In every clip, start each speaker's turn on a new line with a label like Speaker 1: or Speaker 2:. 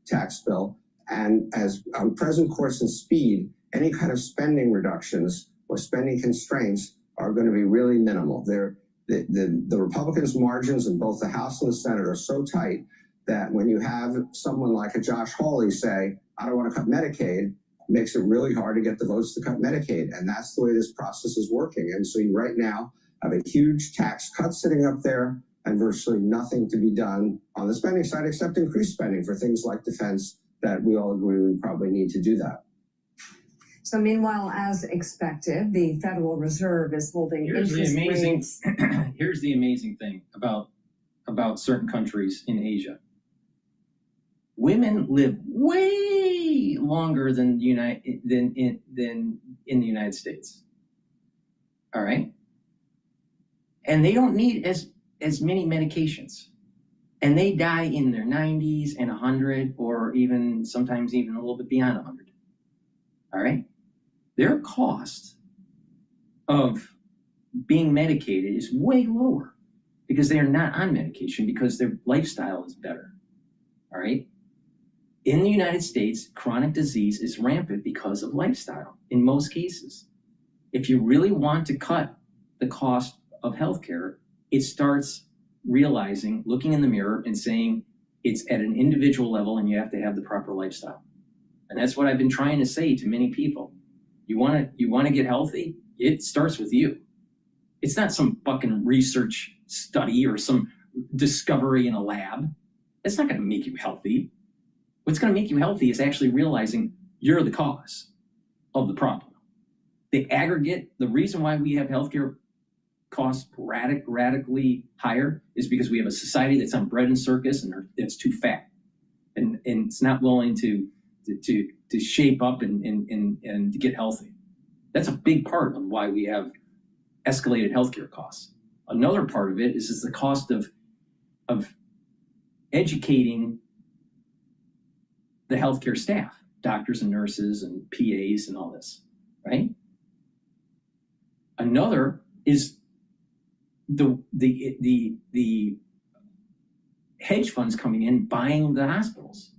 Speaker 1: tax bill. And as on present course and speed, any kind of spending reductions or spending constraints are going to be really minimal. The Republicans' margins in both the House and the Senate are so tight that when you have someone like a Josh Hawley say, I don't want to cut Medicaid, it makes it really hard to get the votes to cut Medicaid. And that's the way this process is working. And so you right now have a huge tax cut sitting up there and virtually nothing to be done on the spending side except increase spending for things like defense that we all agree we probably need to do that.
Speaker 2: So meanwhile, as expected, the Federal Reserve is holding interest rates.
Speaker 3: Here's the amazing thing about certain countries in Asia. Women live way longer than in the United States. All right? And they don't need as many medications. And they die in their 90s and 100, or even sometimes even a little bit beyond 100. All right? Their cost of being medicated is way lower because they are not on medication because their lifestyle is better. All right? In the United States, chronic disease is rampant because of lifestyle in most cases. If you really want to cut the cost of healthcare, it starts realizing, looking in the mirror and saying it's at an individual level and you have to have the proper lifestyle. And that's what I've been trying to say to many people. You want to get healthy? It starts with you. It's not some fucking research study or some discovery in a lab. It's not going to make you healthy. What's going to make you healthy is actually realizing you're the cause of the problem. The aggregate, the reason why we have healthcare costs radically higher is because we have a society that's on bread and circus and it's too fat, and it's not willing to shape up and to get healthy. That's a big part of why we have escalated healthcare costs. Another part of it is the cost of educating the healthcare staff, doctors and nurses and PAs and all this, right? Another is the hedge funds coming in buying the hospitals.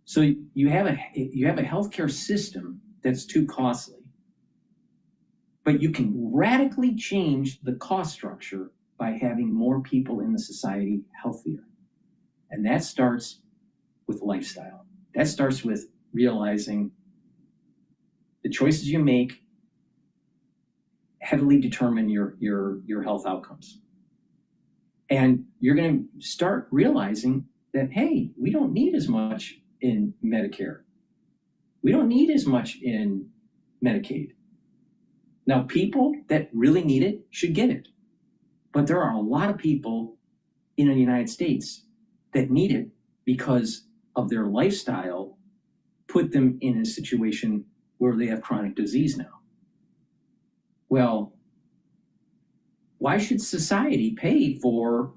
Speaker 3: So you have a healthcare system that's too costly, but you can radically change the cost structure by having more people in the society healthier. And that starts with lifestyle. That starts with realizing the choices you make heavily determine your health outcomes. And you're going to start realizing that, hey, we don't need as much in Medicare. We don't need as much in Medicaid. Now, people that really need it should get it. But there are a lot of people in the United States that need it because of their lifestyle put them in a situation where they have chronic disease now. Well, why should society pay for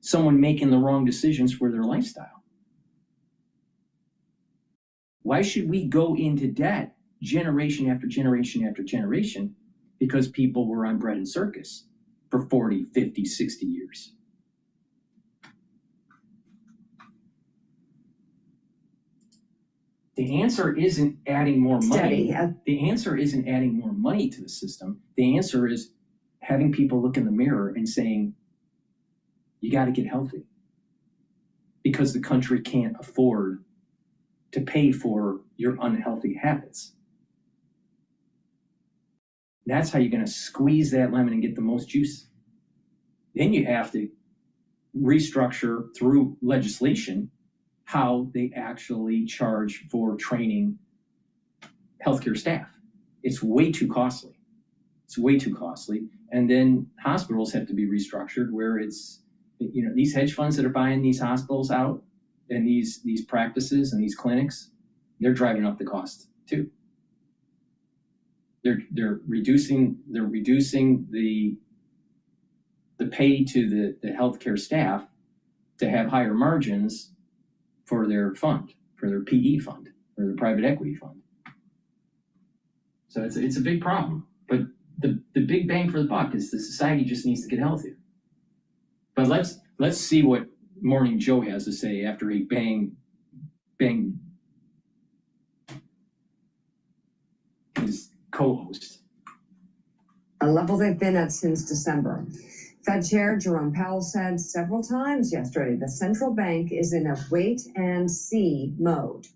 Speaker 3: someone making the wrong decisions for their lifestyle? Why should we go into debt generation after generation after generation because people were on bread and circus for 40, 50, 60 years? The answer isn't adding more money. The answer isn't adding more money to the system. The answer is having people look in the mirror and saying, you got to get healthy because the country can't afford to pay for your unhealthy habits. That's how you're going to squeeze that lemon and get the most juice. Then you have to restructure through legislation how they actually charge for training healthcare staff. It's way too costly. It's way too costly. And then hospitals have to be restructured where it's, these hedge funds that are buying these hospitals out and these practices and these clinics, they're driving up the cost too. They're reducing the pay to the healthcare staff to have higher margins for their fund, for their PE fund, or their private equity fund. So it's a big problem. But the big bang for the buck is the society just needs to get healthier. But let's see what Morning Joe has to say after he banged his co-host.
Speaker 2: A level they've been at since December. Fed Chair Jerome Powell said several times yesterday the central bank is in a wait-and-see mode.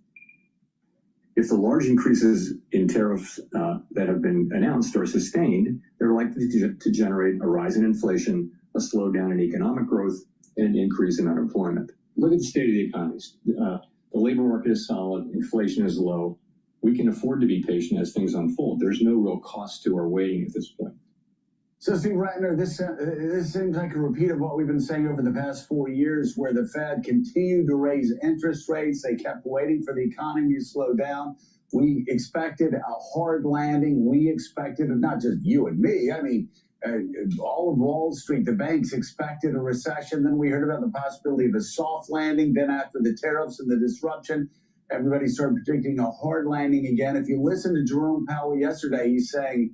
Speaker 4: If the large increases in tariffs that have been announced are sustained, they're likely to generate a rise in inflation, a slowdown in economic growth, and an increase in unemployment. Look at the state of the economy. The labor market is solid, inflation is low. We can afford to be patient as things unfold. There's no real cost to our waiting at this point.
Speaker 5: So, Steve Ratner, this seems like a repeat of what we've been saying over the past 4 years, where the Fed continued to raise interest rates. They kept waiting for the economy to slow down. We expected a hard landing. We expected, not just you and me, I mean, all of Wall Street, the banks expected a recession. Then we heard about the possibility of a soft landing. Then after the tariffs and the disruption, everybody started predicting a hard landing again. If you listen to Jerome Powell yesterday, he's saying,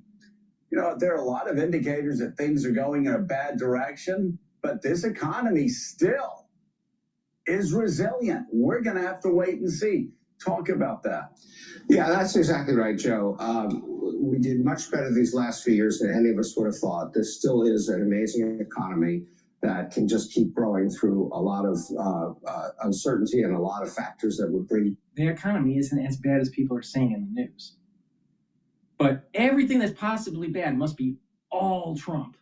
Speaker 5: you know, there are a lot of indicators that things are going in a bad direction, but this economy still is resilient. We're going to have to wait and see. Talk about that.
Speaker 1: Yeah, that's exactly right, Joe. We did much better these last few years than any of us would have thought. This still is an amazing economy that can just keep growing through a lot of uncertainty and a lot of factors that would bring.
Speaker 3: The economy isn't as bad as people are saying in the news. But everything that's possibly bad must be all Trump,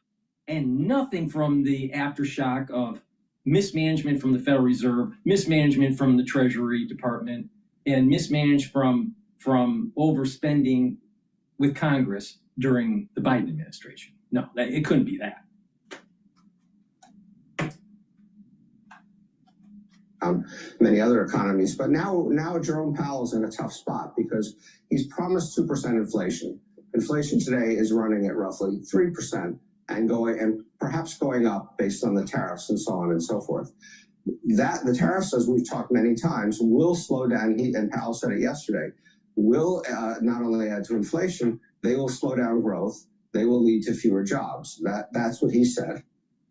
Speaker 3: and nothing from the aftershock of mismanagement from the Federal Reserve, mismanagement from the Treasury Department, and mismanagement from overspending with Congress during the Biden administration. No, it couldn't be that.
Speaker 1: Many other economies, but now Jerome Powell's in a tough spot because he's promised 2% inflation. Inflation today is running at roughly 3% and perhaps going up based on the tariffs and so on and so forth. That the tariffs, as we've talked many times, will slow down. And Powell said it yesterday. Will not only add to inflation, they will slow down growth. They will lead to fewer jobs. That's what he said.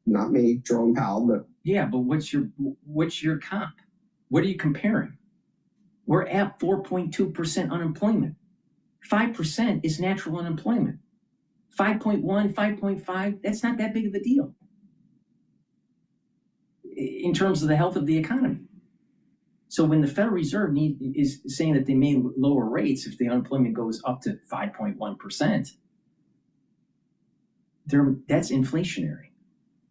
Speaker 1: Not me, Jerome Powell, but.
Speaker 3: Yeah, but what's your comp? What are you comparing? We're at 4.2% unemployment. 5% is natural unemployment. 5.1, 5.5, that's not that big of a deal in terms of the health of the economy. So when the Federal Reserve is saying that they may lower rates if the unemployment goes up to 5.1%, that's inflationary.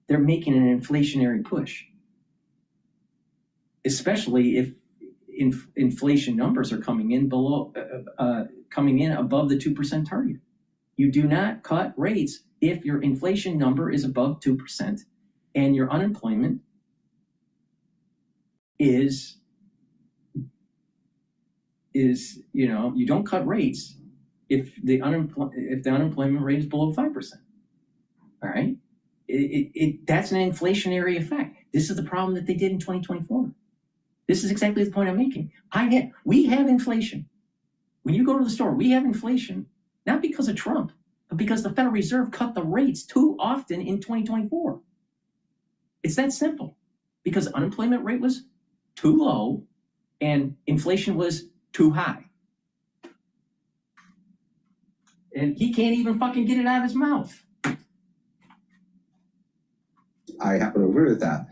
Speaker 3: They're making an inflationary push, especially if inflation numbers are coming in above the 2% target. You do not cut rates if your inflation number is above 2% and your unemployment is you don't cut rates if the unemployment rate is below 5%. All right. That's an inflationary effect. This is the problem that they did in 2024. This is exactly the point I'm making. We have inflation. When you go to the store, we have inflation, not because of Trump, but because the Federal Reserve cut the rates too often in 2024. It's that simple. Because unemployment rate was too low and inflation was too high. And he can't even fucking get it out of his mouth.
Speaker 1: I happen to agree with that.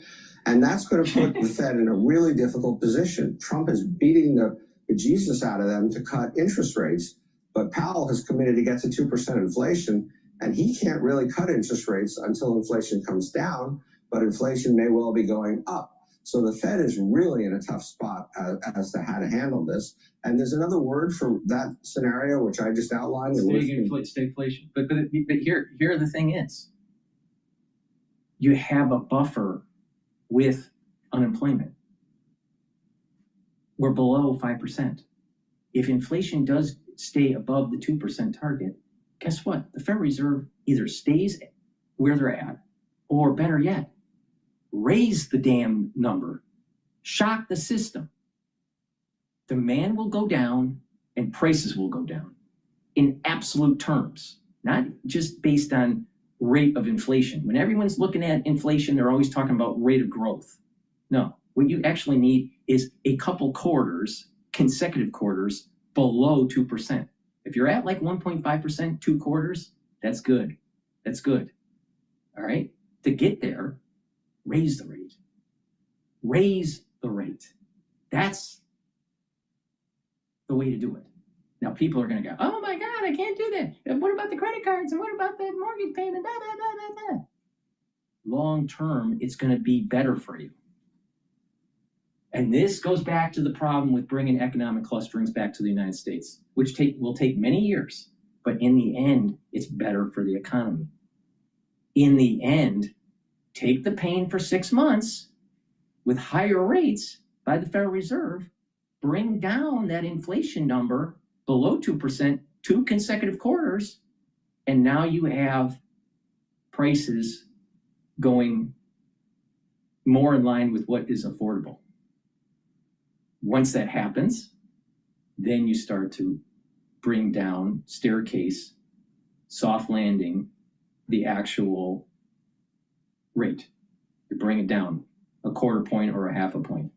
Speaker 1: And that's going to put the Fed in a really difficult position. Trump is beating the Jesus out of them to cut interest rates, but Powell has committed to get to 2% inflation, and he can't really cut interest rates until inflation comes down, but inflation may well be going up. So the Fed is really in a tough spot as to how to handle this. And there's another word for that scenario, which I just outlined.
Speaker 3: Stagflation. But here the thing is, you have a buffer with unemployment. We're below 5%. If inflation does stay above the 2% target, guess what? The Federal Reserve either stays where they're at, or better yet, raise the damn number, shock the system. Demand will go down and prices will go down in absolute terms, not just based on rate of inflation. When everyone's looking at inflation, they're always talking about rate of growth. No, what you actually need is a couple quarters, consecutive quarters, below 2%. If you're at like 1.5%, 2 quarters, that's good. That's good. All right? To get there, raise the rate. Raise the rate. That's the way to do it. Now, people are going to go, oh my God, I can't do that. And what about the credit cards? And what about the mortgage payment? Da, da, da, da, da. Long term, it's going to be better for you. And this goes back to the problem with bringing economic clusterings back to the United States, which will take many years. But in the end, it's better for the economy. In the end, take the pain for 6 months with higher rates by the Federal Reserve, bring down that inflation number below 2%, 2 consecutive quarters, and now you have prices going more in line with what is affordable. Once that happens, then you start to bring down, staircase, soft landing, the actual rate. You bring it down a quarter point or a half a point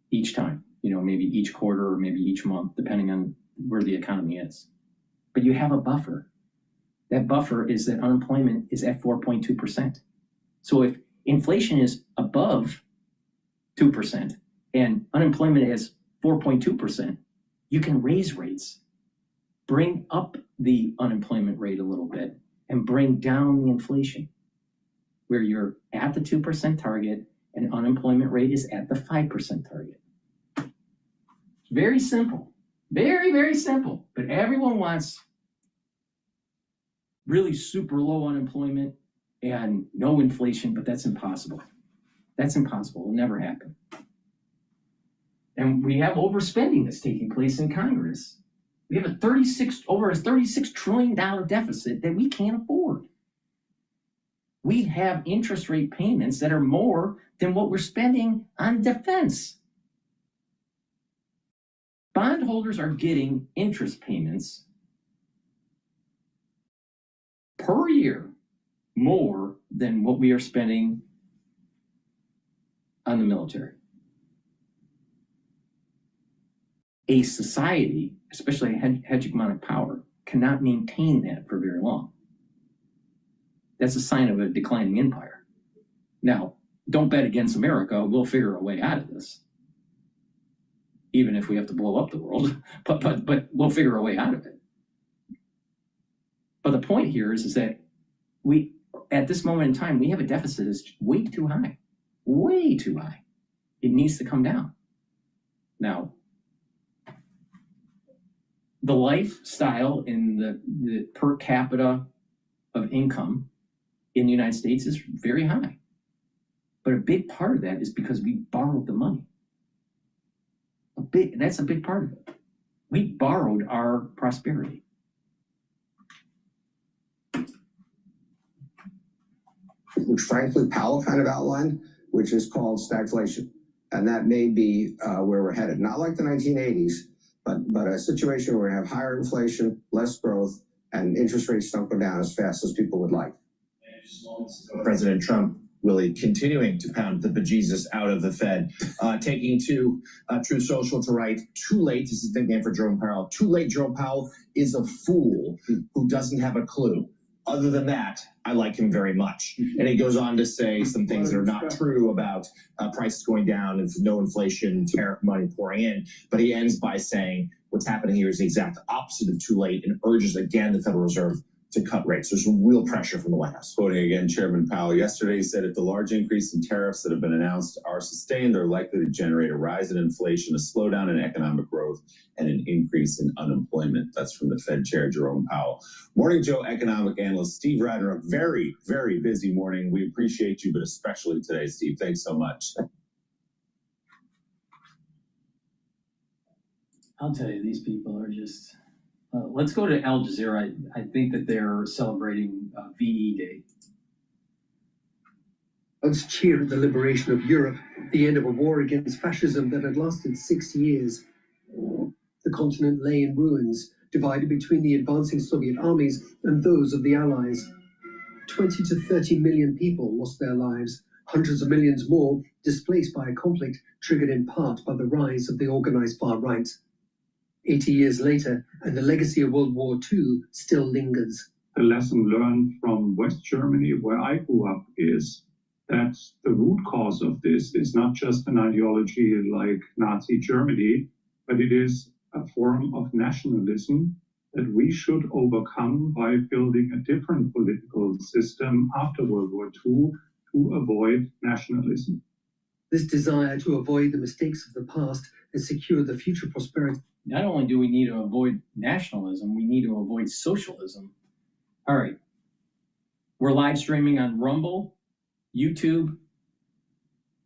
Speaker 3: each time, maybe each quarter or maybe each month, depending on where the economy is. But you have a buffer. That buffer is that unemployment is at 4.2%. So if inflation is above 2% and unemployment is 4.2%, you can raise rates, bring up the unemployment rate a little bit, and bring down the inflation, where you're at the 2% target and unemployment rate is at the 5% target. Very simple. Very, very simple. But everyone wants really super low unemployment and no inflation, but that's impossible. That's impossible. It'll never happen. And we have overspending that's taking place in Congress. We have over a $36 trillion deficit that we can't afford. We have interest rate payments that are more than what we're spending on defense. Bondholders are getting interest payments per year more than what we are spending on the military. A society, especially a hegemonic power, cannot maintain that for very long. That's a sign of a declining empire. Now, don't bet against America. We'll figure a way out of this, even if we have to blow up the world. But we'll figure a way out of it. But the point here is that we, at this moment in time, we have a deficit that's way too high. Way too high. It needs to come down. Now, the lifestyle in the per capita of income in the United States is very high. But a big part of that is because we borrowed the money. That's a big part of it. We borrowed our prosperity.
Speaker 1: Which frankly Powell kind of outlined, which is called stagflation. And that may be where we're headed. Not like the 1980s, but a situation where we have higher inflation, less growth, and interest rates don't go down as fast as people would like.
Speaker 6: President Trump really continuing to pound the bejesus out of the Fed, taking to Truth Social to write, too late, this is the nickname for Jerome Powell, too late Jerome Powell is a fool who doesn't have a clue. Other than that, I like him very much. And he goes on to say some things that are not true about prices going down and no inflation, tariff money pouring in. But he ends by saying what's happening here is the exact opposite of too late and urges again the Federal Reserve to cut rates. There's some real pressure from the White House.
Speaker 7: Quoting again Chairman Powell yesterday, he said if the large increase in tariffs that have been announced are sustained, they're likely to generate a rise in inflation, a slowdown in economic growth, and an increase in unemployment. That's from the Fed Chair Jerome Powell. Morning Joe economic analyst Steve Radner. A very, very busy morning. We appreciate you, but especially today, Steve. Thanks so much.
Speaker 3: I'll tell you, these people are just... let's go to Al Jazeera. I think that they're celebrating VE Day.
Speaker 8: Let's cheer at the liberation of Europe, the end of a war against fascism that had lasted 6 years. The continent lay in ruins, divided between the advancing Soviet armies and those of the Allies. 20 to 30 million people lost their lives, hundreds of millions more displaced by a conflict triggered in part by the rise of the organized far right. 80 years later, and the legacy of World War II still lingers.
Speaker 9: The lesson learned from West Germany, where I grew up, is that the root cause of this is not just an ideology like Nazi Germany, but it is a form of nationalism that we should overcome by building a different political system after World War II to avoid nationalism.
Speaker 8: This desire to avoid the mistakes of the past and secure the future prosperity.
Speaker 3: Not only do we need to avoid nationalism, we need to avoid socialism. All right. We're live streaming on Rumble, YouTube,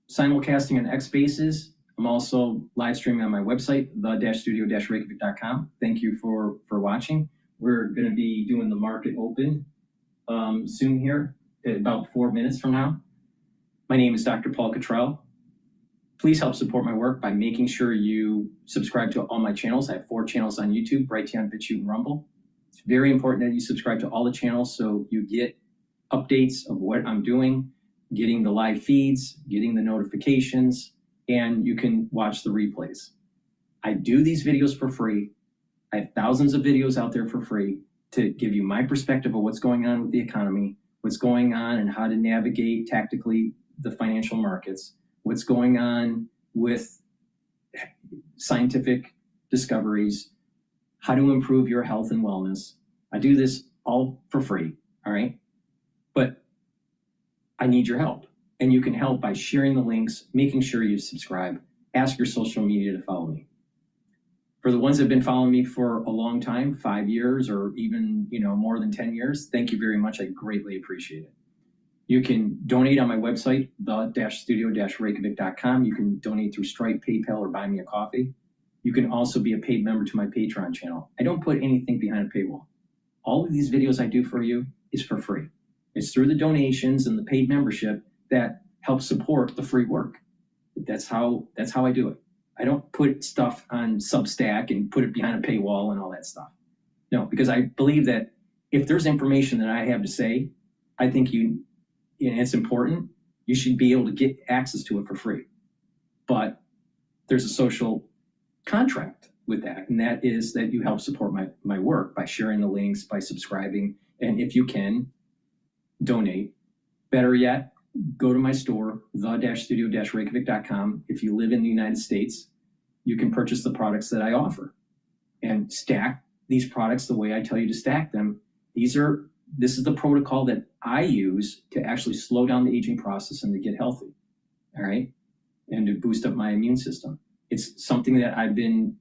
Speaker 3: simulcasting on X Spaces. I'm also live streaming on my website, the-studio-reykjavik.com. Thank you for watching. We're going to be doing the market open soon here, about 4 minutes from now. My name is Dr. Paul Cottrell. Please help support my work by making sure you subscribe to all my channels. I have 4 channels on YouTube, Brighteon, Bitchute, and Rumble. It's very important that you subscribe to all the channels so you get updates of what I'm doing, getting the live feeds, getting the notifications, and you can watch the replays. I do these videos for free. I have thousands of videos out there for free to give you my perspective of what's going on with the economy, what's going on and how to navigate tactically the financial markets, what's going on with scientific discoveries, how to improve your health and wellness. I do this all for free, all right? But I need your help. And you can help by sharing the links, making sure you subscribe, ask your social media to follow me. For the ones that have been following me for a long time, 5 years or even more than 10 years, thank you very much. I greatly appreciate it. You can donate on my website, the-studio-reykjavik.com. You can donate through Stripe, PayPal, or buy me a coffee. You can also be a paid member to my Patreon channel. I don't put anything behind a paywall. All of these videos I do for you is for free. It's through the donations and the paid membership that helps support the free work. That's how I do it. I don't put stuff on Substack and put it behind a paywall and all that stuff. No, because I believe that if there's information that I have to say, I think it's important, you should be able to get access to it for free. But there's a social contract with that, and that is that you help support my work by sharing the links, by subscribing, and if you can, donate. Better yet, go to my store, the-studio-reykjavik.com. If you live in the United States, you can purchase the products that I offer and stack these products the way I tell you to stack them. This is the protocol that I use to actually slow down the aging process and to get healthy, all right? And to boost up my immune system. It's something that I've been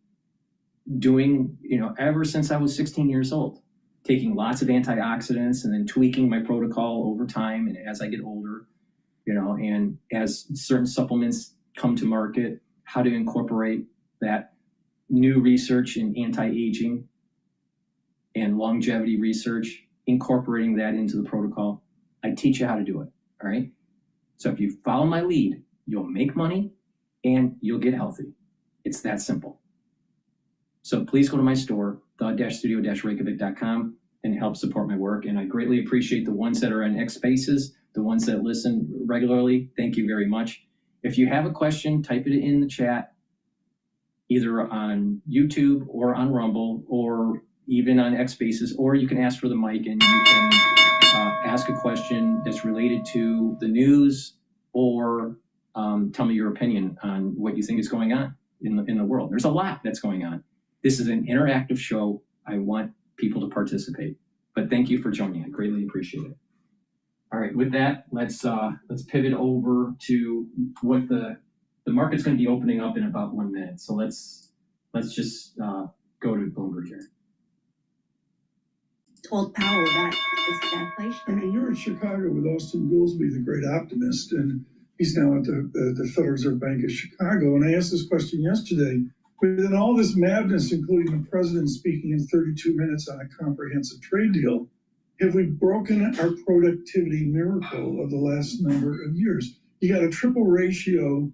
Speaker 3: doing, ever since I was 16 years old, taking lots of antioxidants and then tweaking my protocol over time and as I get older, and as certain supplements come to market, how to incorporate that new research in anti-aging and longevity research, incorporating that into the protocol. I teach you how to do it, all right? So if you follow my lead, you'll make money and you'll get healthy. It's that simple. So please go to my store, the-studio-reykjavik.com, and help support my work. And I greatly appreciate the ones that are on X Spaces, the ones that listen regularly. Thank you very much. If you have a question, type it in the chat, either on YouTube or on Rumble or even on X Spaces, or you can ask for the mic and you can ask a question that's related to the news or tell me your opinion on what you think is going on in the world. There's a lot that's going on. This is an interactive show. I want people to participate. But thank you for joining. I greatly appreciate it. All right, with that, let's pivot over to what the market's going to be opening up in about 1 minute. So let's just go to Bloomberg here.
Speaker 10: Told Powell that this stagflation.
Speaker 11: I mean, you're in Chicago with Austin Goolsbee, the great optimist, and he's now at the Federal Reserve Bank of Chicago. And I asked this question yesterday. Within all this madness, including the president speaking in 32 minutes on a comprehensive trade deal, have we broken our productivity miracle of the last number of years? You got a triple ratio,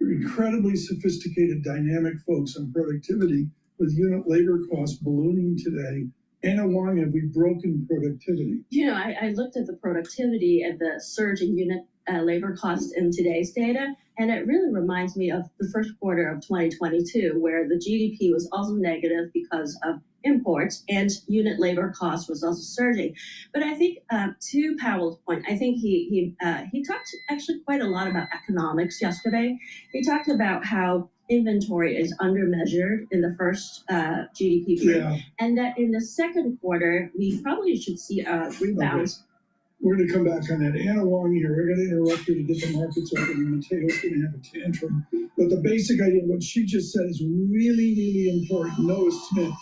Speaker 11: incredibly sophisticated, dynamic folks on productivity with unit labor costs ballooning today. Anna Wong, have we broken productivity?
Speaker 10: I looked at the productivity and the surge in unit labor costs in today's data. And it really reminds me of the first quarter of 2022, where the GDP was also negative because of imports and unit labor cost was also surging. But I think to Powell's point, I think he talked actually quite a lot about economics yesterday. He talked about how inventory is undermeasured in the first GDP print, and that in the second quarter, we probably should see a rebound.
Speaker 11: Okay. We're going to come back on that. Anna Wong here, we're going to interrupt you to get the markets open, and Mateo's going to have a tantrum. But the basic idea, what she just said, is really, really important. Noah Smith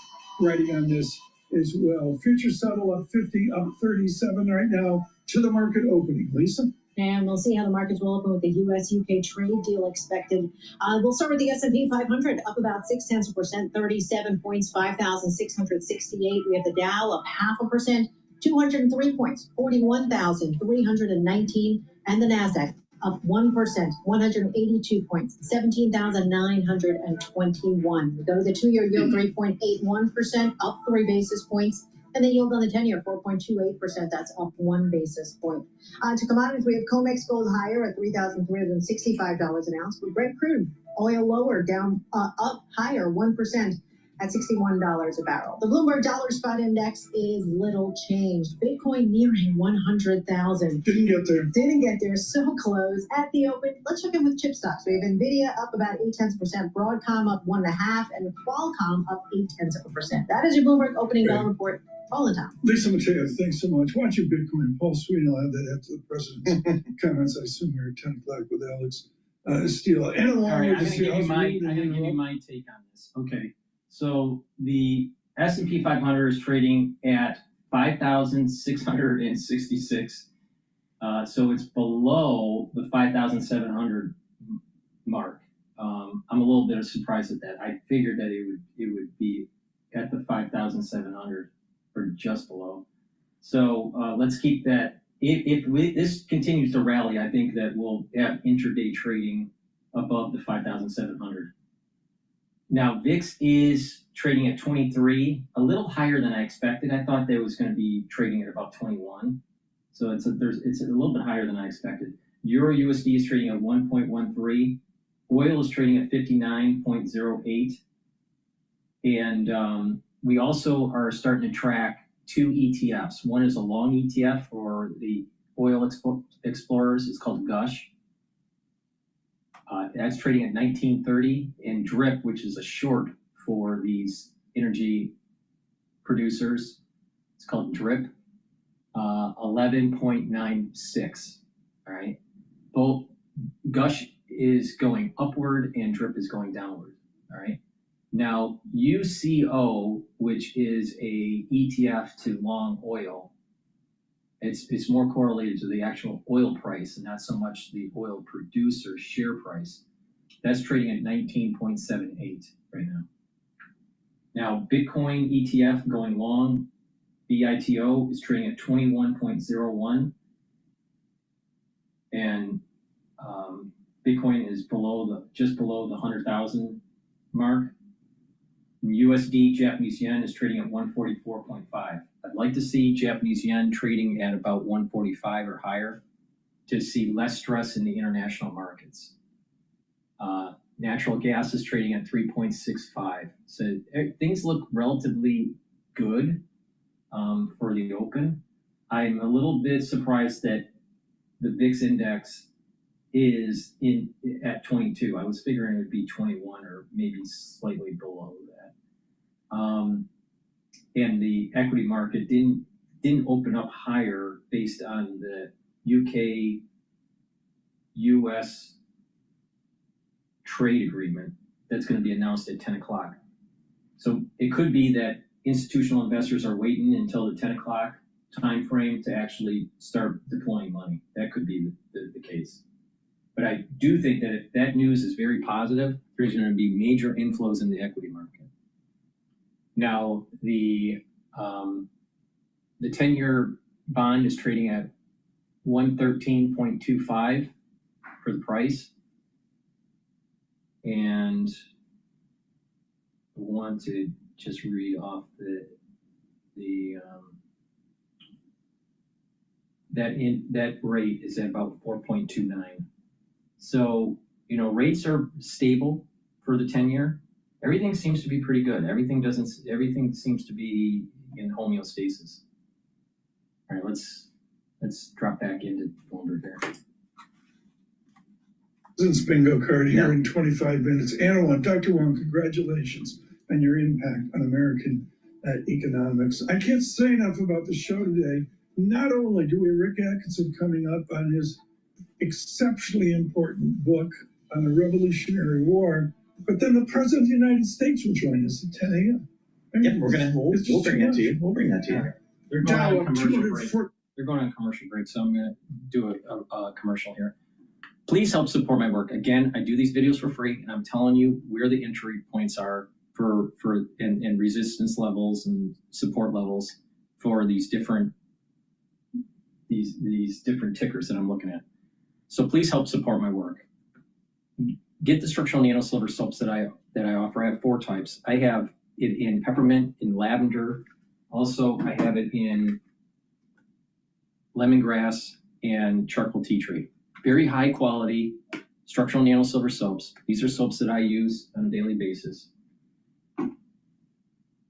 Speaker 11: writing on this as well. Future settle up 50, up 37 right now to the market opening. Lisa?
Speaker 12: And we'll see how the markets will open with the U.S.-UK trade deal expected. We'll start with the S&P 500, up about 0.6%, 37 points, 5,668. We have the Dow up 0.5%, 203 points, 41,319. And the NASDAQ up 1%, 182 points, 17,921. We go to the 2-year yield, 3.81%, up 3 basis points. And the yield on the 10-year, 4.28%. That's up 1 basis point. To commodities, we have COMEX gold higher at $3,365 an ounce. With Brent crude oil lower, down up higher 1% at $61 a barrel. The Bloomberg Dollar Spot Index is little changed. Bitcoin nearing 100,000.
Speaker 11: Didn't get there.
Speaker 12: Didn't get there. So close at the open. Let's check in with chip stocks. We have Nvidia up about 0.8%, Broadcom up 1.5%, and Qualcomm up 0.8%. That is your Bloomberg opening bell report. All the time.
Speaker 11: Lisa Mateo, thanks so much. Watch your Bitcoin. Paul Sweeney will have that after the president's comments. I assume here at 10 o'clock with Alex Steele. And along
Speaker 3: All right,
Speaker 11: with
Speaker 3: I'm going to give you my take on this. Okay, so the S&P 500 is trading at 5,666. So it's below the 5,700 mark. I'm a little bit surprised at that. I figured that it would be at the 5,700 or just below. So let's keep that. If this continues to rally, I think that we'll have intraday trading above the 5,700. Now VIX is trading at 23, a little higher than I expected. I thought that it was going to be trading at about 21. So it's a little bit higher than I expected. Euro USD is trading at 1.13. Oil is trading at 59.08. And we also are starting to track 2 ETFs. One is a long ETF for the oil explorers. It's called Gush. That's trading at 1930. And DRIP, which is a short for these energy producers. It's called DRIP. 11.96. All right. Both Gush is going upward and DRIP is going downward. All right. Now, UCO, which is a ETF to long oil, it's more correlated to the actual oil price and not so much the oil producer share price. That's trading at 19.78 right now. Now, Bitcoin ETF going long, BITO is trading at 21.01, and Bitcoin is just below the 100,000 mark. And USD Japanese yen is trading at 144.5. I'd like to see Japanese yen trading at about 145 or higher to see less stress in the international markets. Natural gas is trading at 3.65. So things look relatively good for the open. I'm a little bit surprised that the VIX index is at 22. I was figuring it would be 21 or maybe slightly below that. And the equity market didn't open up higher based on the UK US trade agreement that's going to be announced at 10 o'clock. So it could be that institutional investors are waiting until the 10 o'clock time frame to actually start deploying money. That could be the case. But I do think that if that news is very positive, there's going to be major inflows in the equity market. Now, the 10-year bond is trading at 113.25 for the price. And I want to just read off the that rate is at about 4.29. So, you know, rates are stable for the 10-year. Everything seems to be pretty good. Everything seems to be in homeostasis. All right, let's drop back into Bloomberg here.
Speaker 11: President's bingo card here in 25 minutes. Anna, Dr. Wong, congratulations on your impact on American economics. I can't say enough about the show today. Not only do we have Rick Atkinson coming up on his exceptionally important book on the Revolutionary War, but then the President of the United States will join us at 10 a.m.
Speaker 6: Yeah, we'll bring that to you. We'll bring that to you.
Speaker 3: They're going on commercial break. They're going on commercial break, so I'm going to do a commercial here. Please help support my work. Again, I do these videos for free, and I'm telling you where the entry points are for resistance levels and support levels for these different tickers that I'm looking at. So please help support my work. Get the structural nano-silver soaps that I offer. I have 4 types. I have it in peppermint, in lavender. Also, I have it in lemongrass and charcoal tea tree. Very high quality structural nano-silver soaps. These are soaps that I use on a daily basis.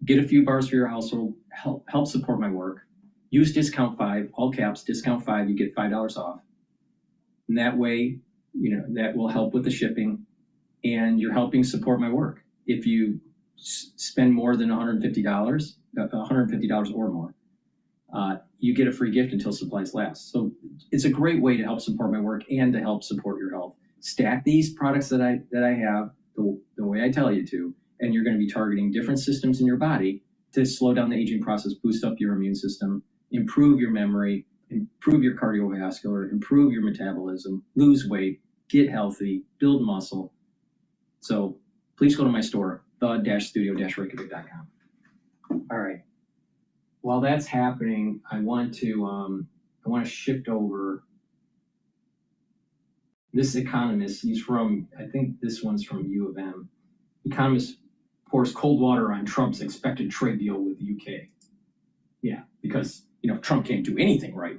Speaker 3: Get a few bars for your household. Help support my work. Use discount 5, all caps, discount 5, you get $5 off. And that way, you know, that will help with the shipping, and you're helping support my work. If you spend more than $150 or more, you get a free gift until supplies last. So it's a great way to help support my work and to help support your health. Stack these products that I have the way I tell you to, and you're going to be targeting different systems in your body to slow down the aging process, boost up your immune system, improve your memory, improve your cardiovascular, improve your metabolism, lose weight, get healthy, build muscle. So please go to my store, the-studio-reykjavik.com. All right. While that's happening, I want to shift over. This economist, he's from, I think this one's from U of M. Economist pours cold water on Trump's expected trade deal with the UK. Yeah, because, you know, Trump can't do anything right.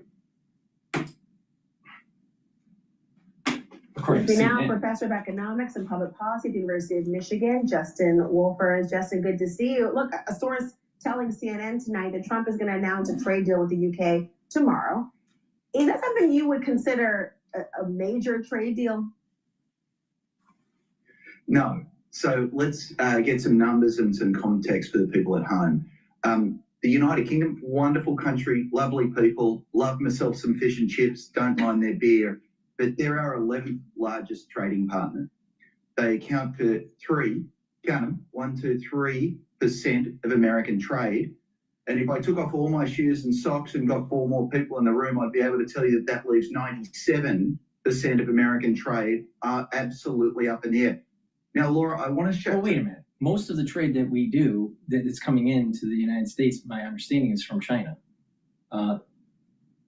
Speaker 13: Now, Professor of Economics and Public Policy at the University of Michigan, Justin Wolfers. Justin, good to see you. Look, a source telling CNN tonight that Trump is going to announce a trade deal with the UK tomorrow. Is that something you would consider a major trade deal?
Speaker 14: No. So let's get some numbers and some context for the people at home. The United Kingdom, wonderful country, lovely people, love myself some fish and chips, don't mind their beer, but they're our 11th largest trading partner. They account for 3% of American trade. And if I took off all my shoes and socks and got 4 more people in the room, I'd be able to tell you that leaves 97% of American trade are absolutely up in the air. Now, Laura, I want to show.
Speaker 3: Well, wait a minute. Most of the trade that we do that's coming into the United States, my understanding, is from China.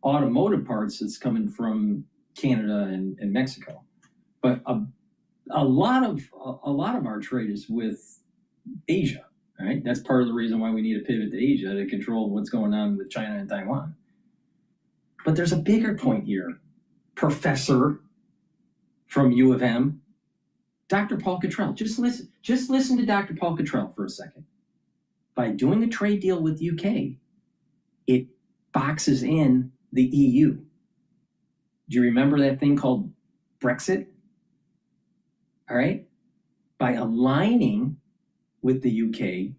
Speaker 3: Automotive parts is coming from Canada and Mexico. But a lot of our trade is with Asia. Right? That's part of the reason why we need to pivot to Asia to control what's going on with China and Taiwan. But there's a bigger point here, Professor from U of M, Dr. Paul Cottrell. Just listen to Dr. Paul Cottrell for a second. By doing a trade deal with UK, it boxes in the EU. Do you remember that thing called Brexit? All right? By aligning with the UK,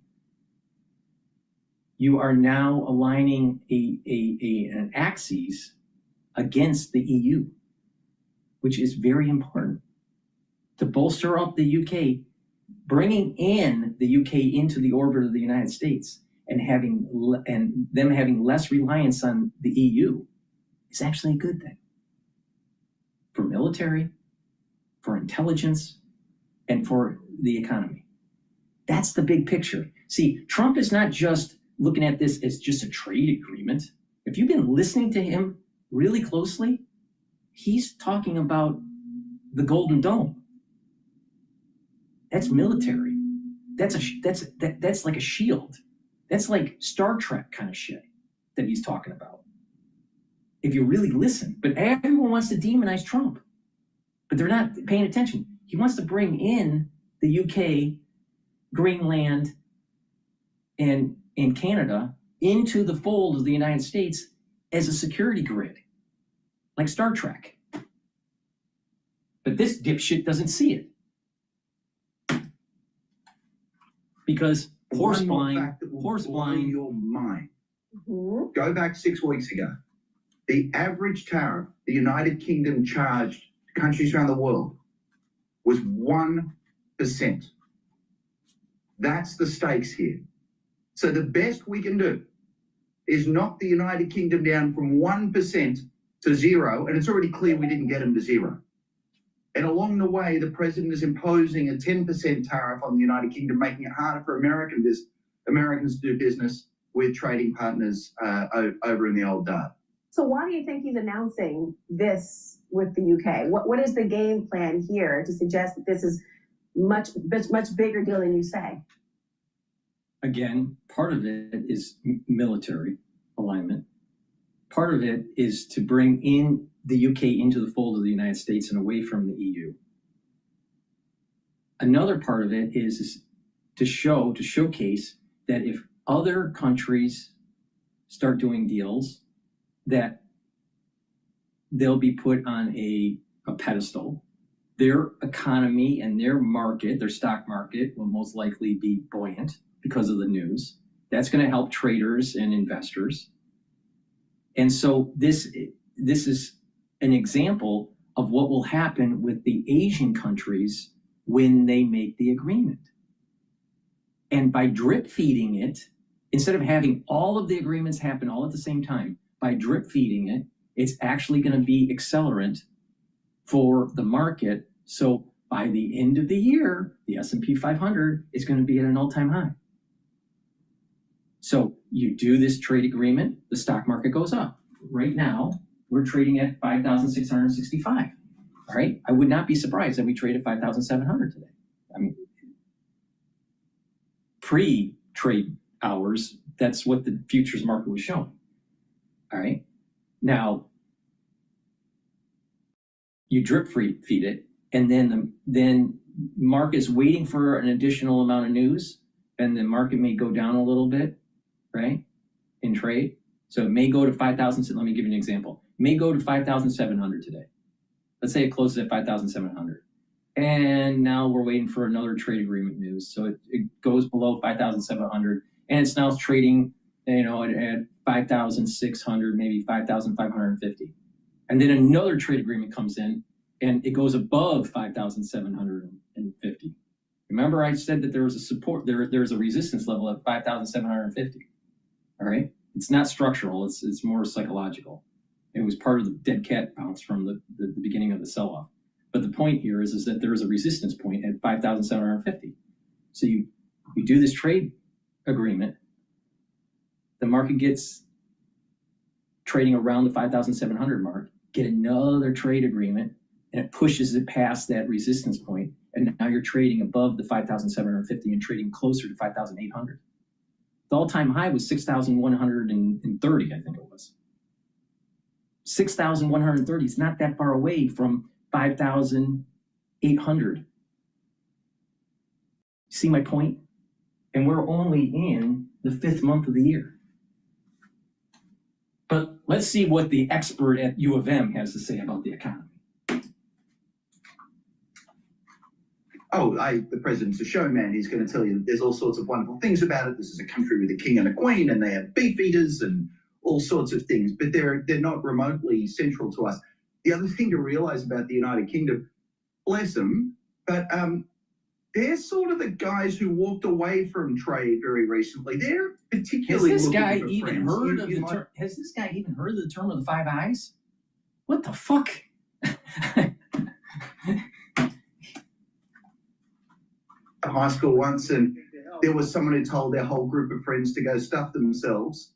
Speaker 3: you are now aligning an axis against the EU, which is very important to bolster up the UK, bringing in the UK into the orbit of the United States and them having less reliance on the EU is actually a good thing for military, for intelligence, and for the economy. That's the big picture. See, Trump is not just looking at this as just a trade agreement. If you've been listening to him really closely, he's talking about the Golden Dome. That's military. That's like a shield. That's like Star Trek kind of shit that he's talking about. if you really listen. But everyone wants to demonize Trump, but they're not paying attention. He wants to bring in the UK, Greenland, and Canada into the fold of the United States as a security grid, like Star Trek. But this dipshit doesn't see it. Because horse blind.
Speaker 14: Your mind. Go back 6 weeks ago. The average tariff the United Kingdom charged countries around the world was 1%. That's the stakes here. So the best we can do is knock the United Kingdom down from 1% to 0, and it's already clear we didn't get them to 0. And along the way, the president is imposing a 10% tariff on the United Kingdom, making it harder for Americans to do business with trading partners over in the old Dart.
Speaker 13: So why do you think he's announcing this with the UK? What is the game plan here to suggest that this is much bigger deal than you say?
Speaker 3: Again, part of it is military alignment. Part of it is to bring in the UK into the fold of the United States and away from the EU. Another part of it is to showcase that if other countries start doing deals, that they'll be put on a pedestal. Their economy and their market, their stock market, will most likely be buoyant because of the news. That's going to help traders and investors. And so this is an example of what will happen with the Asian countries when they make the agreement. And by drip feeding it, instead of having all of the agreements happen all at the same time, by drip feeding it, it's actually going to be accelerant for the market. So by the end of the year, the S&P 500 is going to be at an all-time high. So you do this trade agreement, the stock market goes up. Right now, we're trading at 5,665. All right. I would not be surprised that we trade at 5,700 today. I mean, pre-trade hours, that's what the futures market was showing. All right. Now, you drip feed it, and then market is waiting for an additional amount of news, and the market may go down a little bit, right, in trade. So it may go to 5,000. Let me give you an example. It may go to 5,700 today. Let's say it closes at 5,700. And now we're waiting for another trade agreement news. So it goes below 5,700, and it's now trading, at 5,600, maybe 5,550. And then another trade agreement comes in, and it goes above 5,750. Remember, I said that there was a support, there's a resistance level at 5,750. All right, it's not structural; it's more psychological. It was part of the dead cat bounce from the beginning of the sell-off. But the point here is that there is a resistance point at 5,750. So you do this trade agreement, the market gets trading around the 5,700 mark, get another trade agreement, and it pushes it past that resistance point, and now you're trading above the 5,750 and trading closer to 5,800. The all-time high was 6,130, I think it was. 6,130 is not that far away from 5,800. See my point? And we're only in the 5th month of the year. But let's see what the expert at U of M has to say about the economy.
Speaker 14: The president's a showman. He's going to tell you there's all sorts of wonderful things about it. This is a country with a king and a queen, and they have beef eaters and all sorts of things, but they're not remotely central to us. The other thing to realize about the United Kingdom, bless them, but they're sort of the guys who walked away from trade very recently. They're particularly
Speaker 3: Has this guy
Speaker 14: for
Speaker 3: even
Speaker 14: friends.
Speaker 3: heard of the term? Has this guy even heard of the term of the 5 eyes? What the fuck?
Speaker 14: High school once, and there was someone who told their whole group of friends to go stuff themselves.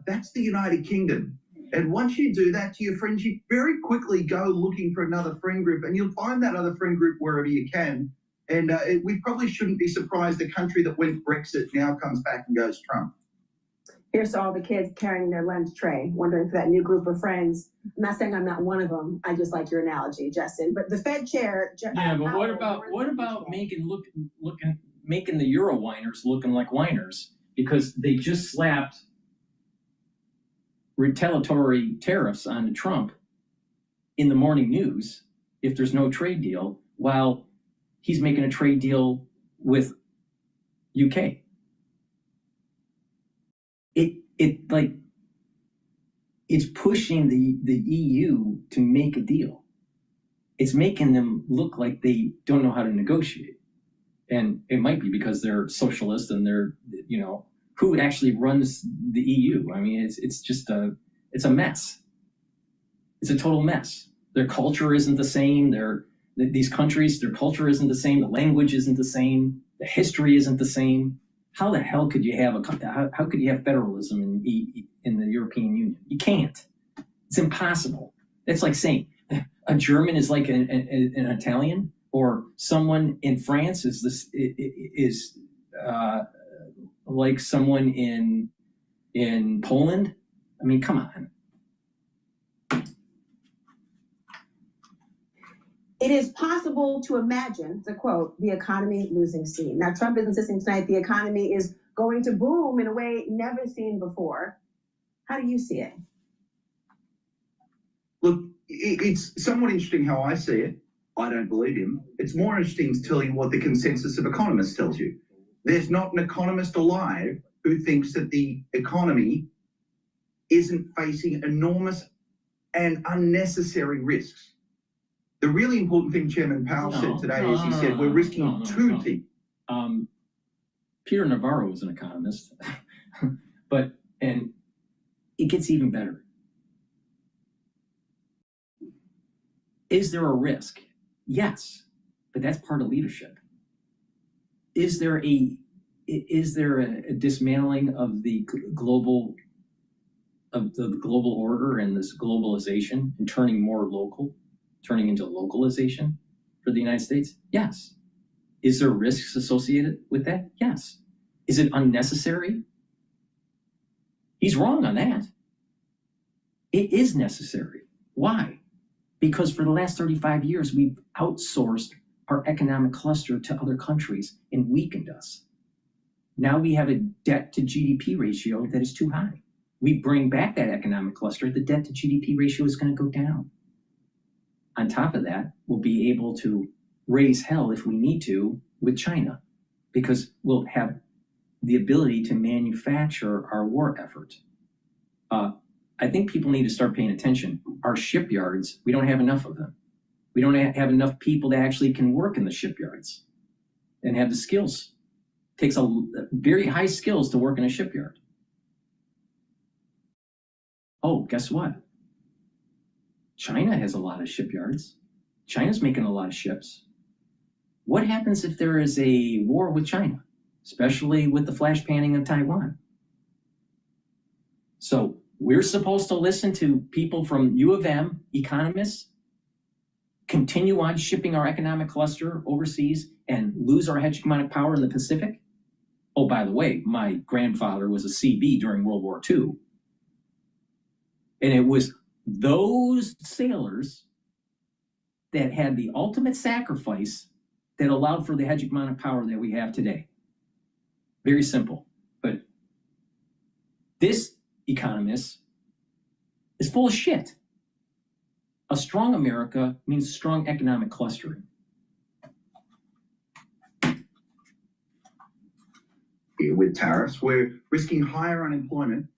Speaker 14: That's the United Kingdom. And once you do that to your friends, you very quickly go looking for another friend group, and you'll find that other friend group wherever you can. And we probably shouldn't be surprised the country that went Brexit now comes back and goes Trump.
Speaker 13: Here's to all the kids carrying their lunch tray, wondering for that new group of friends. I'm not saying I'm not one of them. I just like your analogy, Justin. But the Fed chair.
Speaker 3: Yeah, but what about making the Euro whiners looking like whiners because they just slapped retaliatory tariffs on Trump in the morning news if there's no trade deal, while he's making a trade deal with UK. It's pushing the EU to make a deal. It's making them look like they don't know how to negotiate. And it might be because they're socialist and they're, who actually runs the EU? I mean, it's a mess. It's a total mess. Their culture isn't the same. These countries, their culture isn't the same. The language isn't the same. The history isn't the same. How the hell could you have how could you have federalism in the European Union? You can't. It's impossible. It's like saying a German is like an Italian, or someone in France is like someone in Poland. I mean, come on.
Speaker 13: It is possible to imagine, to quote, the economy losing steam. Now, Trump is insisting tonight the economy is going to boom in a way never seen before. How do you see it?
Speaker 14: Look, it's somewhat interesting how I see it. I don't believe him. It's more interesting to tell you what the consensus of economists tells you. There's not an economist alive who thinks that the economy isn't facing enormous and unnecessary risks. The really important thing Chairman Powell said today is he said we're risking two things.
Speaker 3: Peter Navarro was an economist, and it gets even better. Is there a risk? Yes, but that's part of leadership. Is there a dismantling of the global order and this globalization and turning into localization for the United States? Yes. Is there risks associated with that? Yes. Is it unnecessary? He's wrong on that. It is necessary. Why? Because for the last 35 years, we've outsourced our economic cluster to other countries and weakened us. Now we have a debt to GDP ratio that is too high. We bring back that economic cluster, the debt to GDP ratio is going to go down. On top of that, we'll be able to raise hell if we need to with China, because we'll have the ability to manufacture our war effort. I think people need to start paying attention. Our shipyards, we don't have enough of them. We don't have enough people that actually can work in the shipyards and have the skills. It takes a very high skills to work in a shipyard. Oh, guess what? China has a lot of shipyards. China's making a lot of ships. What happens if there is a war with China, especially with the flash panning of Taiwan? So we're supposed to listen to people from U of M, economists, continue on shipping our economic cluster overseas and lose our hegemonic power in the Pacific? Oh, by the way, my grandfather was a CB during World War II. And it was those sailors that had the ultimate sacrifice that allowed for the hegemonic power that we have today. Very simple. But this economist is full of shit. A strong America means strong economic clustering.
Speaker 14: With tariffs, we're risking higher unemployment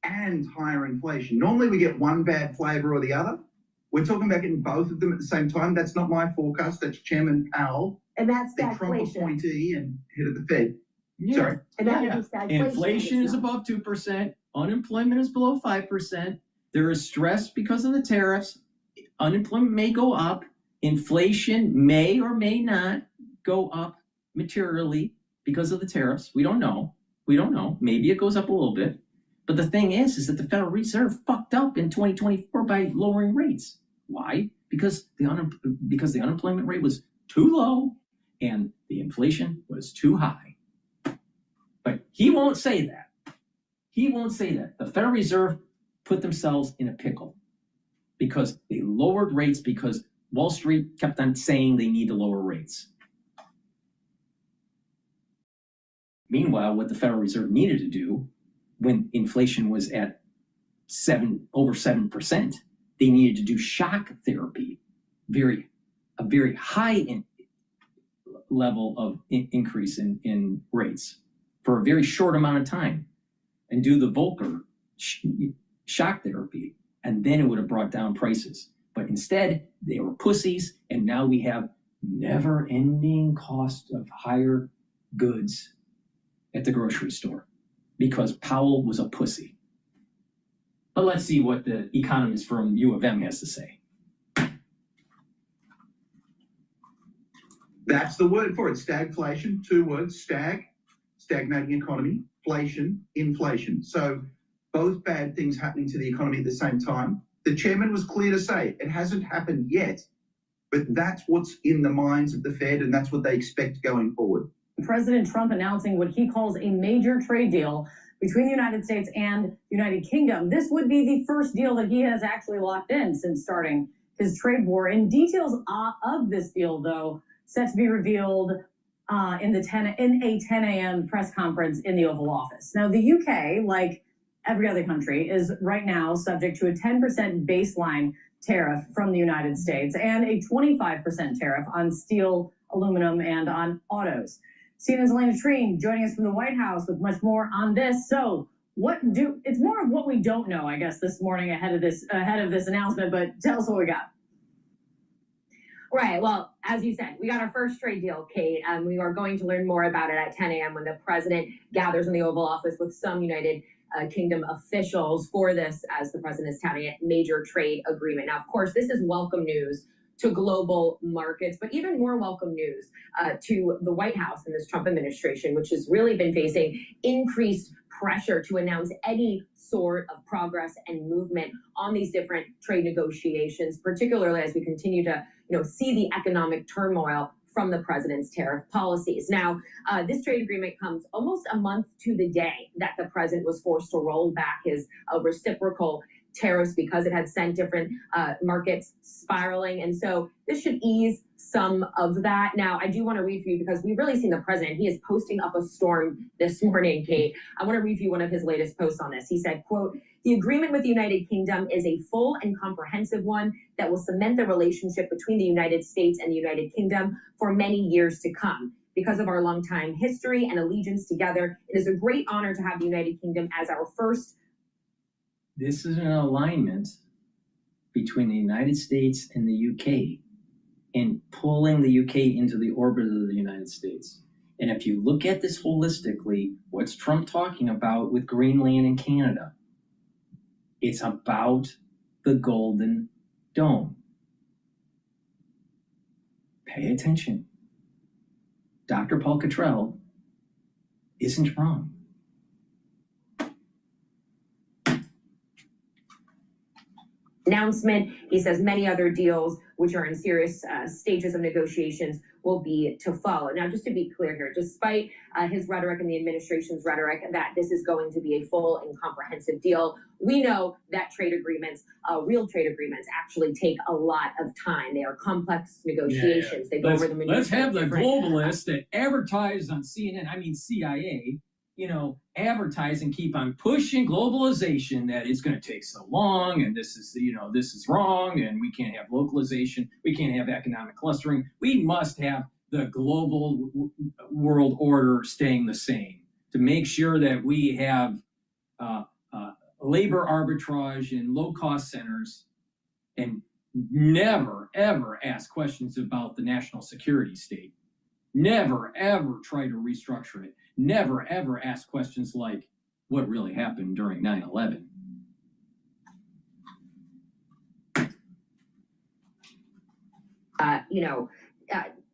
Speaker 14: and higher inflation. Normally we get one bad flavor or the other. We're talking about getting both of them at the same time. That's not my forecast. That's Chairman Powell,
Speaker 13: and that's
Speaker 14: the Trump
Speaker 13: stagflation.
Speaker 14: Appointee and head of the Fed.
Speaker 3: Yeah.
Speaker 14: Sorry.
Speaker 13: And that would be stagflation.
Speaker 3: Inflation is above 2%. Unemployment is below 5%. There is stress because of the tariffs. Unemployment may go up. Inflation may or may not go up materially because of the tariffs. We don't know. Maybe it goes up a little bit. But the thing is that the Federal Reserve fucked up in 2024 by lowering rates. Why? Because the unemployment rate was too low and the inflation was too high. But he won't say that. He won't say that. The Federal Reserve put themselves in a pickle because they lowered rates because Wall Street kept on saying they need to lower rates. Meanwhile, what the Federal Reserve needed to do when inflation was at over 7%, they needed to do shock therapy, a very high level of increase in rates for a very short amount of time, and do the Volcker shock therapy, and then it would have brought down prices. But instead, they were pussies, and now we have never-ending cost of higher goods at the grocery store because Powell was a pussy. But let's see what the economist from U of M has to say.
Speaker 14: That's the word for it. Stagflation, 2 words, stagnating economy, inflation. So both bad things happening to the economy at the same time. The chairman was clear to say it hasn't happened yet, but that's what's in the minds of the Fed, and that's what they expect going forward.
Speaker 15: President Trump announcing what he calls a major trade deal between the United States and the United Kingdom. This would be the first deal that he has actually locked in since starting his trade war. And details of this deal, though, set to be revealed in a 10 a.m. press conference in the Oval Office. Now, the UK, like every other country, is right now subject to a 10% baseline tariff from the United States and a 25% tariff on steel, aluminum, and on autos. CNN's Elena Treen joining us from the White House with much more on this. So it's more of what we don't know, I guess, this morning ahead of this announcement, but tell us what we got.
Speaker 16: Right. Well, as you said, we got our first trade deal, Kate. We are going to learn more about it at 10 a.m. when the president gathers in the Oval Office with some United Kingdom officials for this, as the president is touting it, major trade agreement. Now, of course, this is welcome news to global markets, but even more welcome news to the White House and this Trump administration, which has really been facing increased pressure to announce any sort of progress and movement on these different trade negotiations, particularly as we continue to see the economic turmoil from the president's tariff policies. Now, this trade agreement comes almost a month to the day that the president was forced to roll back his reciprocal tariffs because it had sent different markets spiraling. And so this should ease some of that. Now, I do want to read for you because we've really seen the president. He is posting up a storm this morning, Kate. I want to read for you one of his latest posts on this. He said, quote, "The agreement with the United Kingdom is a full and comprehensive one that will cement the relationship between the United States and the United Kingdom for many years to come. Because of our longtime history and allegiance together, it is a great honor to have the United Kingdom as our first."
Speaker 3: This is an alignment between the United States and the UK in pulling the UK into the orbit of the United States. And if you look at this holistically, what's Trump talking about with Greenland and Canada? It's about the Golden Dome. Pay attention. Dr. Paul Cottrell isn't wrong.
Speaker 16: Announcement. He says many other deals, which are in serious stages of negotiations, will be to follow. Now, just to be clear here, despite his rhetoric and the administration's rhetoric that this is going to be a full and comprehensive deal, we know that trade agreements, real trade agreements, actually take a lot of time. They are complex negotiations. They go over the minutiae.
Speaker 3: Let's have the globalists that advertise on CNN, CIA, advertise and keep on pushing globalization, that it's going to take so long, and this is wrong, and we can't have localization, we can't have economic clustering. We must have the global world order staying the same to make sure that we have labor arbitrage in low-cost centers, and never, ever ask questions about the national security state. Never, ever try to restructure it. Never, ever ask questions like what really happened during 9/11.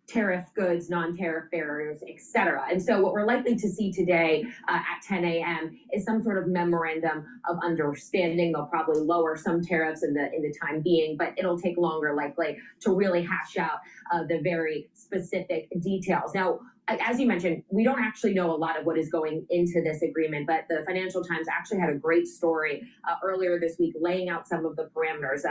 Speaker 16: Tariff goods, non-tariff barriers, etc. And so what we're likely to see today at 10 a.m. is some sort of memorandum of understanding. They'll probably lower some tariffs in the time being, but it'll take longer likely to really hash out the very specific details. Now, as you mentioned, we don't actually know a lot of what is going into this agreement, but the Financial Times actually had a great story earlier this week laying out some of the parameters.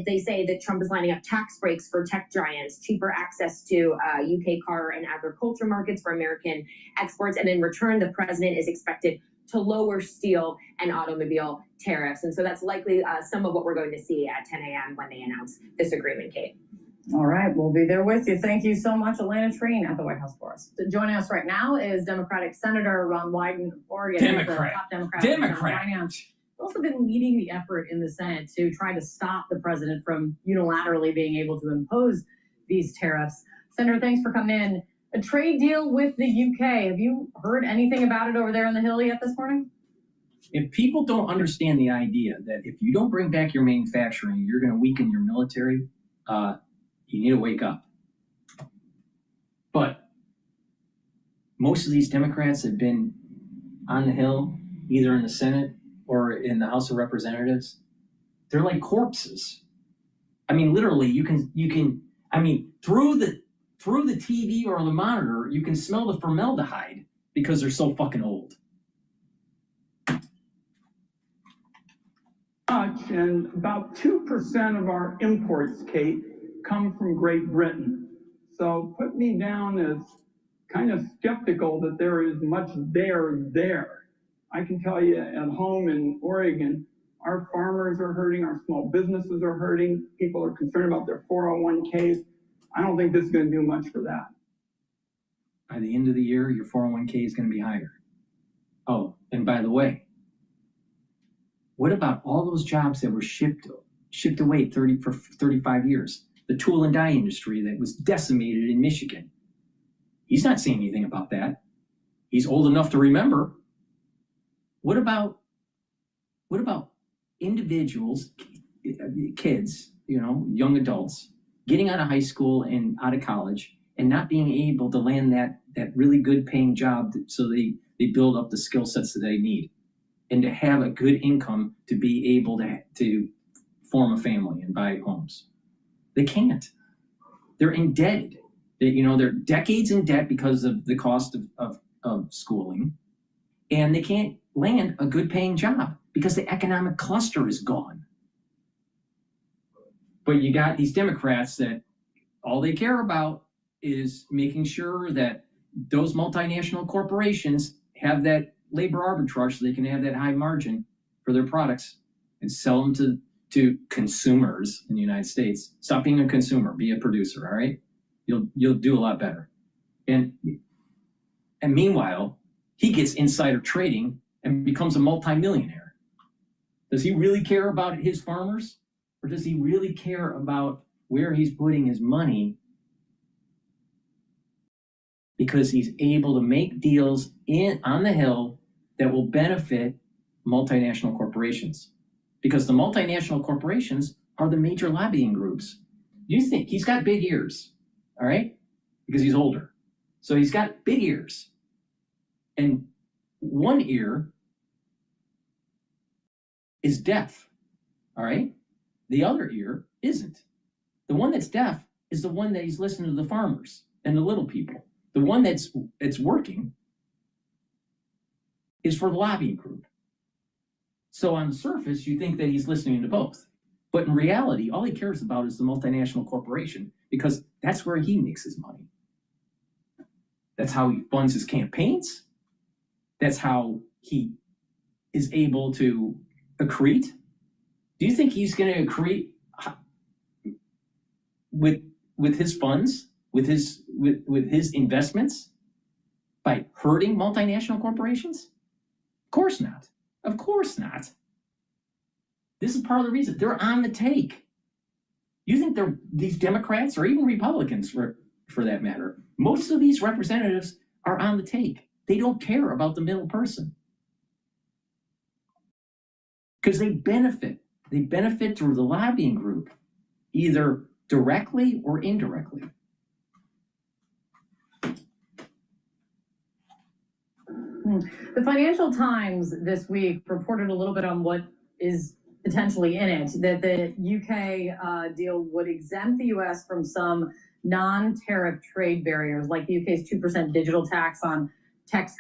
Speaker 16: They say that Trump is lining up tax breaks for tech giants, cheaper access to UK car and agriculture markets for American exports, and in return, the president is expected to lower steel and automobile tariffs. And so that's likely some of what we're going to see at 10 a.m. when they announce this agreement, Kate.
Speaker 15: All right, we'll be there with you. Thank you so much, Elena Treen at the White House for us. Joining us right now is Democratic Senator Ron Wyden of Oregon.
Speaker 3: Democrat.
Speaker 15: Top Democrat.
Speaker 3: Democrat.
Speaker 15: He's also been leading the effort in the Senate to try to stop the president from unilaterally being able to impose these tariffs. Senator, thanks for coming in. A trade deal with the UK. Have you heard anything about it over there on the Hill yet this morning?
Speaker 3: If people don't understand the idea that if you don't bring back your manufacturing, you're going to weaken your military, you need to wake up. But most of these Democrats have been on the Hill, either in the Senate or in the House of Representatives. They're like corpses. I mean, literally, you can. I mean, through the TV or the monitor, you can smell the formaldehyde because they're so fucking old.
Speaker 17: And about 2% of our imports, Kate, come from Great Britain. So put me down as kind of skeptical that there is much there. I can tell you at home in Oregon, our farmers are hurting, our small businesses are hurting, people are concerned about their 401ks. I don't think this is going to do much for that.
Speaker 3: By the end of the year, your 401k is going to be higher. Oh, and by the way, what about all those jobs that were shipped away for 35 years? The tool and die industry that was decimated in Michigan. He's not saying anything about that. He's old enough to remember. What about individuals, kids, young adults, getting out of high school and out of college and not being able to land that really good paying job so they build up the skill sets that they need and to have a good income to be able to form a family and buy homes? They can't. They're indebted. They're decades in debt because of the cost of schooling, and they can't land a good paying job because the economic cluster is gone. But you got these Democrats that all they care about is making sure that those multinational corporations have that labor arbitrage so they can have that high margin for their products and sell them to consumers in the United States. Stop being a consumer, be a producer, all right? You'll do a lot better. And meanwhile, he gets insider trading and becomes a multimillionaire. Does he really care about his farmers? Or does he really care about where he's putting his money? Because he's able to make deals on the Hill that will benefit multinational corporations. Because the multinational corporations are the major lobbying groups. You think he's got big ears, all right? Because he's older. So he's got big ears. And one ear is deaf, all right? The other ear isn't. The one that's deaf is the one that he's listening to the farmers and the little people. The one that's working is for the lobbying group. So on the surface, you think that he's listening to both. But in reality, all he cares about is the multinational corporation because that's where he makes his money. That's how he funds his campaigns. That's how he is able to accrete. Do you think he's going to accrete with his funds, with his investments by hurting multinational corporations? Of course not. Of course not. This is part of the reason they're on the take. You think these Democrats or even Republicans for that matter, most of these representatives are on the take. They don't care about the middle person. Because they benefit. They benefit through the lobbying group, either directly or indirectly.
Speaker 15: The Financial Times this week reported a little bit on what is potentially in it, that the UK deal would exempt the US from some non-tariff trade barriers like the UK's 2% digital tax on tech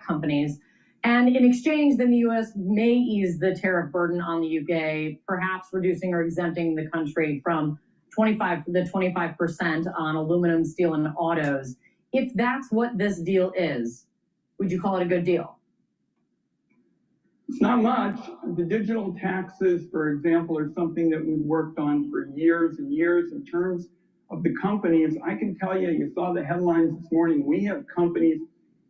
Speaker 15: companies. And in exchange, then the US may ease the tariff burden on the UK, perhaps reducing or exempting the country from 25% on aluminum, steel, and autos. If that's what this deal is, would you call it a good deal?
Speaker 17: It's not much. The digital taxes, for example, are something that we've worked on for years and years. In terms of the companies, I can tell you, you saw the headlines this morning, we have companies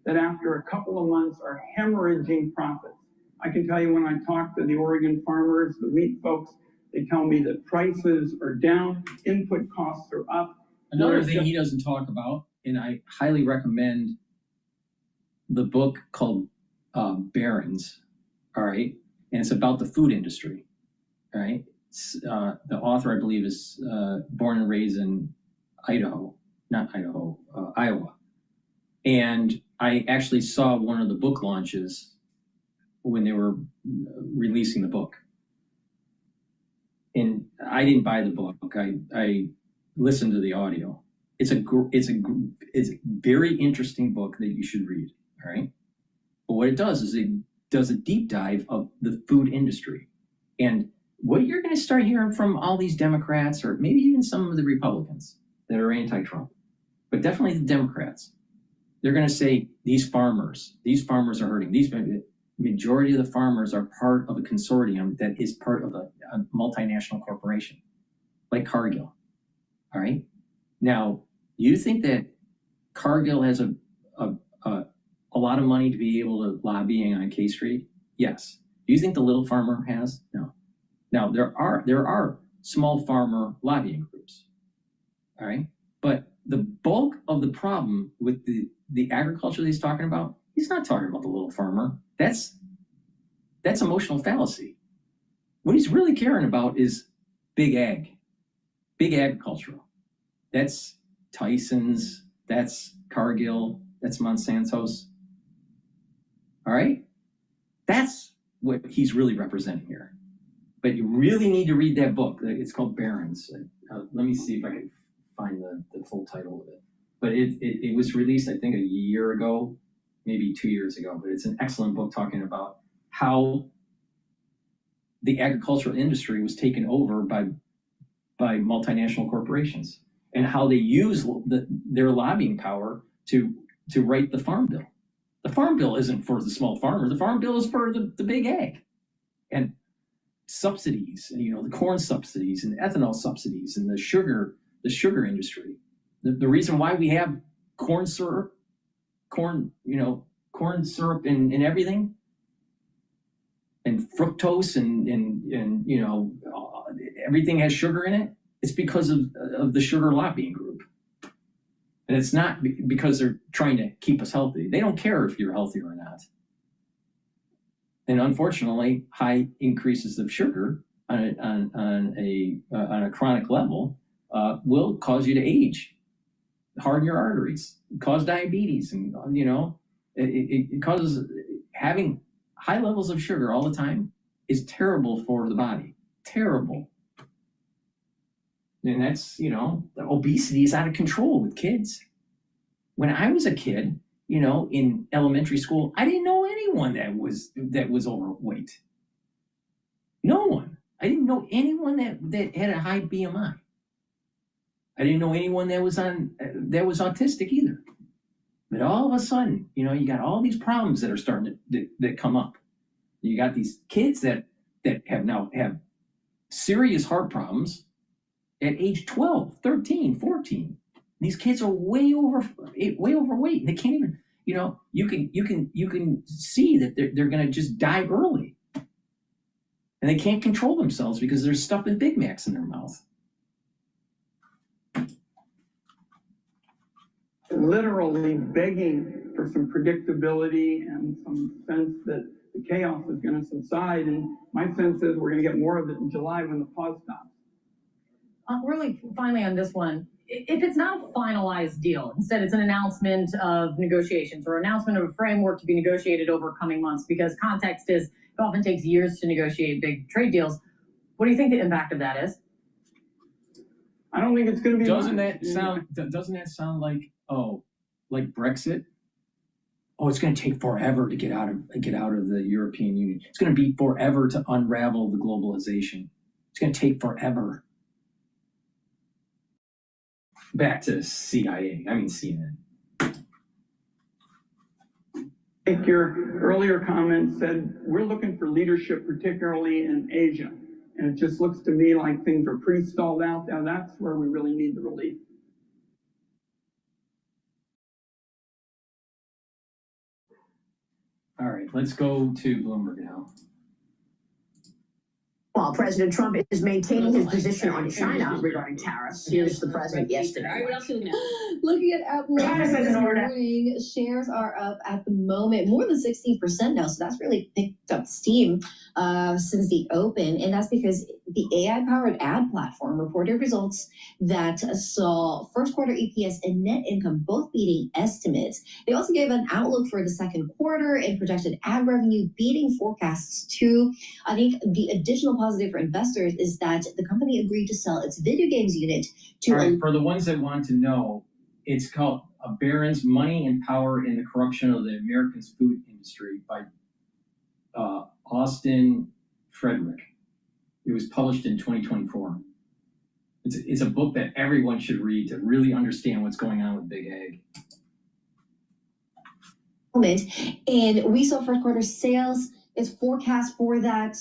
Speaker 17: that after a couple of months are hemorrhaging profits. I can tell you when I talk to the Oregon farmers, the wheat folks, they tell me that prices are down, input costs are up.
Speaker 3: Another thing he doesn't talk about, and I highly recommend the book called Barron's, all right? And it's about the food industry, all right? The author, I believe, is born and raised in Iowa. And I actually saw one of the book launches when they were releasing the book. And I didn't buy the book. I listened to the audio. It's a very interesting book that you should read, all right? But what it does is it does a deep dive of the food industry. And what you're going to start hearing from all these Democrats, or maybe even some of the Republicans that are anti-Trump, but definitely the Democrats, they're going to say these farmers are hurting. Majority of the farmers are part of a consortium that is part of a multinational corporation, like Cargill. All right. Now, do you think that Cargill has a lot of money to be able to lobbying on K Street? Yes. Do you think the little farmer has? No. Now there are small farmer lobbying groups. All right. But the bulk of the problem with the agriculture that he's talking about, he's not talking about the little farmer. That's emotional fallacy. What he's really caring about is big ag, big agricultural. That's Tyson's, that's Cargill, that's Monsanto's. All right? That's what he's really representing here. But you really need to read that book. It's called Barron's. Let me see if I can find the full title of it. But it was released, I think, a year ago, maybe 2 years ago. But it's an excellent book talking about how the agricultural industry was taken over by multinational corporations and how they use their lobbying power to write the Farm Bill. The Farm Bill isn't for the small farmer. The Farm Bill is for the big ag. And subsidies, and the corn subsidies and ethanol subsidies and the sugar industry. The reason why we have corn syrup and everything, and fructose and everything has sugar in it, it's because of the sugar lobbying group. And it's not because they're trying to keep us healthy. They don't care if you're healthy or not. And unfortunately, high increases of sugar on a chronic level will cause you to age, harden your arteries, cause diabetes, and it causes having high levels of sugar all the time is terrible for the body. Terrible. And that's, the obesity is out of control with kids. When I was a kid, in elementary school, I didn't know anyone that was overweight. No one. I didn't know anyone that had a high BMI. I didn't know anyone that was autistic either. But all of a sudden, you got all these problems that are starting that come up. You got these kids that have serious heart problems at age 12, 13, 14. These kids are way overweight. They can't even, you can see that they're going to just die early. And they can't control themselves because they're stuffing Big Macs in their mouth.
Speaker 17: Literally begging for some predictability and some sense that the chaos is going to subside. And my sense is we're going to get more of it in July when the pause stops.
Speaker 15: Really, finally on this one, if it's not a finalized deal, instead it's an announcement of negotiations or announcement of a framework to be negotiated over coming months, because context is it often takes years to negotiate big trade deals. What do you think the impact of that is?
Speaker 17: I don't think it's going to be.
Speaker 3: Doesn't
Speaker 17: much.
Speaker 3: that sound like like Brexit? Oh, it's going to take forever to get out of the European Union. It's going to be forever to unravel the globalization. It's going to take forever. Back to CNN.
Speaker 17: Like your earlier comment said, we're looking for leadership, particularly in Asia. And it just looks to me like things are pretty stalled out there. That's where we really need the relief.
Speaker 3: All right, let's go to Bloomberg now.
Speaker 18: While President Trump is maintaining his position on China regarding tariffs, here's the president yesterday.
Speaker 10: All right, what else are you looking at?
Speaker 19: Looking at Apple this morning, shares are up at the moment more than 16% now, so that's really picked up steam since the open, and that's because the AI-powered ad platform reported results that saw first quarter EPS and net income both beating estimates. They also gave an outlook for the second quarter and projected ad revenue beating forecasts too. I think the additional positive for investors is that the company agreed to sell its video games unit to.
Speaker 3: All right, for the ones that want to know, it's called Barron's Money and Power in the Corruption of the American Food Industry by Austin Frederick. It was published in 2024. It's a book that everyone should read to really understand what's going on with Big Ag.
Speaker 19: And we saw first quarter sales. Its forecast for that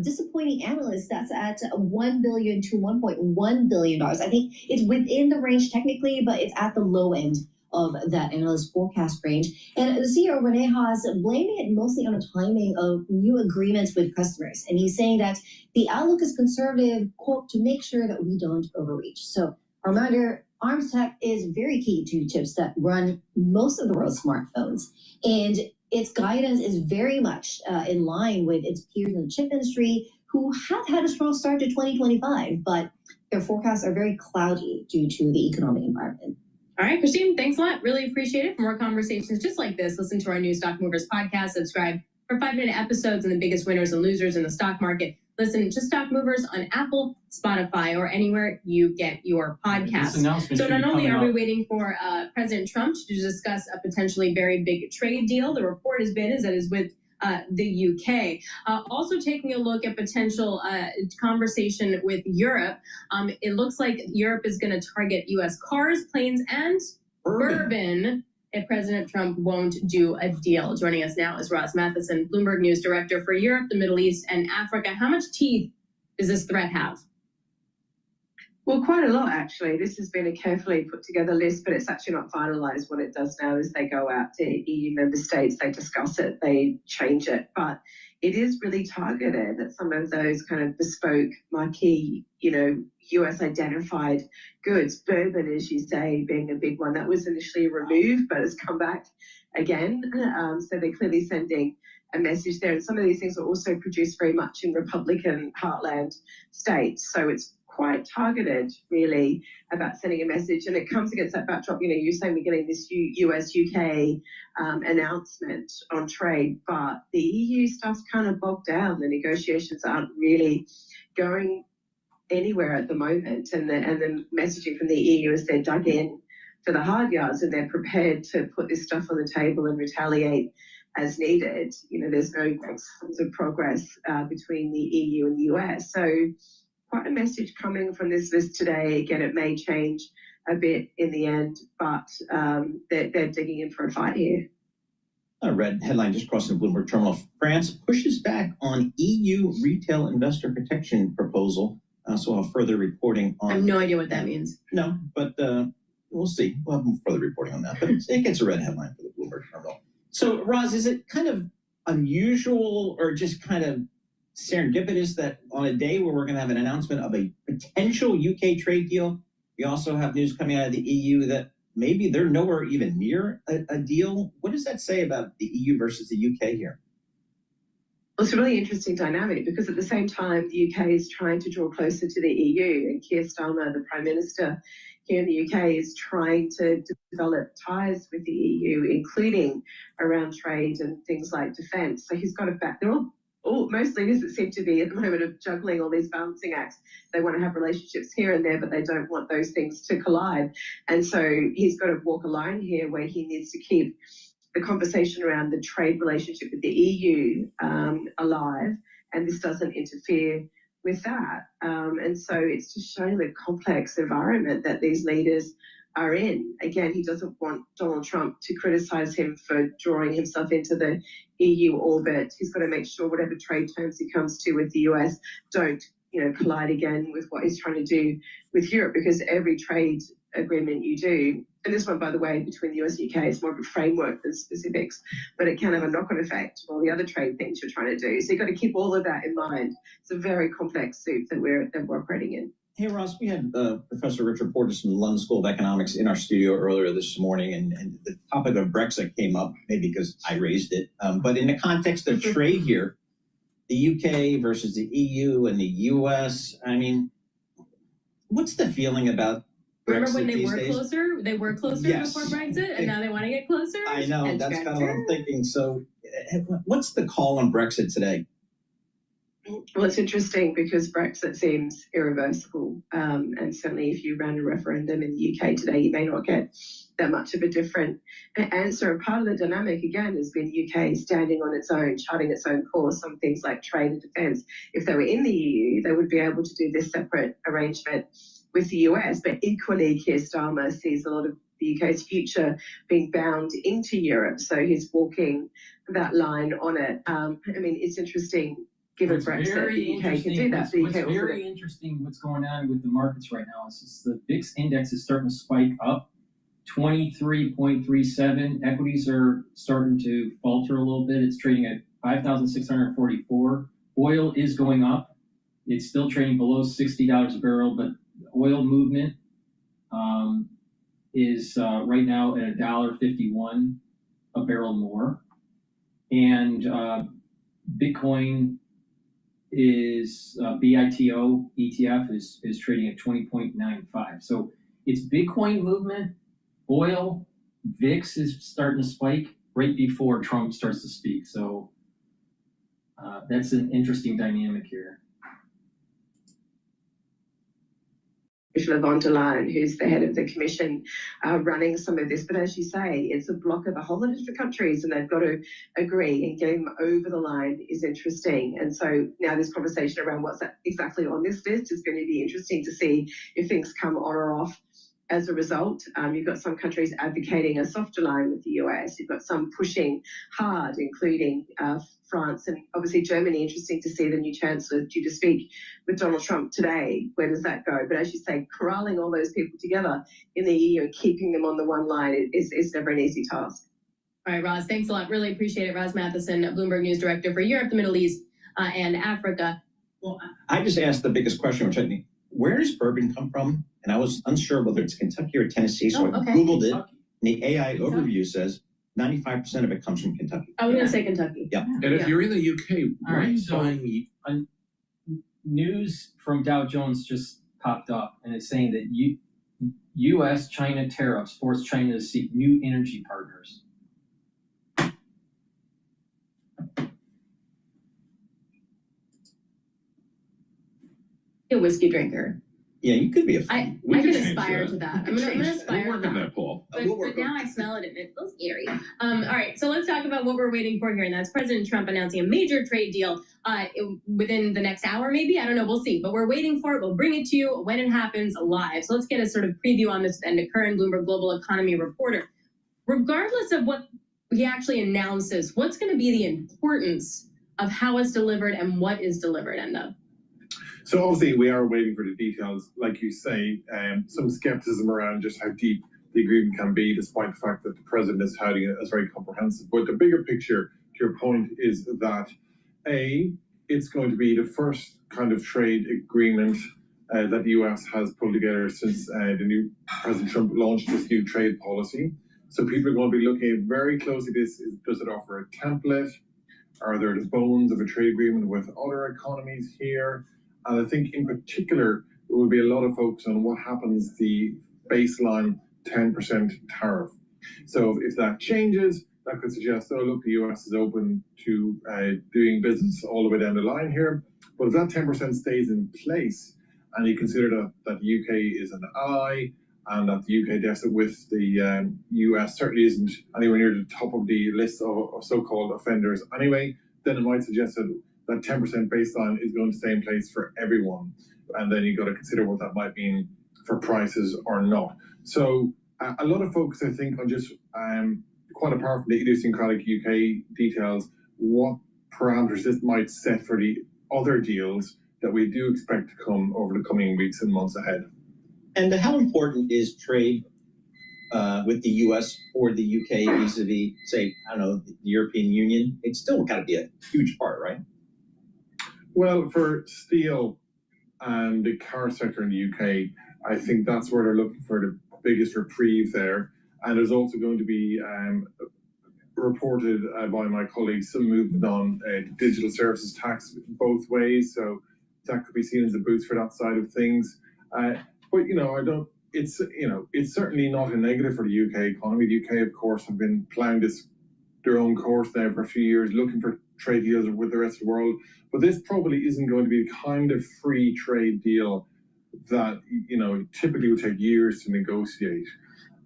Speaker 19: disappointing analyst, that's at $1 billion to $1.1 billion. I think it's within the range technically, but it's at the low end of that analyst forecast range. And the CEO, Rene Haas, blaming it mostly on the timing of new agreements with customers. And he's saying that the outlook is conservative, quote, to make sure that we don't overreach. So a reminder, ARMS Tech is very key to chips that run most of the world's smartphones. And its guidance is very much in line with its peers in the chip industry who have had a strong start to 2025, but their forecasts are very cloudy due to the economic environment.
Speaker 16: All right, Christine, thanks a lot. Really appreciate it. For more conversations just like this, listen to our new Stock Movers podcast. Subscribe for 5-minute episodes on the biggest winners and losers in the stock market. Listen to Stock Movers on Apple, Spotify, or anywhere you get your podcasts. So not only are we waiting for President Trump to discuss a potentially very big trade deal, the report has been is with the UK. Also taking a look at potential conversation with Europe. It looks like Europe is going to target U.S. cars, planes, and bourbon if President Trump won't do a deal. Joining us now is Ross Matheson, Bloomberg News Director for Europe, the Middle East, and Africa. How much teeth does this threat have?
Speaker 20: Well, quite a lot, actually. This has been a carefully put together list, but it's actually not finalized. What it does now is they go out to EU member states, they discuss it, they change it. But it is really targeted at some of those kind of bespoke, marquee, US identified goods. Bourbon, as you say, being a big one. That was initially removed, but has come back again. So they're clearly sending a message there. And some of these things are also produced very much in Republican heartland states. So it's quite targeted, really, about sending a message. And it comes against that backdrop. You're saying we're getting this US-UK announcement on trade, but the EU stuff's kind of bogged down. The negotiations aren't really going anywhere at the moment. And the messaging from the EU is they're dug in to the hard yards and they're prepared to put this stuff on the table and retaliate as needed. There's no sense of progress between the EU and the US. So quite a message coming from this list today. Again, it may change a bit in the end, but they're digging in for a fight here.
Speaker 21: A red headline just crossing the Bloomberg terminal. France pushes back on EU retail investor protection proposal. So I'll have further reporting on.
Speaker 16: I have no idea what that means.
Speaker 21: No, but we'll see. We'll have further reporting on that. But it gets a red headline for the Bloomberg terminal. So, Roz, is it kind of unusual or just kind of serendipitous that on a day where we're going to have an announcement of a potential UK trade deal, we also have news coming out of the EU that maybe they're nowhere even near a deal? What does that say about the EU versus the UK here?
Speaker 20: Well, it's a really interesting dynamic because at the same time, the UK is trying to draw closer to the EU, and Keir Starmer, the Prime Minister here in the UK, is trying to develop ties with the EU, including around trade and things like defence. So he's got a back. They're all most leaders that seem to be at the moment of juggling all these balancing acts. They want to have relationships here and there, but they don't want those things to collide. And so he's got to walk a line here where he needs to keep the conversation around the trade relationship with the EU alive, and this doesn't interfere with that. And so it's just showing the complex environment that these leaders are in. Again, he doesn't want Donald Trump to criticize him for drawing himself into the EU orbit. He's got to make sure whatever trade terms he comes to with the US don't, collide again with what he's trying to do with Europe, because every trade agreement you do, and this one, by the way, between the US and UK is more of a framework than specifics, but it can have a knock-on effect on all the other trade things you're trying to do. So you've got to keep all of that in mind. It's a very complex soup that we're operating in.
Speaker 21: Hey, Ross, we had Professor Richard Portis from the London School of Economics in our studio earlier this morning, and the topic of Brexit came up, maybe because I raised it. But in the context of trade here, the UK versus the EU and the US, I mean, what's the feeling about Brexit?
Speaker 15: Remember when they
Speaker 21: these
Speaker 15: were
Speaker 21: days?
Speaker 15: closer? They were closer
Speaker 21: Yes.
Speaker 15: before Brexit, and now they want to get closer?
Speaker 21: I know, that's kind of what I'm thinking. So what's the call on Brexit today?
Speaker 20: Well, it's interesting because Brexit seems irreversible. And certainly if you ran a referendum in the UK today, you may not get that much of a different answer. And part of the dynamic, again, has been UK standing on its own, charting its own course on things like trade and defence. If they were in the EU, they would be able to do this separate arrangement with the US. But equally, Keir Starmer sees a lot of the UK's future being bound into Europe. So he's walking that line on it. I mean, it's interesting. Given Brexit, the UK can do that.
Speaker 3: What's very interesting what's going on with the markets right now is the VIX index is starting to spike up. 23.37. Equities are starting to falter a little bit. It's trading at 5,644. Oil is going up. It's still trading below $60 a barrel, but oil movement is right now at $1.51 a barrel more. And Bitcoin is BITO ETF is trading at 20.95. So it's Bitcoin movement, oil, VIX is starting to spike right before Trump starts to speak. So that's an interesting dynamic here.
Speaker 20: Ursula von der Leyen, who's the head of the commission, running some of this. But as you say, it's a block of a whole lot of different countries, and they've got to agree, and getting them over the line is interesting. And so now this conversation around what's exactly on this list is going to be interesting to see if things come on or off. As a result, you've got some countries advocating a softer line with the US. You've got some pushing hard, including France and obviously Germany. Interesting to see the new chancellor due to speak with Donald Trump today. Where does that go? But as you say, corralling all those people together in the EU and keeping them on the one line is never an easy task.
Speaker 15: All right, Roz, thanks a lot. Really appreciate it. Roz Matheson, Bloomberg News Director for Europe, the Middle East, and Africa.
Speaker 21: Well, I just asked the biggest question, which I think, where does bourbon come from? And I was unsure whether it's Kentucky or Tennessee, so I Googled it. And the AI overview says 95% of it comes from Kentucky.
Speaker 15: I was going to say Kentucky.
Speaker 21: Yeah.
Speaker 7: And if you're in the UK, why are you
Speaker 3: buying? News from Dow Jones just popped up, and it's saying that U.S.-China tariffs force China to seek new energy partners.
Speaker 15: A whiskey drinker.
Speaker 21: Yeah, you could be a
Speaker 15: I could aspire to that. I'm gonna aspire to that.
Speaker 7: That, Paul.
Speaker 15: But now I smell it and it feels eerie. All right, so let's talk about what we're waiting for here, and that's President Trump announcing a major trade deal within the next hour, maybe. I don't know, we'll see. But we're waiting for it. We'll bring it to you when it happens live. So let's get a sort of preview on this and the current Bloomberg Global Economy reporter. Regardless of what he actually announces, what's going to be the importance of how it's delivered and what is delivered, Enda?
Speaker 2: So obviously we are waiting for the details, like you say, some skepticism around just how deep the agreement can be, despite the fact that the president is touting it as very comprehensive. But the bigger picture, to your point, is that it's going to be the first kind of trade agreement that the US has pulled together since the new President Trump launched this new trade policy. So people are going to be looking at very closely this. Does it offer a template? Are there the bones of a trade agreement with other economies here? And I think in particular, there will be a lot of focus on what happens the baseline 10% tariff. So if that changes, that could suggest, oh, look, the US is open to doing business all the way down the line here. But if that 10% stays in place, and you consider that the UK is an ally, and that the UK deficit with the US certainly isn't anywhere near the top of the list of so-called offenders anyway, then it might suggest that 10% baseline is going to stay in place for everyone. And then you've got to consider what that might mean for prices or not. So a lot of folks, I think, are just quite apart from the idiosyncratic UK details, what parameters this might set for the other deals that we do expect to come over the coming weeks and months ahead.
Speaker 21: And how important is trade with the US or the UK vis-a-vis, say, I don't know, the European Union? It's still got to be a huge part, right?
Speaker 2: Well, for steel and the car sector in the UK, I think that's where they're looking for the biggest reprieve there. And there's also going to be reported by my colleagues some movement on digital services tax both ways. So that could be seen as a boost for that side of things. But it's certainly not a negative for the UK economy. The UK, of course, have been ploughing their own course now for a few years, looking for trade deals with the rest of the world. But this probably isn't going to be the kind of free trade deal that typically would take years to negotiate.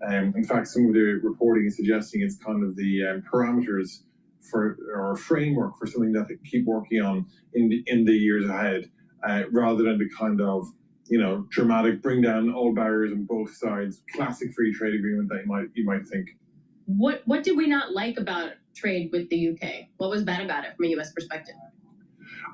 Speaker 2: In fact, some of the reporting is suggesting it's kind of the parameters for or framework for something that they keep working on in the years ahead, rather than the kind of dramatic bring down all barriers on both sides, classic free trade agreement that you might think.
Speaker 4: What did we not like about trade with the UK? What was bad about it from a US perspective?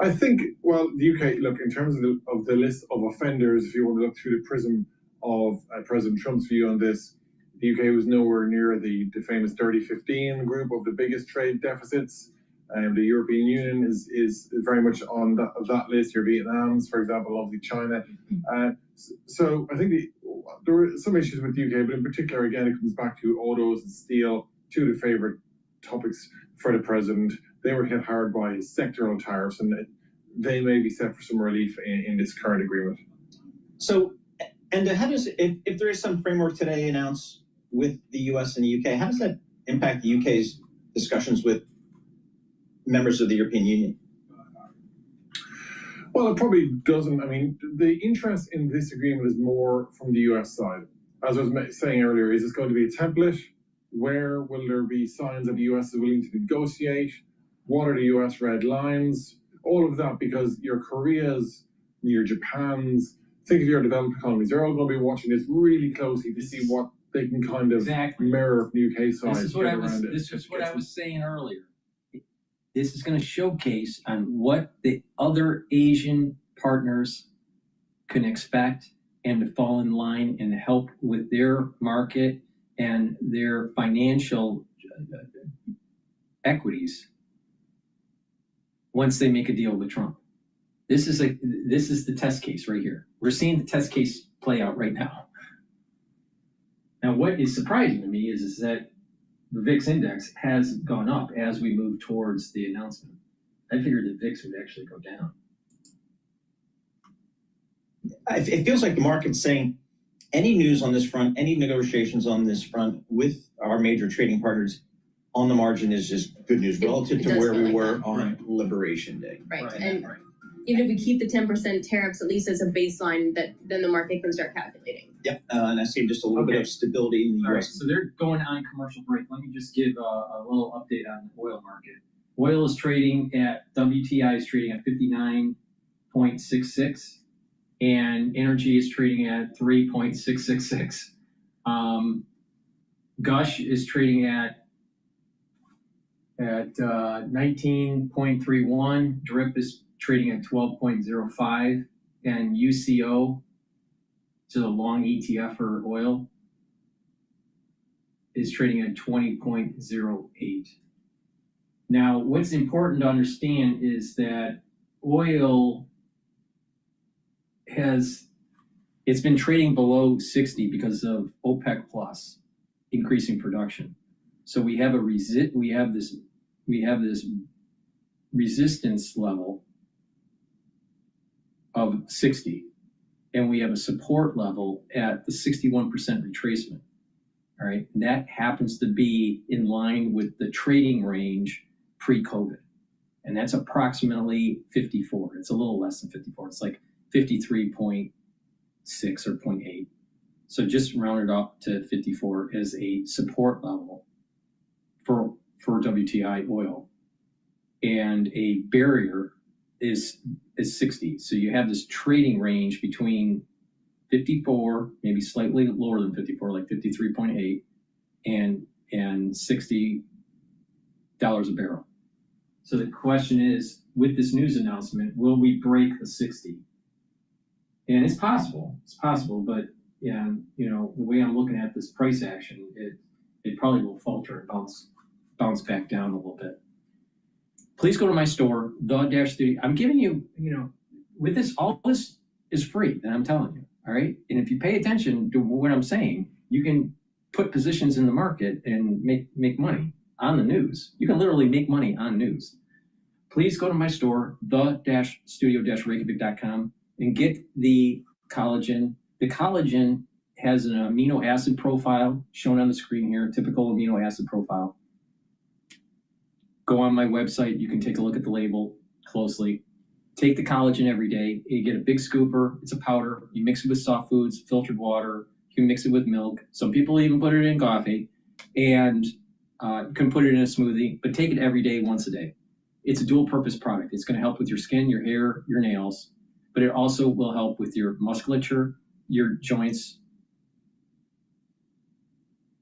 Speaker 2: I think, well, the UK, look, in terms of the list of offenders, if you want to look through the prism of President Trump's view on this, the UK was nowhere near the famous Dirty 15 group of the biggest trade deficits. The European Union is very much on that list. Your Vietnams, for example, obviously China. So I think there were some issues with the UK, but in particular, again, it comes back to autos and steel, two of the favorite topics for the president. They were hit hard by sectoral tariffs, and they may be set for some relief in this current agreement.
Speaker 21: So, and how does, if there is some framework today announced with the US and the UK, how does that impact the UK's discussions with members of the European Union?
Speaker 2: Well, it probably doesn't. I mean, the interest in this agreement is more from the US side. As I was saying earlier, is this going to be a template? Where will there be signs that the US is willing to negotiate? What are the US red lines? All of that, because your Koreas, your Japans, think of your developed economies, they're all going to be watching this really closely to see what they can kind of mirror from the UK side.
Speaker 3: This is what I was saying earlier. This is going to showcase on what the other Asian partners can expect and to fall in line and help with their market and their financial equities once they make a deal with Trump. This is the test case right here. We're seeing the test case play out right now. Now, what is surprising to me is that the VIX index has gone up as we move towards the announcement. I figured the VIX would actually go down.
Speaker 21: It feels like the market's saying any news on this front, any negotiations on this front with our major trading partners on the margin is just good news relative to where we were on Liberation Day.
Speaker 4: Right. And even if we keep the 10% tariffs, at least as a baseline, that then the market can start calculating.
Speaker 21: Yep, and I see just a little bit of stability in the US.
Speaker 3: All right, so they're going on commercial break. Let me just give a little update on the oil market. Oil is trading at, WTI is trading at 59.66, and energy is trading at 3.666. Gush is trading at 19.31. DRIP is trading at 12.05, and UCO, to the long ETF for oil, is trading at 20.08. Now, what's important to understand is that oil it's been trading below 60 because of OPEC plus increasing production. So we have this resistance level of 60, and we have a support level at the 61% retracement. All right, and that happens to be in line with the trading range pre-COVID. And that's approximately 54. It's a little less than 54. It's like 53.6 or 0.8. So just round it up to 54 as a support level for WTI oil. And a barrier is 60. So you have this trading range between 54, maybe slightly lower than 54, like 53.8, and $60 a barrel. So the question is, with this news announcement, will we break the 60? And it's possible, but yeah, you know, the way I'm looking at this price action, it probably will falter and bounce back down a little bit. Please go to my store, the-studio. I'm giving you, you know, with this, all this is free that I'm telling you, all right? And if you pay attention to what I'm saying, you can put positions in the market and make money on the news. You can literally make money on news. Please go to my store, the-studio-reykjavik.com, and get the collagen. The collagen has an amino acid profile shown on the screen here, typical amino acid profile. Go on my website. You can take a look at the label closely. Take the collagen every day. You get a big scooper. It's a powder. You mix it with soft foods, filtered water. You can mix it with milk. Some people even put it in coffee. And you can put it in a smoothie, but take it every day, once a day. It's a dual purpose product. It's going to help with your skin, your hair, your nails, but it also will help with your musculature, your joints,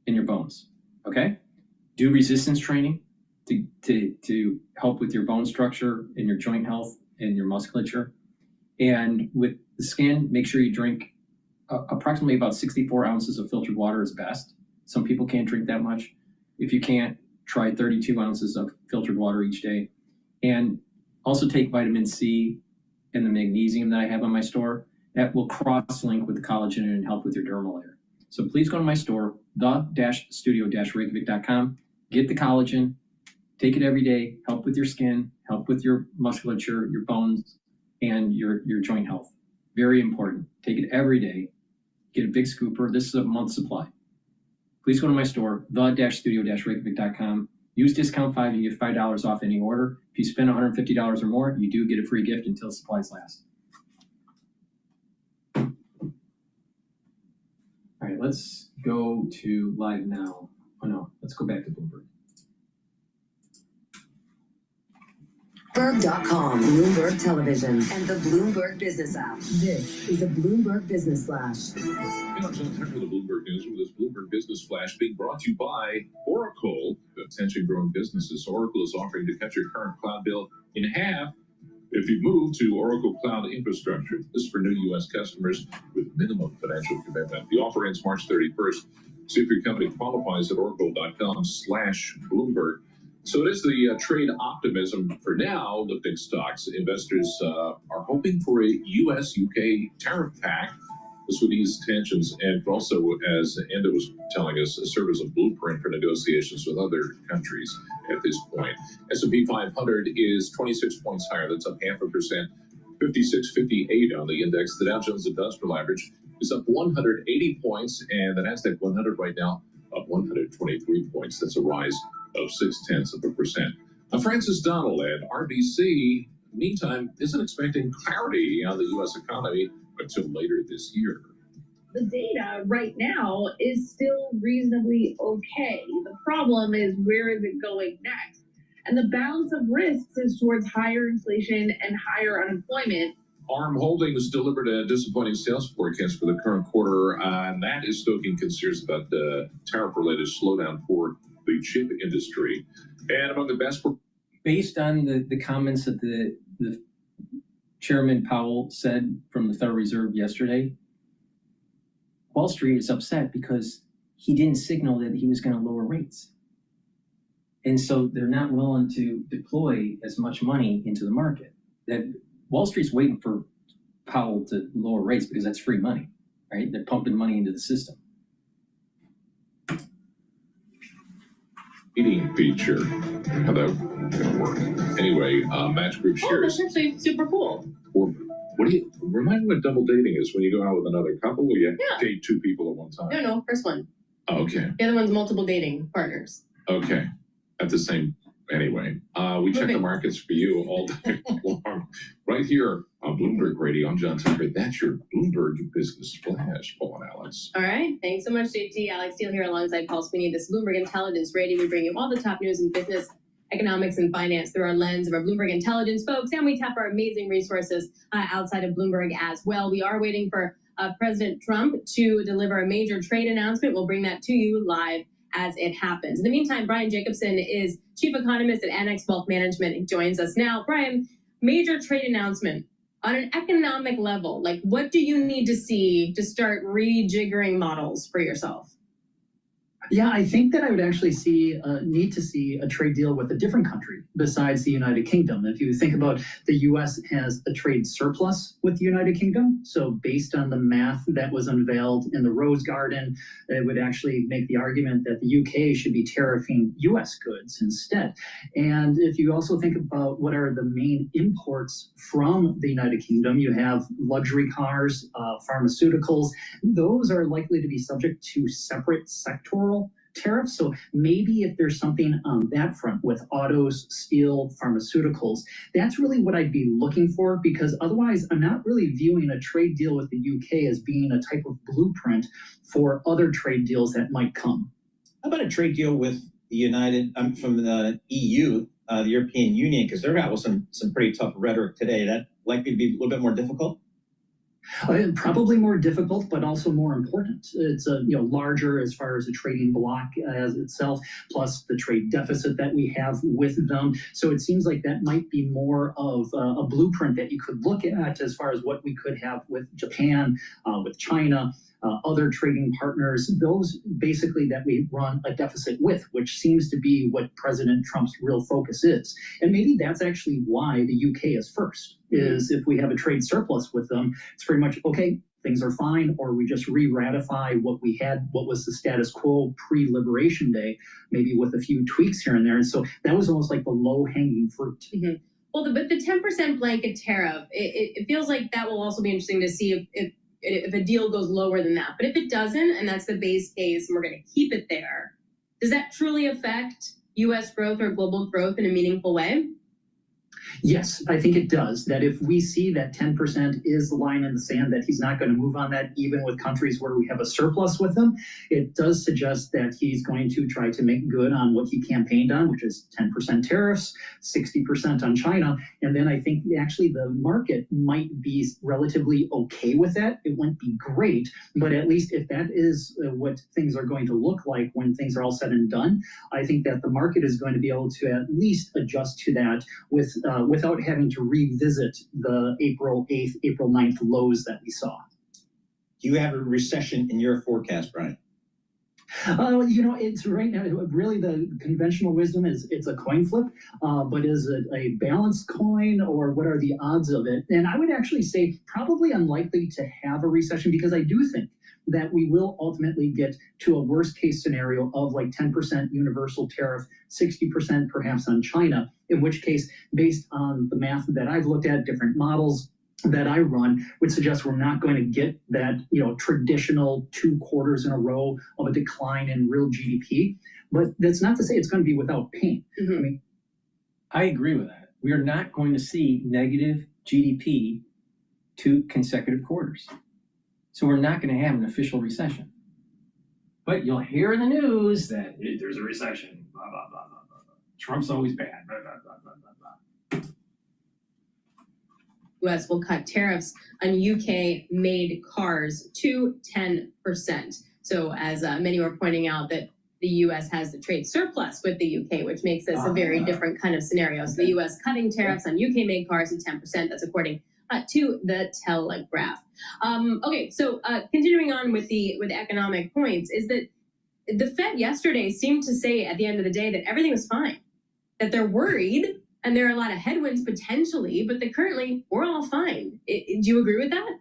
Speaker 3: and your bones. Okay? Do resistance training to help with your bone structure and your joint health and your musculature. And with the skin, make sure you drink approximately about 64 ounces of filtered water is best. Some people can't drink that much. If you can't, try 32 ounces of filtered water each day. And also take vitamin C and the magnesium that I have on my store. That will cross-link with the collagen and help with your dermal layer. So please go to my store, the-studio-reykjavik.com. Get the collagen. Take it every day. Help with your skin. Help with your musculature, your bones, and your joint health. Very important. Take it every day. Get a big scooper. This is a month supply. Please go to my store, the-studio-reykjavik.com. Use discount 5, you get $5 off any order. If you spend $150 or more, you do get a free gift until supplies last. All right, let's go to live now. Oh no, let's go back to Bloomberg.
Speaker 5: Bloomberg.com, Bloomberg Television, and the Bloomberg Business app. This is a Bloomberg Business Flash.
Speaker 22: Now it's time for the Bloomberg News with this Bloomberg Business Flash being brought to you by Oracle. Attention growing businesses, Oracle is offering to cut your current cloud bill in half if you move to Oracle Cloud Infrastructure. This is for new U.S. customers with minimum financial commitment. The offer ends March 31st. See if your company qualifies at oracle.com/Bloomberg. So it is the trade optimism for now, the big stocks. Investors are hoping for a U.S.-UK tariff pact. This would ease tensions and also, as Enda was telling us, serve as a blueprint for negotiations with other countries at this point. S&P 500 is 26 points higher. That's up 0.5%. 56.58 on the index. The Dow Jones Industrial Average is up 180 points, and the Nasdaq 100 right now up 123 points. That's a rise of 0.6%. Francis Donald at RBC, meantime, isn't expecting clarity on the U.S. economy until later this year.
Speaker 23: The data right now is still reasonably okay. The problem is, where is it going next? And the balance of risks is towards higher inflation and higher unemployment.
Speaker 22: ARM Holdings delivered a disappointing sales forecast for the current quarter, and that is stoking concerns about the tariff-related slowdown for the chip industry. And among the best...
Speaker 3: Based on the comments that the Chairman Powell said from the Federal Reserve yesterday, Wall Street is upset because he didn't signal that he was going to lower rates. And so they're not willing to deploy as much money into the market. That Wall Street's waiting for Powell to lower rates because that's free money, right? They're pumping money into the system.
Speaker 22: Meeting feature. How that going to work? Anyway, Match Group shares.
Speaker 4: That's actually super cool.
Speaker 22: Or, what do you remind me what double dating is when you go out with another couple or you date two people at one time?
Speaker 4: No, first one.
Speaker 22: Okay.
Speaker 4: The other one's multiple dating partners.
Speaker 22: Okay. At the same, anyway, we check the markets for you all day long. Right here on Bloomberg Radio. I'm John Tucker. That's your Bloomberg Business Flash, Paul and Alex.
Speaker 4: All right. Thanks so much, JT. Alex Steele here alongside Paul Sweeney. This is Bloomberg Intelligence Radio. We bring you all the top news in business, economics, and finance through our lens of our Bloomberg Intelligence folks, and we tap our amazing resources outside of Bloomberg as well. We are waiting for President Trump to deliver a major trade announcement. We'll bring that to you live as it happens. In the meantime, Brian Jacobson is chief economist at Annex Wealth Management and joins us now. Brian, major trade announcement on an economic level. Like, what do you need to see to start rejiggering models for yourself?
Speaker 1: Yeah, I think that I would actually need to see a trade deal with a different country besides the United Kingdom. If you think about the U.S. has a trade surplus with the United Kingdom, so based on the math that was unveiled in the Rose Garden, it would actually make the argument that the UK should be tariffing U.S. goods instead. And if you also think about what are the main imports from the United Kingdom, you have luxury cars, pharmaceuticals. Those are likely to be subject to separate sectoral tariffs. So maybe if there's something on that front with autos, steel, pharmaceuticals, that's really what I'd be looking for, because otherwise I'm not really viewing a trade deal with the UK as being a type of blueprint for other trade deals that might come.
Speaker 21: How about a trade deal with the from the EU, the European Union, because they're out with some pretty tough rhetoric today. That likely to be a little bit more difficult?
Speaker 1: Probably more difficult, but also more important. It's larger as far as the trading bloc as itself, plus the trade deficit that we have with them. So it seems like that might be more of a blueprint that you could look at as far as what we could have with Japan, with China, other trading partners, those basically that we run a deficit with, which seems to be what President Trump's real focus is. And maybe that's actually why the UK is first, is if we have a trade surplus with them, it's pretty much, okay, things are fine, or we just re-ratify what we had, what was the status quo pre-Liberation Day, maybe with a few tweaks here and there. And so that was almost like the low-hanging fruit.
Speaker 4: Mm-hmm. Well, but the 10% blanket tariff, it feels like that will also be interesting to see if a deal goes lower than that. But if it doesn't, and that's the base case, and we're going to keep it there, does that truly affect U.S. growth or global growth in a meaningful way?
Speaker 1: Yes, I think it does. That if we see that 10% is the line in the sand, that he's not going to move on that, even with countries where we have a surplus with him, it does suggest that he's going to try to make good on what he campaigned on, which is 10% tariffs, 60% on China. And then I think actually the market might be relatively okay with that. It won't be great, but at least if that is what things are going to look like when things are all said and done, I think that the market is going to be able to at least adjust to that without having to revisit the April 8th, April 9th lows that we saw.
Speaker 21: Do you have a recession in your forecast, Brian?
Speaker 1: It's right now, really the conventional wisdom is it's a coin flip, but is it a balanced coin, or what are the odds of it? And I would actually say probably unlikely to have a recession, because I do think that we will ultimately get to a worst case scenario of like 10% universal tariff, 60% perhaps on China, in which case, based on the math that I've looked at, different models that I run, would suggest we're not going to get that, traditional 2 quarters in a row of a decline in real GDP. But that's not to say it's going to be without pain.
Speaker 4: Mm-hmm.
Speaker 3: I agree with that. We are not going to see negative GDP 2 consecutive quarters. So we're not going to have an official recession. But you'll hear in the news that there's a recession, blah, blah, blah, blah, blah, blah. Trump's always bad, blah, blah, blah, blah, blah, blah.
Speaker 4: U.S. will cut tariffs on UK-made cars to 10%. So as many were pointing out, that the U.S. has the trade surplus with the U.K., which makes this a very different kind of scenario. So the U.S. cutting tariffs on UK-made cars to 10%. That's according to the Telegraph. Okay, so continuing on with the economic points, is that the Fed yesterday seemed to say at the end of the day that everything was fine, that they're worried and there are a lot of headwinds potentially, but that currently we're all fine. Do you agree with that?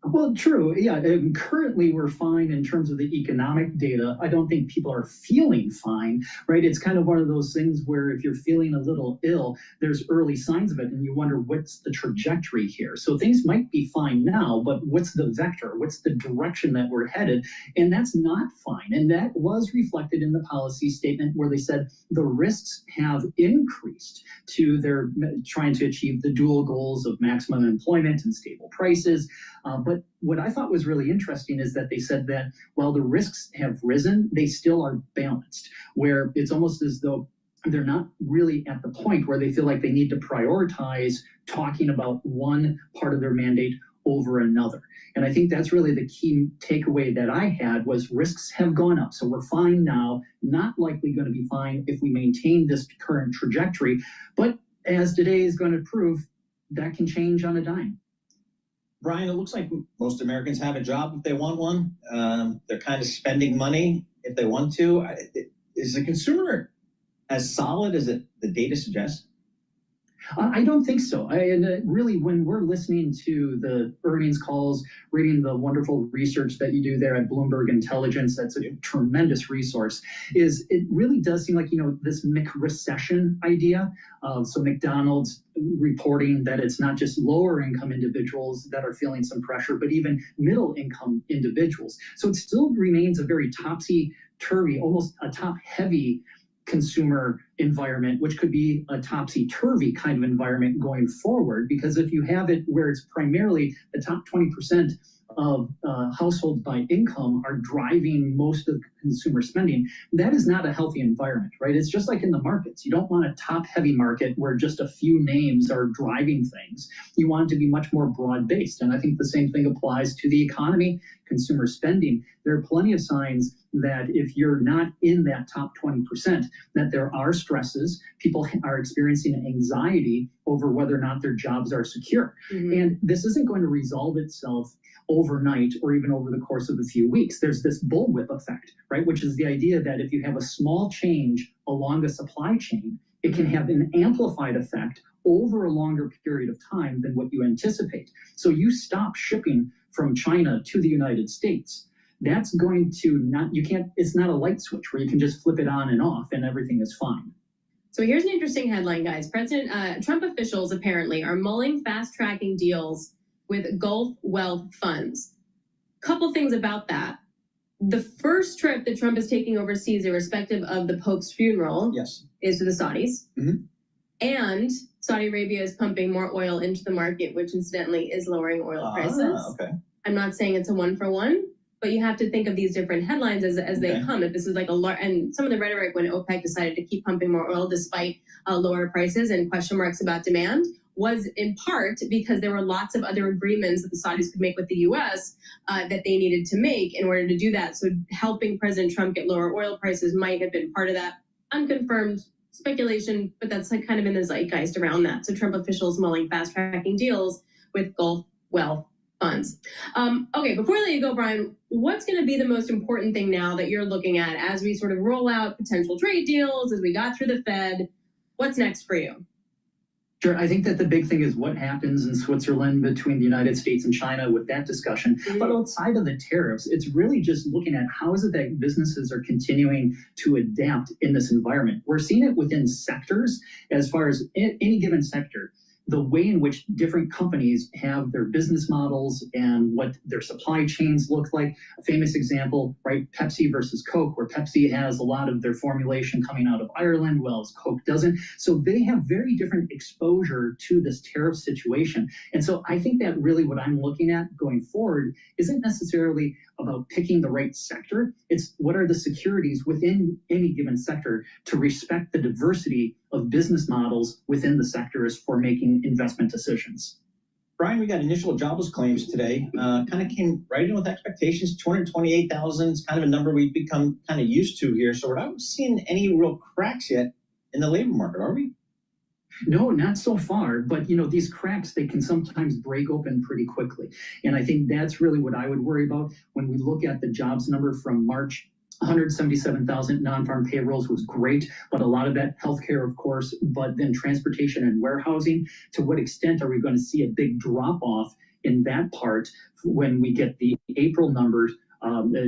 Speaker 1: Well, true. Yeah. Currently, we're fine in terms of the economic data. I don't think people are feeling fine, right? It's kind of one of those things where if you're feeling a little ill, there's early signs of it, and you wonder what's the trajectory here. So things might be fine now, but what's the vector? What's the direction that we're headed? And that's not fine. And that was reflected in the policy statement where they said the risks have increased to their trying to achieve the dual goals of maximum employment and stable prices. But what I thought was really interesting is that they said that while the risks have risen, they still are balanced, where it's almost as though they're not really at the point where they feel like they need to prioritize talking about one part of their mandate over another. And I think that's really the key takeaway that I had was risks have gone up. So we're fine now, not likely going to be fine if we maintain this current trajectory. But as today is going to prove, that can change on a dime.
Speaker 21: Brian, it looks like most Americans have a job if they want one. They're kind of spending money if they want to. Is the consumer as solid as the data suggests?
Speaker 1: I don't think so. Really, when we're listening to the earnings calls, reading the wonderful research that you do there at Bloomberg Intelligence, that's a tremendous resource, is it really does seem like, this McRecession idea. So McDonald's reporting that it's not just lower income individuals that are feeling some pressure, but even middle income individuals. So it still remains a very topsy-turvy, almost a top-heavy consumer environment, which could be a topsy-turvy kind of environment going forward, because if you have it where it's primarily the top 20% of households by income are driving most of consumer spending, that is not a healthy environment, right? It's just like in the markets. You don't want a top-heavy market where just a few names are driving things. You want it to be much more broad-based. And I think the same thing applies to the economy, consumer spending. There are plenty of signs that if you're not in that top 20%, that there are stresses. People are experiencing anxiety over whether or not their jobs are secure. Mm-hmm. And this isn't going to resolve itself overnight or even over the course of a few weeks. There's this bullwhip effect, right? Which is the idea that if you have a small change along a supply chain, it can have an amplified effect over a longer period of time than what you anticipate. So you stop shipping from China to the United States. That's going to it's not a light switch where you can just flip it on and off and everything is fine.
Speaker 4: So here's an interesting headline, guys. President Trump officials apparently are mulling fast-tracking deals with Gulf wealth funds. Couple things about that. The first trip that Trump is taking overseas, irrespective of the Pope's funeral, is to the Saudis. Mm-hmm. And Saudi Arabia is pumping more oil into the market, which incidentally is lowering oil prices.
Speaker 21: Okay.
Speaker 4: I'm not saying it's a one-for-one, but you have to think of these different headlines as they come. If this is like and some of the rhetoric when OPEC decided to keep pumping more oil despite lower prices and question marks about demand was in part because there were lots of other agreements that the Saudis could make with the U.S. That they needed to make in order to do that. So helping President Trump get lower oil prices might have been part of that. Unconfirmed speculation, but that's like kind of in the zeitgeist around that. So Trump officials mulling fast-tracking deals with Gulf wealth funds. Okay, before I let you go, Brian, what's going to be the most important thing now that you're looking at as we sort of roll out potential trade deals, as we got through the Fed? What's next for you?
Speaker 1: Sure. I think that the big thing is what happens in Switzerland between the United States and China with that discussion. Mm-hmm. But outside of the tariffs, it's really just looking at how is it that businesses are continuing to adapt in this environment. We're seeing it within sectors as far as any given sector. The way in which different companies have their business models and what their supply chains look like. A famous example, right? Pepsi versus Coke, where Pepsi has a lot of their formulation coming out of Ireland, whereas Coke doesn't. So they have very different exposure to this tariff situation. And so I think that really what I'm looking at going forward isn't necessarily about picking the right sector. It's what are the securities within any given sector to respect the diversity of business models within the sectors for making investment decisions.
Speaker 21: Brian, we got initial jobless claims today. Kind of came right in with expectations. 228,000 is kind of a number we've become kind of used to here. So we're not seeing any real cracks yet in the labor market, are we?
Speaker 1: No, not so far. But, these cracks, they can sometimes break open pretty quickly. And I think that's really what I would worry about when we look at the jobs number from March. 177,000 non-farm payrolls was great, but a lot of that healthcare, of course, but then transportation and warehousing. To what extent are we going to see a big drop-off in that part when we get the April numbers.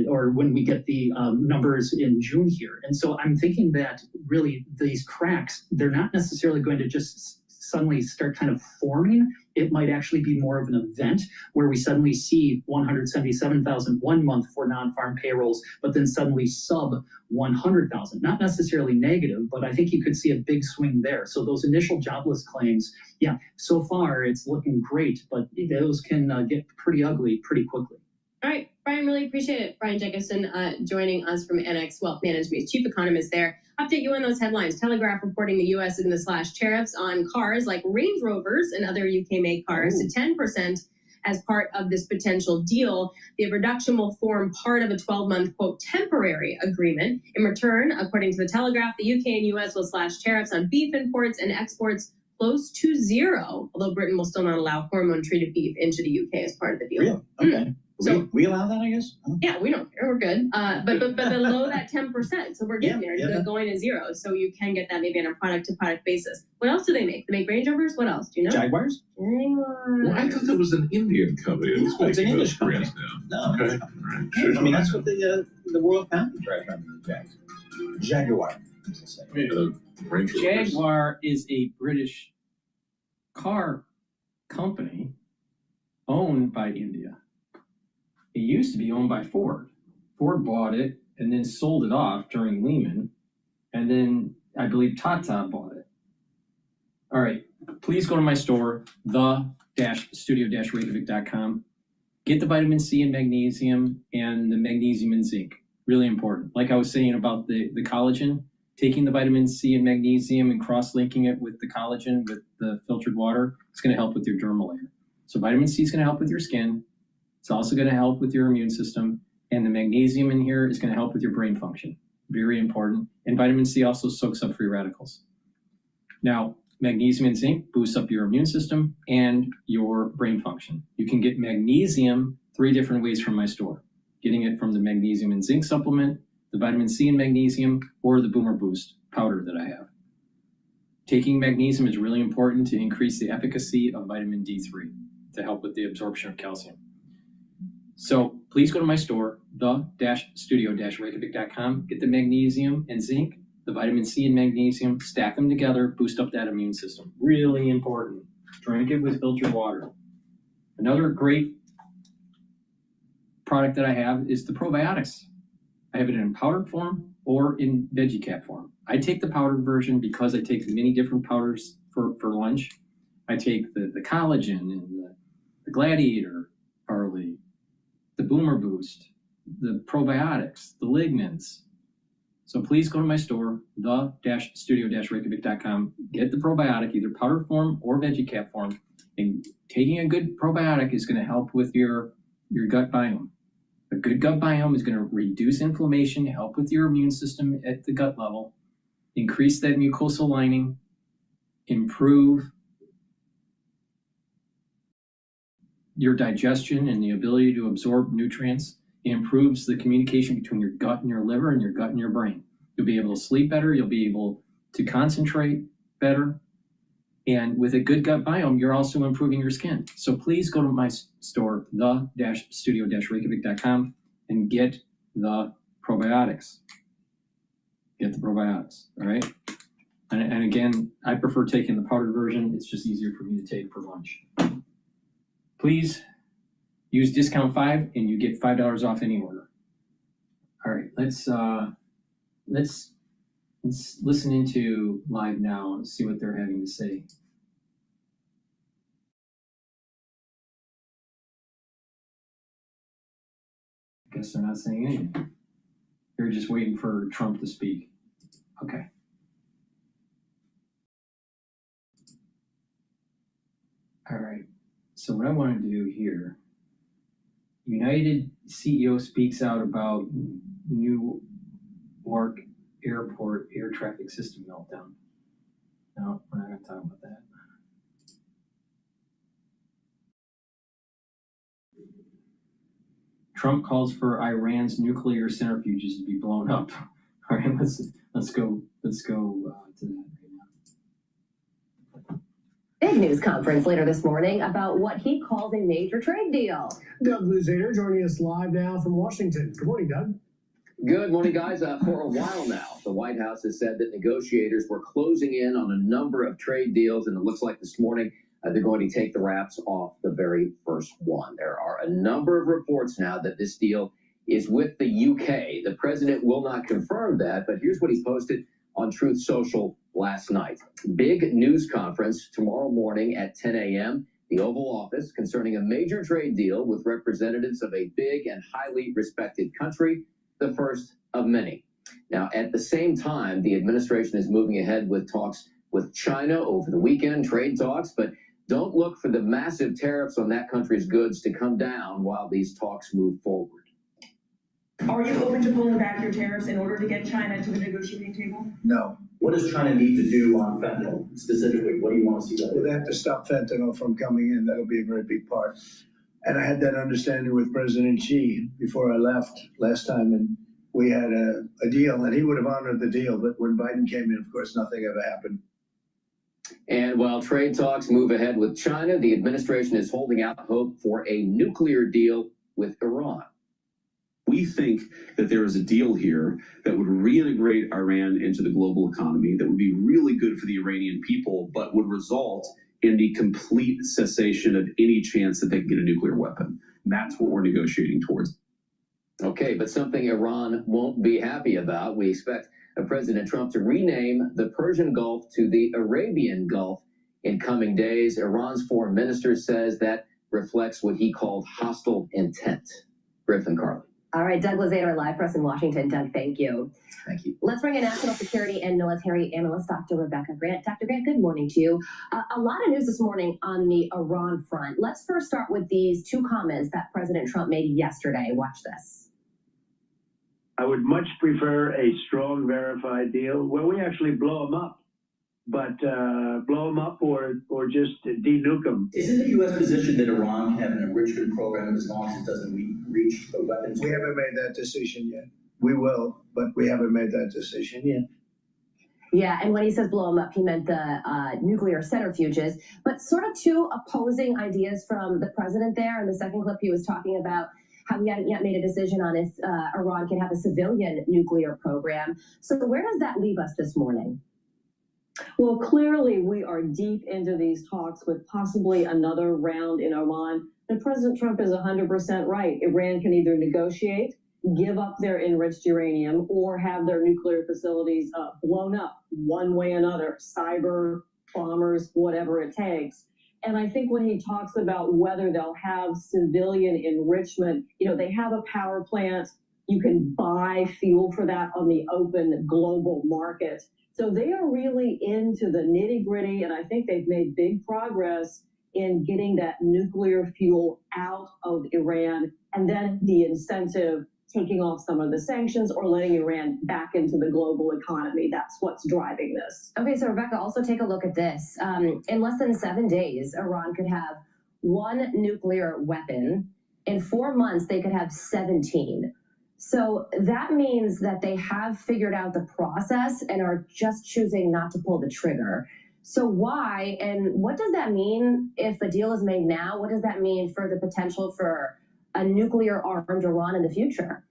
Speaker 1: Or when we get the numbers in June here. And so I'm thinking that really these cracks, they're not necessarily going to just suddenly start kind of forming. It might actually be more of an event where we suddenly see 177,000 1 month for non-farm payrolls, but then suddenly sub 100,000. Not necessarily negative, but I think you could see a big swing there. So those initial jobless claims, yeah, so far it's looking great, but those can get pretty ugly pretty quickly.
Speaker 4: All right, Brian, really appreciate it. Brian Jacobson joining us from NX Wealth Management, chief economist there. Update you on those headlines. Telegraph reporting the U.S. is going to slash tariffs on cars like Range Rovers and other UK-made cars to 10% as part of this potential deal. The reduction will form part of a 12-month, quote, temporary agreement. In return, according to the Telegraph, the UK and U.S. will slash tariffs on beef imports and exports close to zero, although Britain will still not allow hormone-treated beef into the UK as part of the deal.
Speaker 21: Really? Okay. So we allow that, I guess? Oh.
Speaker 4: Yeah, we don't care. We're good. But below that 10%. So we're getting there.
Speaker 21: Yeah.
Speaker 4: Going to zero. So you can get that maybe on a product-to-product basis. What else do they make? They make Range Rovers? What else? Do you know?
Speaker 21: Jaguars?
Speaker 22: Well, I thought that was an Indian company.
Speaker 21: It's an English company. No.
Speaker 22: Okay. All right. Sure.
Speaker 21: I mean, that's what the Royal Family drives around in the Jags. Jaguar.
Speaker 3: Jaguar is a British car company owned by India. It used to be owned by Ford. Ford bought it and then sold it off during Lehman. And then I believe Tata bought it. All right, please go to my store, the-studio-reykjavik.com. Get the vitamin C and magnesium and the magnesium and zinc. Really important. Like I was saying about the collagen, taking the vitamin C and magnesium and cross-linking it with the collagen with the filtered water, it's going to help with your dermal layer. So vitamin C is going to help with your skin. It's also going to help with your immune system. And the magnesium in here is going to help with your brain function. Very important. And vitamin C also soaks up free radicals. Now, magnesium and zinc boosts up your immune system and your brain function. You can get magnesium 3 different ways from my store. Getting it from the magnesium and zinc supplement, the vitamin C and magnesium, or the Boomer Boost powder that I have. Taking magnesium is really important to increase the efficacy of vitamin D3 to help with the absorption of calcium. So please go to my store, the-studio-reykjavik.com, get the magnesium and zinc, the vitamin C and magnesium, stack them together, boost up that immune system. Really important. Drink it with filtered water. Another great product that I have is the probiotics. I have it in powdered form or in veggie cap form. I take the powdered version because I take many different powders for lunch. I take the collagen and the gladiator barley, the Boomer Boost, the probiotics, the lignans. So please go to my store, the-studio-reykjavik.com, get the probiotic, either powdered form or veggie cap form. And taking a good probiotic is going to help with your gut biome. A good gut biome is going to reduce inflammation, help with your immune system at the gut level, increase that mucosal lining, improve your digestion and the ability to absorb nutrients. It improves the communication between your gut and your liver and your gut and your brain. You'll be able to sleep better. You'll be able to concentrate better. And with a good gut biome, you're also improving your skin. So please go to my store, the-studio-reykjavik.com, and get the probiotics. Get the probiotics, all right? And again, I prefer taking the powdered version. It's just easier for me to take for lunch. Please use discount 5 and you get $5 off any order. All right, let's listen into Live Now and see what they're having to say. I guess they're not saying anything. They're just waiting for Trump to speak. Okay. All right. So what I want to do here, United CEO speaks out about Newark Airport air traffic system meltdown. No, we're not going to talk about that. Trump calls for Iran's nuclear centrifuges to be blown up. All right, let's go to that right now.
Speaker 8: big news conference later this morning about what he calls a major trade deal.
Speaker 9: Doug Luzader joining us live now from Washington. Good morning, Doug.
Speaker 12: Good morning, guys. For a while now, the White House has said that negotiators were closing in on a number of trade deals, and it looks like this morning they're going to take the wraps off the very first one. There are a number of reports now that this deal is with the UK. The president will not confirm that, but here's what he posted on Truth Social last night. Big news conference tomorrow morning at 10 a.m. The Oval Office concerning a major trade deal with representatives of a big and highly respected country, the first of many. Now, at the same time, the administration is moving ahead with talks with China over the weekend, trade talks, but don't look for the massive tariffs on that country's goods to come down while these talks move forward.
Speaker 24: Are you open to pulling back your tariffs in order to get China to the negotiating table?
Speaker 25: No. What does China need to do on fentanyl specifically? What do you want to see that? Well, they have to stop fentanyl from coming in. That'll be a very big part. And I had that understanding with President Xi before I left last time, and we had a deal, and he would have honored the deal. But when Biden came in, of course, nothing ever happened.
Speaker 12: And while trade talks move ahead with China, the administration is holding out hope for a nuclear deal with Iran.
Speaker 26: We think that there is a deal here that would reintegrate Iran into the global economy, that would be really good for the Iranian people, but would result in the complete cessation of any chance that they can get a nuclear weapon. That's what we're negotiating towards.
Speaker 12: Okay, but something Iran won't be happy about. We expect President Trump to rename the Persian Gulf to the Arabian Gulf in coming days. Iran's foreign minister says that reflects what he called hostile intent. Griffin Carly.
Speaker 8: All right, Doug Luzader, live for us in Washington. Doug, thank you.
Speaker 12: Thank you.
Speaker 8: Let's bring in national security and military analyst, Dr. Rebecca Grant. Dr. Grant, good morning to you. A lot of news this morning on the Iran front. Let's first start with these two comments that President Trump made yesterday. Watch this.
Speaker 27: I would much prefer a strong, verified deal where we actually blow them up, but blow them up or just denuke them.
Speaker 25: Isn't the U.S. position that Iran can have an enrichment program as long as it doesn't reach the weapons? We haven't made that decision yet. We will, but we haven't made that decision yet.
Speaker 8: Yeah, and when he says blow them up, he meant the nuclear centrifuges. But sort of two opposing ideas from the president there. In the second clip, he was talking about how he hadn't yet made a decision on if Iran can have a civilian nuclear program. So where does that leave us this morning?
Speaker 15: Well, clearly we are deep into these talks with possibly another round in Iran. And President Trump is 100% right. Iran can either negotiate, give up their enriched uranium, or have their nuclear facilities blown up one way or another, cyber, bombers, whatever it takes. And I think when he talks about whether they'll have civilian enrichment, you know, they have a power plant. You can buy fuel for that on the open global market. So they are really into the nitty gritty, and I think they've made big progress in getting that nuclear fuel out of Iran, and then the incentive, taking off some of the sanctions or letting Iran back into the global economy. That's what's driving this.
Speaker 8: Okay, so Rebecca, also take a look at this. In less than 7 days, Iran could have one nuclear weapon. In 4 months, they could have 17. So that means that they have figured out the process and are just choosing not to pull the trigger. So why, and what does that mean if a deal is made now? What does that mean for the potential for a nuclear-armed Iran in the future?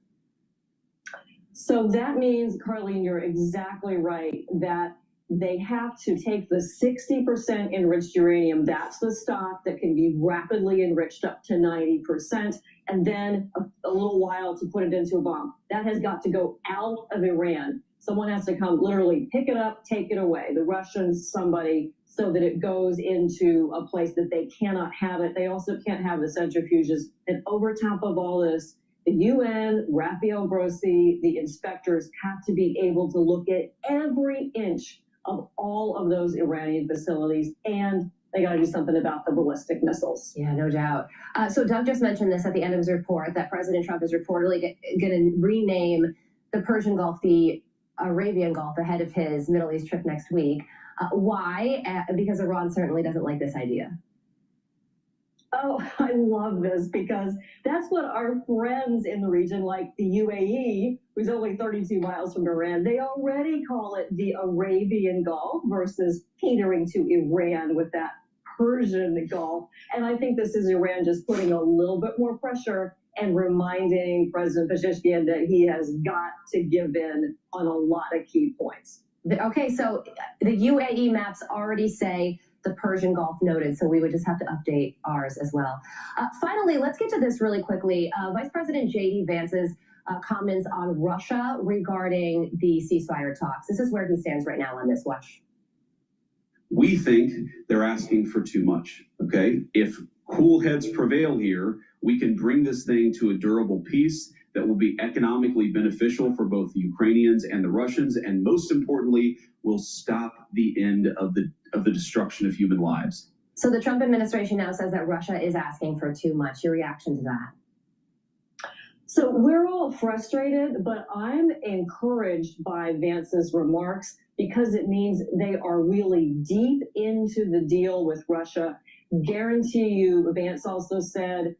Speaker 15: So that means, Carlene, you're exactly right, that they have to take the 60% enriched uranium, that's the stock that can be rapidly enriched up to 90%, and then a little while to put it into a bomb. That has got to go out of Iran. Someone has to come literally pick it up, take it away. The Russians, somebody, so that it goes into a place that they cannot have it. They also can't have the centrifuges. And over top of all this, the UN, Rafael Grossi, the inspectors have to be able to look at every inch of all of those Iranian facilities, and they got to do something about the ballistic missiles.
Speaker 8: Yeah, no doubt. So Doug just mentioned this at the end of his report, that President Trump is reportedly going to rename the Persian Gulf the Arabian Gulf ahead of his Middle East trip next week. Why? Because Iran certainly doesn't like this idea.
Speaker 15: Oh, I love this, because that's what our friends in the region, like the UAE, who's only 32 miles from Iran, they already call it the Arabian Gulf versus catering to Iran with that Persian Gulf. And I think this is Iran just putting a little bit more pressure and reminding President Pezeshkian that he has got to give in on a lot of key points.
Speaker 8: Okay, so the UAE maps already say the Persian Gulf noted, so we would just have to update ours as well. Finally, let's get to this really quickly. Vice President J.D. Vance's comments on Russia regarding the ceasefire talks. This is where he stands right now on this. Watch.
Speaker 26: We think they're asking for too much, okay? If cool heads prevail here, we can bring this thing to a durable peace that will be economically beneficial for both the Ukrainians and the Russians, and most importantly, will stop the end of the destruction of human lives.
Speaker 8: So the Trump administration now says that Russia is asking for too much. Your reaction to that?
Speaker 15: So we're all frustrated, but I'm encouraged by Vance's remarks because it means they are really deep into the deal with Russia. Guarantee you, Vance also said,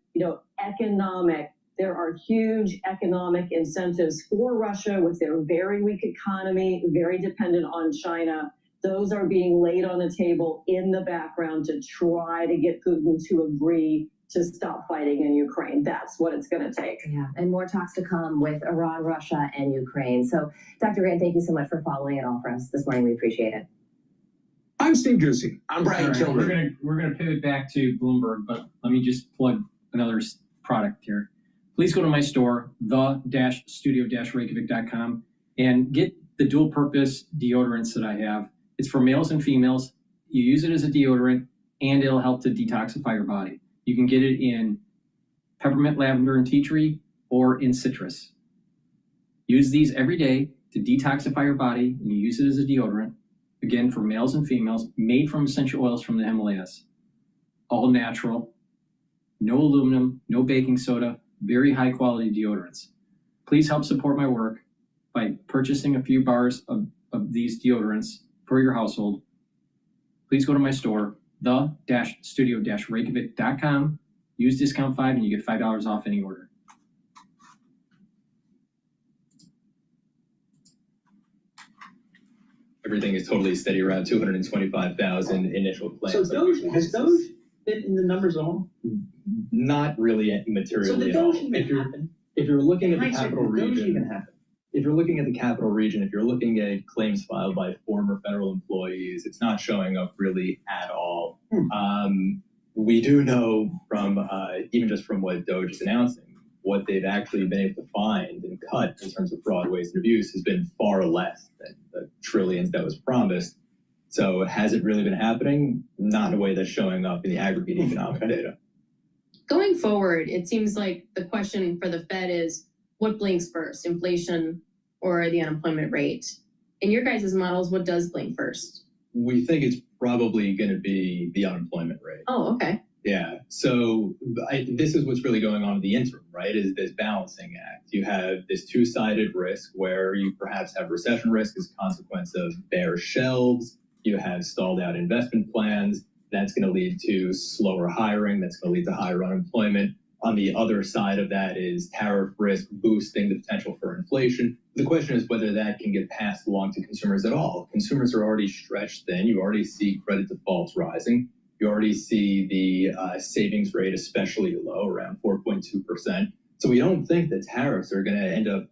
Speaker 15: there are huge economic incentives for Russia with their very weak economy, very dependent on China. Those are being laid on the table in the background to try to get Putin to agree to stop fighting in Ukraine. That's what it's going to take.
Speaker 8: Yeah, and more talks to come with Iran, Russia, and Ukraine. So, Dr. Grant, thank you so much for following it all for us this morning. We appreciate it.
Speaker 6: I'm Steve Ducey. I'm Brian
Speaker 10: Children. We're gonna pivot back to Bloomberg, but let me just plug another product here. Please go to my store, the-studio-reykjavik.com, and get the dual-purpose deodorants that I have. It's for males and females. You use it as a deodorant, and it'll help to detoxify your body. You can get it in peppermint, lavender, and tea tree, or in citrus. Use these every day to detoxify your body, and you use it as a deodorant. Again, for males and females, made from essential oils from the Himalayas. All natural, no aluminum, no baking soda, very high quality deodorants. Please help support my work by purchasing a few bars of these deodorants for your household. Please go to my store, the-studio-reykjavik.com. Use discount 5 and you get $5 off any order.
Speaker 11: Everything is totally steady around 225,000 initial claims.
Speaker 21: So has Doge been in the numbers at all?
Speaker 11: Not really materially at all. If you're looking at the capital region, if you're looking at the capital region, if you're looking at claims filed by former federal employees, it's not showing up really at all. We do know from even just from what Doge is announcing, what they've actually been able to find and cut in terms of fraud, waste, and abuse has been far less than the trillions that was promised. So has it really been happening? Not in a way that's showing up in the aggregate economic data.
Speaker 4: Going forward, it seems like the question for the Fed is what blinks first, inflation or the unemployment rate? In your guys' models, what does blink first?
Speaker 11: We think it's probably going to be the unemployment rate.
Speaker 4: Oh, okay.
Speaker 11: Yeah. So this is what's really going on in the interim, right? Is this balancing act. You have this two-sided risk where you perhaps have recession risk as a consequence of bare shelves. You have stalled out investment plans. That's going to lead to slower hiring. That's going to lead to higher unemployment. On the other side of that is tariff risk boosting the potential for inflation. The question is whether that can get passed along to consumers at all. Consumers are already stretched thin. You already see credit defaults rising. You already see the savings rate especially low, around 4.2%. So we don't think that tariffs are going to end up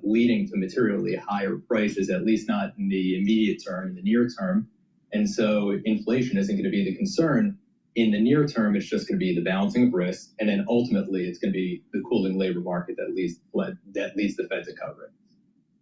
Speaker 11: leading to materially higher prices, at least not in the immediate term, in the near term. And so inflation isn't going to be the concern. In the near term, it's just going to be the balancing of risk. And then ultimately, it's going to be the cooling labor market that leads the Fed to cover it.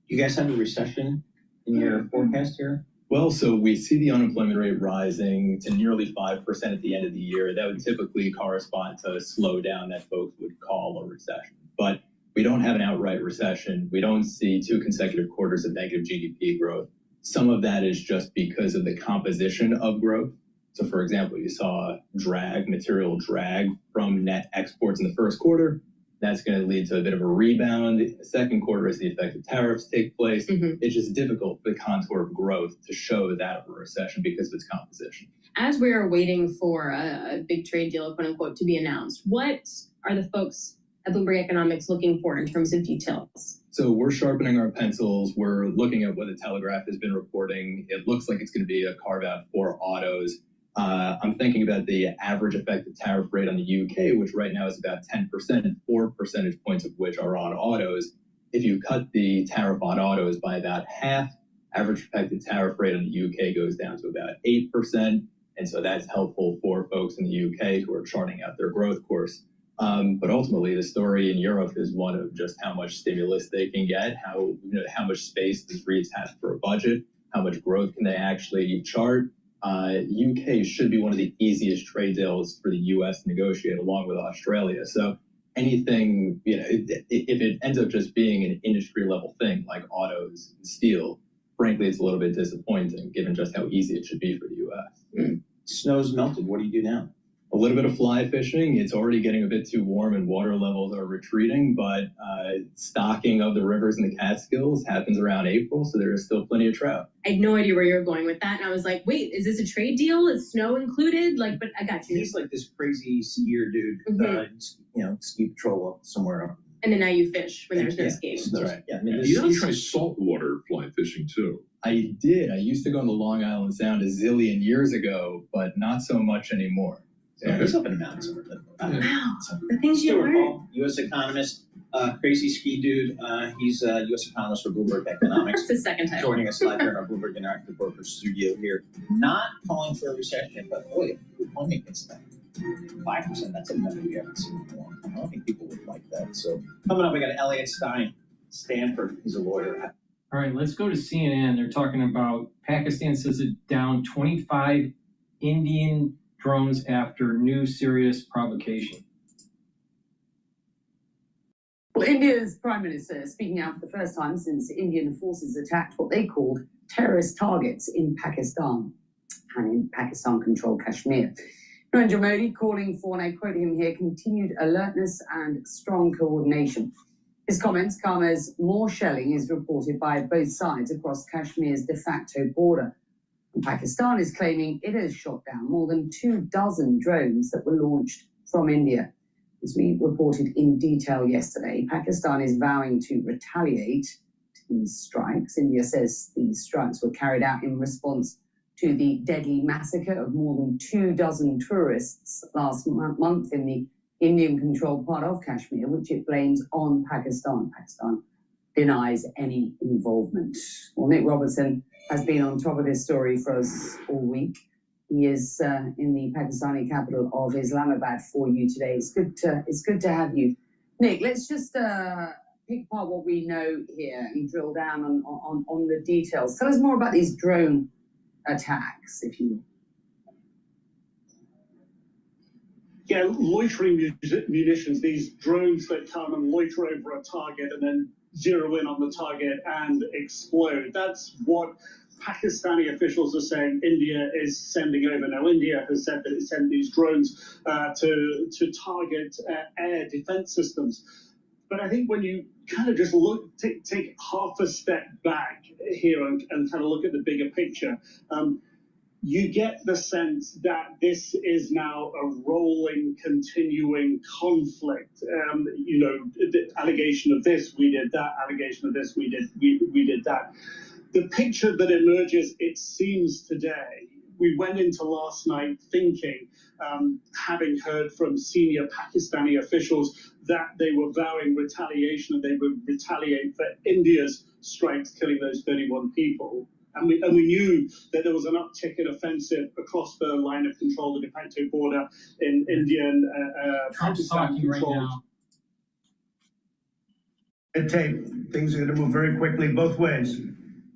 Speaker 21: You guys have a recession in your forecast here?
Speaker 11: Well, so we see the unemployment rate rising to nearly 5% at the end of the year. That would typically correspond to a slowdown that folks would call a recession. But we don't have an outright recession. We don't see 2 consecutive quarters of negative GDP growth. Some of that is just because of the composition of growth. So, for example, you saw material drag from net exports in the first quarter. That's going to lead to a bit of a rebound in the second quarter as the effect of tariffs take place. It's just difficult for the contour of growth to show that of a recession because of its composition.
Speaker 4: As we are waiting for a big trade deal, quote unquote, to be announced, what are the folks at Bloomberg Economics looking for in terms of details?
Speaker 11: So we're sharpening our pencils. We're looking at what the Telegraph has been reporting. It looks like it's going to be a carve out for autos. I'm thinking about the average effective tariff rate on the UK, which right now is about 10%, 4 percentage points of which are on autos. If you cut the tariff on autos by about half, average effective tariff rate on the UK goes down to about 8%. And so that's helpful for folks in the UK who are charting out their growth course. But ultimately, the story in Europe is one of just how much stimulus they can get, how much space does Greece have for a budget, how much growth can they actually chart. UK should be one of the easiest trade deals for the US to negotiate along with Australia. So anything, if it ends up just being an industry level thing like autos and steel, frankly, it's a little bit disappointing given just how easy it should be for the US.
Speaker 21: Snow's melted. What do you do now?
Speaker 11: A little bit of fly fishing. It's already getting a bit too warm and water levels are retreating, but stocking of the rivers in the Catskills happens around April, so there is still plenty of trout.
Speaker 4: I had no idea where you were going with that, and I was like, wait, is this a trade deal? Is snow included? Like, but I got you.
Speaker 21: He's like this crazy skier dude, ski patrol up somewhere.
Speaker 4: And then now you fish when there's no skiing.
Speaker 21: That's right. Yeah,
Speaker 22: You gotta try saltwater fly fishing too.
Speaker 11: I did. I used to go on the Long Island Sound a zillion years ago, but not so much anymore.
Speaker 21: Yeah, he's up in the mountains.
Speaker 4: Wow, the things you
Speaker 21: Stuart
Speaker 4: learn.
Speaker 21: Paul, U.S. economist, crazy ski dude. He's a U.S. economist for Bloomberg Economics.
Speaker 4: It's the second time.
Speaker 21: Joining us live here in our Bloomberg Interactive Brokers studio here. Not calling for a recession, but boy, we're pointing against that. 5%, that's a number we haven't seen in a long time. I don't think people would like that. So coming up, we got Elliot Stein, Stanford. He's a lawyer.
Speaker 10: All right, let's go to CNN. They're talking about Pakistan says it down 25 Indian drones after new serious provocation.
Speaker 13: Well, India's Prime Minister speaking out for the first time since Indian forces attacked what they called terrorist targets in Pakistan and in Pakistan-controlled Kashmir. Narendra Modi calling for, and I quote him here, continued alertness and strong coordination. His comments come as more shelling is reported by both sides across Kashmir's de facto border. And Pakistan is claiming it has shot down more than 24 drones that were launched from India. As we reported in detail yesterday, Pakistan is vowing to retaliate to these strikes. India says these strikes were carried out in response to the deadly massacre of more than 24 tourists last month in the Indian-controlled part of Kashmir, which it blames on Pakistan. Pakistan denies any involvement. Well, Nick Robertson has been on top of this story for us all week. He is in the Pakistani capital of Islamabad for you today. It's good to have you, Nick. Let's just pick apart what we know here and drill down on the details. Tell us more about these drone attacks, if you will.
Speaker 14: Yeah, loitering munitions, these drones that come and loiter over a target and then zero in on the target and explode. That's what Pakistani officials are saying India is sending over. Now, India has said that it sent these drones to target air defense systems. But I think when you kind of just take half a step back here and kind of look at the bigger picture, you get the sense that this is now a rolling, continuing conflict. The allegation of this, we did that. Allegation of this, we did that. The picture that emerges, it seems today, we went into last night thinking, having heard from senior Pakistani officials that they were vowing retaliation and they would retaliate for India's strikes killing those 31 people. And we knew that there was an uptick in offensive across the line of control, the de facto border in India and Pakistan controlled.
Speaker 10: Right now.
Speaker 25: Tape. Things are going to move very quickly both ways.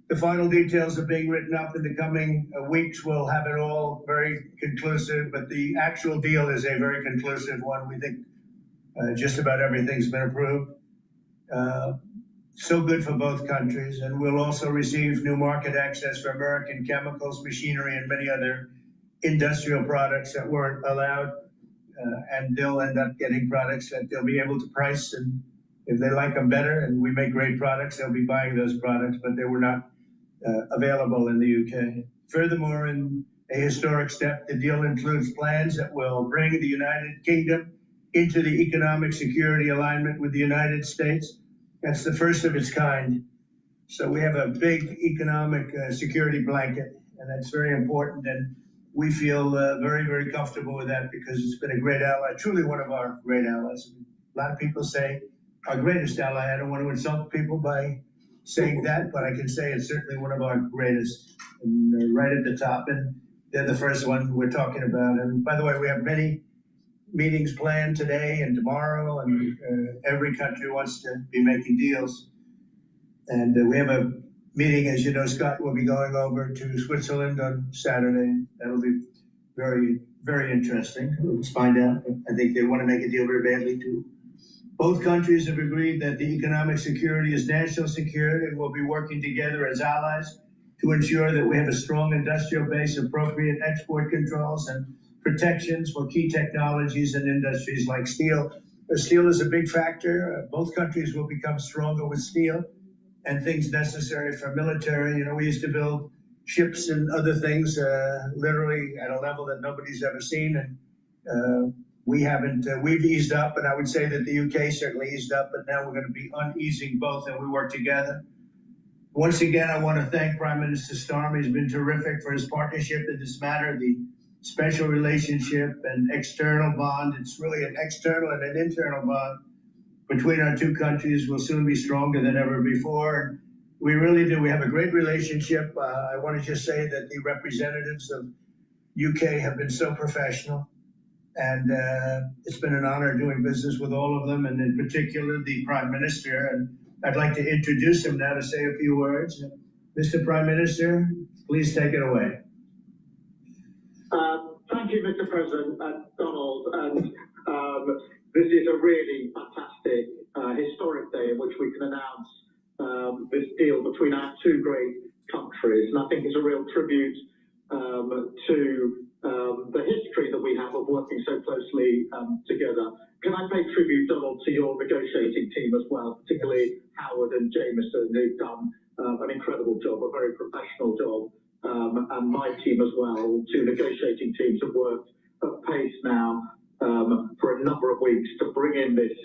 Speaker 25: The final details are being written up in the coming weeks. We'll have it all very conclusive, but the actual deal is a very conclusive one. We think just about everything's been approved. So good for both countries, and we'll also receive new market access for American chemicals, machinery, and many other industrial products that weren't allowed, and they'll end up getting products that they'll be able to price, and if they like them better, and we make great products, they'll be buying those products, but they were not available in the UK. Furthermore, in a historic step, the deal includes plans that will bring the United Kingdom into the economic security alignment with the United States. That's the first of its kind. So we have a big economic security blanket, and that's very important. And we feel very, very comfortable with that because it's been a great ally, truly one of our great allies. A lot of people say our greatest ally. I don't want to insult people by saying that, but I can say it's certainly one of our greatest, and right at the top. And they're the first one we're talking about. And by the way, we have many meetings planned today and tomorrow, and every country wants to be making deals. And we have a meeting, as you know, Scott will be going over to Switzerland on Saturday. That'll be very, very interesting. Let's find out. I think they want to make a deal very badly too. Both countries have agreed that the economic security is national security and will be working together as allies to ensure that we have a strong industrial base, appropriate export controls, and protections for key technologies and industries like steel. Steel is a big factor. Both countries will become stronger with steel and things necessary for military. You know, we used to build ships and other things literally at a level that nobody's ever seen. And we haven't, we've eased up, and I would say that the UK certainly eased up, but now we're going to be uneasing both, and we work together. Once again, I want to thank Prime Minister Starmer. He's been terrific for his partnership in this matter, the special relationship and external bond. It's really an external and an internal bond between our two countries will soon be stronger than ever before. We really do. We have a great relationship. I want to just say that the representatives of UK have been so professional, and it's been an honor doing business with all of them, and in particular the Prime Minister. And I'd like to introduce him now to say a few words. Mr. Prime Minister, please take it away.
Speaker 2: Thank you, Mr. President, Donald. And this is a really fantastic, historic day in which we can announce this deal between our two great countries. And I think it's a real tribute to the history that we have of working so closely together. Can I pay tribute, Donald, to your negotiating team as well, particularly Howard and Jameson, who've done an incredible job, a very professional job, and my team as well. Two negotiating teams have worked at pace now for a number of weeks to bring in this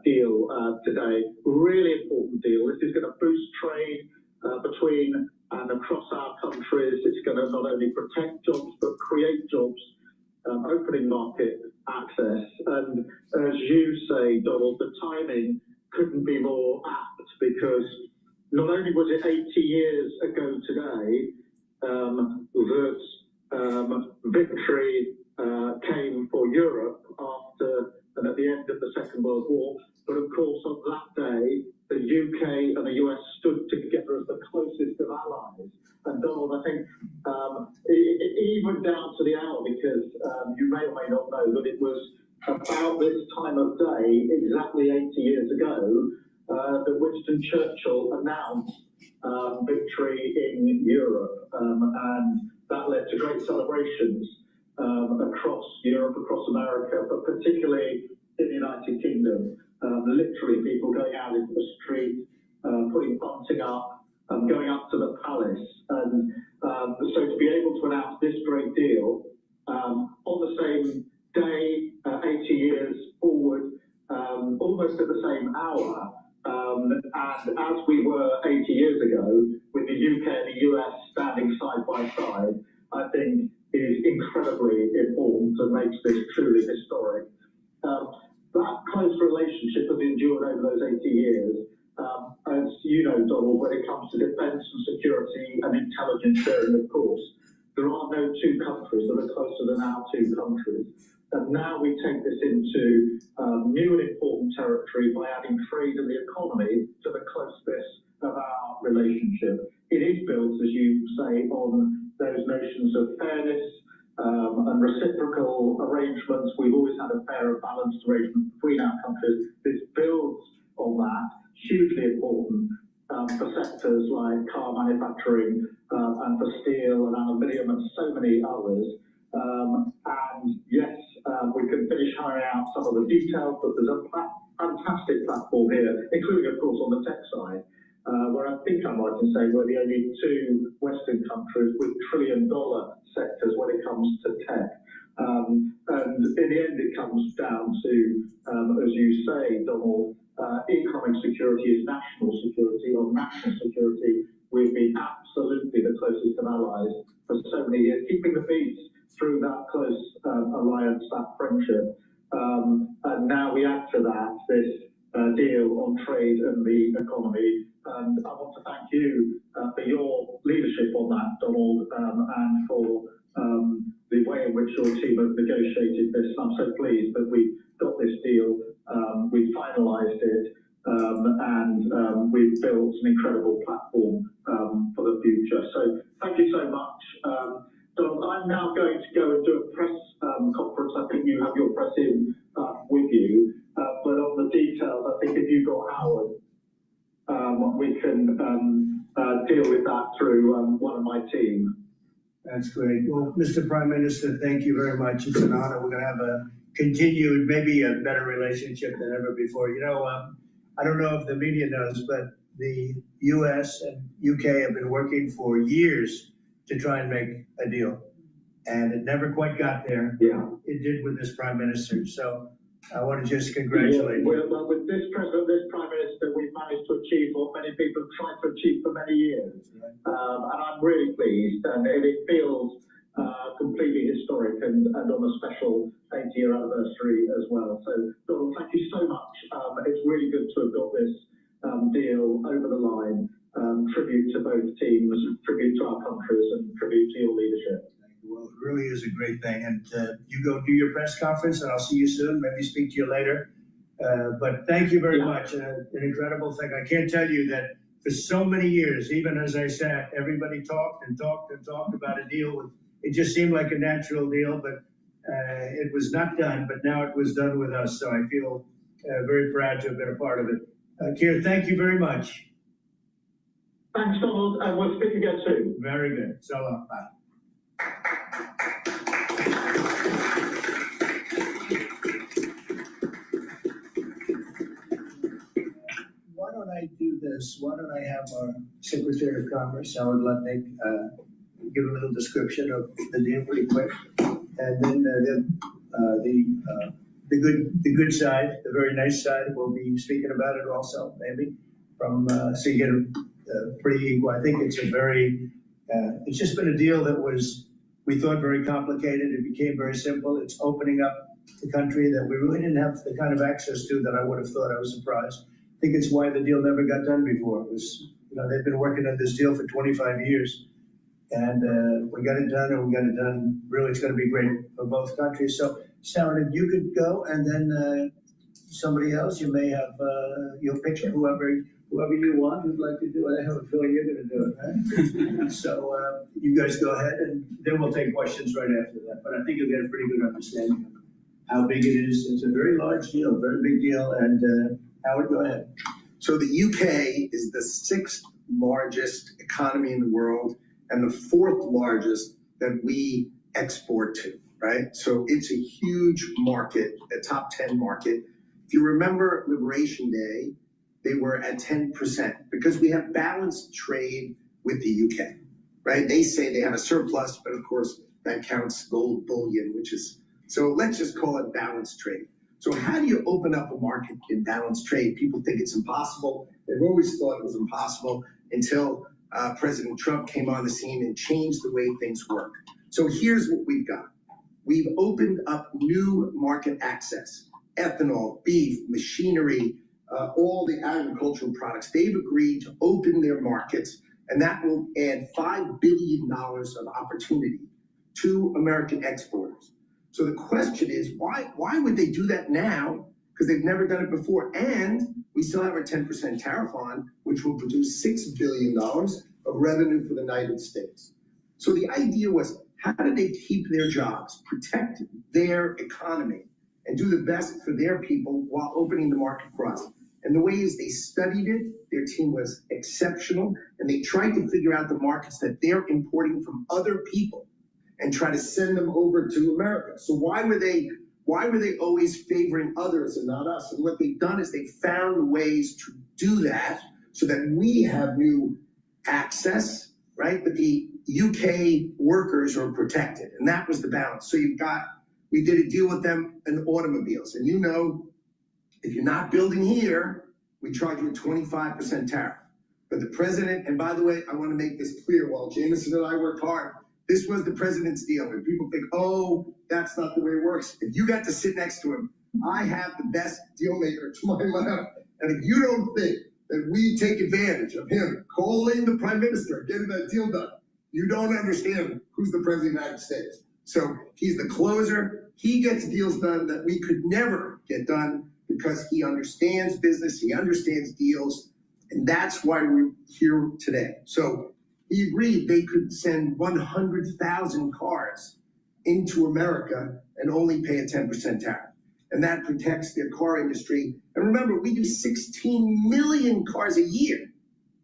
Speaker 2: deal today. Really important deal. This is going to boost trade between and across our countries. It's going to not only protect jobs but create jobs, opening market access. And as you say, Donald, the timing couldn't be more apt because not only was it 80 years ago today that victory came for Europe after and at the end of the Second World War, but of course on that day the UK and the US stood together as the closest of allies. And Donald, I think even down to the hour, because you may or may not know that it was about this time of day, exactly 80 years ago, that Winston Churchill announced victory in Europe, and that led to great celebrations across Europe, across America, but particularly in the United Kingdom. Literally people going out into the street, putting bunting up, going up to the palace. And so to be able to announce this great deal on the same day, 80 years forward, almost at the same hour, and as we were 80 years ago, with the UK and the US standing side by side, I think is incredibly important and makes this truly historic. That close relationship has endured over those 80 years. As you know, Donald, when it comes to defence and security and intelligence sharing, of course, there are no two countries that are closer than our two countries. And now we take this into new and important territory by adding trade and the economy to the closeness of our relationship. It is built, as you say, on those notions of fairness and reciprocal arrangements. We've always had a fair and balanced arrangement between our countries. This builds on that, hugely important for sectors like car manufacturing and for steel and aluminium and so many others. And yes, we can finish hiring out some of the details, but there's a fantastic platform here, including, of course, on the tech side, where I think I'm right in saying we're the only two Western countries with trillion-dollar sectors when it comes to tech. And in the end, it comes down to, as you say, Donald, economic security is national security. On national security, we've been absolutely the closest of allies for so many years, keeping the peace through that close alliance, that friendship. And now we add to that this deal on trade and the economy. And I want to thank you for your leadership on that, Donald, and for the way in which your team have negotiated this. I'm so pleased that we got this deal, we finalised it, and we've built an incredible platform for the future. So thank you so much. Donald, I'm now going to go and do a press conference. I think you have your press in with you. But on the details, I think if you've got Howard, we can deal with that through one of my team.
Speaker 25: That's great. Well, Mr. Prime Minister, thank you very much. It's an honor. We're going to have a continued, maybe a better relationship than ever before. You know, I don't know if the media knows, but the U.S. and UK have been working for years to try and make a deal. And it never quite got there.
Speaker 2: Yeah.
Speaker 25: It did with this Prime Minister. So I want to just congratulate you.
Speaker 2: Well, with this President, this Prime Minister, we've managed to achieve what many people have tried to achieve for many years. And I'm really pleased, and it feels completely historic and on a special 80-year anniversary as well. So, Donald, thank you so much. It's really good to have got this deal over the line. Tribute to both teams, tribute to our countries, and tribute to your leadership.
Speaker 25: Well, it really is a great thing. And you go do your press conference, and I'll see you soon. Maybe speak to you later. But thank you very much. An incredible thing. I can't tell you that for so many years, even as I sat, everybody talked and talked and talked about a deal. It just seemed like a natural deal, but it was not done. But now it was done with us. So I feel very proud to have been a part of it. Keir, thank you very much.
Speaker 2: Thanks, Donald, and we'll speak again soon.
Speaker 25: Very good. So long. Bye. Why don't I do this? Why don't I have our Secretary of Commerce, Howard Lutnick, give a little description of the deal pretty quick, and then the good side, the very nice side, we'll be speaking about it also, maybe from so you get a pretty equal. I think it's a very it's just been a deal that was, we thought, very complicated. It became very simple. It's opening up the country that we really didn't have the kind of access to that I would have thought. I was surprised. I think it's why the deal never got done before. It was, you know, they've been working on this deal for 25 years, and we got it done, and we got it done. Really, it's going to be great for both countries. So, Sarah, if you could go, and then somebody else, you may have your picture, whoever you want who'd like to do it. I have a feeling you're going to do it, right? So you guys go ahead, and then we'll take questions right after that. But I think you'll get a pretty good understanding of how big it is. It's a very large deal, very big deal, and Howard, go ahead.
Speaker 5: So the UK is the 6th largest economy in the world and the 4th largest that we export to, right? So it's a huge market, a top 10 market. If you remember Liberation Day, they were at 10% because we have balanced trade with the UK, right? They say they have a surplus, but of course that counts gold bullion, which is, so let's just call it balanced trade. So how do you open up a market in balanced trade? People think it's impossible. They've always thought it was impossible until President Trump came on the scene and changed the way things work. So here's what we've got. We've opened up new market access, ethanol, beef, machinery, all the agricultural products. They've agreed to open their markets, and that will add $5 billion of opportunity to American exporters. So the question is, why would they do that now? Because they've never done it before. And we still have our 10% tariff on, which will produce $6 billion of revenue for the United States. So the idea was, how do they keep their jobs, protect their economy, and do the best for their people while opening the market for us? And the way is they studied it, their team was exceptional, and they tried to figure out the markets that they're importing from other people and try to send them over to America. So why were they always favoring others and not us? And what they've done is they found ways to do that so that we have new access, right? But the UK workers are protected, and that was the balance. So we did a deal with them in automobiles, and you know, if you're not building here, we charge you a 25% tariff. But the president, and by the way, I want to make this clear, while Jameson and I work hard, This was the president's deal. And people think, oh, that's not the way it works. If you got to sit next to him, I have the best deal maker to my left. And if you don't think that we take advantage of him calling the prime minister, getting that deal done, you don't understand who's the president of the United States. So he's the closer. He gets deals done that we could never get done because he understands business, he understands deals, and that's why we're here today. So he agreed they could send 100,000 cars into America and only pay a 10% tariff. And that protects their car industry. And remember, we do 16 million cars a year.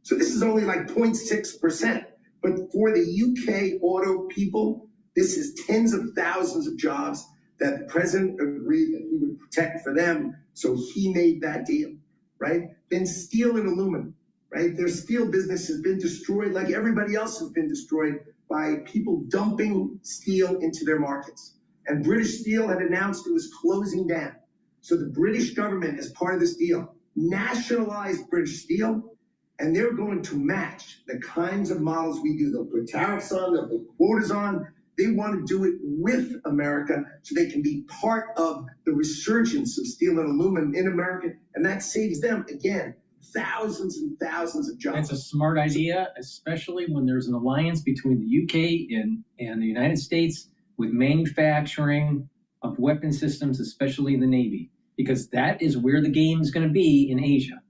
Speaker 5: So this is only like 0.6%. But for the UK auto people, this is tens of thousands of jobs that the president agreed that he would protect for them. So he made that deal, right? Then steel and aluminum, right? Their steel business has been destroyed like everybody else has been destroyed by people dumping steel into their markets. And British Steel had announced it was closing down. So the British government, as part of this deal, nationalized British Steel, and they're going to match the kinds of models we do. They'll put tariffs on, they'll put quotas on. They want to do it with America so they can be part of the resurgence of steel and aluminum in America. And that saves them, again, thousands and thousands of jobs.
Speaker 10: That's a smart idea, especially when there's an alliance between the UK and the United States with manufacturing of weapon systems, especially the Navy, because that is where the game is going to be in Asia.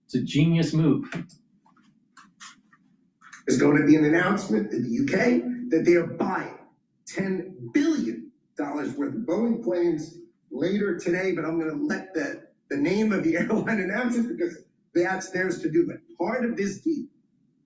Speaker 10: It's a genius move.
Speaker 5: There's going to be an announcement in the UK that they are buying $10 billion worth of Boeing planes later today, but I'm going to let the name of the airline announce it because that's theirs to do. But part of this deal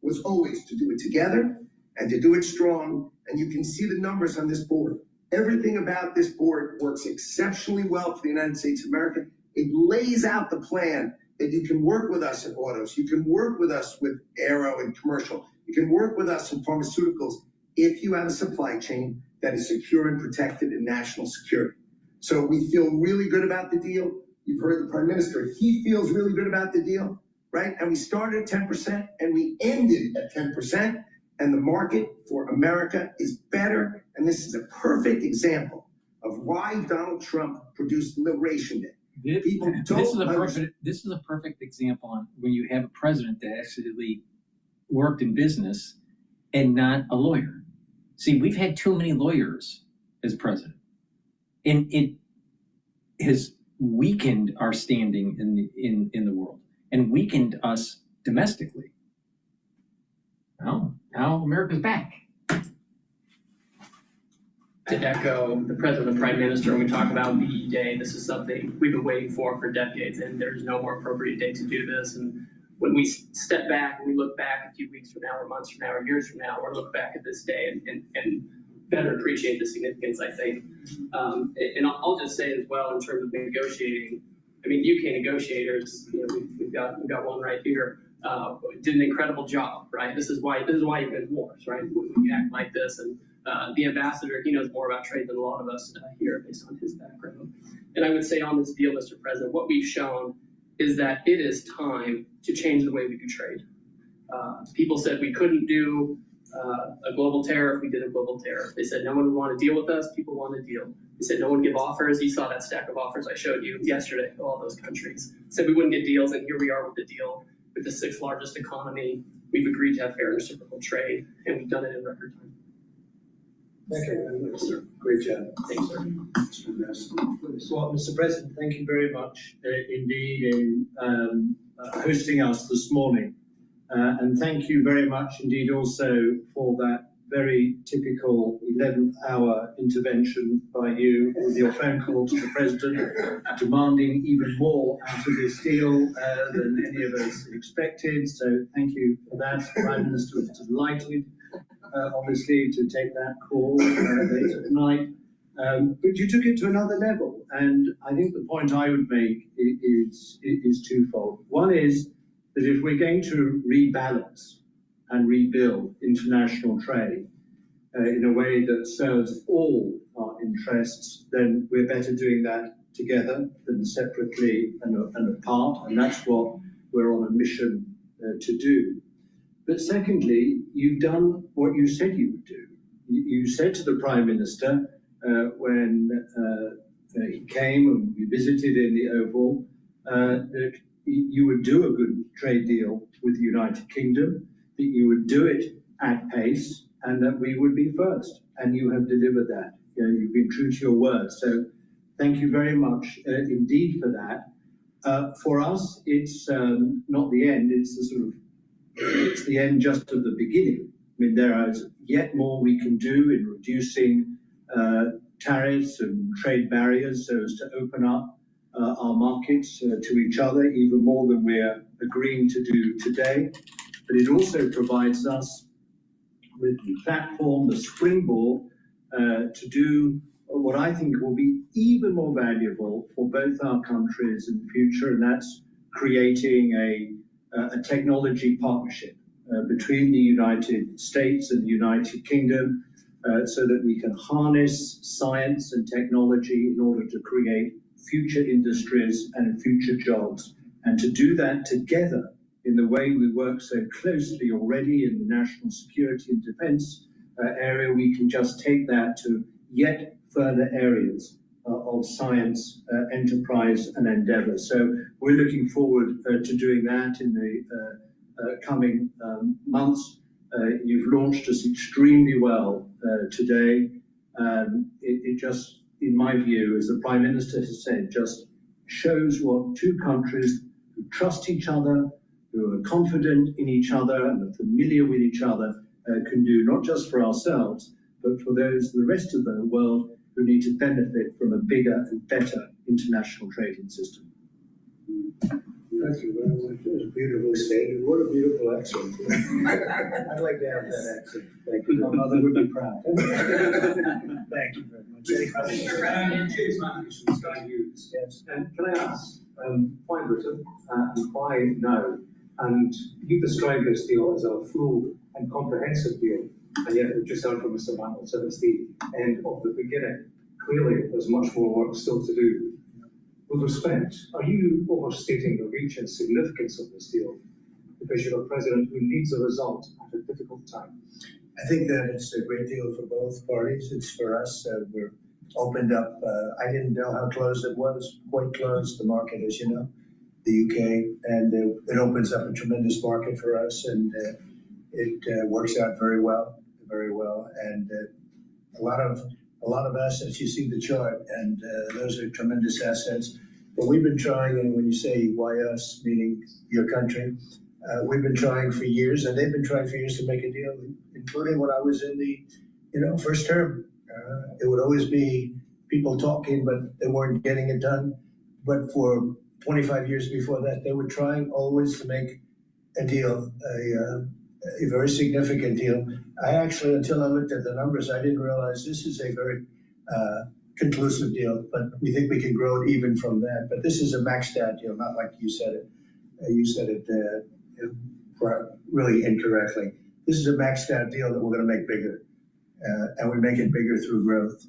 Speaker 5: was always to do it together and to do it strong. And you can see the numbers on this board. Everything about this board works exceptionally well for the United States of America. It lays out the plan that you can work with us in autos, you can work with us with aero and commercial, you can work with us in pharmaceuticals if you have a supply chain that is secure and protected in national security. So we feel really good about the deal. You've heard the Prime Minister, he feels really good about the deal, right? And we started at 10% and we ended at 10%. And the market for America is better. And this is a perfect example of why Donald Trump produced Liberation Day.
Speaker 10: This is a perfect example on when you have a president that actually worked in business and not a lawyer. See, we've had too many lawyers as president, and it has weakened our standing in the world and weakened us domestically. Well, now America's back.
Speaker 7: To echo the President and the Prime Minister, when we talk about BE Day, this is something we've been waiting for decades, and there's no more appropriate day to do this. And when we step back and we look back a few weeks from now, or months from now, or years from now, we'll look back at this day and better appreciate the significance, I think. And I'll just say as well, in terms of negotiating, I mean, UK negotiators, you know, we've got one right here, did an incredible job, right? This is why you've been wars, right? When we act like this, and the ambassador, he knows more about trade than a lot of us here based on his background. And I would say on this deal, Mr. President, what we've shown is that it is time to change the way we do trade. People said we couldn't do a global tariff. We did a global tariff. They said no one would want to deal with us. People want to deal. They said no one give offers. You saw that stack of offers I showed you yesterday to all those countries. Said we wouldn't get deals, and here we are with the deal with the 6th largest economy. We've agreed to have fair and reciprocal trade, and we've done it in record time.
Speaker 25: Thank you very much, sir. Great job.
Speaker 7: Thanks, sir.
Speaker 16: Well, Mr. President, thank you very much indeed in hosting us this morning. And thank you very much indeed also for that very typical 11th hour intervention by you with your phone call to the President, demanding even more out of this deal than any of us expected. So thank you for that. The Prime Minister was delighted, obviously, to take that call later tonight. But you took it to another level. And I think the point I would make is twofold. One is that if we're going to rebalance and rebuild international trade in a way that serves all our interests, then we're better doing that together than separately and apart. And that's what we're on a mission to do. But secondly, you've done what you said you would do. You said to the Prime Minister when he came and we visited in the Oval that you would do a good trade deal with the United Kingdom, that you would do it at pace, and that we would be first. And you have delivered that. You've been true to your word. So thank you very much indeed for that. For us, it's not the end. It's it's the end just of the beginning. I mean, there is yet more we can do in reducing tariffs and trade barriers so as to open up our markets to each other even more than we're agreeing to do today. But it also provides us with the platform, the springboard, to do what I think will be even more valuable for both our countries in the future, and that's creating a technology partnership between the United States and the United Kingdom so that we can harness science and technology in order to create future industries and future jobs, and to do that together in the way we work so closely already in the national security and defense area. We can just take that to yet further areas of science, enterprise and endeavor. So we're looking forward to doing that in the coming months. You've launched us extremely well today. It just, in my view, as the Prime Minister has said, just shows what two countries who trust each other, who are confident in each other and are familiar with each other can do, not just for ourselves, but for those, the rest of the world, who need to benefit from a bigger and better international trading system.
Speaker 25: Thank you very much. It was beautifully stated. What a beautiful accent. I'd like to have that accent. Thank you. My mother would be proud. Thank you very much.
Speaker 1: James Matthews from Sky News.
Speaker 25: Yes.
Speaker 1: Can I ask, why Britain and why now? And you described this deal as a full and comprehensive deal, and yet we've just heard from Mr. Mantle said it's the end of the beginning. Clearly, there's much more work still to do. With respect, are you overstating the reach and significance of this deal because you're a president who needs a result at a difficult time?
Speaker 25: I think that it's a great deal for both parties. It's for us. We're opened up. I didn't know how closed it was. Quite closed, the market, as you know, the UK, and it opens up a tremendous market for us, and it works out very well, and a lot of assets. You see the chart, and those are tremendous assets. But we've been trying, and when you say why us, meaning your country, we've been trying for years, and they've been trying for years to make a deal, including when I was in the first term. It would always be people talking, but they weren't getting it done. But for 25 years before that, they were trying always to make a deal, a very significant deal. I actually, until I looked at the numbers, I didn't realize this is a very conclusive deal, but we think we can grow it even from that. But this is a maxed out deal, not like you said it. You said it really incorrectly. This is a maxed out deal that we're going to make bigger, and we make it bigger through growth.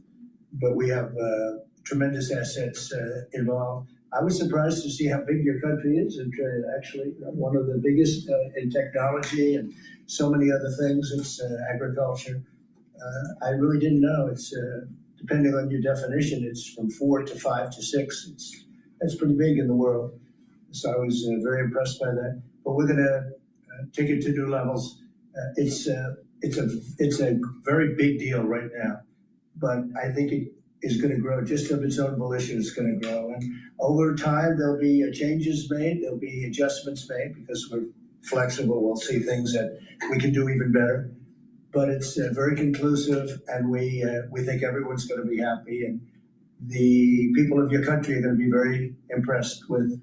Speaker 25: But we have tremendous assets involved. I was surprised to see how big your country is in trade, actually. One of the biggest in technology and so many other things. It's agriculture. I really didn't know. It's depending on your definition, it's from 4 to 5 to 6. That's pretty big in the world. So I was very impressed by that. But we're going to take it to new levels. It's a very big deal right now, but I think it is going to grow just of its own volition. It's going to grow, and over time there'll be changes made, there'll be adjustments made because we're flexible. We'll see things that we can do even better. But it's very conclusive, and we think everyone's going to be happy, and the people of your country are going to be very impressed with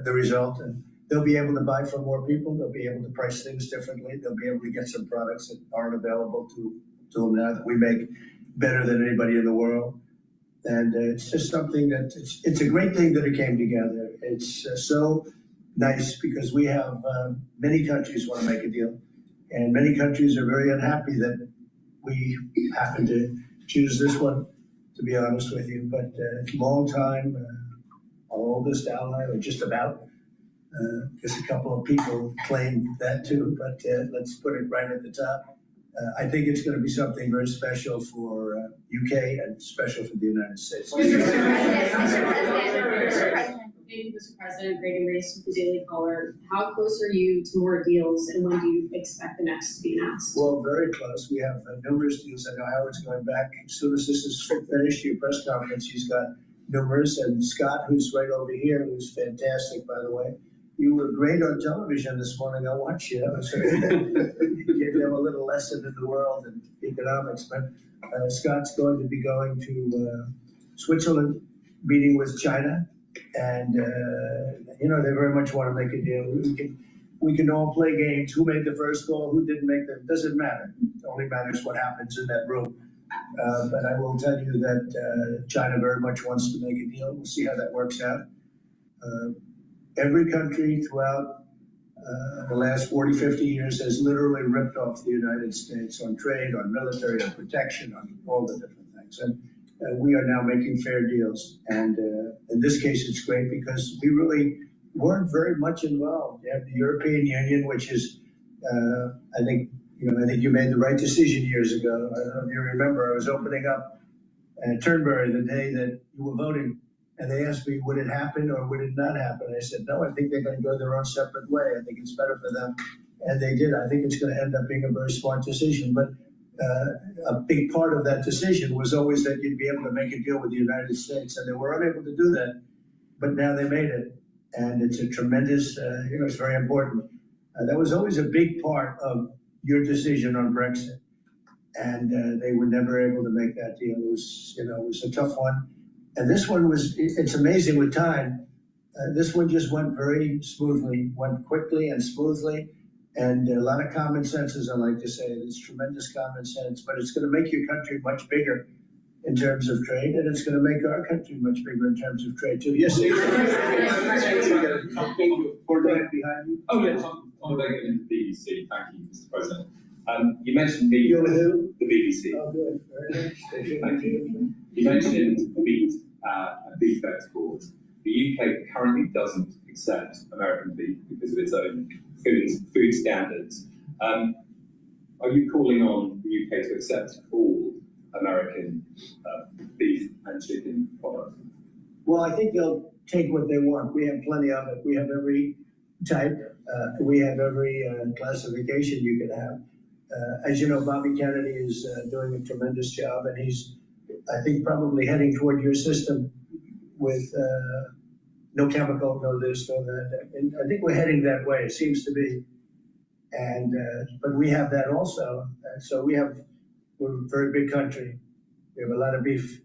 Speaker 25: the result, and they'll be able to buy from more people. They'll be able to price things differently. They'll be able to get some products that aren't available to them now that we make better than anybody in the world. And it's just something that it's a great thing that it came together. It's so nice because we have many countries want to make a deal, and many countries are very unhappy that we happen to choose this one, to be honest with you. But it's a long time, our oldest ally, or just about, Because a couple of people claim that too, but let's put it right at the top. I think it's going to be something very special for UK and special for the United States.
Speaker 4: Mr. President, Greg Race with the Daily Caller. How close are you to more deals, and when do you expect the next to be announced?
Speaker 25: Well, very close. We have numerous deals. I know Howard's going back. As soon as this is finished, your press conference, he's got numerous. And Scott, who's right over here, who's fantastic, by the way. You were great on television this morning. I watched you. You gave them a little lesson in the world and economics. But Scott's going to be going to Switzerland, meeting with China. And, they very much want to make a deal. We can all play games. Who made the first goal? Who didn't make them? Doesn't matter. It only matters what happens in that room. But I will tell you that China very much wants to make a deal. We'll see how that works out. Every country throughout the last 40, 50 years has literally ripped off the United States on trade, on military, on protection, on all the different things. And we are now making fair deals. And in this case, it's great because we really weren't very much involved. You have the European Union, which is, I think you made the right decision years ago. I don't know if you remember, I was opening up Turnberry the day that you were voting. And they asked me, would it happen or would it not happen? I said, no, I think they're going to go their own separate way. I think it's better for them. And they did. I think it's going to end up being a very smart decision. But a big part of that decision was always that you'd be able to make a deal with the United States. And they were unable to do that. But now they made it. And it's a tremendous, it's very important. That was always a big part of your decision on Brexit. And they were never able to make that deal. It was a tough one. And this one it's amazing with time. This one just went very smoothly, went quickly and smoothly. And a lot of common sense, as I like to say. It's tremendous common sense, but it's going to make your country much bigger in terms of trade, and it's going to make our country much bigger in terms of trade, too. Yes, sir.
Speaker 3: Thank you for that.
Speaker 25: Behind you.
Speaker 3: Oh, yes, I'm the BBC. Thank you, Mr. President. You mentioned beef.
Speaker 25: You're with who?
Speaker 3: The BBC.
Speaker 25: Oh, good. Very nice.
Speaker 3: Thank you. You mentioned beef and beef exports. The UK currently doesn't accept American beef because of its own food standards. Are you calling on the UK to accept all American beef and chicken products?
Speaker 25: Well, I think they'll take what they want. We have plenty of it. We have every type. We have every classification you could have. As you know, Bobby Kennedy is doing a tremendous job, and he's, I think, probably heading toward your system with no chemical, no this, no that. And I think we're heading that way. It seems to be. And but we have that also. So we're a very big country. We have a lot of beef.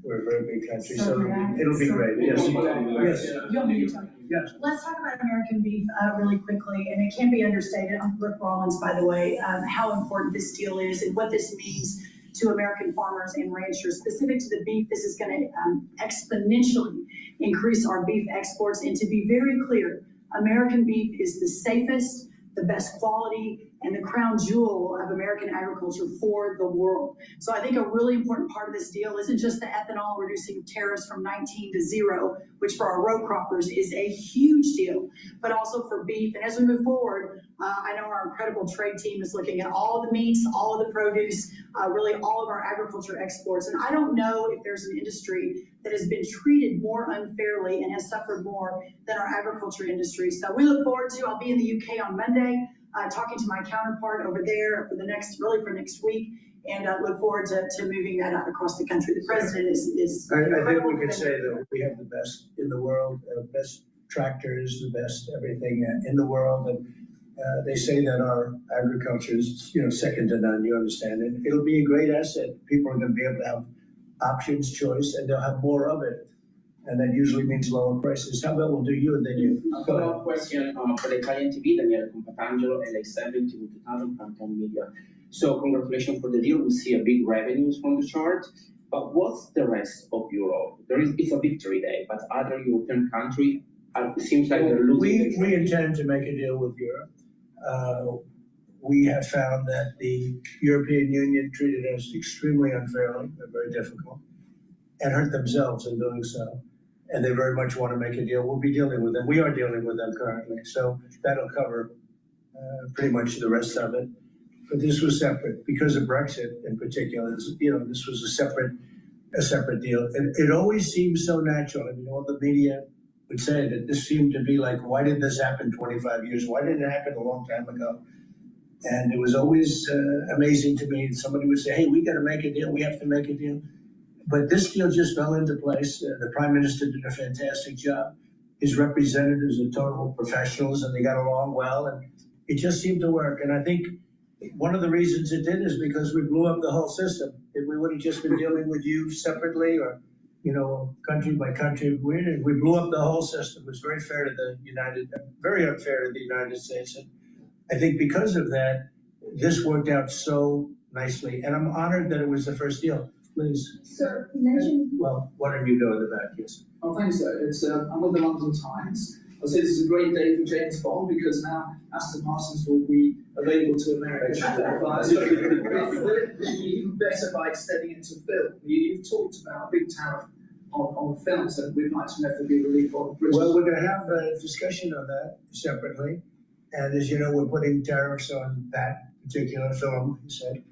Speaker 25: We're a very big country. So it'll be great. Yes. Yes.
Speaker 24: You want me to talk?
Speaker 25: Yes.
Speaker 24: Let's talk about American beef really quickly, and it can't be understated. I'm Rick Rollins, by the way, how important this deal is and what this means to American farmers and ranchers. Specific to the beef, this is going to exponentially increase our beef exports. And to be very clear, American beef is the safest, the best quality, and the crown jewel of American agriculture for the world. So I think a really important part of this deal isn't just the ethanol reducing tariffs from 19 to 0, which for our row croppers is a huge deal, but also for beef. And as we move forward, I know our incredible trade team is looking at all of the meats, all of the produce, really all of our agriculture exports. And I don't know if there's an industry that has been treated more unfairly and has suffered more than our agriculture industry. So we look forward to, I'll be in the UK on Monday, talking to my counterpart over there for for next week, and look forward to moving that out across the country. The president is
Speaker 25: I think we can say that we have the best in the world, best tractors, the best everything in the world. And they say that our agriculture is, second to none, you understand. And it'll be a great asset. People are going to be able to have options, choice, and they'll have more of it. And that usually means lower prices. How about we'll do you and then you?
Speaker 9: A follow-up question for the Italian TV, Daniele Compatangelo, LA7 to 2000 from 10 media. So congratulations for the deal. We see a big revenues from the chart. But what's the rest of Europe? It's a victory day, but other European countries, it seems like they're losing.
Speaker 25: We intend to make a deal with Europe. We have found that the European Union treated us extremely unfairly, very difficult, and hurt themselves in doing so.
Speaker 16: and they very much want to make a deal. We'll be dealing with them. We are dealing with them currently, so that'll cover pretty much the rest of it. But this was separate because of Brexit in particular. This was a separate deal. And it always seems so natural. I mean, all the media would say that this seemed to be like, why did this happen 25 years? Why didn't it happen a long time ago? And it was always amazing to me. Somebody would say, hey, we got to make a deal. We have to make a deal. But this deal just fell into place. The Prime Minister did a fantastic job. His representatives are total professionals, and they got along well, and it just seemed to work. And I think one of the reasons it did is because we blew up the whole system. If we would have just been dealing with you separately or, country by country, we blew up the whole system. It was very unfair to the United States. And I think because of that, this worked out so nicely. And I'm honored that it was the first deal. Please.
Speaker 12: Sir, you mentioned.
Speaker 16: Well, why don't you go to the back? Yes.
Speaker 12: Oh, thanks, sir. I'm with the London Times. I'll say this is a great day for James Bond because now Aston Martins will be available to American buyers. Even better by extending it to film. You've talked about a big tariff on films, and we'd like to know if there'll be relief on British.
Speaker 16: Well, we're going to have a discussion on that separately. And as you know, we're putting tariffs on that particular film, you said,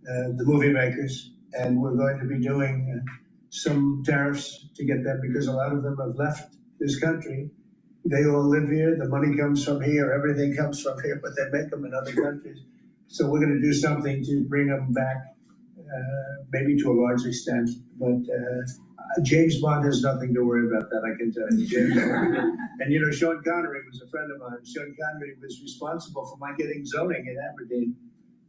Speaker 16: the movie makers. And we're going to be doing some tariffs to get them because a lot of them have left this country. They all live here. The money comes from here. Everything comes from here, but they make them in other countries. So we're going to do something to bring them back, maybe to a large extent. But James Bond has nothing to worry about that, I can tell you. James Bond. And Sean Connery was a friend of mine. Sean Connery was responsible for my getting zoning in Aberdeen.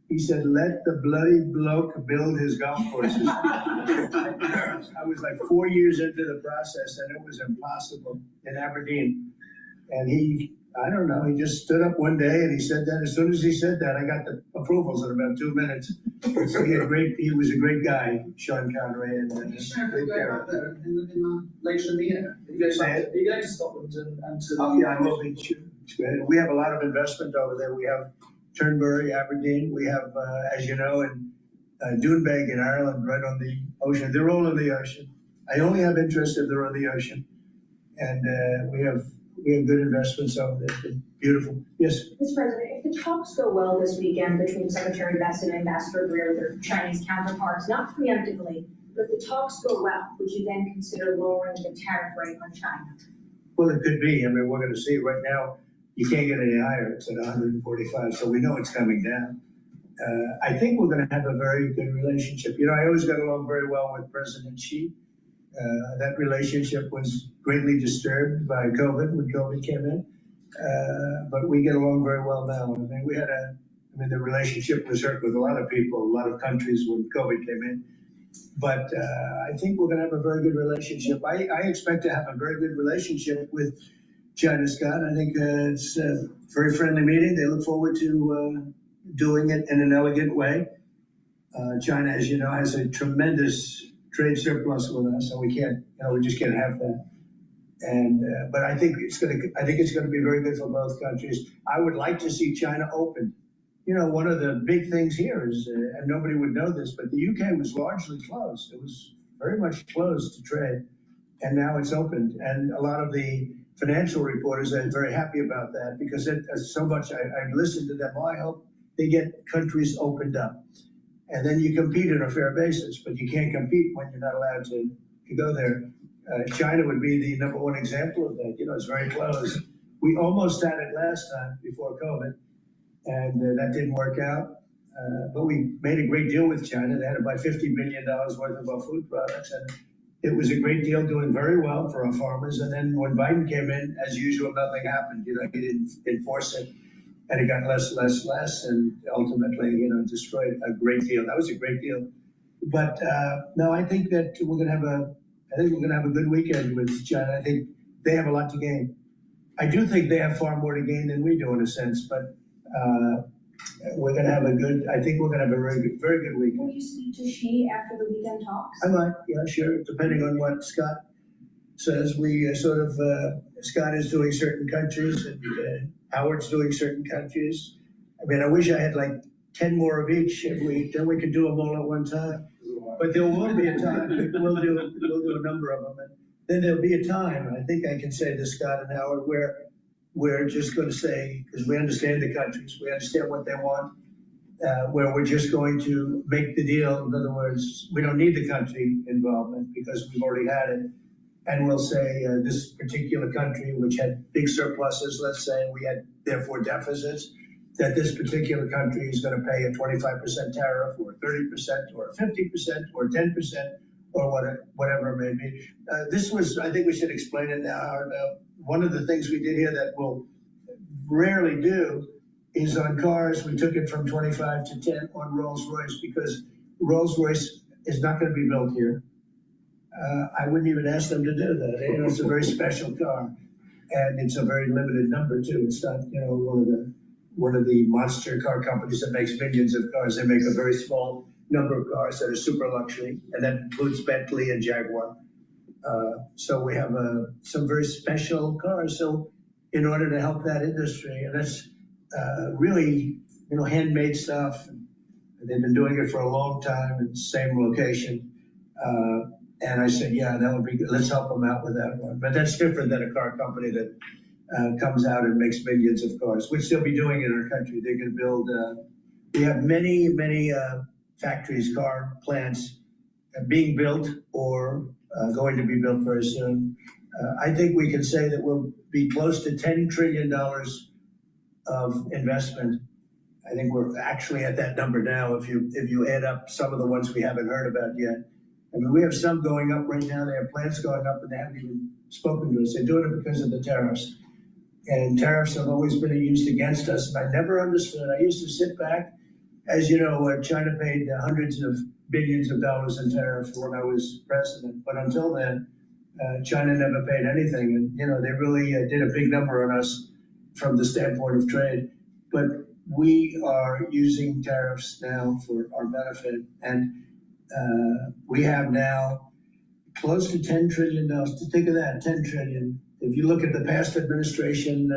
Speaker 16: He said, let the bloody bloke build his golf courses. I was like 4 years into the process and it was impossible in Aberdeen. And he just stood up one day and he said that. As soon as he said that, I got the approvals in about 2 minutes. So he was a great guy, Sean Connery. And
Speaker 12: you go out there later in the year? Are you going to Scotland and to
Speaker 16: yeah, I will be. We have a lot of investment over there. We have Turnberry, Aberdeen. We have, as you know, in Doonbeg in Ireland, right on the ocean. They're all in the ocean. I only have interest if they're on the ocean. And we have good investments over there. It's been beautiful. Yes?
Speaker 24: Mr. President, if the talks go well this weekend between Secretary Best and Ambassador Greer, their Chinese counterparts, not preemptively, but if the talks go well, would you then consider lowering the tariff rate on China?
Speaker 16: Well, it could be. I mean, we're going to see right now. You can't get any higher. It's at 145, so we know it's coming down. I think we're going to have a very good relationship. I always got along very well with President Xi. That relationship was greatly disturbed by COVID when COVID came in, but we get along very well now. I mean, the relationship was hurt with a lot of people, a lot of countries when COVID came in. But I think we're going to have a very good relationship. I expect to have a very good relationship with China, Scott. I think it's a very friendly meeting. They look forward to doing it in an elegant way. China, as you know, has a tremendous trade surplus with us, so we just can't have that. And but I think it's going to be very good for both countries. I would like to see China open. One of the big things here is, and nobody would know this, but the UK was largely closed. It was very much closed to trade, and now it's opened. And a lot of the financial reporters are very happy about that because so much. I listened to them. I hope they get countries opened up, and then you compete on a fair basis. But you can't compete when you're not allowed to go there. China would be the number one example of that. It's very close. We almost had it last time before COVID, and that didn't work out. But we made a great deal with China. They had to buy $50 billion worth of our food products, and it was a great deal, doing very well for our farmers. And then when Biden came in, as usual, nothing happened. He didn't enforce it, and it got less, and ultimately, destroyed a great deal. That was a great deal. But no, I think that we're going to have a good weekend with China. I think they have a lot to gain. I do think they have far more to gain than we do in a sense, but we're going to have I think we're going to have a very good weekend.
Speaker 24: Will you speak to Xi after the weekend talks?
Speaker 16: I might, yeah, sure, depending on what Scott says. We Scott is doing certain countries and Howard's doing certain countries. I mean, I wish I had like 10 more of each. Then we could do them all at one time. But there will be a time. We'll do a number of them.
Speaker 25: then there'll be a time, and I think I can say this, Scott and Howard, where we're just going to say, because we understand the countries, we understand what they want, where we're just going to make the deal. In other words, we don't need the country involvement because we've already had it. And we'll say this particular country, which had big surpluses, let's say, we had therefore deficits, that this particular country is going to pay a 25% tariff or 30% or 50% or 10% or whatever it may be. This was, I think we should explain it now. One of the things we did here that we'll rarely do is on cars, we took it from 25 to 10 on Rolls-Royce because Rolls-Royce is not going to be built here. I wouldn't even ask them to do that. You know, it's a very special car, and it's a very limited number too. It's not, you know, one of the monster car companies that makes millions of cars. They make a very small number of cars that are super luxury, and that includes Bentley and Jaguar. So we have some very special cars. So in order to help that industry, and that's really, you know, handmade stuff. They've been doing it for a long time in the same location. And I said, yeah, that would be good. Let's help them out with that one. But that's different than a car company that comes out and makes millions of cars, which they'll be doing in our country. They can build, we have many factories, car plants being built or going to be built very soon. I think we can say that we'll be close to $10 trillion of investment. I think we're actually at that number now if you add up some of the ones we haven't heard about yet. I mean, we have some going up right now. They have plants going up and they haven't even spoken to us. They're doing it because of the tariffs. And tariffs have always been used against us. And I never understood. I used to sit back, as you know, China paid hundreds of billions of dollars in tariffs when I was president. But until then, China never paid anything. And, you know, they really did a big number on us from the standpoint of trade. But we are using tariffs now for our benefit. And we have now close to $10 trillion. To think of that, 10 trillion. If you look at the past administration,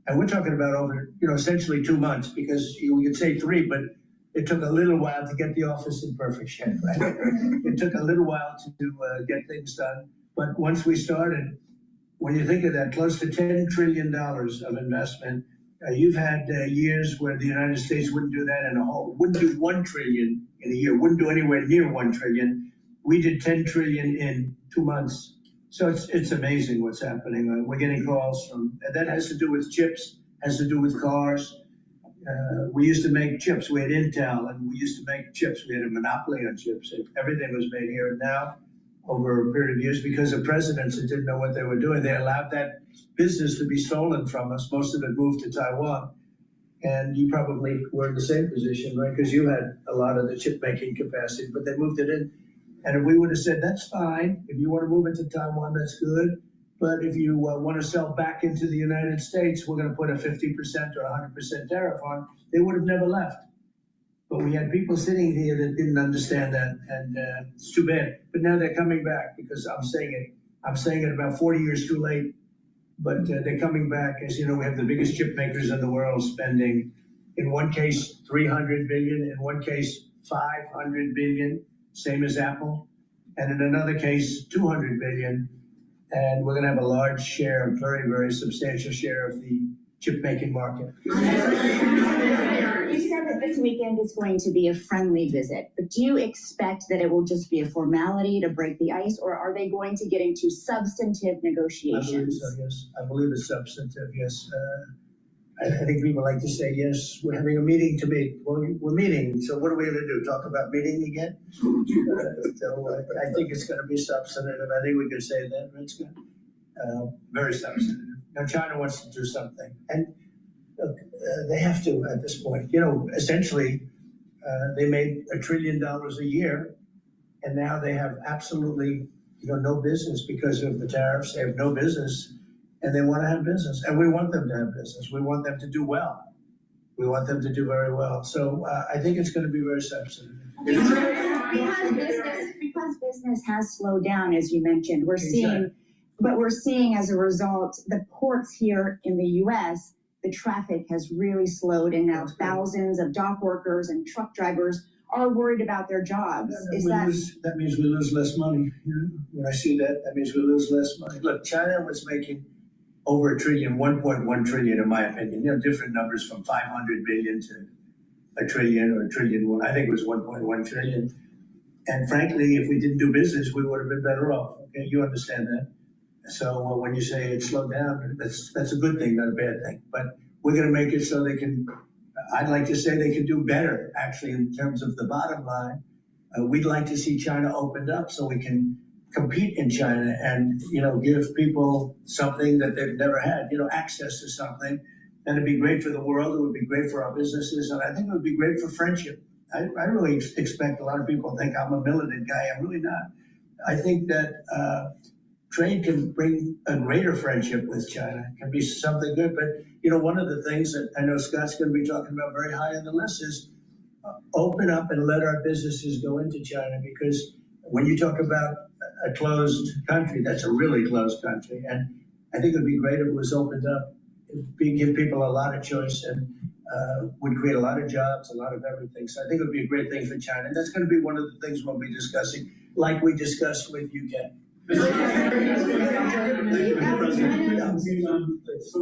Speaker 25: and we're talking about over, you know, essentially 2 months, because we could say 3, but it took a little while to get the office in perfect shape, right? It took a little while to get things done. But once we started, when you think of that, close to $10 trillion of investment, you've had years where the United States wouldn't do that in a whole, wouldn't do 1 trillion in a year, wouldn't do anywhere near 1 trillion. We did 10 trillion in 2 months. So it's amazing what's happening. We're getting calls from, and that has to do with chips, has to do with cars. We used to make chips. We had Intel, and we used to make chips. We had a monopoly on chips. Everything was made here. And now, over a period of years, because of presidents that didn't know what they were doing, they allowed that business to be stolen from us. Most of it moved to Taiwan. And you probably were in the same position, right? Because you had a lot of the chip making capacity, but they moved it in. And if we would have said, that's fine, if you want to move it to Taiwan, that's good. But if you want to sell back into the United States, we're going to put a 50% or 100% tariff on, they would have never left. But we had people sitting here that didn't understand that, and it's too bad. But now they're coming back because I'm saying it about 40 years too late. But they're coming back. As you know, we have the biggest chip makers in the world spending, in one case, 300 billion, in one case, 500 billion, same as Apple, and in another case, 200 billion. And we're going to have a large share, a very, very substantial share of the chip making market.
Speaker 17: You said that this weekend is going to be a friendly visit, but do you expect that it will just be a formality to break the ice, or are they going to get into substantive negotiations?
Speaker 25: I believe so, yes. I believe it's substantive, yes. I think people like to say, yes, we're having a meeting to meet. Well, we're meeting, so what are we going to do? Talk about meeting again? I think it's going to be substantive. I think we can say that, right, Scott? Very substantive. Now, China wants to do something, and look, they have to at this point. You know, essentially, they made $1 trillion a year, and now they have absolutely, you know, no business because of the tariffs. They have no business, and they want to have business, and we want them to have business. We want them to do well. We want them to do very well. So I think it's going to be very substantive.
Speaker 17: Because business has slowed down, as you mentioned, we're seeing as a result, the ports here in the U.S., the traffic has really slowed, and now thousands of dock workers and truck drivers are worried about their jobs.
Speaker 25: That means we lose less money. You know? When I see that, that means we lose less money. Look, China was making over $1 trillion, 1.1 trillion, in my opinion. You know, different numbers from 500 billion to $1 trillion or $1 trillion. I think it was 1.1 trillion. And frankly, if we didn't do business, we would have been better off. Okay, you understand that. So when you say it slowed down, that's a good thing, not a bad thing. But we're going to make it so they can. I'd like to say they can do better, actually, in terms of the bottom line. We'd like to see China opened up so we can compete in China and, you know, give people something that they've never had, you know, access to something. And it'd be great for the world. It would be great for our businesses. And I think it would be great for friendship. I really expect a lot of people think I'm a militant guy. I'm really not. I think that trade can bring a greater friendship with China. It can be something good. But, you know, one of the things that I know Scott's going to be talking about very high on the list is open up and let our businesses go into China. Because when you talk about a closed country, that's a really closed country. And I think it would be great if it was opened up. It would give people a lot of choice and would create a lot of jobs, a lot of everything. So I think it would be a great thing for China. And that's going to be one of the things we'll be discussing, like we discussed with UK.
Speaker 15: So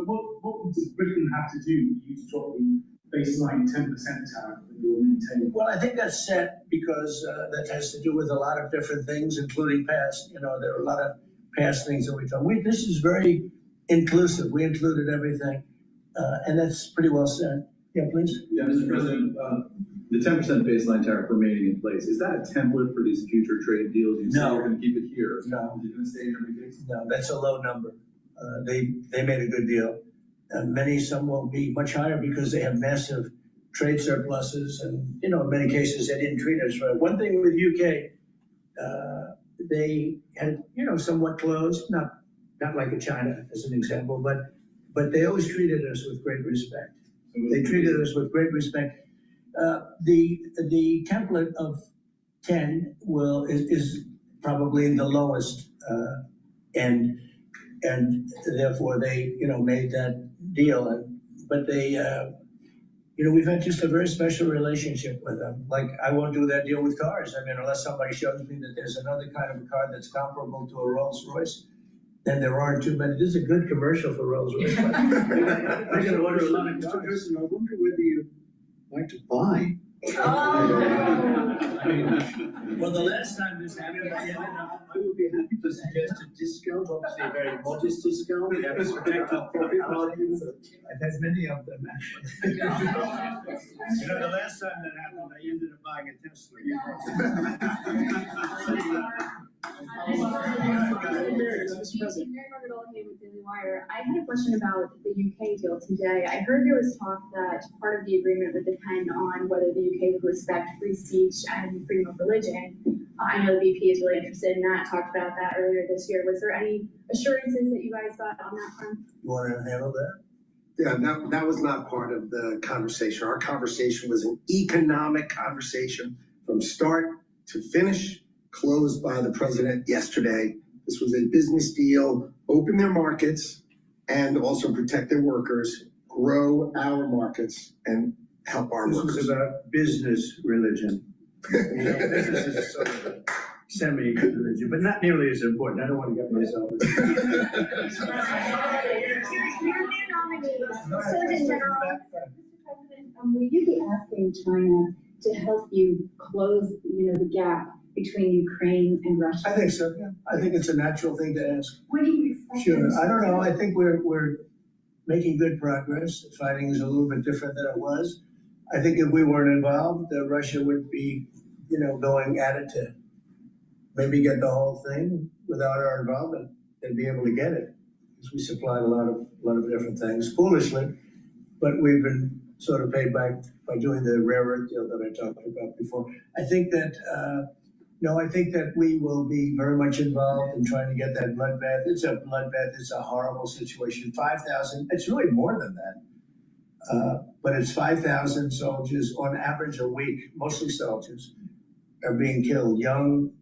Speaker 15: what does Britain have to do for you to drop the baseline 10% tariff that you're maintaining?
Speaker 25: Well, I think that's set because that has to do with a lot of different things, including past. You know, there are a lot of past things that we've done. This is very inclusive. We included everything, and that's pretty well said. Yeah, please.
Speaker 18: Yeah, Mr. President, the 10% baseline tariff remaining in place, is that a template for these future trade deals? You say you're going to keep it here.
Speaker 25: No.
Speaker 18: Is it going to stay in every case?
Speaker 25: No, that's a low number. They made a good deal. Some will be much higher because they have massive trade surpluses, and you know, in many cases they didn't treat us right. One thing with UK, they had somewhat closed, not like a China as an example, but they always treated us with great respect. They treated us with great respect. The template of 10 is probably the lowest end, and therefore they made that deal. But they we've had just a very special relationship with them. Like, I won't do that deal with cars. I mean, unless somebody shows me that there's another kind of a car that's comparable to a Rolls Royce, then there aren't too many. This is a good commercial for Rolls Royce. They're going to order a lot of cars. I wonder whether you like to buy. Well, the last time this happened, I would be happy to suggest a discount, obviously a very modest discount. We have to protect our profit margins. I've had many of them, actually. The last time that happened, I ended up buying a Tesla.
Speaker 19: Mr. President. I had a question about the UK deal today. I heard there was talk that part of the agreement would depend on whether the UK would respect free speech and freedom of religion. I know the VP is really interested in that, talked about that earlier this year. Was there any assurances that you guys got on that front?
Speaker 25: You want to handle that?
Speaker 5: Yeah, that was not part of the conversation. Our conversation was an economic conversation from start to finish, closed by the president yesterday. This was a business deal, open their markets and also protect their workers, grow our markets, and help our workers.
Speaker 25: This was about business religion. Business is sort of a semi-religion, but not nearly as important. I don't want to get myself.
Speaker 17: Your new nominee, Surgeon General. Mr. President, will you be asking China to help you close, the gap between Ukraine and Russia?
Speaker 25: I think so. Yeah. I think it's a natural thing to ask.
Speaker 17: What do you expect?
Speaker 25: Sure. I don't know. I think we're making good progress. The fighting is a little bit different than it was. I think if we weren't involved, Russia would be, going at it to maybe get the whole thing without our involvement. They'd be able to get it because we supplied a lot of different things foolishly, but we've been sort of paid back by doing the rare earth deal that I talked about before. I think that we will be very much involved in trying to get that bloodbath. It's a bloodbath. It's a horrible situation. 5,000. It's really more than that. But it's 5,000 soldiers on average a week, mostly soldiers, are being killed. Young,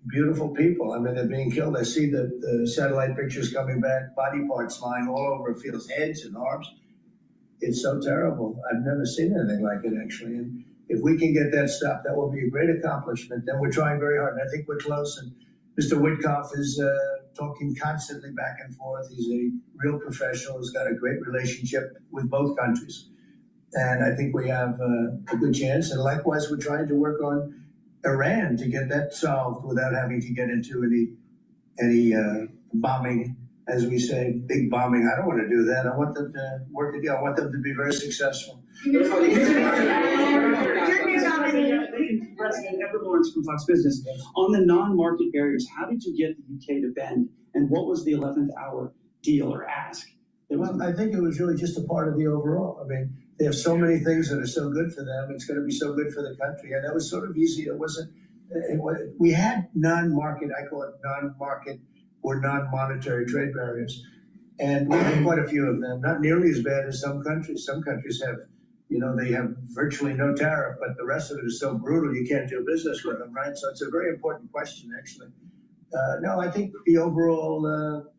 Speaker 25: beautiful people. I mean, they're being killed. I see the satellite pictures coming back, body parts lying all over fields, heads and arms. It's so terrible. I've never seen anything like it, actually. And if we can get that stopped, that will be a great accomplishment. Then we're trying very hard, and I think we're close. And Mr. Witkoff is talking constantly back and forth. He's a real professional. He's got a great relationship with both countries. And I think we have a good chance. And likewise, we're trying to work on Iran to get that solved without having to get into any bombing, as we say, big bombing. I don't want to do that. I want them to work together. I want them to be very successful.
Speaker 6: President Edward Lawrence from Fox Business. On the non-market barriers, how did you get the UK to bend? And what was the 11th hour deal or ask?
Speaker 25: Well, I think it was really just a part of the overall. I mean, they have so many things that are so good for them. It's going to be so good for the country. And that was sort of easy. It wasn't, we had non-market, I call it non-market or non-monetary trade barriers. And we had quite a few of them, not nearly as bad as some countries. Some countries have, you know, they have virtually no tariff, but the rest of it is so brutal you can't do business with them, right? So it's a very important question, actually. No, I think the overall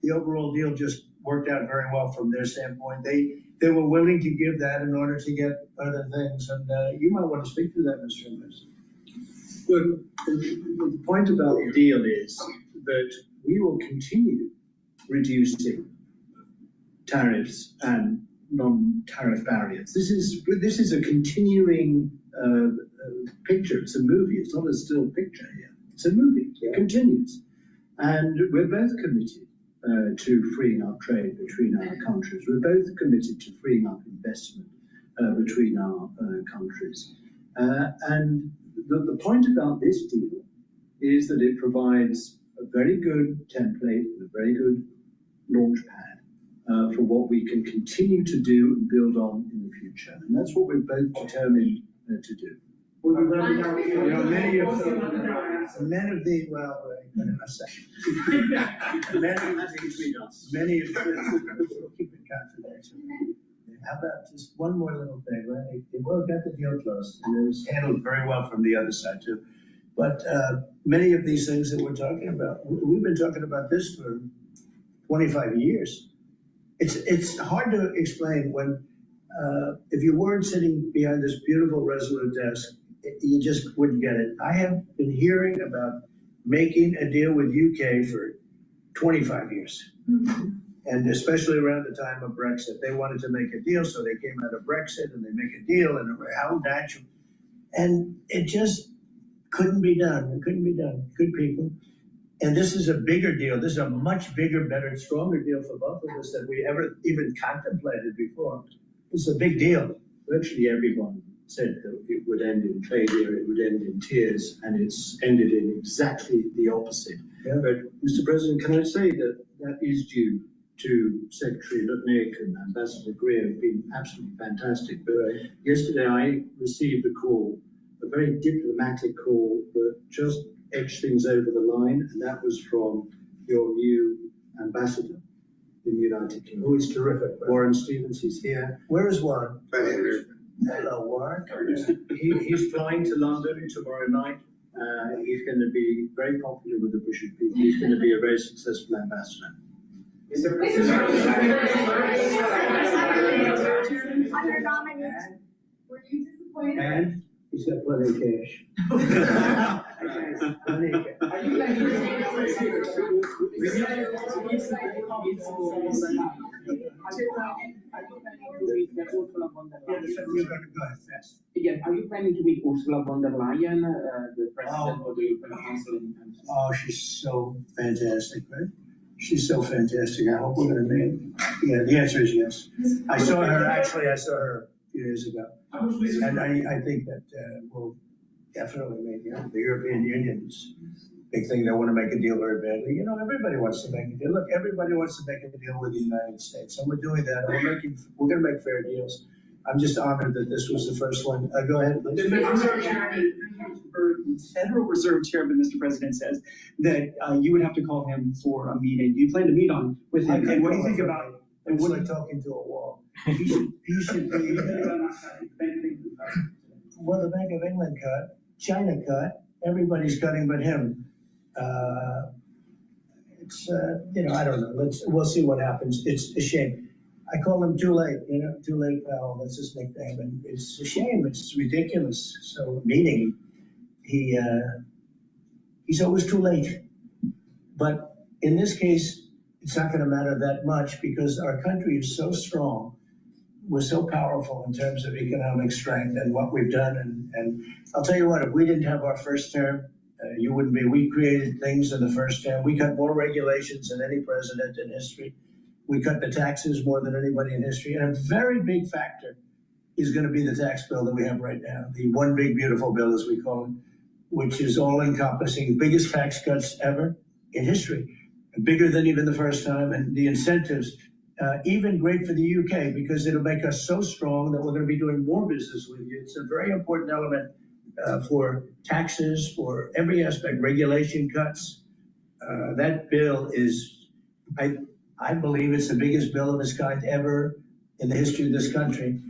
Speaker 25: deal just worked out very well from their standpoint. They were willing to give that in order to get other things. And you might want to speak to that, Mr. Invest.
Speaker 16: Well, the point about the deal is that we will continue reducing tariffs and non-tariff barriers. This is a continuing picture. It's a movie. It's not a still picture here. It's a movie. It continues. And we're both committed to freeing up trade between our countries. We're both committed to freeing up investment between our countries. And the point about this deal is that it provides a very good template and a very good launch pad for what we can continue to do and build on in the future. And that's what we're both determined to do.
Speaker 25: You know, many of the, we'll keep it confidential. How about just one more little thing, right? They well got the deal closed, and it was handled very well from the other side too. But many of these things that we're talking about, we've been talking about this for 25 years. It's hard to explain when, if you weren't sitting behind this beautiful Resolute desk, you just wouldn't get it. I have been hearing about making a deal with UK for 25 years. Mm-hmm. And especially around the time of Brexit. They wanted to make a deal, so they came out of Brexit and they make a deal, and how natural. And it just couldn't be done. It couldn't be done. Good people. And this is a bigger deal. This is a much bigger, better, stronger deal for both of us than we ever even contemplated before. It's a big deal.
Speaker 16: Virtually everyone said that it would end in failure, it would end in tears, and it's ended in exactly the opposite. Yeah. But, Mr. President, can I say that that is due to Secretary Lutnick and Ambassador Greer have been absolutely fantastic. But yesterday I received a call, a very diplomatic call that just edged things over the line, and that was from your new ambassador in the United Kingdom.
Speaker 25: Who is terrific.
Speaker 16: Warren Stevens, he's here.
Speaker 25: Where is Warren?
Speaker 16: Hello, Warren. He's flying to London tomorrow night. He's going to be very popular with the British people. He's going to be a very successful ambassador.
Speaker 17: On your nominee, were you disappointed?
Speaker 25: And he's got plenty of cash. Plenty of cash.
Speaker 17: Are you guys
Speaker 9: Again, are you planning to meet Ursula von der Leyen, the president of the European Council?
Speaker 25: Oh, she's so fantastic, right? She's so fantastic. I hope we're going to meet. Yeah, the answer is yes. I saw her a few years ago. And I think that we'll definitely make it. The European Union's big thing. They want to make a deal very badly. You know, everybody wants to make a deal. Look, everybody wants to make a deal with the United States. And we're doing that. We're going to make fair deals. I'm just honored that this was the first one. Go ahead, please.
Speaker 8: The Federal Reserve Chairman, Mr. President, says that you would have to call him for a meeting. Do you plan to meet with him? And what do you think about it?
Speaker 25: It's like talking to a wall. He should be. Well, the Bank of England cut, China cut, everybody's cutting but him. It's you know, I don't know. We'll see what happens. It's a shame. I call him Too Late, Too Late Powell, that's his nickname, and it's a shame, it's ridiculous. So, meaning, he's always too late. But in this case, it's not gonna matter that much because our country is so strong. We're so powerful in terms of economic strength and what we've done. And I'll tell you what, if we didn't have our first term, you wouldn't be. We created things in the first term. We cut more regulations than any president in history. We cut the taxes more than anybody in history. And a very big factor is going to be the tax bill that we have right now, the one big beautiful bill, as we call it, which is all encompassing, the biggest tax cuts ever in history, bigger than even the first time. And the incentives, even great for the UK, because it'll make us so strong that we're going to be doing more business with you. It's a very important element for taxes, for every aspect, regulation cuts. That bill is, I believe it's the biggest bill of its kind ever in the history of this country.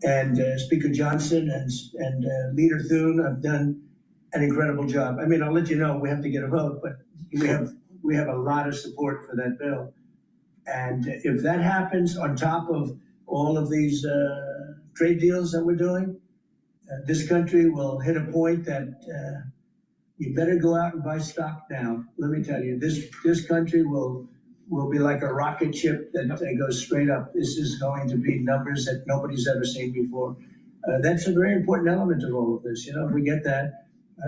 Speaker 25: And Speaker Johnson and Leader Thune have done an incredible job. I mean, I'll let you know, we have to get a vote, but we have a lot of support for that bill. And if that happens on top of all of these trade deals that we're doing, this country will hit a point that you better go out and buy stock now. Let me tell you, this country will be like a rocket ship that goes straight up. This is going to be numbers that nobody's ever seen before. That's a very important element of all of this. If we get that,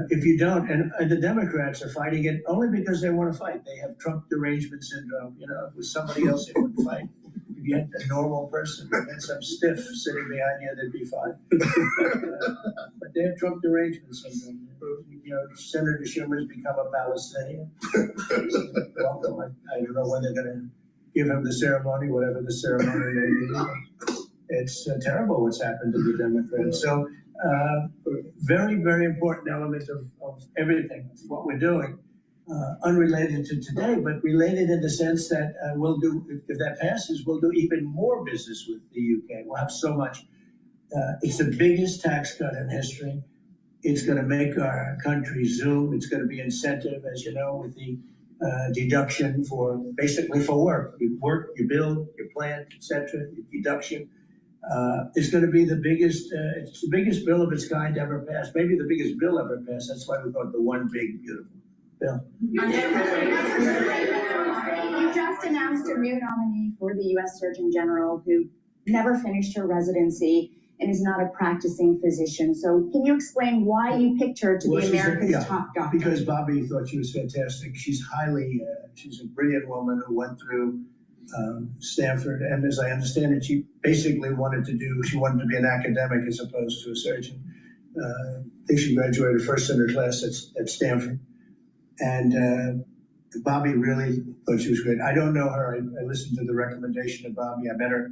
Speaker 25: if you don't, and the Democrats are fighting it only because they want to fight. They have Trump derangement syndrome. If it was somebody else, they wouldn't fight. If you had a normal person and some stiff sitting behind you, they'd be fine. But they have Trump derangement syndrome. Senator Schumer's become a Palestinian. Welcome. I don't know when they're going to give him the ceremony, whatever the ceremony may be. It's terrible what's happened to the Democrats. So, very, very important element of everything, what we're doing. Unrelated to today, but related in the sense that we'll do, if that passes, we'll do even more business with the UK. We'll have so much. It's the biggest tax cut in history. It's going to make our country zoom. It's going to be incentive, as you know, with the deduction for basically for work. You work, you build, you plant, etc. Deduction. It's going to be the biggest. It's the biggest bill of its kind ever passed. Maybe the biggest bill ever passed. That's why we call it the one big beautiful bill.
Speaker 19: You just announced a new nominee for the U.S. Surgeon General who never finished her residency and is not a practicing physician. So can you explain why you picked her to be America's top doctor?
Speaker 25: Because Bobby thought she was fantastic. She's she's a brilliant woman who went through Stanford, and as I understand it, she basically she wanted to be an academic as opposed to a surgeon. I think she graduated first in her class at Stanford. And Bobby really thought she was great. I don't know her. I listened to the recommendation of Bobby. I met her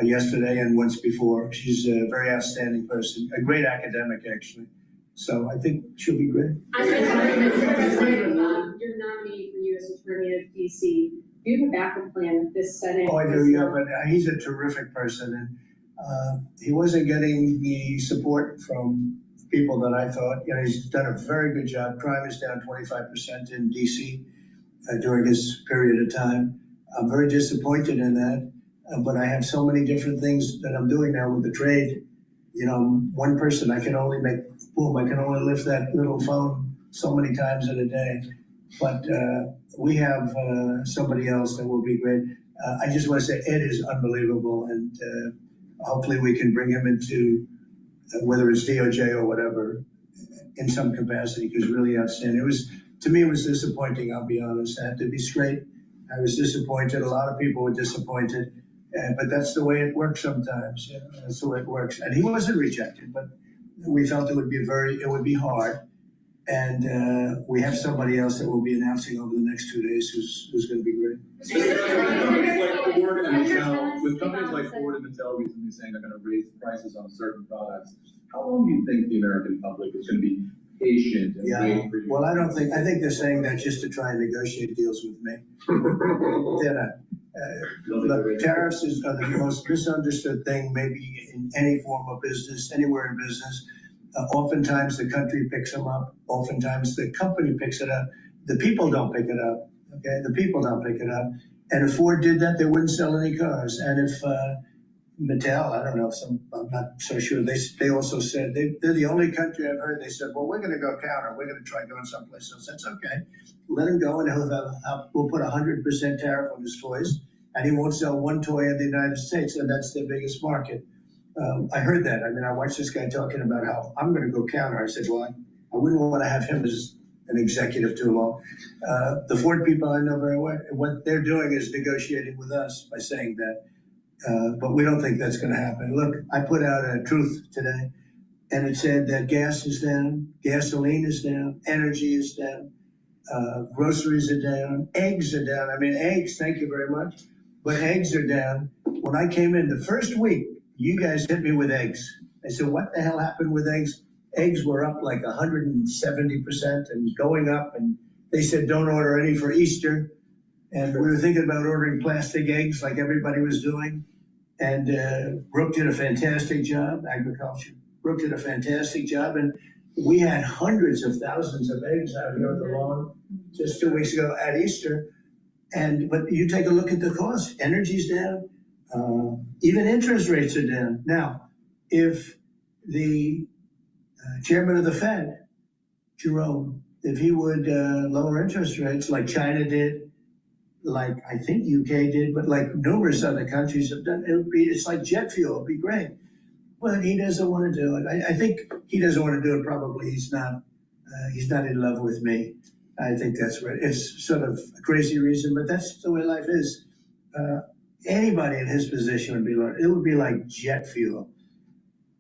Speaker 25: yesterday and once before. She's a very outstanding person, a great academic, actually. So I think she'll be great.
Speaker 4: You're nominated for U.S. Attorney of D.C. Do you have a backup plan if this Senate?
Speaker 25: Oh, I do, yeah, but he's a terrific person. And he wasn't getting the support from people that I thought. He's done a very good job. Crime is down 25% in D.C. During his period of time. I'm very disappointed in that, but I have so many different things that I'm doing now with the trade. One person, I can only lift that little phone so many times in a day. But we have somebody else that will be great. I just want to say Ed is unbelievable, and hopefully we can bring him into whether it's DOJ or whatever, in some capacity, because really outstanding. To me, it was disappointing, I'll be honest. I have to be straight. I was disappointed. A lot of people were disappointed, but that's the way it works sometimes. That's the way it works. And he wasn't rejected, but we felt it would be hard. And we have somebody else that we'll be announcing over the next 2 days who's going to be great.
Speaker 18: With companies like Ford and Mattel recently saying they're going to raise prices on certain products, how long do you think the American public is going to be patient and wait for you?
Speaker 25: Well, I think they're saying that just to try and negotiate deals with me. They're not. Look, tariffs are the most misunderstood thing maybe in any form of business, anywhere in business. Oftentimes the country picks them up. Oftentimes the company picks it up. The people don't pick it up. Okay, the people don't pick it up. And if Ford did that, they wouldn't sell any cars. And if Mattel, I don't know, I'm not so sure. They also said they're the only country I've heard. They said, well, we're going to go counter. We're going to try going someplace else. That's okay. Let him go, and we'll put 100% tariff on his toys, and he won't sell one toy in the United States, and that's their biggest market. I heard that. I mean, I watched this guy talking about how I'm going to go counter. I said, well, I wouldn't want to have him as an executive too long. The Ford people I know very well, what they're doing is negotiating with us by saying that. But we don't think that's going to happen. Look, I put out a truth today, and it said that gas is down, gasoline is down, energy is down, groceries are down, eggs are down. I mean, eggs, thank you very much, but eggs are down. When I came in the first week, you guys hit me with eggs. I said, what the hell happened with eggs? Eggs were up like 170% and going up, and they said, don't order any for Easter. And we were thinking about ordering plastic eggs like everybody was doing. And Brooke did a fantastic job, agriculture. Brooke did a fantastic job. And we had hundreds of thousands of eggs out here on the lawn just 2 weeks ago at Easter. But you take a look at the cost. Energy's down. Even interest rates are down. Now, if the chairman of the Fed, Jerome, if he would lower interest rates like China did, like I think UK did, but like numerous other countries have done, it's like jet fuel, it'd be great. But he doesn't want to do it. I think he doesn't want to do it. Probably he's not in love with me. I think that's right. It's sort of a crazy reason, but that's the way life is. Anybody in his position would be like jet fuel.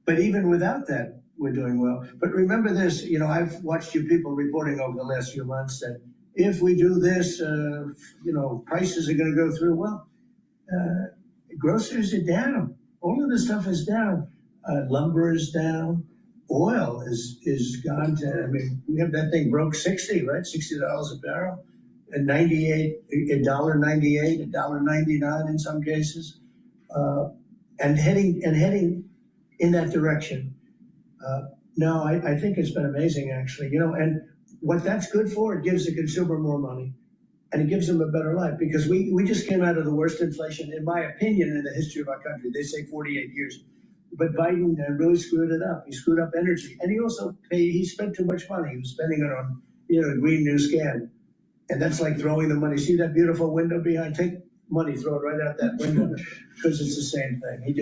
Speaker 25: But even without that, we're doing well. But remember this, I've watched you people reporting over the last few months that if we do this, prices are going to go through. Well, groceries are down. All of this stuff is down. Lumber is down. Oil is gone to, we have that thing broke 60, right? $60 a barrel. And $1.98, $1.99 in some cases. And heading in that direction. No, I think it's been amazing, actually. And what that's good for, it gives the consumer more money, and it gives them a better life, because we just came out of the worst inflation, in my opinion, in the history of our country. They say 48 years. But Biden really screwed it up. He screwed up energy. And he also he spent too much money. He was spending it on, Green New Scan. And that's like throwing the money. See that beautiful window behind? Take money, throw it right out that window, because it's the same thing. He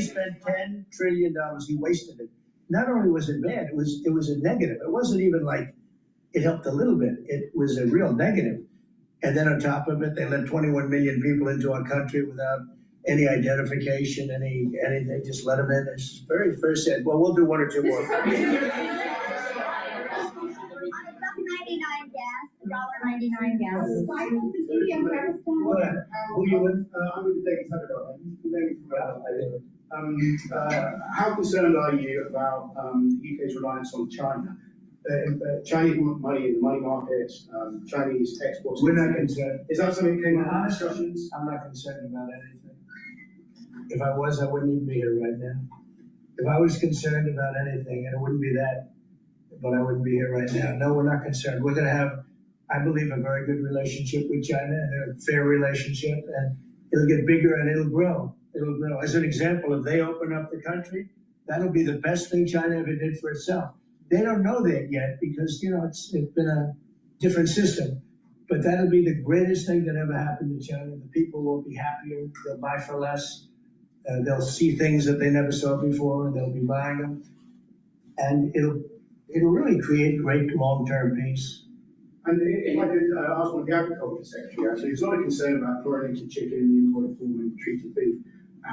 Speaker 25: spent $10 trillion. He wasted it. Not only was it bad, it was a negative. It wasn't even like it helped a little bit. It was a real negative. And then on top of it, they let 21 million people into our country without any identification, anything. Just let them in. It's very, very sad. Well, we'll do one or two more.
Speaker 17: $1.99 gas. Why don't you see him first?
Speaker 11: Who you with? I'm with the how concerned are you about the UK's reliance on China? Chinese money in the money markets, Chinese exports.
Speaker 25: We're not concerned.
Speaker 11: Is that something that came up in discussions?
Speaker 25: I'm not concerned about anything. If I was, I wouldn't even be here right now. If I was concerned about anything, and it wouldn't be that, but I wouldn't be here right now. No, we're not concerned. We're going to have, I believe, a very good relationship with China, and a fair relationship, and it'll get bigger and it'll grow. It'll grow. As an example, if they open up the country, that'll be the best thing China ever did for itself. They don't know that yet because, it's been a different system. But that'll be the greatest thing that ever happened to China. The people will be happier. They'll buy for less. They'll see things that they never saw before, and they'll be buying them. And it'll really create great long-term peace.
Speaker 11: And if I could ask one of the agriculture secretary, actually, it's not a concern about chlorinated chicken, the import of form and treated beef.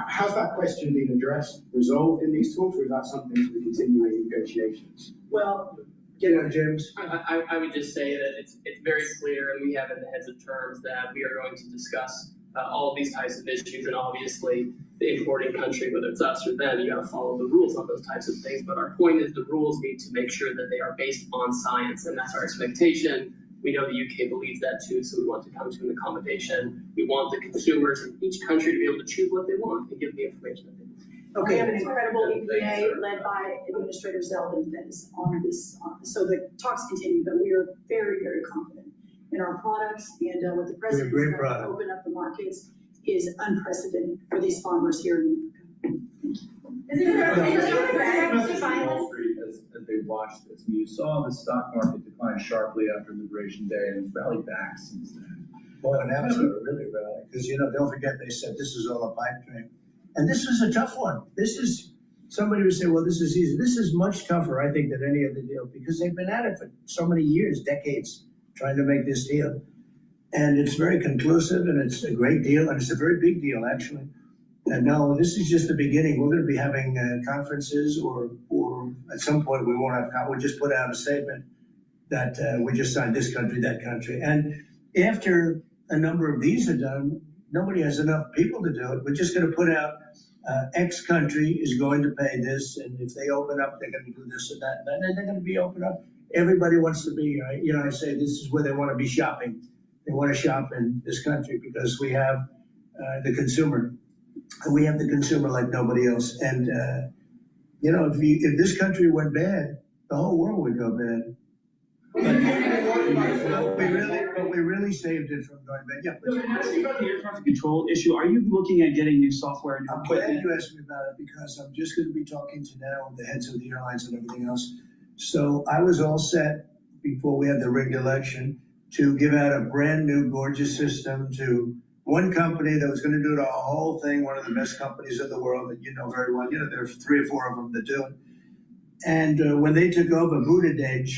Speaker 11: Has that question been addressed, resolved in these talks, or is that something for the continuing negotiations?
Speaker 7: Well,
Speaker 25: James.
Speaker 7: I would just say that it's very clear, and we have in the heads of terms that we are going to discuss all of these types of issues, and obviously the importing country, whether it's us or them, you got to follow the rules on those types of things. But our point is the rules need to make sure that they are based on science, and that's our expectation. We know the UK believes that too, so we want to come to an accommodation. We want the consumers in each country to be able to choose what they want and give the information that they want.
Speaker 24: We have an incredible EPA led by Administrator Zeldin that is on this. So the talks continue, but we are very, very confident in our products, and what the president
Speaker 25: great
Speaker 24: is going to
Speaker 25: product.
Speaker 24: open up the markets is unprecedented for these farmers here in
Speaker 18: Wall Street as they watched this. You saw the stock market decline sharply after Liberation Day and it's rallied back since then.
Speaker 25: Well, and that's really rally, because, don't forget, they said this is all a pipe dream. And this is a tough one. This is, somebody would say, well, this is easy. This is much tougher, I think, than any other deal, because they've been at it for so many years, decades, trying to make this deal. And it's very conclusive, and it's a great deal, and it's a very big deal, actually. And no, this is just the beginning. We're going to be having conferences, or at some point we won't have, we'll just put out a statement that we just signed this country, that country. And after a number of these are done, nobody has enough people to do it. We're just going to put out X country is going to pay this, and if they open up, they're going to do this and that, and then they're going to be open up. Everybody wants to be, I say this is where they want to be shopping. They want to shop in this country because we have the consumer. We have the consumer like nobody else. And, if this country went bad, the whole world would go bad. But we really saved it from going bad. Yeah.
Speaker 8: Can I ask you about the air traffic control issue? Are you looking at getting new software?
Speaker 25: I'm glad you asked me about it, because I'm just going to be talking to now the heads of the airlines and everything else. So I was all set before we had the rigged election to give out a brand new gorgeous system to one company that was going to do the whole thing, one of the best companies in the world that you know very well. There are 3 or 4 of them that do it. And when they took over, Buttigieg,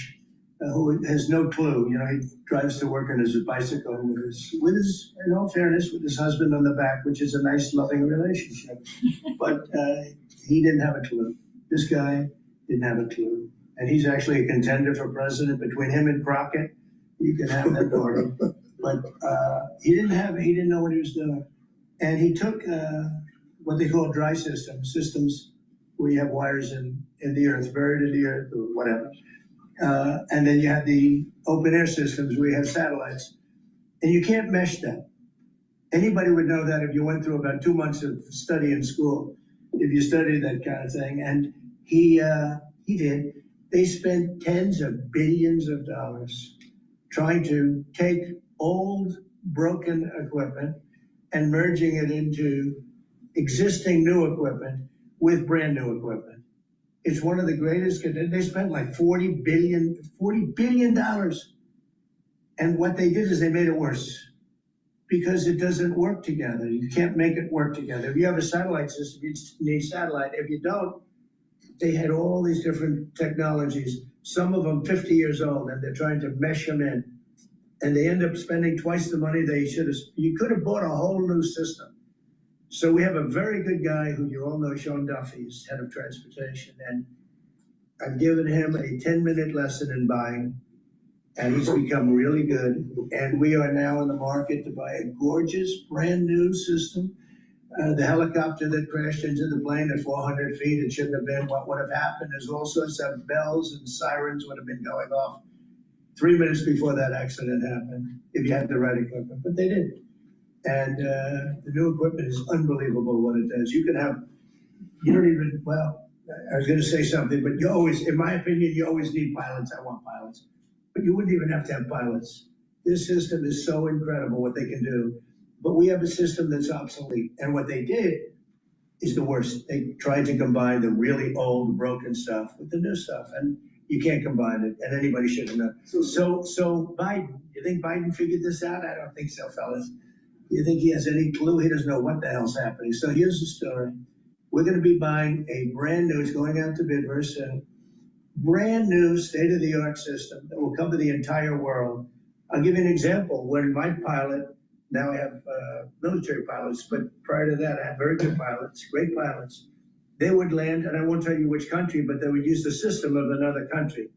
Speaker 25: who has no clue, he drives to work on his bicycle with his, in all fairness, with his husband on the back, which is a nice, loving relationship. But he didn't have a clue. This guy didn't have a clue. And he's actually a contender for president. Between him and Crockett, you can have that party. But he didn't know what he was doing. And he took what they call dry systems where you have wires in the earth, buried in the earth or whatever. And then you have the open air systems where you have satellites. And you can't mesh them. Anybody would know that if you went through about 2 months of study in school, if you studied that kind of thing. And he did. They spent tens of billions of dollars trying to take old, broken equipment and merging it into existing new equipment with brand new equipment. It's one of the greatest. They spent like $40 billion. And what they did is they made it worse because it doesn't work together. You can't make it work together. If you have a satellite system, you need satellite. If you don't, they had all these different technologies, some of them 50 years old, and they're trying to mesh them in. And they end up spending twice the money they should have. You could have bought a whole new system. So we have a very good guy who you all know, Sean Duffy, is head of transportation. And I've given him a 10-minute lesson in buying, and he's become really good. And we are now in the market to buy a gorgeous, brand new system. The helicopter that crashed into the plane at 400 feet, it shouldn't have been. What would have happened is all sorts of bells and sirens would have been going off 3 minutes before that accident happened, if you had the right equipment, but they didn't. And the new equipment is unbelievable what it does. I was going to say something, but you always, in my opinion, you always need pilots. I want pilots, but you wouldn't even have to have pilots. This system is so incredible what they can do, but we have a system that's obsolete. And what they did is the worst. They tried to combine the really old, broken stuff with the new stuff, and you can't combine it, and anybody should have known. So Biden, you think Biden figured this out? I don't think so, fellas. You think he has any clue? He doesn't know what the hell's happening. So here's the story. We're going to be buying a brand new, it's going out to bid very soon, brand new state-of-the-art system that will cover the entire world. I'll give you an example. When my pilot, now I have military pilots, but prior to that, I had very good pilots, great pilots. They would land, and I won't tell you which country, but they would use the system of another country.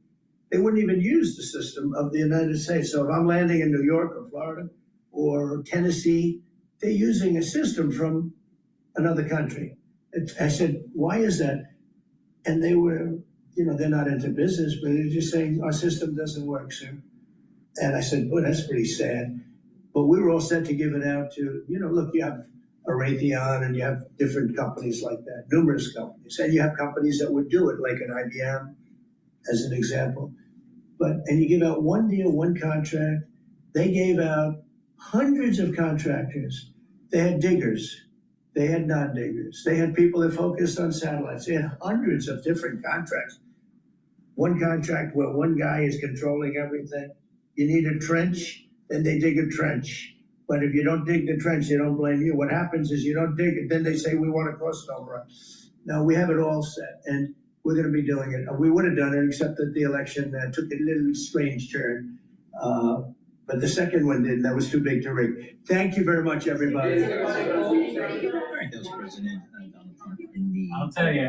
Speaker 25: They wouldn't even use the system of the United States. So if I'm landing in New York or Florida or Tennessee, they're using a system from another country. I said, why is that? And they were, they're not into business, but they're just saying, our system doesn't work, sir. And I said, boy, that's pretty sad. But we were all set to give it out to, look, you have a Raytheon and you have different companies like that, numerous companies. And you have companies that would do it, like an IBM, as an example. And you give out one deal, one contract, They gave out hundreds of contractors. They had diggers. They had non-diggers. They had people that focused on satellites. They had hundreds of different contracts. One contract where one guy is controlling everything. You need a trench, then they dig a trench. But if you don't dig the trench, they don't blame you. What happens is you don't dig it, then they say, we want a cost overrun. Now, we have it all set, and we're gonna be doing it. We would have done it, except that the election took a little strange turn. But the second one didn't. That was too big to rig. Thank you very much, everybody.
Speaker 10: I'll tell you,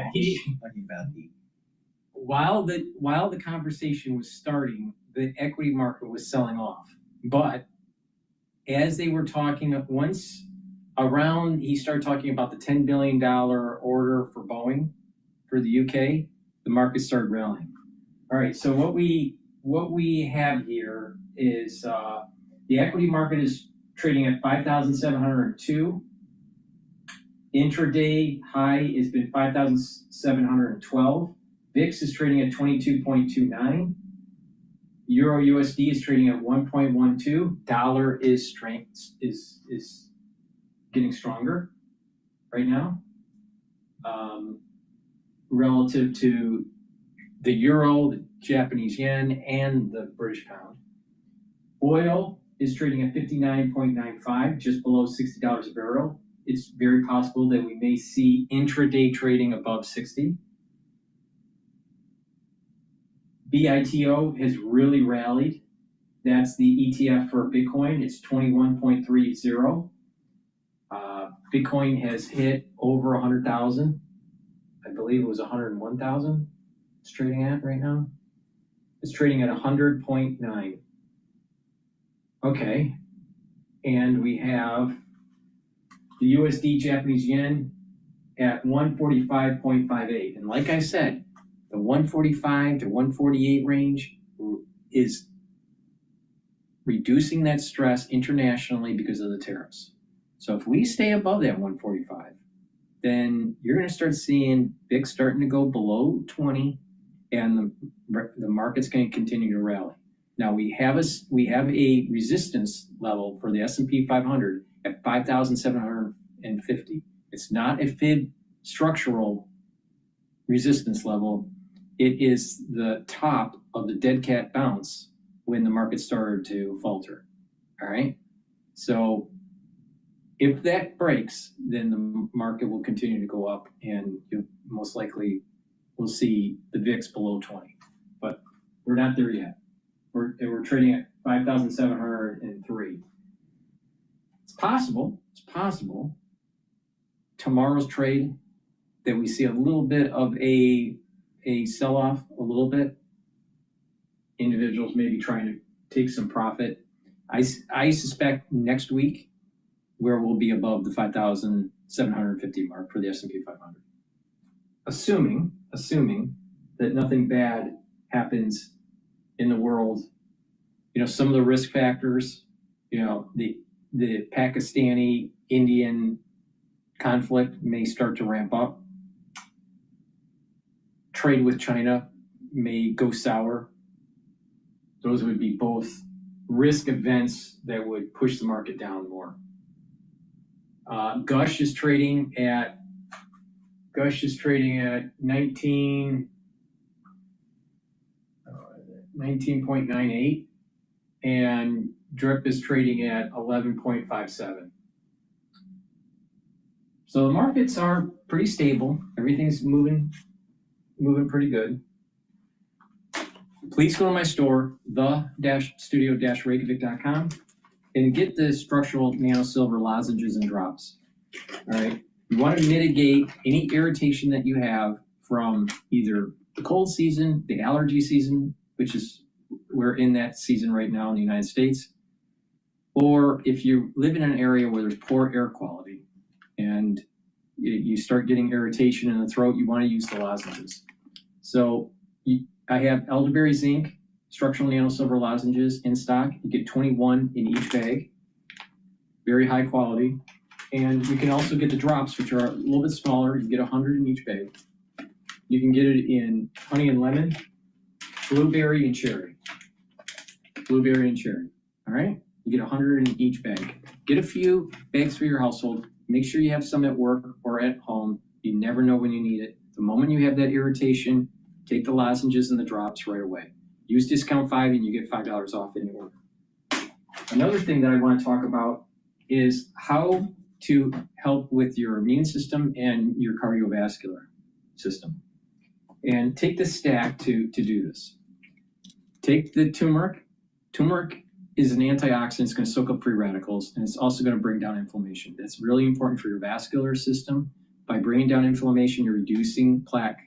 Speaker 10: while the conversation was starting, the equity market was selling off. But as they were talking, once around, he started talking about the $10 billion order for Boeing for the UK, the market started rallying. All right, so what we have here is the equity market is trading at 5,702. Intraday high has been 5,712. VIX is trading at 22.29. Euro USD is trading at 1.12. Dollar is getting stronger right now relative to the euro, the Japanese yen, and the British pound. Oil is trading at 59.95, just below $60 a barrel. It's very possible that we may see intraday trading above 60. BITO has really rallied. That's the ETF for Bitcoin. It's 21.30. Bitcoin has hit over 100,000. I believe it was 101,000 it's trading at right now. It's trading at 100.9. Okay. And we have the USD Japanese yen at 145.58. And like I said, the 145 to 148 range is reducing that stress internationally because of the tariffs. So if we stay above that 145, then you're going to start seeing VIX starting to go below 20, and the market's going to continue to rally. Now we have a resistance level for the S&P 500 at 5,750. It's not a fib structural resistance level. It is the top of the dead cat bounce when the market started to falter. All right. So if that breaks, then the market will continue to go up, and you most likely will see the VIX below 20. But we're not there yet. We're trading at 5,703. It's possible. It's possible. Tomorrow's trade that we see a little bit of a sell-off, a little bit. Individuals maybe trying to take some profit. I suspect next week where we'll be above the 5,750 mark for the S&P 500. Assuming that nothing bad happens in the world, some of the risk factors, the Pakistani Indian conflict may start to ramp up. Trade with China may go sour. Those would be both risk events that would push the market down more. Gush is trading at 19.98, and DRIP is trading at 11.57. So the markets are pretty stable. Everything's moving pretty good. Please go to my store, the-studio-reykjavik.com, and get the structural nano silver lozenges and drops. All right. You want to mitigate any irritation that you have from either the cold season, the allergy season, which is we're in that season right now in the United States, or if you live in an area where there's poor air quality and you start getting irritation in the throat, you want to use the lozenges. So I have elderberry zinc structural nano silver lozenges in stock. You get 21 in each bag, very high quality. And you can also get the drops, which are a little bit smaller. You get 100 in each bag. You can get it in honey and lemon, blueberry and cherry. Blueberry and cherry, all right? You get 100 in each bag. Get a few bags for your household. Make sure you have some at work or at home. You never know when you need it. The moment you have that irritation, take the lozenges and the drops right away. Use discount 5 and you get $5 off any order. Another thing that I want to talk about is how to help with your immune system and your cardiovascular system. And take the stack to do this. Take the turmeric. Turmeric is an antioxidant. It's going to soak up free radicals, and it's also going to bring down inflammation. That's really important for your vascular system. By bringing down inflammation, you're reducing plaque.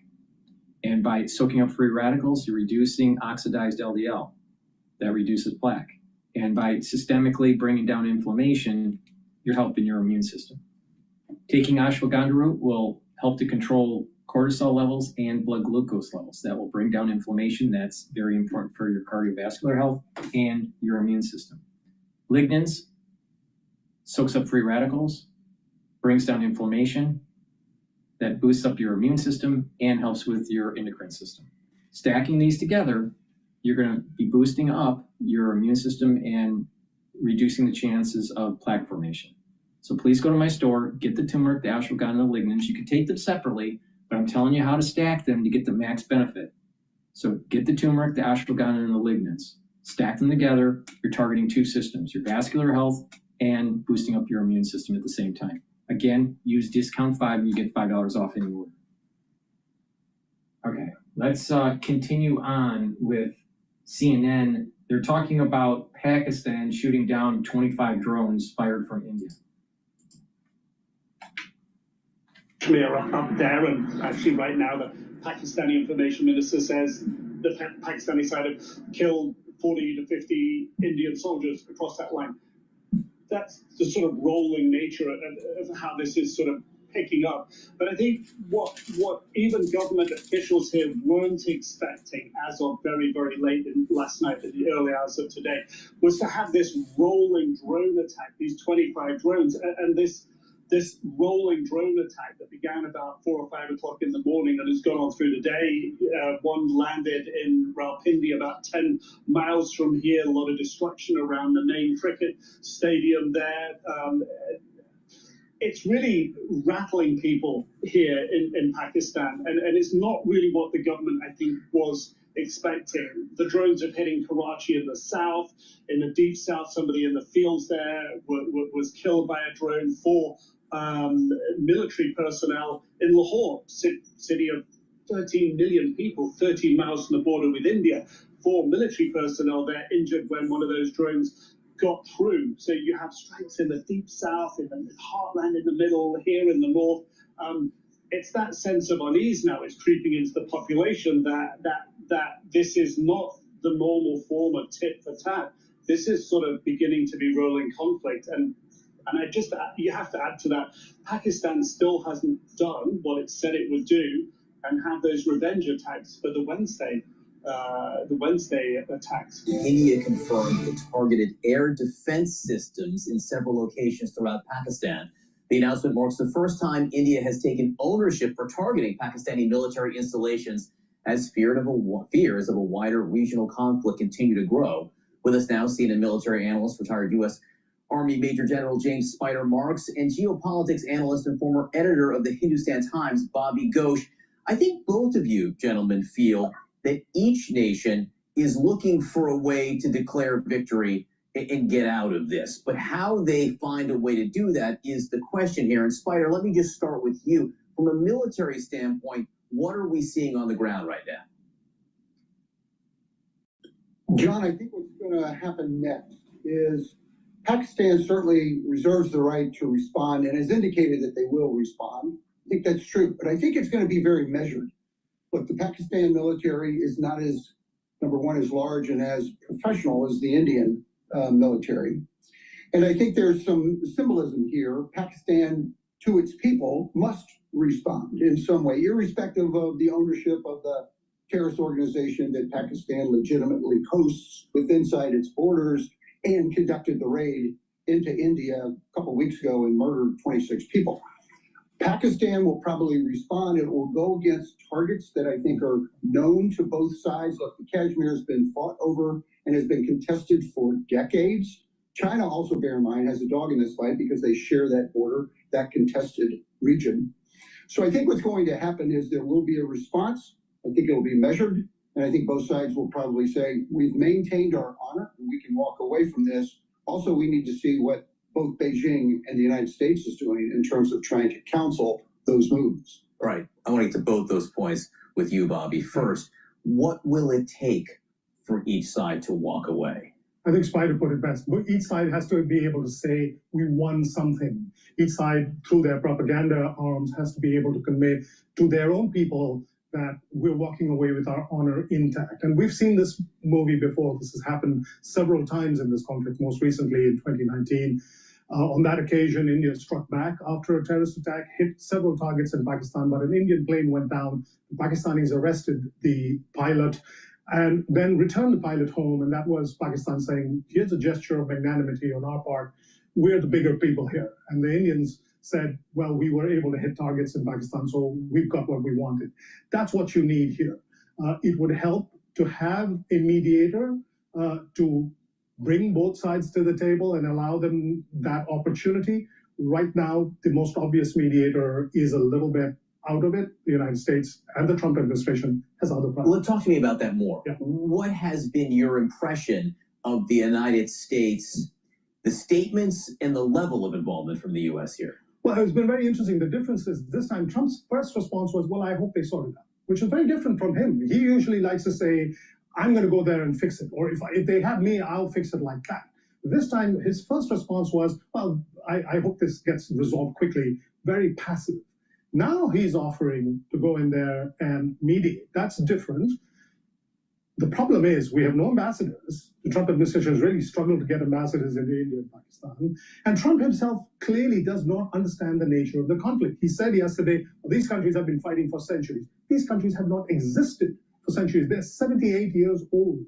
Speaker 10: And by soaking up free radicals, you're reducing oxidized LDL. That reduces plaque. And by systemically bringing down inflammation, you're helping your immune system. Taking ashwagandha root will help to control cortisol levels and blood glucose levels. That will bring down inflammation. That's very important for your cardiovascular health and your immune system. Lignans soaks up free radicals, brings down inflammation, that boosts up your immune system and helps with your endocrine system. Stacking these together, you're going to be boosting up your immune system and reducing the chances of plaque formation. So please go to my store, get the turmeric, the ashwagandha, the lignans. You can take them separately, but I'm telling you how to stack them to get the max benefit. So get the turmeric, the ashwagandha, and the lignans. Stack them together. You're targeting 2 systems, your vascular health and boosting up your immune system at the same time. Again, use discount 5 and you get $5 off any order. Okay, let's continue on with CNN. They're talking about Pakistan shooting down 25 drones fired from India.
Speaker 14: Clear up there, and actually right now the Pakistani information minister says the Pakistani side have killed 40 to 50 Indian soldiers across that line. That's the sort of rolling nature of how this is sort of picking up. But I think what even government officials here weren't expecting as of very, very late last night, in the early hours of today, was to have this rolling drone attack, these 25 drones, and this rolling drone attack that began about 4 or 5 o'clock in the morning and has gone on through the day. One landed in Rawalpindi, about 10 miles from here. A lot of destruction around the main cricket stadium there. It's really rattling people here in Pakistan, and it's not really what the government, I think, was expecting. The drones are hitting Karachi in the south. In the deep south, somebody in the fields there was killed by a drone. 4 military personnel in Lahore, city of 13 million people, 13 miles from the border with India. 4 military personnel there injured when one of those drones got through. So you have strikes in the deep south, in the heartland in the middle, here in the north. It's that sense of unease now is creeping into the population that this is not the normal form of tit for tat. This is sort of beginning to be rolling conflict. And you have to add to that, Pakistan still hasn't done what it said it would do and have those revenge attacks for the Wednesday attacks.
Speaker 13: India confirmed it targeted air defense systems in several locations throughout Pakistan. The announcement marks the first time India has taken ownership for targeting Pakistani military installations as fears of a wider regional conflict continue to grow. With us now, CNN military analyst, retired U.S. Army Major General James Spider Marks, and geopolitics analyst and former editor of the Hindustan Times, Bobby Ghosh. I think both of you, gentlemen, feel that each nation is looking for a way to declare victory and get out of this. But how they find a way to do that is the question here. And Spider, let me just start with you. From a military standpoint, what are we seeing on the ground right now?
Speaker 20: John, I think what's going to happen next is Pakistan certainly reserves the right to respond and has indicated that they will respond. I think that's true, but I think it's going to be very measured. Look, the Pakistan military is not as, number one, as large and as professional as the Indian military. And I think there's some symbolism here. Pakistan, to its people, must respond in some way, irrespective of the ownership of the terrorist organization that Pakistan legitimately hosts within inside its borders and conducted the raid into India a couple of weeks ago and murdered 26 people. Pakistan will probably respond. It will go against targets that I think are known to both sides. Look, the Kashmir has been fought over and has been contested for decades. China also, bear in mind, has a dog in this fight because they share that border, that contested region. So I think what's going to happen is there will be a response. I think it will be measured. And I think both sides will probably say, we've maintained our honor and we can walk away from this. Also, we need to see what both Beijing and the United States is doing in terms of trying to counsel those moves.
Speaker 13: Right. I want to get to both those points with you, Bobby. First, what will it take for each side to walk away?
Speaker 1: I think Spider put it best. Each side has to be able to say, we won something. Each side, through their propaganda arms, has to be able to convey to their own people that we're walking away with our honor intact. And we've seen this movie before. This has happened several times in this conflict, most recently in 2019. On that occasion, India struck back after a terrorist attack, hit several targets in Pakistan, but an Indian plane went down. The Pakistanis arrested the pilot and then returned the pilot home. And that was Pakistan saying, here's a gesture of magnanimity on our part. We're the bigger people here. And the Indians said, well, we were able to hit targets in Pakistan, so we've got what we wanted. That's what you need here. It would help to have a mediator to bring both sides to the table and allow them that opportunity. Right now, the most obvious mediator is a little bit out of it. The United States and the Trump administration has other problems.
Speaker 13: Well, talk to me about that more.
Speaker 1: Yeah.
Speaker 13: What has been your impression of the United States, the statements and the level of involvement from the U.S. here?
Speaker 1: Well, it's been very interesting. The difference is this time Trump's first response was, well, I hope they sort it out, which is very different from him. He usually likes to say, I'm going to go there and fix it. Or if they have me, I'll fix it like that. This time, his first response was, well, I hope this gets resolved quickly. Very passive. Now he's offering to go in there and mediate. That's different. The problem is we have no ambassadors. The Trump administration has really struggled to get ambassadors into India and Pakistan. And Trump himself clearly does not understand the nature of the conflict. He said yesterday, well, these countries have been fighting for centuries. These countries have not existed for centuries. They're 78 years old.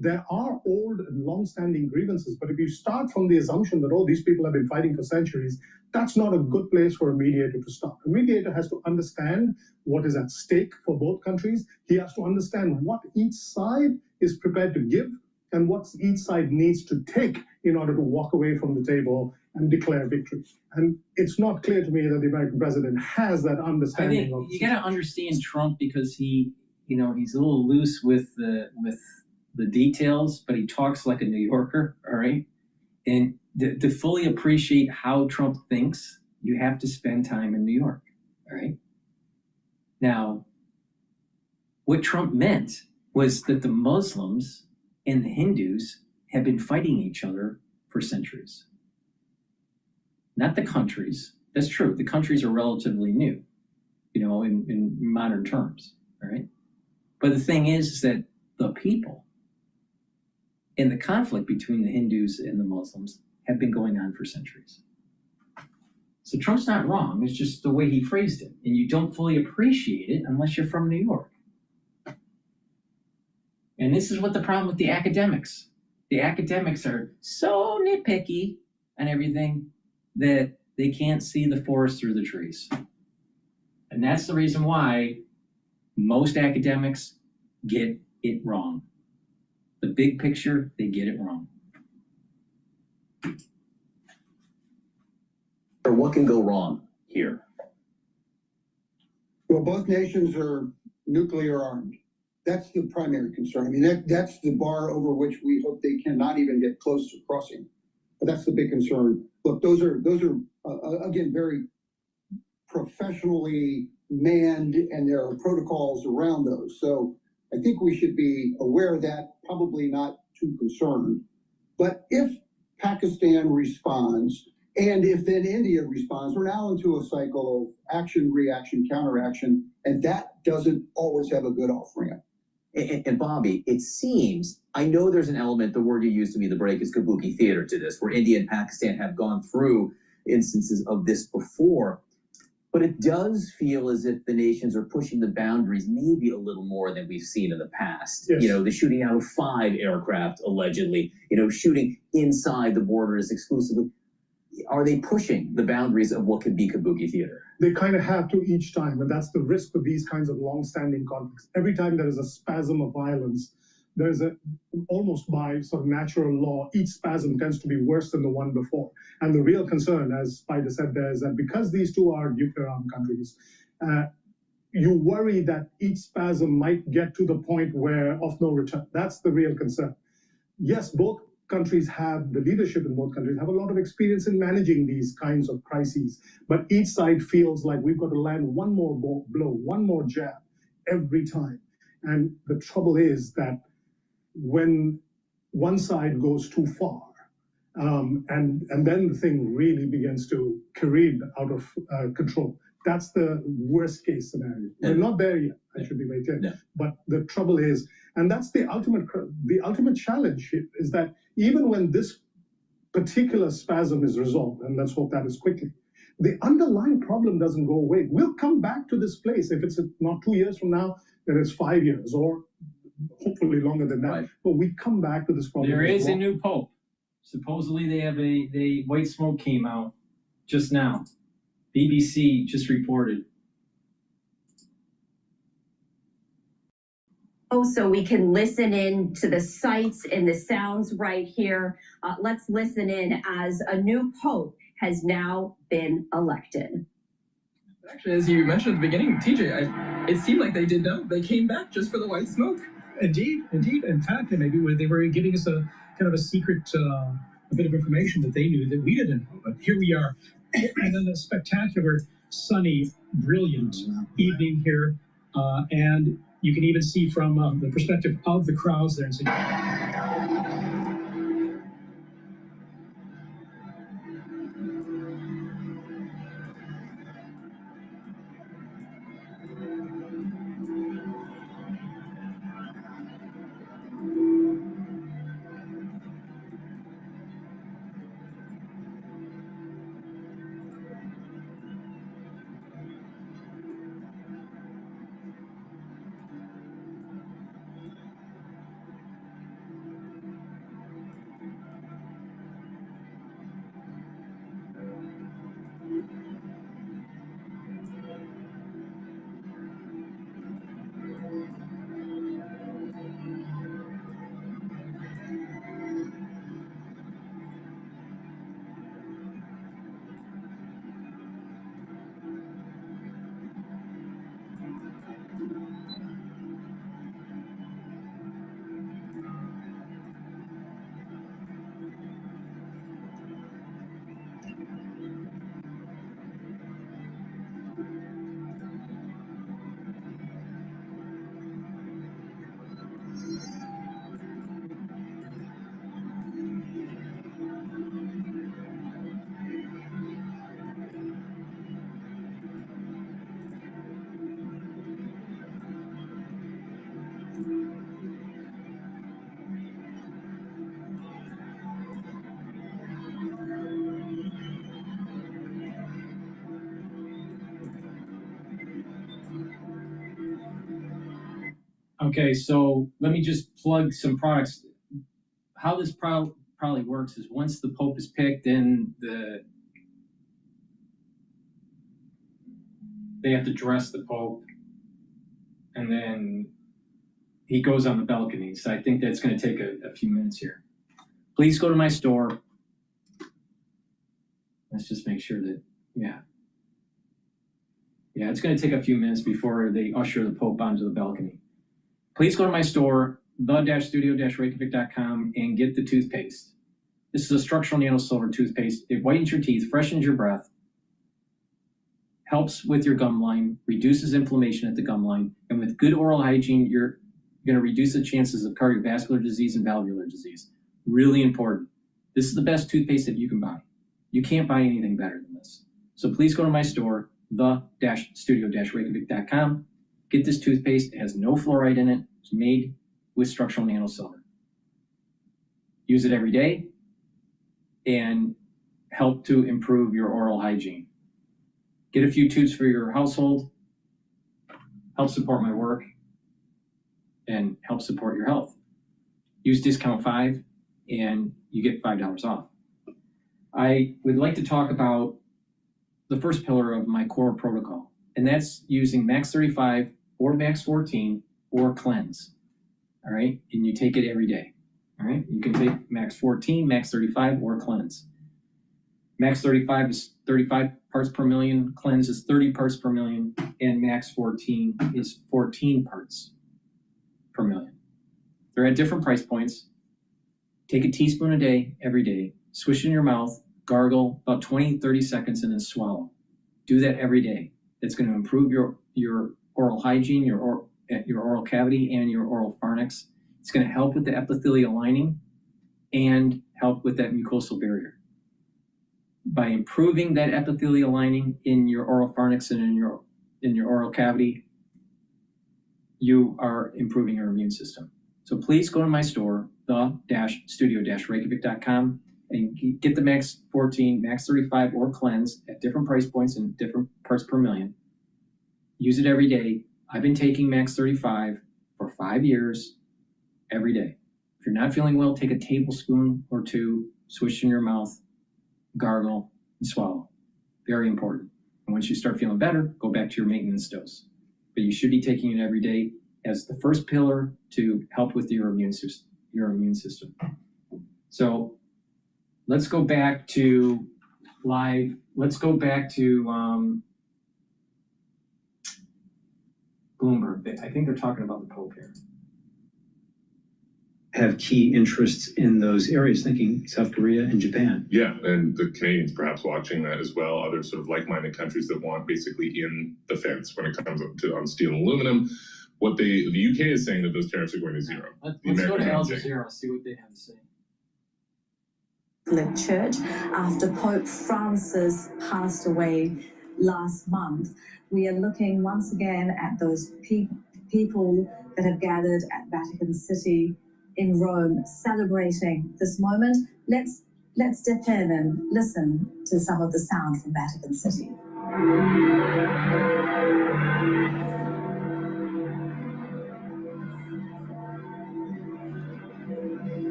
Speaker 1: There are old and long-standing grievances, but if you start from the assumption that all these people have been fighting for centuries, that's not a good place for a mediator to start. A mediator has to understand what is at stake for both countries. He has to understand what each side is prepared to give and what each side needs to take in order to walk away from the table and declare victory. And it's not clear to me that the American president has that understanding.
Speaker 10: I think you got to understand Trump because he's a little loose with the details, but he talks like a New Yorker, all right? And to fully appreciate how Trump thinks, you have to spend time in New York, all right? Now, what Trump meant was that the Muslims and the Hindus have been fighting each other for centuries. Not the countries. That's true. The countries are relatively new, in modern terms, all right? But the thing is that the people in the conflict between the Hindus and the Muslims have been going on for centuries. So Trump's not wrong. It's just the way he phrased it. And you don't fully appreciate it unless you're from New York. And this is what the problem with the academics. The academics are so nitpicky and everything that they can't see the forest through the trees. And that's the reason why most academics get it wrong. The big picture, they get it wrong.
Speaker 13: Or what can go wrong here?
Speaker 20: Well, both nations are nuclear armed. That's the primary concern. I mean, that's the bar over which we hope they cannot even get close to crossing. But that's the big concern. Look, those are again, very professionally manned, and there are protocols around those. So I think we should be aware of that, probably not too concerned. But if Pakistan responds, and if then India responds, we're now into a cycle of action, reaction, counteraction, and that doesn't always have a good off-ramp.
Speaker 13: And Bobby, it seems, I know there's an element, the word you used to me, the break is kabuki theater to this, where India and Pakistan have gone through instances of this before. But it does feel as if the nations are pushing the boundaries maybe a little more than we've seen in the past.
Speaker 1: Yes.
Speaker 13: The shooting out of 5 aircraft, allegedly, shooting inside the borders exclusively. Are they pushing the boundaries of what could be kabuki theater?
Speaker 1: They kind of have to each time, and that's the risk of these kinds of long-standing conflicts. Every time there is a spasm of violence, there's almost by sort of natural law, each spasm tends to be worse than the one before. And the real concern, as Spider said there, is that because these two are nuclear-armed countries, you worry that each spasm might get to the point where of no return. That's the real concern. Yes, both countries have, the leadership in both countries have a lot of experience in managing these kinds of crises, but each side feels like we've got to land one more blow, one more jab every time. And the trouble is that when one side goes too far, and then the thing really begins to careen out of control. That's the worst case scenario. We're not there yet, I should be very clear. Yeah. But the trouble is, and that's the ultimate challenge here, is that even when this particular spasm is resolved, and let's hope that is quickly, the underlying problem doesn't go away. We'll come back to this place. If it's not 2 years from now, then it's 5 years, or hopefully longer than that. Right. But we come back to this problem.
Speaker 10: There is a new pope. Supposedly they have the white smoke came out just now. BBC just reported.
Speaker 2: Oh, so we can listen in to the sights and the sounds right here. Let's listen in as a new pope has now been elected.
Speaker 3: Actually, as you mentioned at the beginning, TJ, it seemed like they did know. They came back just for the white smoke.
Speaker 15: Indeed. In fact, maybe they were giving us a kind of a secret, a bit of information that they knew that we didn't know. But here we are. And then a spectacular, sunny, brilliant evening here. And you can even see from the perspective of the crowds there.
Speaker 10: Okay, so let me just plug some products. How this probably works is once the Pope is picked, then they have to dress the Pope, and then he goes on the balcony. So I think that's going to take a few minutes here. Please go to my store. Let's just make sure that, yeah, it's going to take a few minutes before they usher the Pope onto the balcony. Please go to my store, the-studio-reykjavik.com, and get the toothpaste. This is a structural nano silver toothpaste. It whitens your teeth, freshens your breath, helps with your gum line, reduces inflammation at the gum line, and with good oral hygiene, you're going to reduce the chances of cardiovascular disease and valvular disease. Really important. This is the best toothpaste that you can buy. You can't buy anything better than this. So please go to my store, the-studio-reykjavik.com. Get this toothpaste. It has no fluoride in it. It's made with structural nano silver. Use it every day and help to improve your oral hygiene. Get a few tubes for your household, help support my work, and help support your health. Use discount 5 and you get $5 off. I would like to talk about the first pillar of my core protocol, and that's using Max 35 or Max 14 or Cleanse. all right? And you take it every day, all right? You can take max 14, max 35, or cleanse. Max 35 is 35 parts per million, cleanse is 30 parts per million, and max 14 is 14 parts per million. They're at different price points. Take a teaspoon a day, every day, swish in your mouth, gargle about 20, 30 seconds, and then swallow. Do that every day. That's going to improve your oral hygiene, your oral cavity, and your oral pharynx. It's going to help with the epithelial lining and help with that mucosal barrier. By improving that epithelial lining in your oral pharynx and in your oral cavity, you are improving your immune system. So please go to my store, the-studio-reykjavik.com, and get the max 14, max 35, or cleanse at different price points and different parts per million. Use it every day. I've been taking max 35 for 5 years every day. If you're not feeling well, take a tablespoon or two, swish in your mouth, gargle, and swallow. Very important. And once you start feeling better, go back to your maintenance dose. But you should be taking it every day as the first pillar to help with your immune system. So let's go back to live. Let's go back to Bloomberg. I think they're talking about the Pope here.
Speaker 6: Have key interests in those areas, thinking South Korea and Japan.
Speaker 5: Yeah, and the Canadians perhaps watching that as well. Other sort of like-minded countries that want basically in the fence when it comes to on steel and aluminum. What the UK is saying that those tariffs are going to zero.
Speaker 10: Let's go to Al Jazeera, see what they have to say.
Speaker 12: Catholic Church after Pope Francis passed away last month. We are looking once again at those people that have gathered at Vatican City in Rome celebrating this moment. Let's dip in and listen to some of the sound from Vatican City.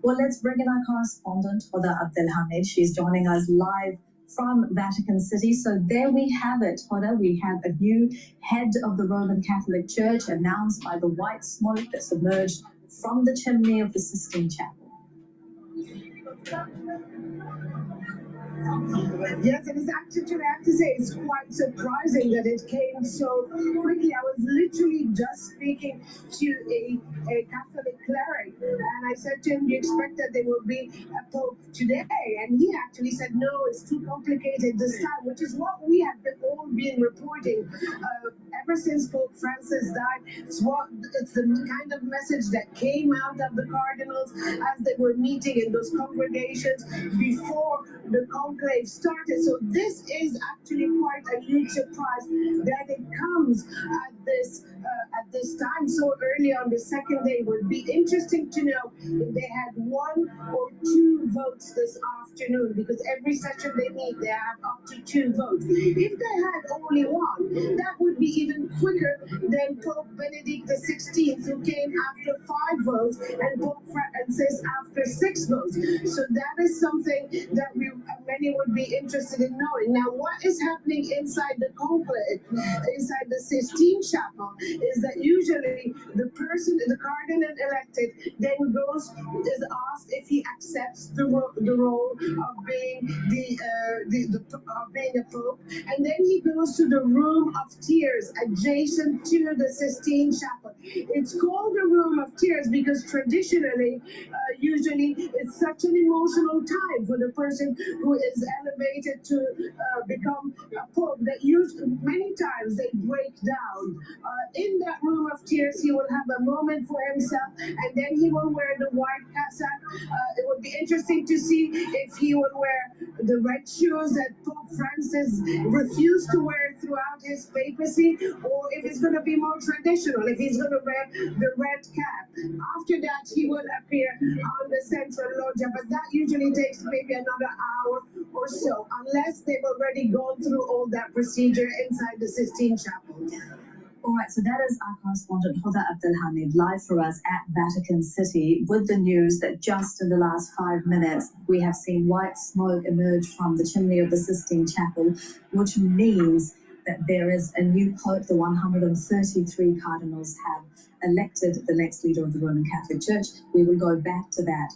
Speaker 12: Well, let's bring in our correspondent, Hoda Abdelhamid. She's joining us live from Vatican City. So there we have it, Hoda. We have a new head of the Roman Catholic Church announced by the white smoke that's emerged from the chimney of the Sistine Chapel.
Speaker 21: Yes, it is actually, I have to say, it's quite surprising that it came so quickly. I was literally just speaking to a Catholic cleric, and I said to him, do you expect that there will be a Pope today? And he actually said, no, it's too complicated this time, which is what we have all been reporting ever since Pope Francis died. It's the kind of message that came out of the cardinals as they were meeting in those congregations before the conclave started. So this is actually quite a huge surprise that it comes at this time so early on the second day. It would be interesting to know if they had 1 or 2 votes this afternoon, because every session they meet they have up to 2 votes. If they had only 1, that would be even quicker than Pope Benedict XVI, who came after 5 votes, and Pope Francis after 6 votes. So that is something that many would be interested in knowing. Now, what is happening inside the conclave, inside the Sistine Chapel, is that usually the cardinal elected, then is asked if he accepts the role of being a pope, and then he goes to the room of tears adjacent to the Sistine Chapel. It's called the room of tears because traditionally, usually it's such an emotional time for the person who is elevated to become a pope that many times they break down. In that room of tears, he will have a moment for himself, and then he will wear the white cassock. It would be interesting to see if he will wear the red shoes that Pope Francis refused to wear throughout his papacy, or if it's going to be more traditional, if he's going to wear the red cap. After that, he will appear on the central loggia, but that usually takes maybe another hour or so, unless they've already gone through all that procedure inside the Sistine Chapel.
Speaker 12: All right, so that is our correspondent Huda Abdelhamid live for us at Vatican City with the news that just in the last 5 minutes we have seen white smoke emerge from the chimney of the Sistine Chapel, which means that there is a new pope. The 133 cardinals have elected the next leader of the Roman Catholic Church. We will go back to that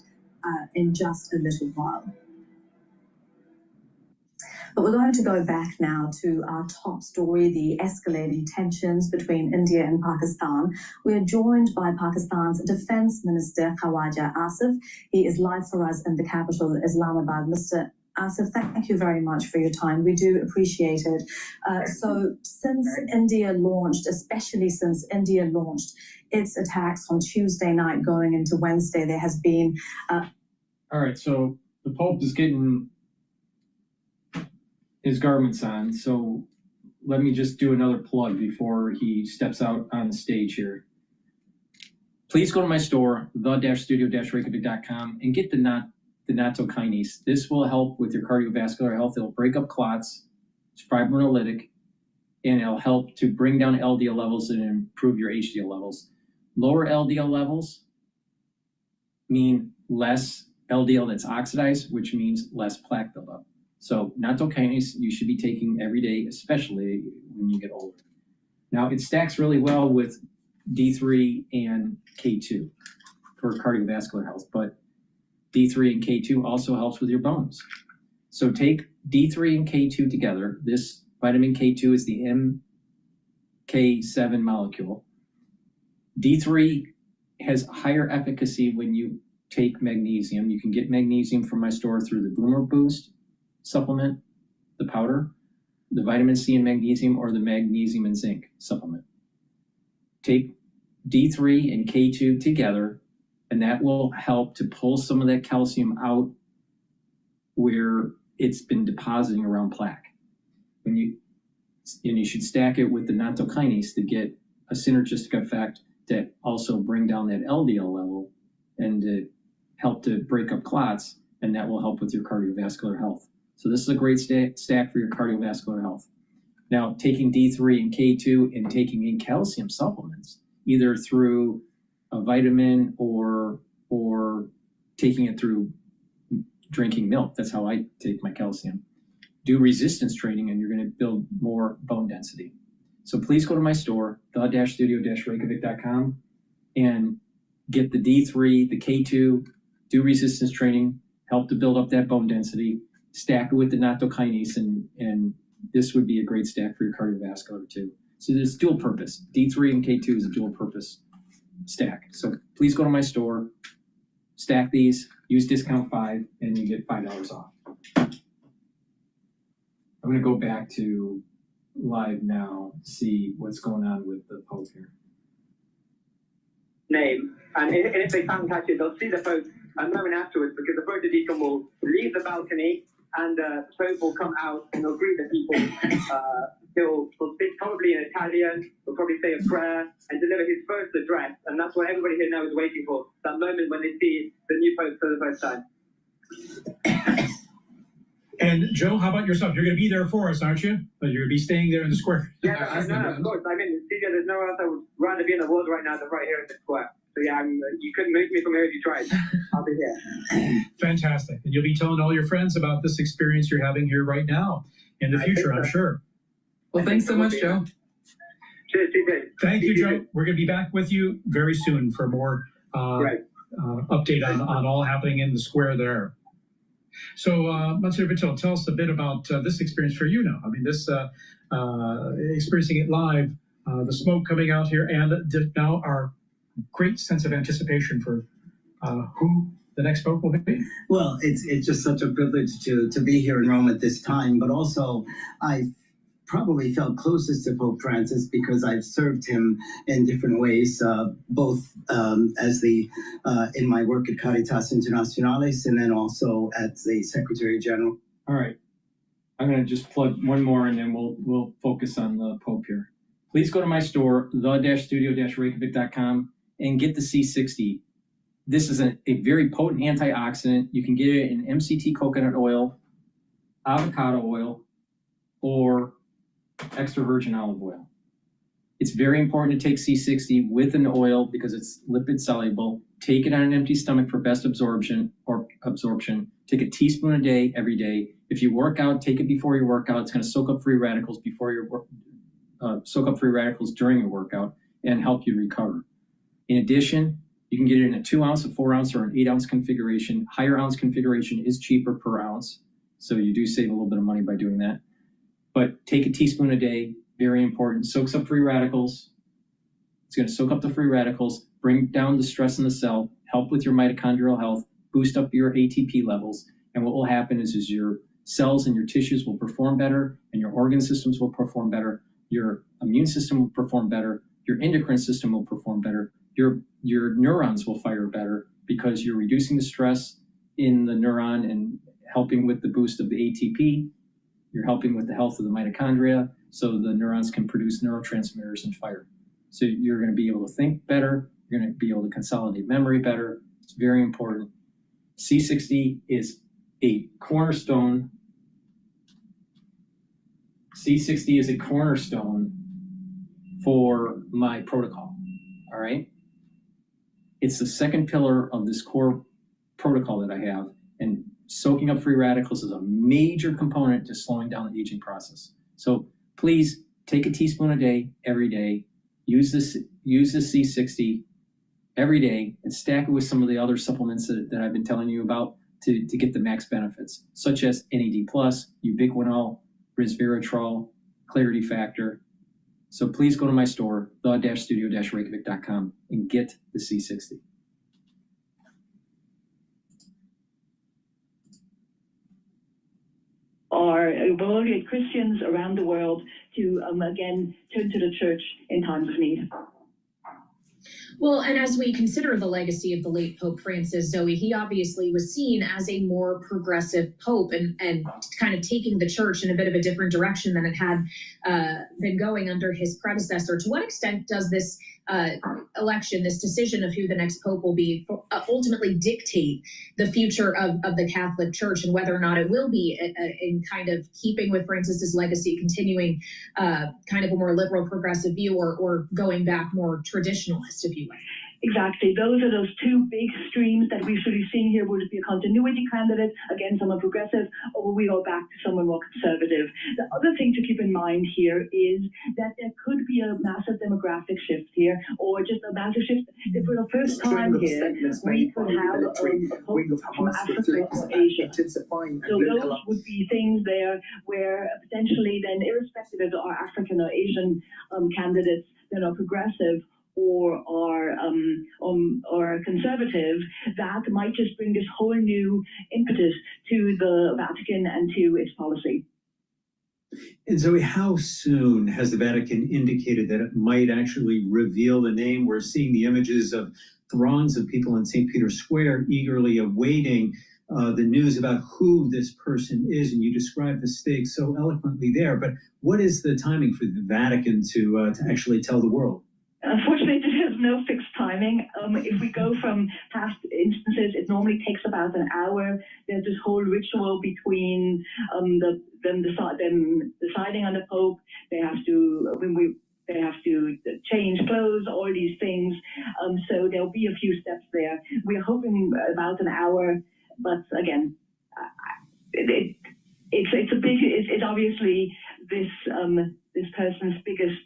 Speaker 12: in just a little while. But we're going to go back now to our top story, the escalating tensions between India and Pakistan. We are joined by Pakistan's Defense Minister, Khawaja Asif. He is live for us in the capital, Islamabad. Mr. Asif, thank you very much for your time. We do appreciate it. So since India launched, especially since India launched its attacks on Tuesday night going into Wednesday, there has been...
Speaker 10: All right, so the Pope is getting his garments on, so let me just do another plug before he steps out on the stage here. Please go to my store, the-studio-reykjavik.com, and get the nattokinase. This will help with your cardiovascular health. It'll break up clots, it's fibrinolytic, and it'll help to bring down LDL levels and improve your HDL levels. Lower LDL levels mean less LDL that's oxidized, which means less plaque buildup. So nattokinase you should be taking every day, especially when you get older. Now, it stacks really well with D3 and K2 for cardiovascular health, but D3 and K2 also helps with your bones. So take D3 and K2 together. This vitamin K2 is the MK7 molecule. D3 has higher efficacy when you take magnesium. You can get magnesium from my store through the Boomer Boost supplement, the powder, the vitamin C and magnesium, or the magnesium and zinc supplement. Take D3 and K2 together, and that will help to pull some of that calcium out where it's been depositing around plaque. And you should stack it with the nattokinase to get a synergistic effect to also bring down that LDL level and to help to break up clots, and that will help with your cardiovascular health. So this is a great stack for your cardiovascular health. Now, taking D3 and K2 and taking in calcium supplements, either through a vitamin or taking it through drinking milk. That's how I take my calcium. Do resistance training, and you're going to build more bone density. So please go to my store, the-studio-reykjavik.com, and get the D3, the K2, do resistance training, help to build up that bone density, stack it with the nattokinase, and this would be a great stack for your cardiovascular too. So there's dual purpose. D3 and K2 is a dual purpose stack. So please go to my store, stack these, use discount 5, and you get $5 off. I'm going to go back to live now, see what's going on with the Pope here.
Speaker 9: Name, and if they can't catch it, they'll see the Pope a moment afterwards, because the Pope deacon will leave the balcony and the Pope will come out and he'll greet the people. He'll speak probably in Italian, he'll probably say a prayer and deliver his first address, and that's what everybody here now is waiting for, that moment when they see the new Pope for the first time.
Speaker 15: And Joe, how about yourself? You're going to be there for us, aren't you? You're going to be staying there in the square.
Speaker 9: Yeah, no, of course. I mean, there's nowhere else I would rather be in the world right now than right here in the square. So yeah, you couldn't move me from here if you tried. I'll be here.
Speaker 15: Fantastic. And you'll be telling all your friends about this experience you're having here right now in the future, I'm sure.
Speaker 3: Well, thanks so much, Joe.
Speaker 9: Cheers, TJ.
Speaker 15: Thank you, Joe. We're going to be back with you very soon for more update on all happening in the square there. So, Monsieur Vittel, tell us a bit about this experience for you now. I mean, this experiencing it live, the smoke coming out here, and now our great sense of anticipation for who the next Pope will be.
Speaker 16: Well, it's just such a privilege to be here in Rome at this time, but also I probably felt closest to Pope Francis because I've served him in different ways, both as in my work at Caritas Internationalis and then also as the Secretary General.
Speaker 10: All right, I'm going to just plug one more and then we'll focus on the Pope here. Please go to my store, the-studio-reykjavik.com, and get the C60. This is a very potent antioxidant. You can get it in MCT coconut oil, avocado oil, or extra virgin olive oil. It's very important to take C60 with an oil because it's lipid soluble. Take it on an empty stomach for best absorption. Take a teaspoon a day, every day. If you work out, take it before your workout. It's going to soak up free radicals during your workout and help you recover. In addition, you can get it in a 2 ounce, a 4 ounce, or an 8 ounce configuration. Higher ounce configuration is cheaper per ounce, so you do save a little bit of money by doing that. But take a teaspoon a day, very important. Soaks up free radicals. It's going to soak up the free radicals, bring down the stress in the cell, help with your mitochondrial health, boost up your ATP levels. And what will happen is your cells and your tissues will perform better, and your organ systems will perform better. Your immune system will perform better. Your endocrine system will perform better. Your neurons will fire better because you're reducing the stress in the neuron and helping with the boost of the ATP. You're helping with the health of the mitochondria so the neurons can produce neurotransmitters and fire. So you're going to be able to think better. You're going to be able to consolidate memory better. It's very important. C60 is a cornerstone. C60 is a cornerstone for my protocol. All right. It's the second pillar of this core protocol that I have. And soaking up free radicals is a major component to slowing down the aging process. So please take a teaspoon a day, every day. Use this C60 every day and stack it with some of the other supplements that I've been telling you about to get the max benefits, such as NAD+, ubiquinol, resveratrol, clarity factor. So please go to my store, the-studio-reykjavik.com, and get the C60.
Speaker 4: Are devoted Christians around the world to, again, turn to the church in times of need.
Speaker 17: Well, and as we consider the legacy of the late Pope Francis, Zoe, he obviously was seen as a more progressive pope and kind of taking the church in a bit of a different direction than it had been going under his predecessor. To what extent does this election, this decision of who the next pope will be, ultimately dictate the future of the Catholic Church and whether or not it will be in kind of keeping with Francis's legacy, continuing kind of a more liberal progressive view or going back more traditionalist, if you will?
Speaker 4: Exactly. Those are those two big streams that we should be seeing here. Would it be a continuity candidate, again, someone progressive, or will we go back to someone more conservative? The other thing to keep in mind here is that there could be a massive demographic shift here, or just a massive shift. If for the first time here, we could have a pope from Africa or Asia. So those would be things there where potentially then, irrespective of our African or Asian candidates that are progressive, or conservative, that might just bring this whole new impetus to the Vatican and to its policy.
Speaker 19: And Zoe, how soon has the Vatican indicated that it might actually reveal the name? We're seeing the images of throngs of people in St. Peter's Square eagerly awaiting the news about who this person is, and you described the stakes so eloquently there. But what is the timing for the Vatican to actually tell the world?
Speaker 4: Unfortunately, there's no fixed timing. If we go from past instances, it normally takes about an hour. There's this whole ritual between them deciding on the Pope. They have to change clothes, all these things. So there'll be a few steps there. We're hoping about an hour, but again, it's obviously this person's biggest.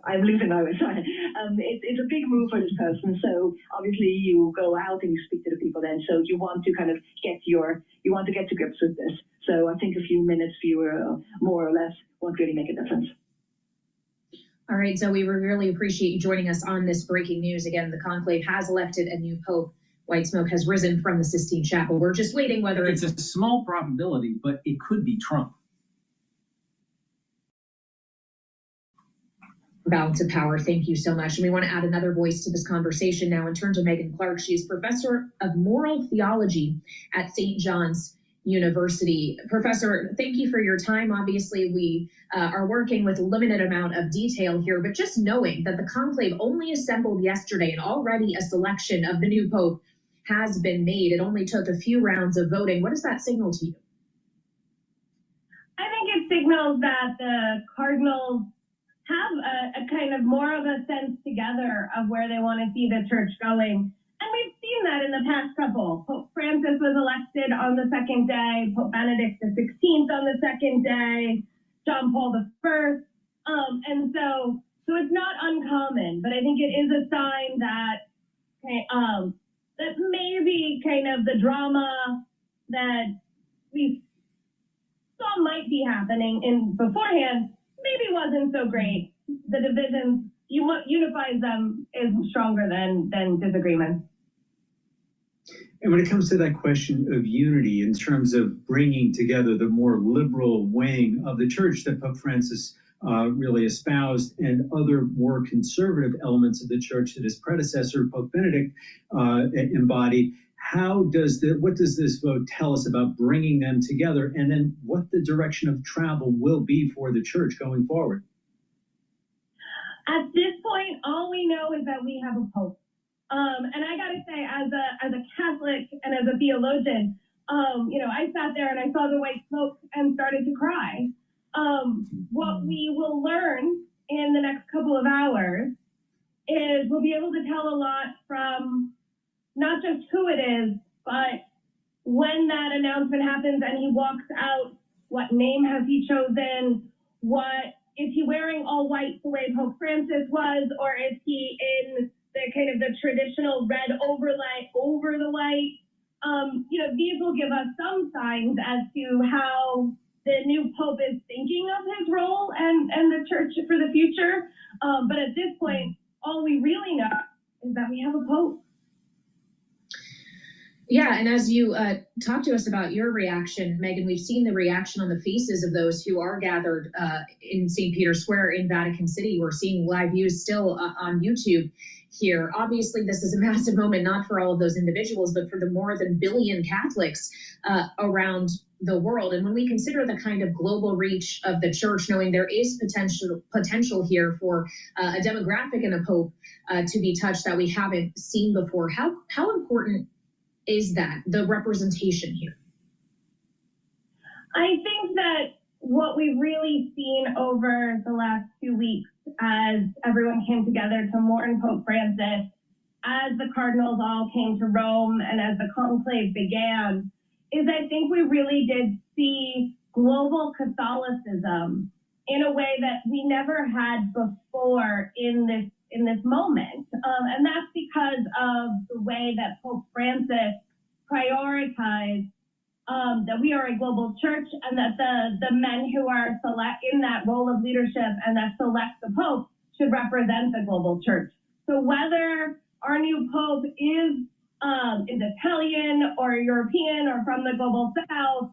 Speaker 4: I'm losing my words. Sorry. It's a big move for this person. So obviously you go out and you speak to the people then. So you want to kind of get to grips with this. So I think a few minutes, fewer, more or less, won't really make a difference.
Speaker 17: All right, so we really appreciate you joining us on this breaking news. Again, the conclave has elected a new pope. White smoke has risen from the Sistine Chapel. We're just waiting whether
Speaker 10: it's a small probability, but it could be Trump.
Speaker 17: Balance of power. Thank you so much. And we want to add another voice to this conversation now in terms of Megan Clark. She is professor of moral theology at St. John's University. Professor, thank you for your time. Obviously, we are working with a limited amount of detail here, but just knowing that the conclave only assembled yesterday and already a selection of the new pope has been made. It only took a few rounds of voting. What does that signal to you?
Speaker 24: I think it
Speaker 7: signals that the cardinals have a kind of more of a sense together of where they want to see the church going. And we've seen that in the past couple. Pope Francis was elected on the second day, Pope Benedict XVI on the second day, John Paul I. And so it's not uncommon, but I think it is a sign that that maybe kind of the drama that we saw might be happening in beforehand maybe wasn't so great. The divisions unifies them is stronger than disagreements.
Speaker 19: And when it comes to that question of unity in terms of bringing together the more liberal wing of the church that Pope Francis really espoused and other more conservative elements of the church that his predecessor, Pope Benedict, embodied, what does this vote tell us about bringing them together, and then what the direction of travel will be for the church going forward?
Speaker 7: At this point, all we know is that we have a pope. And I gotta say, as a Catholic and as a theologian, I sat there and I saw the white smoke and started to cry. What we will learn in the next couple of hours is we'll be able to tell a lot from not just who it is, but when that announcement happens and he walks out, what name has he chosen? Is he wearing all white the way Pope Francis was, or is he in the kind of the traditional red overlay over the white? These will give us some signs as to how the new Pope is thinking of his role and the church for the future. But at this point, all we really know is that we have a Pope.
Speaker 17: Yeah, and as you talk to us about your reaction, Megan, we've seen the reaction on the faces of those who are gathered in St. Peter's Square in Vatican City. We're seeing live views still on YouTube here. Obviously, this is a massive moment, not for all of those individuals, but for the more than 1 billion Catholics around the world. And when we consider the kind of global reach of the church, knowing there is potential here for a demographic and a pope to be touched that we haven't seen before, how important is that, the representation here?
Speaker 7: I think that what we've really seen over the last 2 weeks as everyone came together to mourn Pope Francis, as the cardinals all came to Rome and as the conclave began, is I think we really did see global Catholicism in a way that we never had before in this moment. And that's because of the way that Pope Francis prioritized that we are a global church and that the men who are in that role of leadership and that select the Pope should represent the global church. So whether our new Pope is Italian or European or from the global South,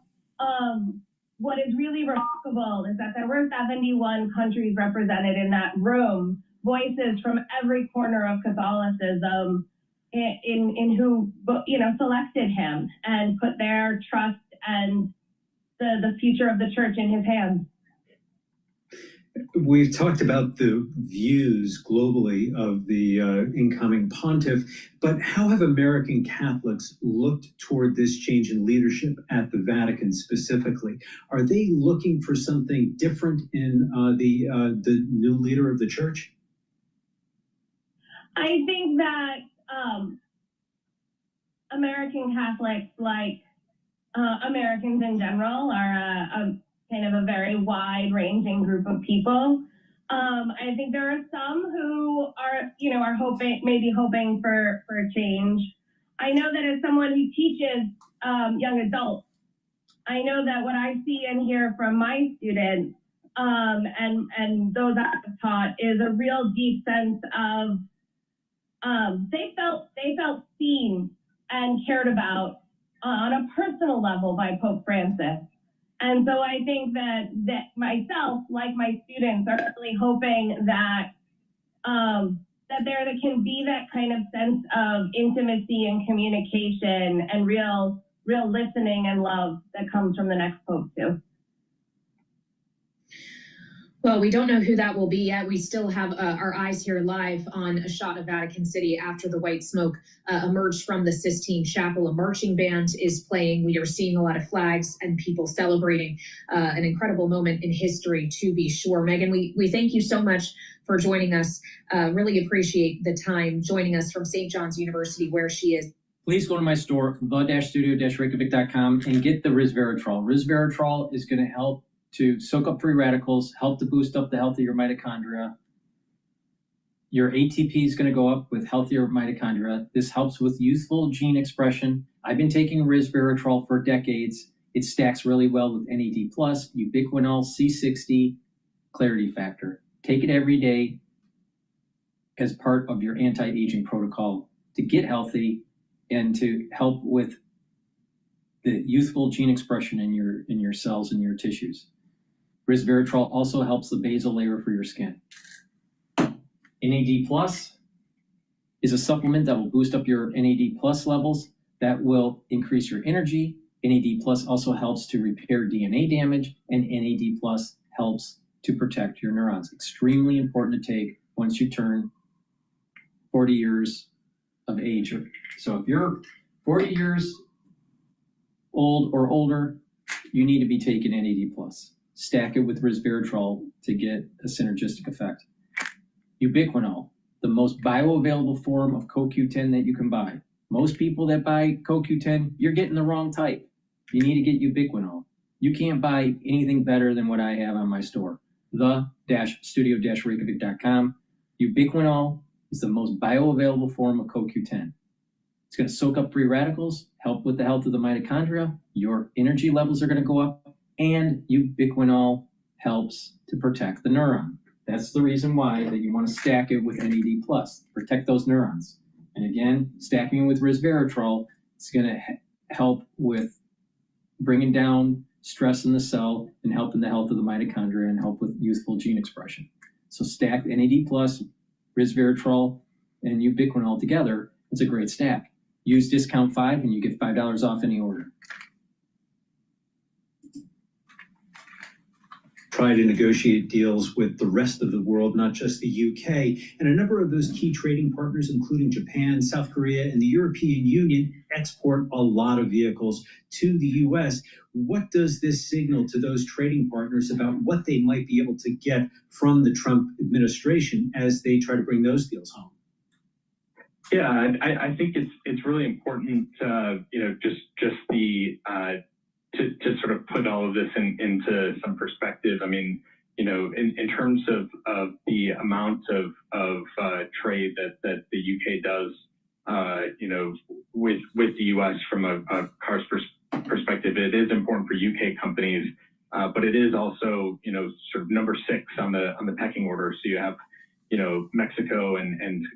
Speaker 7: what is really remarkable is that there were 71 countries represented in that room, voices from every corner of Catholicism in who selected him and put their trust and the future of the church in his hands.
Speaker 19: We've talked about the views globally of the incoming pontiff, but how have American Catholics looked toward this change in leadership at the Vatican specifically? Are they looking for something different in the new leader of the church?
Speaker 7: I think that American Catholics, like Americans in general, are kind of a very wide-ranging group of people. I think there are some who are hoping for a change. I know that as someone who teaches young adults, I know that what I see and hear from my students and those I've taught is a real deep sense of they felt seen and cared about on a personal level by Pope Francis. And so I think that myself, like my students, are really hoping that that there can be that kind of sense of intimacy and communication and real listening and love that comes from the next Pope too.
Speaker 17: Well, we don't know who that will be yet. We still have our eyes here live on a shot of Vatican City after the white smoke emerged from the Sistine Chapel. A marching band is playing. We are seeing a lot of flags and people celebrating an incredible moment in history, to be sure. Megan, we thank you so much for joining us. Really appreciate the time joining us from St. John's University, where she is.
Speaker 10: Please go to my store, the-studio-reykjavik.com, and get the resveratrol. Resveratrol is going to help to soak up free radicals, help to boost up the health of your mitochondria. Your ATP is going to go up with healthier mitochondria. This helps with youthful gene expression. I've been taking resveratrol for decades. It stacks really well with NAD+, ubiquinol, C60, clarity factor. Take it every day as part of your anti-aging protocol to get healthy and to help with the youthful gene expression in your cells and your tissues. Resveratrol also helps the basal layer for your skin. NAD+ is a supplement that will boost up your NAD+ levels, that will increase your energy. NAD+ also helps to repair DNA damage, and NAD+ helps to protect your neurons. Extremely important to take once you turn 40 years of age. So if you're 40 years old or older, you need to be taking NAD+. Stack it with resveratrol to get a synergistic effect. Ubiquinol, the most bioavailable form of CoQ10 that you can buy. Most people that buy CoQ10, you're getting the wrong type. You need to get ubiquinol. You can't buy anything better than what I have on my store, the-studio-reykjavik.com. Ubiquinol is the most bioavailable form of CoQ10. It's going to soak up free radicals, help with the health of the mitochondria. Your energy levels are going to go up, and ubiquinol helps to protect the neuron. That's the reason why that you want to stack it with NAD+, protect those neurons. And again, stacking it with resveratrol, it's going to help with bringing down stress in the cell and helping the health of the mitochondria and help with youthful gene expression. So stack NAD+, resveratrol, and ubiquinol together. It's a great stack. Use discount 5 and you get $5 off any order.
Speaker 19: Try to negotiate deals with the rest of the world, not just the UK. And a number of those key trading partners, including Japan, South Korea, and the European Union, export a lot of vehicles to the US. What does this signal to those trading partners about what they might be able to get from the Trump administration as they try to bring those deals home?
Speaker 8: Yeah, I think it's really important, just the to sort of put all of this into some perspective. I mean, in terms of the amount of trade that the UK does, with the US from a car's perspective, it is important for UK companies, but it is also, sort of number 6 on the pecking order. So you have, Mexico and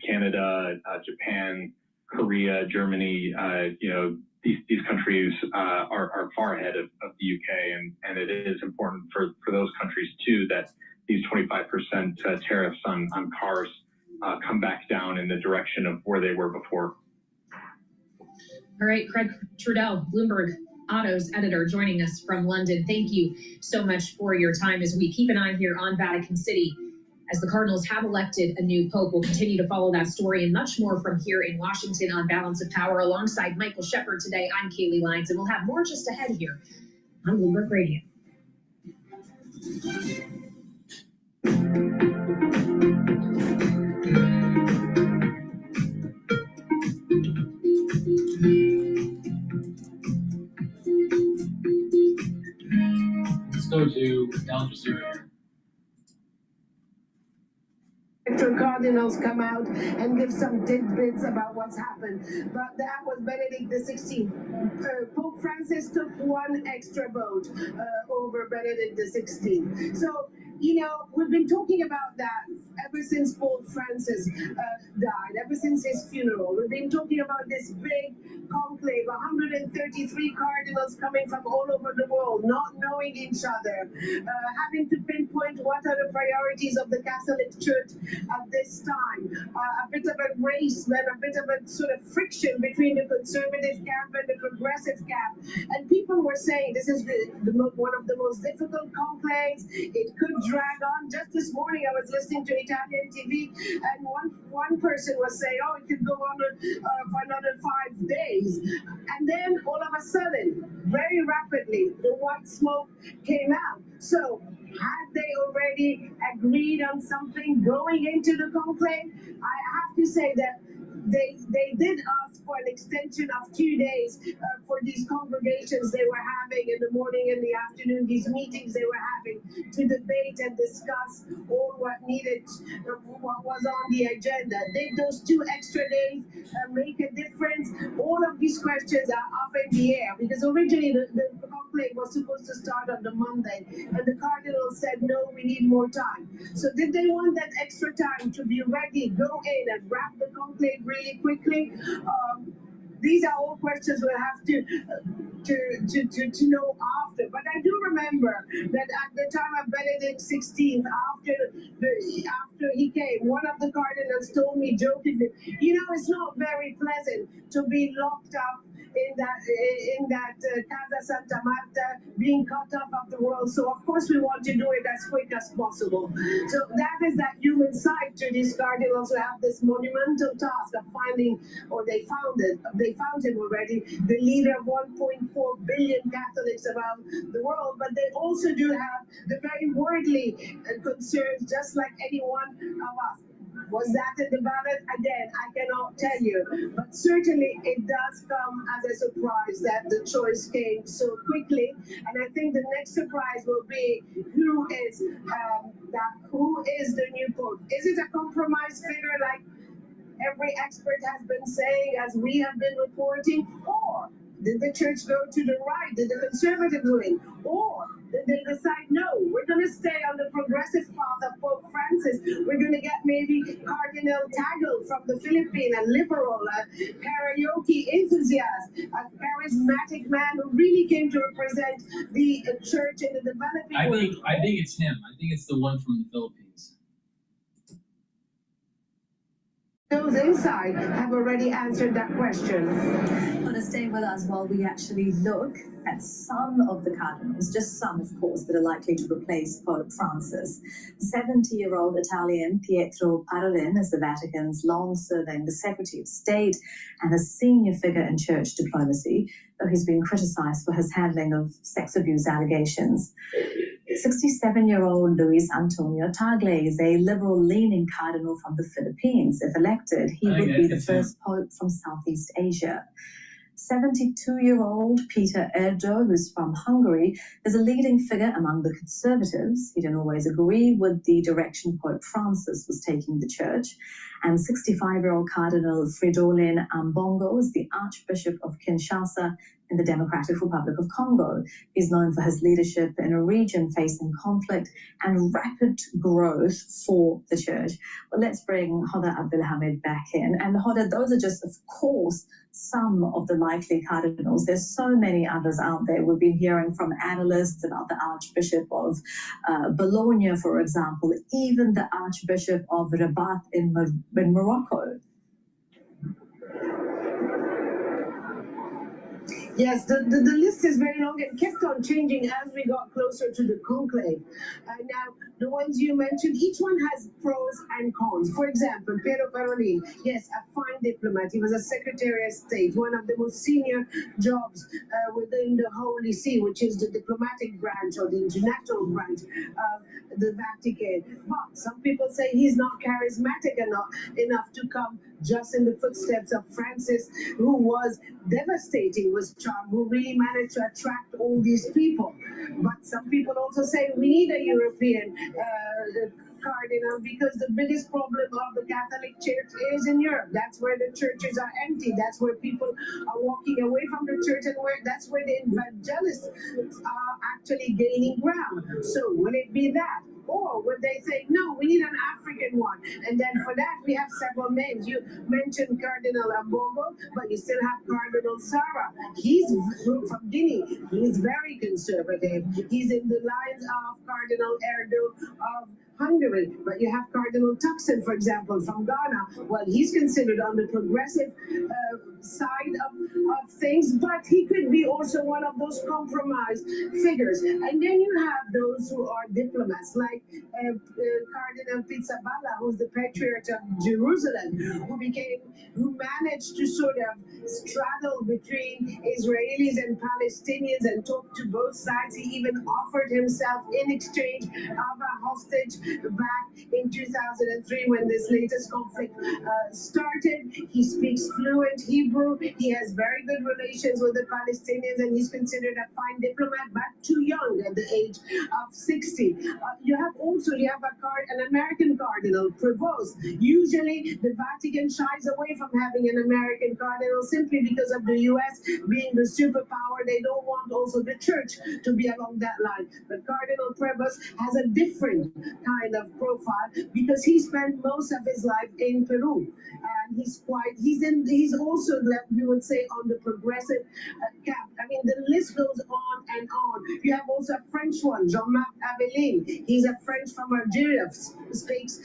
Speaker 8: Canada, Japan, Korea, Germany, these countries are far ahead of the UK, and it is important for those countries too that these 25% tariffs on cars come back down in the direction of where they were before.
Speaker 17: All right, Craig Trudell, Bloomberg Autos editor, joining us from London. Thank you so much for your time as we keep an eye here on Vatican City. As the Cardinals have elected a new pope, we'll continue to follow that story and much more from here in Washington on Balance of Power. Alongside Michael Shepard today, I'm Kaylee Lyons, and we'll have more just ahead here on Bloomberg Radio.
Speaker 10: Let's go to Al Jazeera.
Speaker 21: Cardinals come out and give some tidbits about what's happened. But that was Benedict XVI. Pope Francis took one extra vote over Benedict XVI. So, we've been talking about that ever since Pope Francis died, ever since his funeral. We've been talking about this big conclave, 133 cardinals coming from all over the world, not knowing each other, having to pinpoint what are the priorities of the Catholic Church at this time. a bit of a race, then a bit of a sort of friction between the conservative camp and the progressive camp. And people were saying this is one of the most difficult conclaves. It could drag on. Just this morning, I was listening to Italian TV, and one person was saying, "Oh, it could go on for another 5 days." And then all of a sudden, very rapidly, the white smoke came out. So, had they already agreed on something going into the conclave? I have to say that they did ask for an extension of 2 days for these congregations they were having in the morning and the afternoon, these meetings they were having to debate and discuss all what needed, what was on the agenda. Did those 2 extra days make a difference? All of these questions are up in the air because originally the conclave was supposed to start on the Monday and the cardinal said, no, we need more time. So did they want that extra time to be ready, go in and wrap the conclave really quickly? These are all questions we'll have to know after. But I do remember that at the time of Benedict XVI, after he came, one of the cardinals told me jokingly, it's not very pleasant to be locked up in that Casa Santa Marta, being cut off of the world. So of course we want to do it as quick as possible. So that is that human side to these cardinals who have this monumental task of finding, or they found him already, the leader of 1.4 billion Catholics around the world. But they also do have the very worldly concerns, just like any one of us. Was that in the ballot? Again, I cannot tell you. But certainly it does come as a surprise that the choice came so quickly. And I think the next surprise will be who is the new pope? Is it a compromise figure like every expert has been saying, as we have been reporting? Or did the church go to the right? Did the conservative wing? Or did they decide, no, we're going to stay on the progressive path of Pope Francis. We're going to get maybe Cardinal Tagle from the Philippines, a liberal, a karaoke enthusiast, a charismatic man who really came to represent the church in the developing world.
Speaker 10: I think it's him. I think it's the one from the Philippines.
Speaker 21: Those inside have already answered that question.
Speaker 12: Want to stay with us while we actually look at some of the cardinals, just some, of course, that are likely to replace Pope Francis. 70-year-old Italian Pietro Parolin is the Vatican's long-serving Secretary of State and a senior figure in church diplomacy, though he's been criticized for his handling of sex abuse allegations. 67-year-old Luis Antonio Tagle is a liberal-leaning cardinal from the Philippines. If elected, he would be the first pope from Southeast Asia. 72-year-old Peter Erdo, who's from Hungary, is a leading figure among the conservatives. He didn't always agree with the direction Pope Francis was taking the church. And 65-year-old Cardinal Fridolin Ambongo is the Archbishop of Kinshasa in the Democratic Republic of Congo. He's known for his leadership in a region facing conflict and rapid growth for the church. Well, let's bring Hoda Abdelhamid back in. And Hoda, those are just, of course, some of the likely cardinals. There's so many others out there. We've been hearing from analysts about the Archbishop of Bologna, for example, even the Archbishop of Rabat in Morocco.
Speaker 21: Yes, the list is very long. It kept on changing as we got closer to the conclave. Now, the ones you mentioned, each one has pros and cons. For example, Pietro Parolin, yes, a fine diplomat. He was a Secretary of State, one of the most senior jobs within the Holy See, which is the diplomatic branch or the international branch of the Vatican. But some people say he's not charismatic enough to come just in the footsteps of Francis, who was devastating with charm, who really managed to attract all these people. But some people also say we need a European cardinal because the biggest problem of the Catholic Church is in Europe. That's where the churches are empty. That's where people are walking away from the church, and that's where the evangelists are actually gaining ground. So will it be that? Or would they say, no, we need an African one? And then for that, we have several names. You mentioned Cardinal Ambongo, but you still have Cardinal Sarah. He's from Guinea. He's very conservative. He's in the lines of Cardinal Erdo of Hungary, but you have Cardinal Tuxen, for example, from Ghana. Well, he's considered on the progressive side of things, but he could be also one of those compromised figures. And then you have those who are diplomats, like Cardinal Pizzaballa, who's the Patriarch of Jerusalem, who managed to sort of straddle between Israelis and Palestinians and talk to both sides. He even offered himself in exchange of a hostage back in 2003 when this latest conflict started. He speaks fluent Hebrew. He has very good relations with the Palestinians, and he's considered a fine diplomat, but too young at the age of 60. You have an American cardinal, Prevost. Usually, the Vatican shies away from having an American cardinal simply because of the U.S. being the superpower. They don't want also the church to be along that line. But Cardinal Prevost has a different kind of profile because he spent most of his life in Peru, and he's also, we would say, on the progressive camp. I mean, the list goes on and on. You have also a French one, Jean-Marc Avelin. He's a French from Algeria, speaks.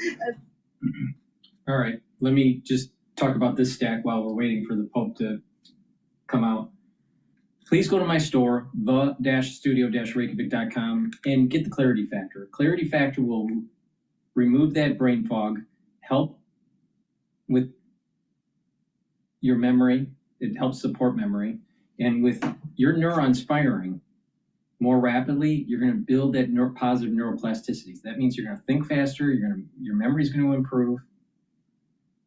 Speaker 10: All right, let me just talk about this stack while we're waiting for the Pope to come out. Please go to my store, the-studio-reykjavik.com, and get the Clarity Factor. Clarity Factor will remove that brain fog, help with your memory. It helps support memory. And with your neurons firing more rapidly, you're going to build that positive neuroplasticity. That means you're going to think faster. Your memory is going to improve.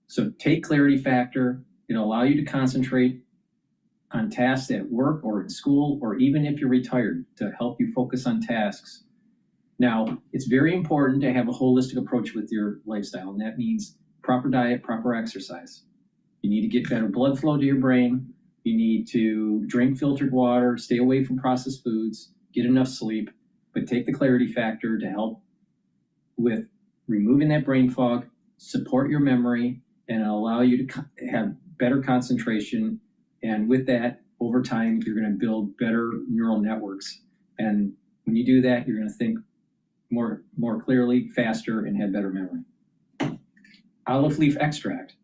Speaker 10: So take Clarity Factor. It'll allow you to concentrate on tasks at work or in school, or even if you're retired, to help you focus on tasks. Now, it's very important to have a holistic approach with your lifestyle, and that means proper diet, proper exercise. You need to get better blood flow to your brain. You need to drink filtered water, stay away from processed foods, get enough sleep, but take the Clarity Factor to help with removing that brain fog, support your memory, and allow you to have better concentration. And with that, over time, you're going to build better neural networks. And when you do that, you're going to think more clearly, faster, and have better memory. Olive leaf extract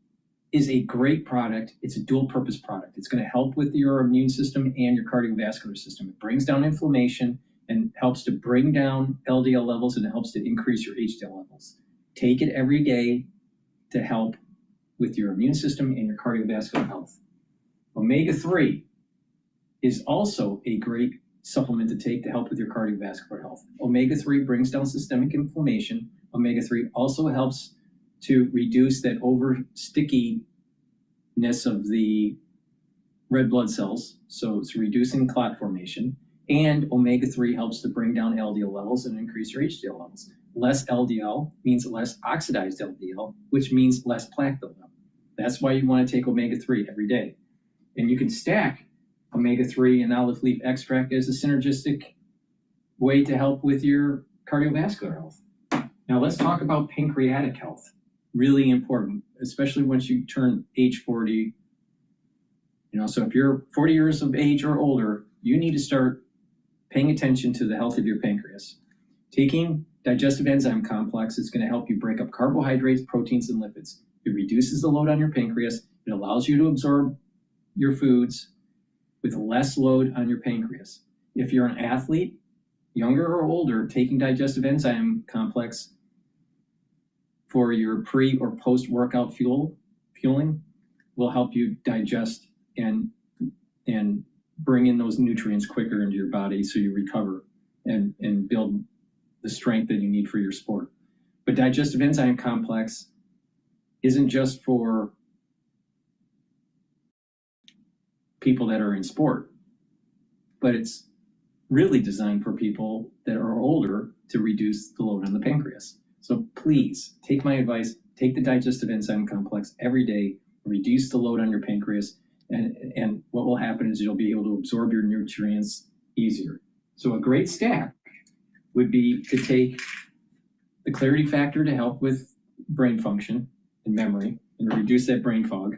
Speaker 10: is a great product. It's a dual purpose product. It's going to help with your immune system and your cardiovascular system. It brings down inflammation and helps to bring down LDL levels, and it helps to increase your HDL levels. Take it every day to help with your immune system and your cardiovascular health. Omega-3 is also a great supplement to take to help with your cardiovascular health. Omega-3 brings down systemic inflammation. Omega-3 also helps to reduce that over stickiness of the red blood cells. So it's reducing clot formation. And omega-3 helps to bring down LDL levels and increase your HDL levels. Less LDL means less oxidized LDL, which means less plaque buildup. That's why you want to take omega-3 every day. And you can stack omega-3 and olive leaf extract as a synergistic way to help with your cardiovascular health. Now let's talk about pancreatic health. Really important, especially once you turn age 40. So if you're 40 years of age or older, you need to start paying attention to the health of your pancreas. Taking digestive enzyme complex is going to help you break up carbohydrates, proteins, and lipids. It reduces the load on your pancreas. It allows you to absorb your foods with less load on your pancreas. If you're an athlete, younger or older, taking digestive enzyme complex for your pre or post workout fueling will help you digest and bring in those nutrients quicker into your body so you recover and build the strength that you need for your sport. But digestive enzyme complex isn't just for people that are in sport, but it's really designed for people that are older to reduce the load on the pancreas. So please take my advice, take the digestive enzyme complex every day, reduce the load on your pancreas, and what will happen is you'll be able to absorb your nutrients easier. So a great stack would be to take the Clarity Factor to help with brain function and memory and to reduce that brain fog,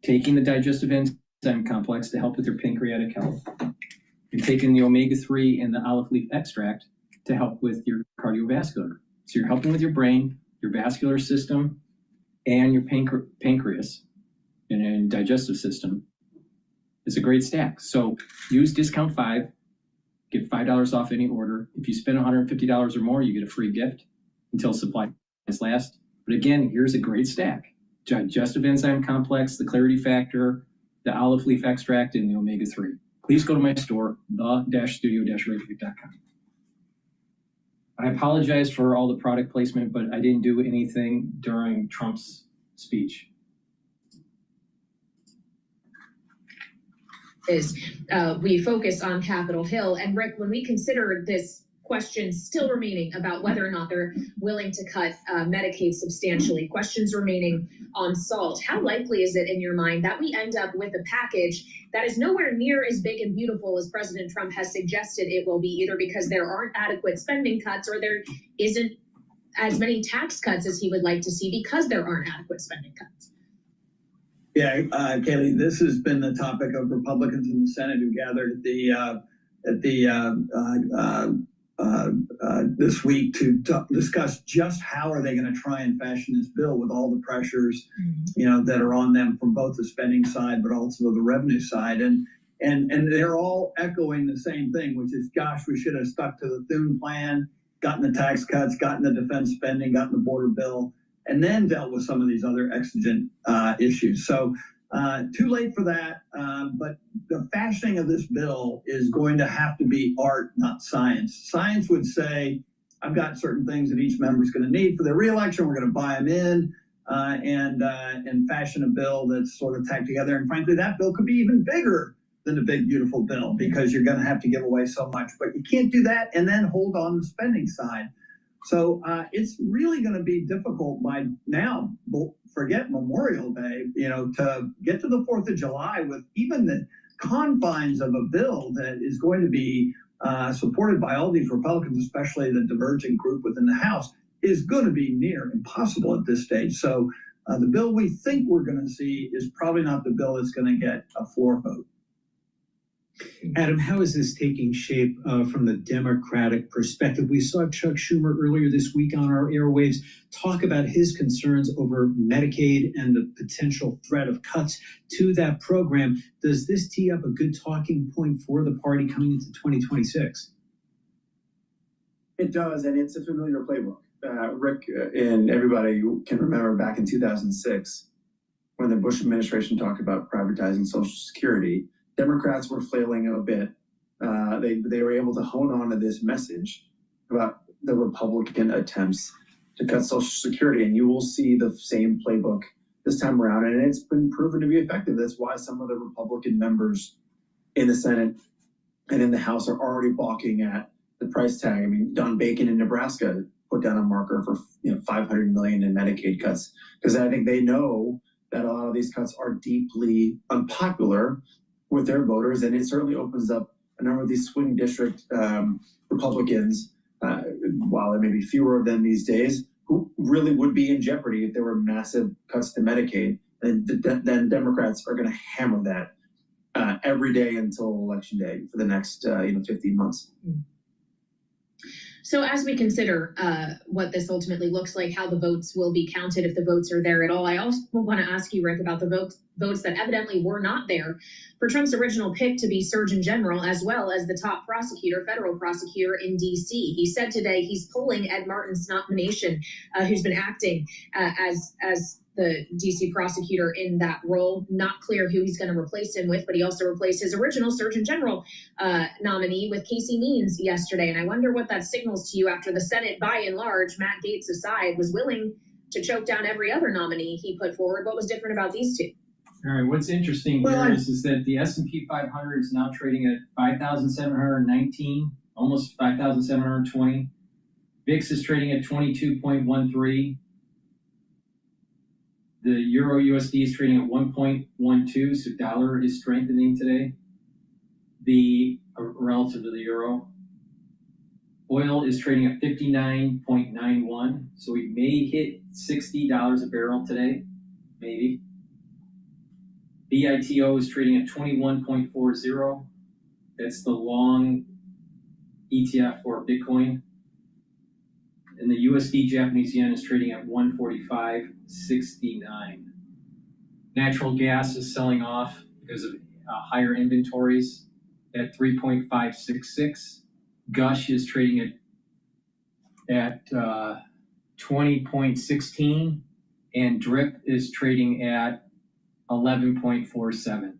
Speaker 10: taking the digestive enzyme complex to help with your pancreatic health, and taking the omega-3 and the olive leaf extract to help with your cardiovascular So you're helping with your brain, your vascular system, and your pancreas and digestive system. It's a great stack. So use discount 5, get $5 off any order. If you spend $150 or more, you get a free gift until supplies last. But again, here's a great stack. Digestive enzyme complex, the clarity factor, the olive leaf extract, and the omega-3. Please go to my store, the-studio-reykjavik.com. I apologize for all the product placement, but I didn't do anything during Trump's speech.
Speaker 17: We focus on Capitol Hill. And Rick, when we consider this question still remaining about whether or not they're willing to cut Medicaid substantially, questions remaining on SALT, how likely is it in your mind that we end up with a package that is nowhere near as big and beautiful as President Trump has suggested it will be, either because there aren't adequate spending cuts or there isn't as many tax cuts as he would like to see because there aren't adequate spending cuts?
Speaker 11: Yeah, Kaylee, this has been the topic of Republicans in the Senate who gathered this week to discuss just how are they going to try and fashion this bill with all the pressures, that are on them from both the spending side but also the revenue side, and they're all echoing the same thing, which is, gosh, we should have stuck to the Thune plan, gotten the tax cuts, gotten the defense spending, gotten the border bill, and then dealt with some of these other exigent issues. So too late for that, but the fashioning of this bill is going to have to be art, not science. Science would say, I've got certain things that each member is going to need for their reelection. We're going to buy them in and fashion a bill that's sort of tacked together. And frankly, that bill could be even bigger than the big, beautiful bill because you're going to have to give away so much. But you can't do that and then hold on the spending side. So it's really going to be difficult by now, forget Memorial Day, to get to the 4th of July with even the confines of a bill that is going to be supported by all these Republicans, especially the divergent group within the House, is going to be near impossible at this stage. So the bill we think we're going to see is probably not the bill that's going to get a floor vote.
Speaker 19: Adam, how is this taking shape from the Democratic perspective? We saw Chuck Schumer earlier this week on our airwaves talk about his concerns over Medicaid and the potential threat of cuts to that program. Does this tee up a good talking point for the party coming into 2026?
Speaker 18: It does, and it's a familiar playbook. Rick and everybody can remember back in 2006 when the Bush administration talked about privatizing Social Security. Democrats were flailing a bit. They were able to hone on to this message about the Republican attempts to cut Social Security, and you will see the same playbook this time around, and it's been proven to be effective. That's why some of the Republican members in the Senate and in the House are already balking at the price tag. I mean, Don Bacon in Nebraska put down a marker for $500 million in Medicaid cuts because I think they know that a lot of these cuts are deeply unpopular with their voters, and it certainly opens up a number of these swing district Republicans, while there may be fewer of them these days, who really would be in jeopardy if there were massive cuts to Medicaid. And then Democrats are going to hammer that every day until Election Day for the next 15 months.
Speaker 17: So as we consider what this ultimately looks like, how the votes will be counted, if the votes are there at all, I also want to ask you, Rick, about the votes that evidently were not there for Trump's original pick to be Surgeon General, as well as the top prosecutor, federal prosecutor in D.C. He said today he's pulling Ed Martin's nomination, who's been acting as the D.C. prosecutor in that role. Not clear who he's going to replace him with, but he also replaced his original Surgeon General nominee with Casey Means yesterday. And I wonder what that signals to you after the Senate, by and large, Matt Gaetz aside, was willing to choke down every other nominee he put forward. What was different about these two?
Speaker 10: All right, what's interesting here is that the S&P 500 is now trading at 5,719, almost 5,720. VIX is trading at 22.13. The Euro USD is trading at 1.12, so dollar is strengthening today. Relative to the euro. Oil is trading at 59.91, so we may hit $60 a barrel today, maybe. BITO is trading at 21.40. That's the long ETF for Bitcoin. And the USD Japanese yen is trading at 145.69. Natural gas is selling off because of higher inventories at 3.566. Gush is trading at 20.16, and DRIP is trading at 11.47.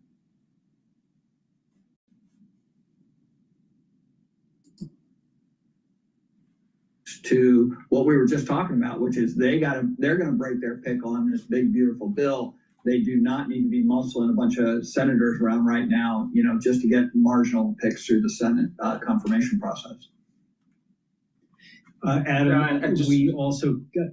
Speaker 11: To what we were just talking about, which is they're going to break their pick on this big, beautiful bill. They do not need to be muscling a bunch of senators around right now, just to get marginal picks through the Senate confirmation process.
Speaker 19: Adam, we also got.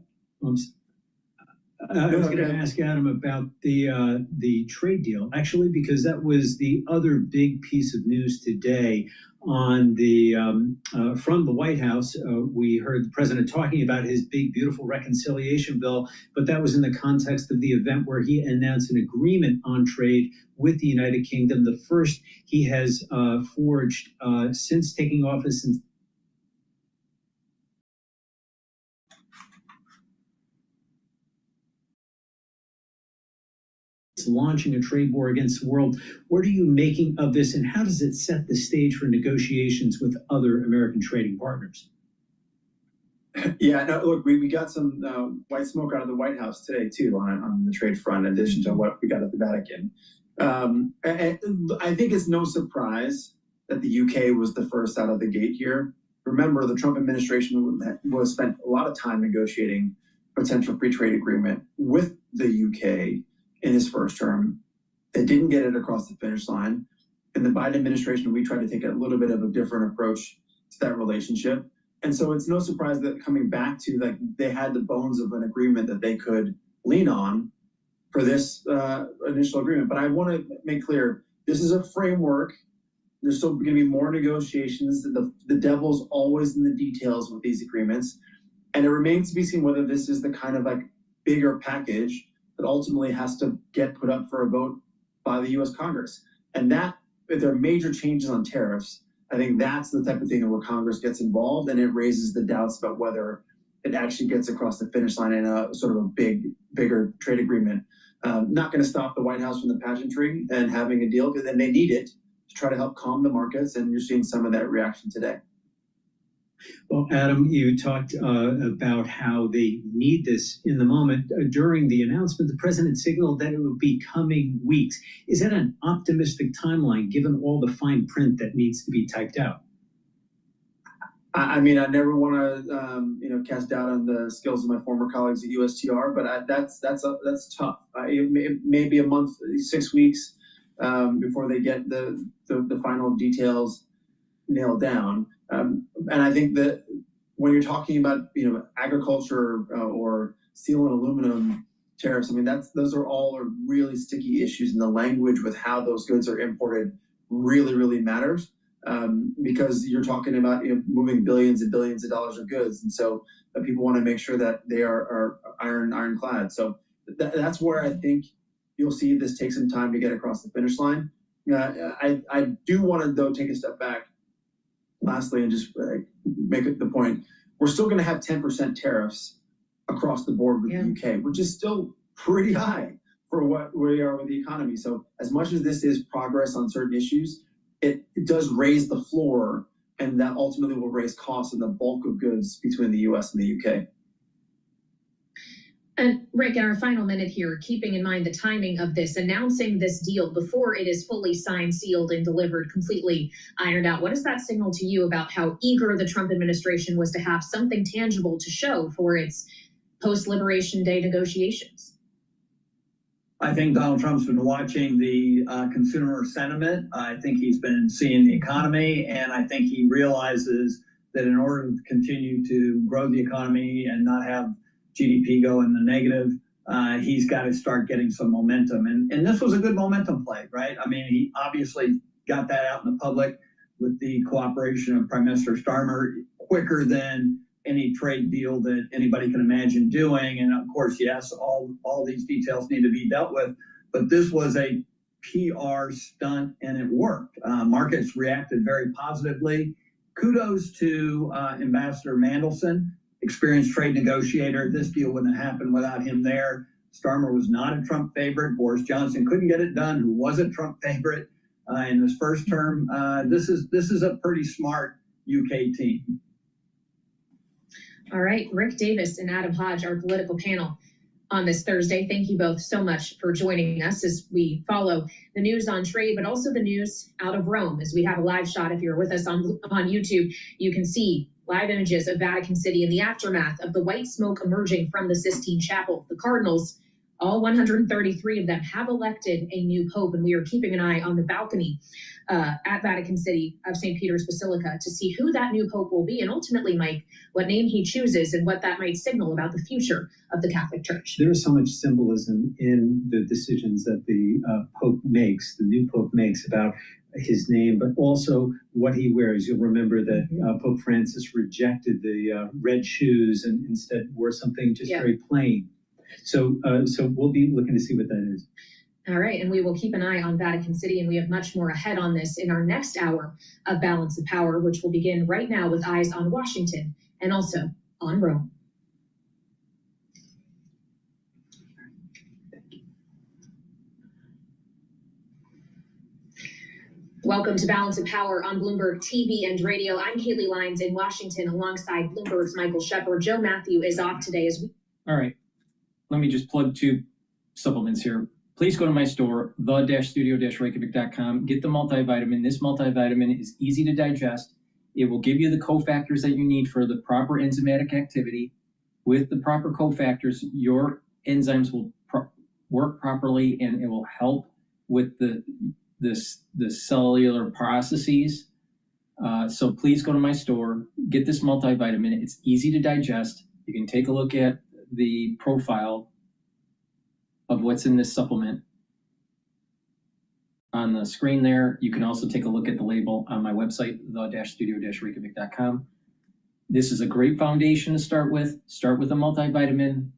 Speaker 19: I was going to ask Adam about the trade deal, actually, because that was the other big piece of news today. On the from the White House, we heard the president talking about his big, beautiful reconciliation bill, but that was in the context of the event where he announced an agreement on trade with the United Kingdom, the first he has forged since taking office in launching a trade war against the world. What are you making of this, and how does it set the stage for negotiations with other American trading partners?
Speaker 18: Yeah, no, look, we got some white smoke out of the White House today, too, on the trade front, in addition to what we got at the Vatican. I think it's no surprise that the UK was the first out of the gate here. Remember, the Trump administration was spent a lot of time negotiating potential free trade agreement with the UK in his first term. They didn't get it across the finish line. In the Biden administration, we tried to take a little bit of a different approach to that relationship. And so it's no surprise that coming back to, like, they had the bones of an agreement that they could lean on for this initial agreement. But I want to make clear, this is a framework. There's still going to be more negotiations. The devil's always in the details with these agreements. And it remains to be seen whether this is the kind of like bigger package that ultimately has to get put up for a vote by the US Congress. And that, if there are major changes on tariffs, I think that's the type of thing where Congress gets involved, and it raises the doubts about whether it actually gets across the finish line in a sort of a bigger trade agreement. Not going to stop the White House from the pageantry and having a deal, because then they need it to try to help calm the markets, and you're seeing some of that reaction today.
Speaker 19: Well, Adam, you talked about how they need this in the moment. During the announcement, the president signaled that it would be coming weeks. Is that an optimistic timeline, given all the fine print that needs to be typed out?
Speaker 18: I mean, I never want to, cast doubt on the skills of my former colleagues at USTR, but that's tough. It may be a month, 6 weeks before they get the final details nailed down. And I think that when you're talking about, agriculture or steel and aluminum tariffs, I mean, those are all really sticky issues, and the language with how those goods are imported really, really matters, because you're talking about moving billions and billions of dollars of goods, and so people want to make sure that they are ironclad. So that's where I think you'll see this take some time to get across the finish line. I do want to, though, take a step back lastly and just make it the point. We're still going to have 10% tariffs across the board with the UK, which is still pretty high for what we are with the economy. So as much as this is progress on certain issues, it does raise the floor, and that ultimately will raise costs in the bulk of goods between the US and the UK.
Speaker 17: And Rick, in our final minute here, keeping in mind the timing of this, announcing this deal before it is fully signed, sealed, and delivered, completely ironed out, what does that signal to you about how eager the Trump administration was to have something tangible to show for its post-Liberation Day negotiations?
Speaker 11: I think Donald Trump's been watching the consumer sentiment. I think he's been seeing the economy, and I think he realizes that in order to continue to grow the economy and not have GDP go in the negative, he's got to start getting some momentum. And this was a good momentum play, right? I mean, he obviously got that out in the public with the cooperation of Prime Minister Starmer quicker than any trade deal that anybody can imagine doing. And of course, yes, all these details need to be dealt with, but this was a PR stunt and it worked. Markets reacted very positively. Kudos to Ambassador Mandelson. experienced trade negotiator. This deal wouldn't have happened without him there. Starmer was not a Trump favorite. Boris Johnson couldn't get it done, who was a Trump favorite in his first term. This is a pretty smart UK team.
Speaker 17: All right, Rick Davis and Adam Hodge, our political panel on this Thursday. Thank you both so much for joining us as we follow the news on trade, but also the news out of Rome. As we have a live shot, if you're with us on YouTube, you can see live images of Vatican City in the aftermath of the white smoke emerging from the Sistine Chapel. The Cardinals, all 133 of them, have elected a new pope, and we are keeping an eye on the balcony at Vatican City of St. Peter's Basilica to see who that new pope will be, and ultimately, Mike, what name he chooses and what that might signal about the future of the Catholic Church.
Speaker 19: There is so much symbolism in the decisions that the Pope makes, the new Pope makes, about his name, but also what he wears. You'll remember that Pope Francis rejected the red shoes and instead wore something just very plain. So we'll be looking to see what that is.
Speaker 17: All right, and we will keep an eye on Vatican City, and we have much more ahead on this in our next hour of Balance of Power, which will begin right now with eyes on Washington and also on Rome. Welcome to Balance of Power on Bloomberg TV and radio. I'm Kaylee Lyons in Washington alongside Bloomberg's Michael Shepard. Joe Matthew is off today as we...
Speaker 10: All right, let me just plug 2 supplements here. Please go to my store, the-studio-reykjavik.com. Get the multivitamin. This multivitamin is easy to digest. It will give you the cofactors that you need for the proper enzymatic activity. With the proper cofactors, your enzymes will work properly, and it will help with the cellular processes. So please go to my store, get this multivitamin. It's easy to digest. You can take a look at the profile of what's in this supplement on the screen there. You can also take a look at the label on my website, the-studio-reykjavik.com. This is a great foundation to start with. Start with a multivitamin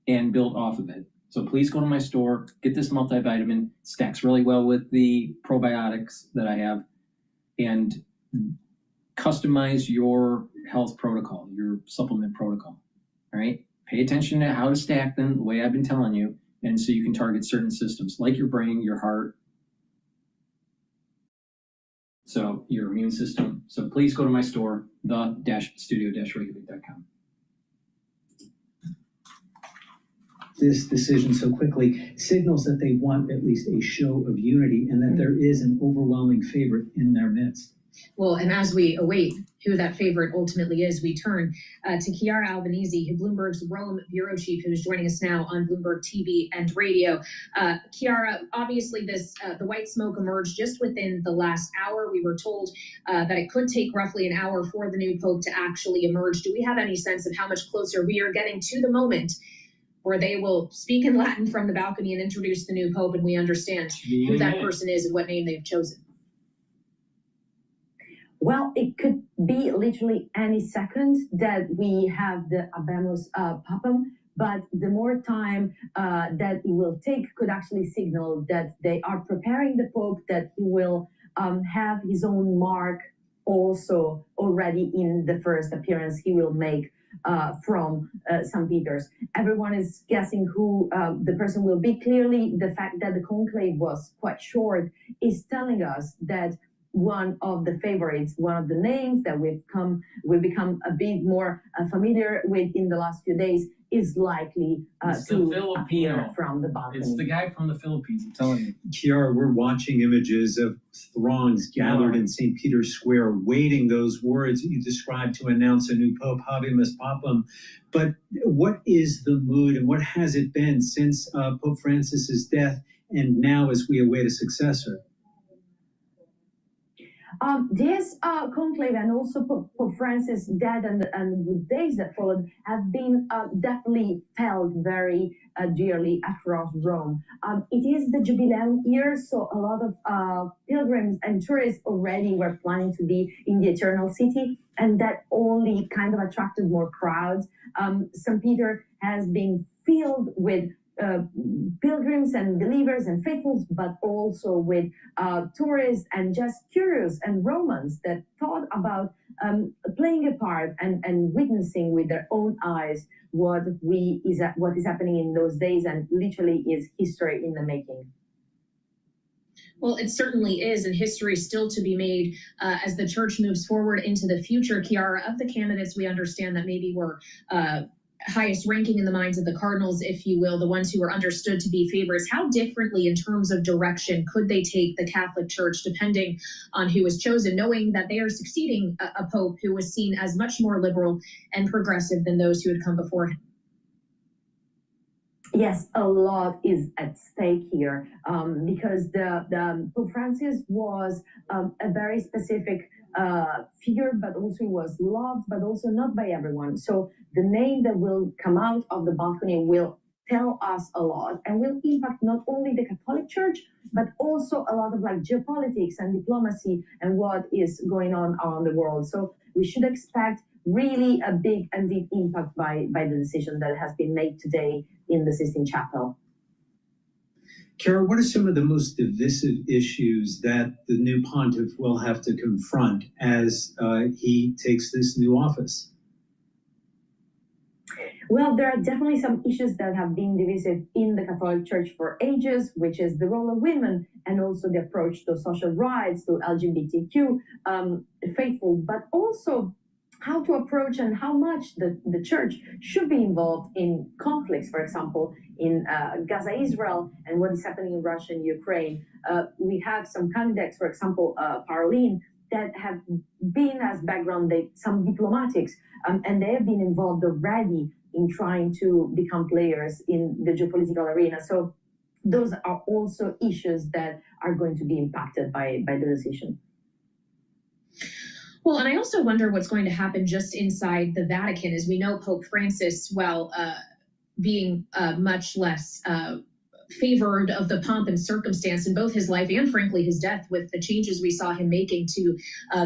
Speaker 10: and build off of it. So please go to my store, get this multivitamin. Stacks really well with the probiotics that I have, and customize your health protocol, your supplement protocol. All right? Pay attention to how to stack them the way I've been telling you, and so you can target certain systems like your brain, your heart, so your immune system. So please go to my store, the-studio-reykjavik.com.
Speaker 19: This decision so quickly signals that they want at least a show of unity and that there is an overwhelming favorite in their midst.
Speaker 17: Well, and as we await who that favorite ultimately is, we turn to Chiara Albanese, Bloomberg's Rome bureau chief, who is joining us now on Bloomberg TV and radio. Chiara, obviously the white smoke emerged just within the last hour. We were told that it could take roughly an hour for the new pope to actually emerge. Do we have any sense of how much closer we are getting to the moment where they will speak in Latin from the balcony and introduce the new pope, and we understand who that person is and what name they've chosen?
Speaker 2: Well, it could be literally any second that we have the Habemus Papam, but the more time that it will take could actually signal that they are preparing the Pope, that he will have his own mark also already in the first appearance he will make from St. Peter's. Everyone is guessing who the person will be. Clearly, the fact that the conclave was quite short is telling us that one of the favorites, one of the names that we've become a bit more familiar with in the last few days, is likely to appear from the balcony.
Speaker 10: It's the guy from the Philippines, I'm telling you.
Speaker 19: Chiara, we're watching images of throngs gathered in St. Peter's Square, waiting those words that you described to announce a new Pope, Habemus Papam. But what is the mood and what has it been since Pope Francis's death and now as we await a successor?
Speaker 2: This conclave and also Pope Francis' death and the days that followed have been definitely felt very dearly across Rome. It is the Jubileum year, so a lot of pilgrims and tourists already were planning to be in the Eternal City, and that only kind of attracted more crowds. St. Peter has been filled with pilgrims and believers and faithfuls, but also with tourists and just curious and Romans that thought about playing a part and witnessing with their own eyes what is happening in those days, and literally is history in the making.
Speaker 17: Well, it certainly is, and history still to be made as the church moves forward into the future. Chiara, of the candidates we understand that maybe were highest ranking in the minds of the Cardinals, if you will, the ones who were understood to be favorites, how differently in terms of direction could they take the Catholic Church depending on who was chosen, knowing that they are succeeding a pope who was seen as much more liberal and progressive than those who had come before him?
Speaker 2: Yes, a lot is at stake here because the Pope Francis was a very specific figure, but also was loved, but also not by everyone. So the name that will come out of the balcony will tell us a lot and will impact not only the Catholic Church, but also a lot of like geopolitics and diplomacy and what is going on around the world. So we should expect really a big and deep impact by the decision that has been made today in the Sistine Chapel.
Speaker 19: Chiara, what are some of the most divisive issues that the new pontiff will have to confront as he takes this new office?
Speaker 2: Well, there are definitely some issues that have been divisive in the Catholic Church for ages, which is the role of women and also the approach to social rights, to LGBTQ faithful, but also how to approach and how much the church should be involved in conflicts, for example, in Gaza, Israel, and what is happening in Russia and Ukraine. We have some candidates, for example, Caroline, that have been as background, some diplomatics, and they have been involved already in trying to become players in the geopolitical arena. So those are also issues that are going to be impacted by the decision.
Speaker 17: Well, and I also wonder what's going to happen just inside the Vatican. As we know, Pope Francis, while being much less favored of the pomp and circumstance in both his life and, frankly, his death, with the changes we saw him making to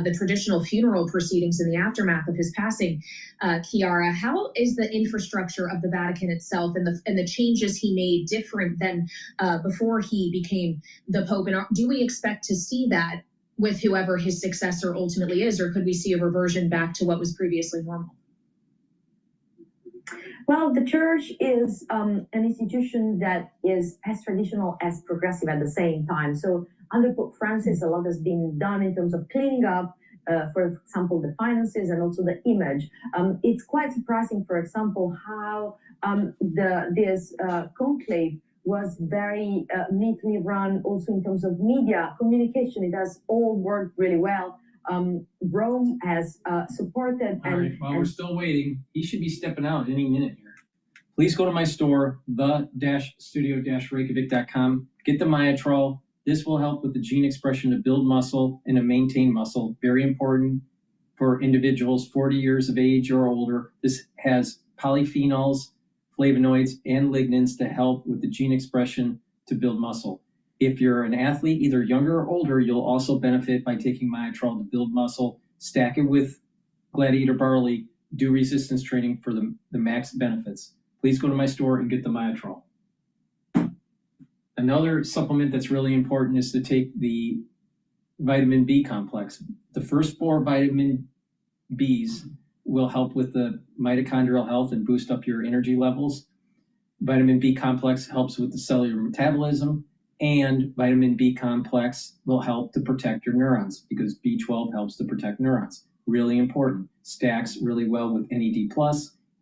Speaker 17: the traditional funeral proceedings in the aftermath of his passing, Chiara, how is the infrastructure of the Vatican itself and the changes he made different than before he became the Pope? And do we expect to see that with whoever his successor ultimately is, or could we see a reversion back to what was previously normal?
Speaker 2: Well, the church is an institution that is as traditional as progressive at the same time. So under Pope Francis, a lot has been done in terms of cleaning up, for example, the finances and also the image. It's quite surprising, for example, how this conclave was very neatly run also in terms of media communication. It has all worked really well. Rome has supported.
Speaker 10: All right, while we're still waiting, he should be stepping out any minute here. Please go to my store, the-studio-reykjavik.com. Get the Myotrol. This will help with the gene expression to build muscle and to maintain muscle. Very important for individuals 40 years of age or older. This has polyphenols, flavonoids, and lignans to help with the gene expression to build muscle. If you're an athlete, either younger or older, you'll also benefit by taking Myotrol to build muscle. Stack it with Gladiator Barley. Do resistance training for the max benefits. Please go to my store and get the Myotrol. Another supplement that's really important is to take the vitamin B complex. The first 4 vitamin Bs will help with the mitochondrial health and boost up your energy levels. Vitamin B complex helps with the cellular metabolism, and vitamin B complex will help to protect your neurons because B12 helps to protect neurons. Really important. Stacks really well with NAD+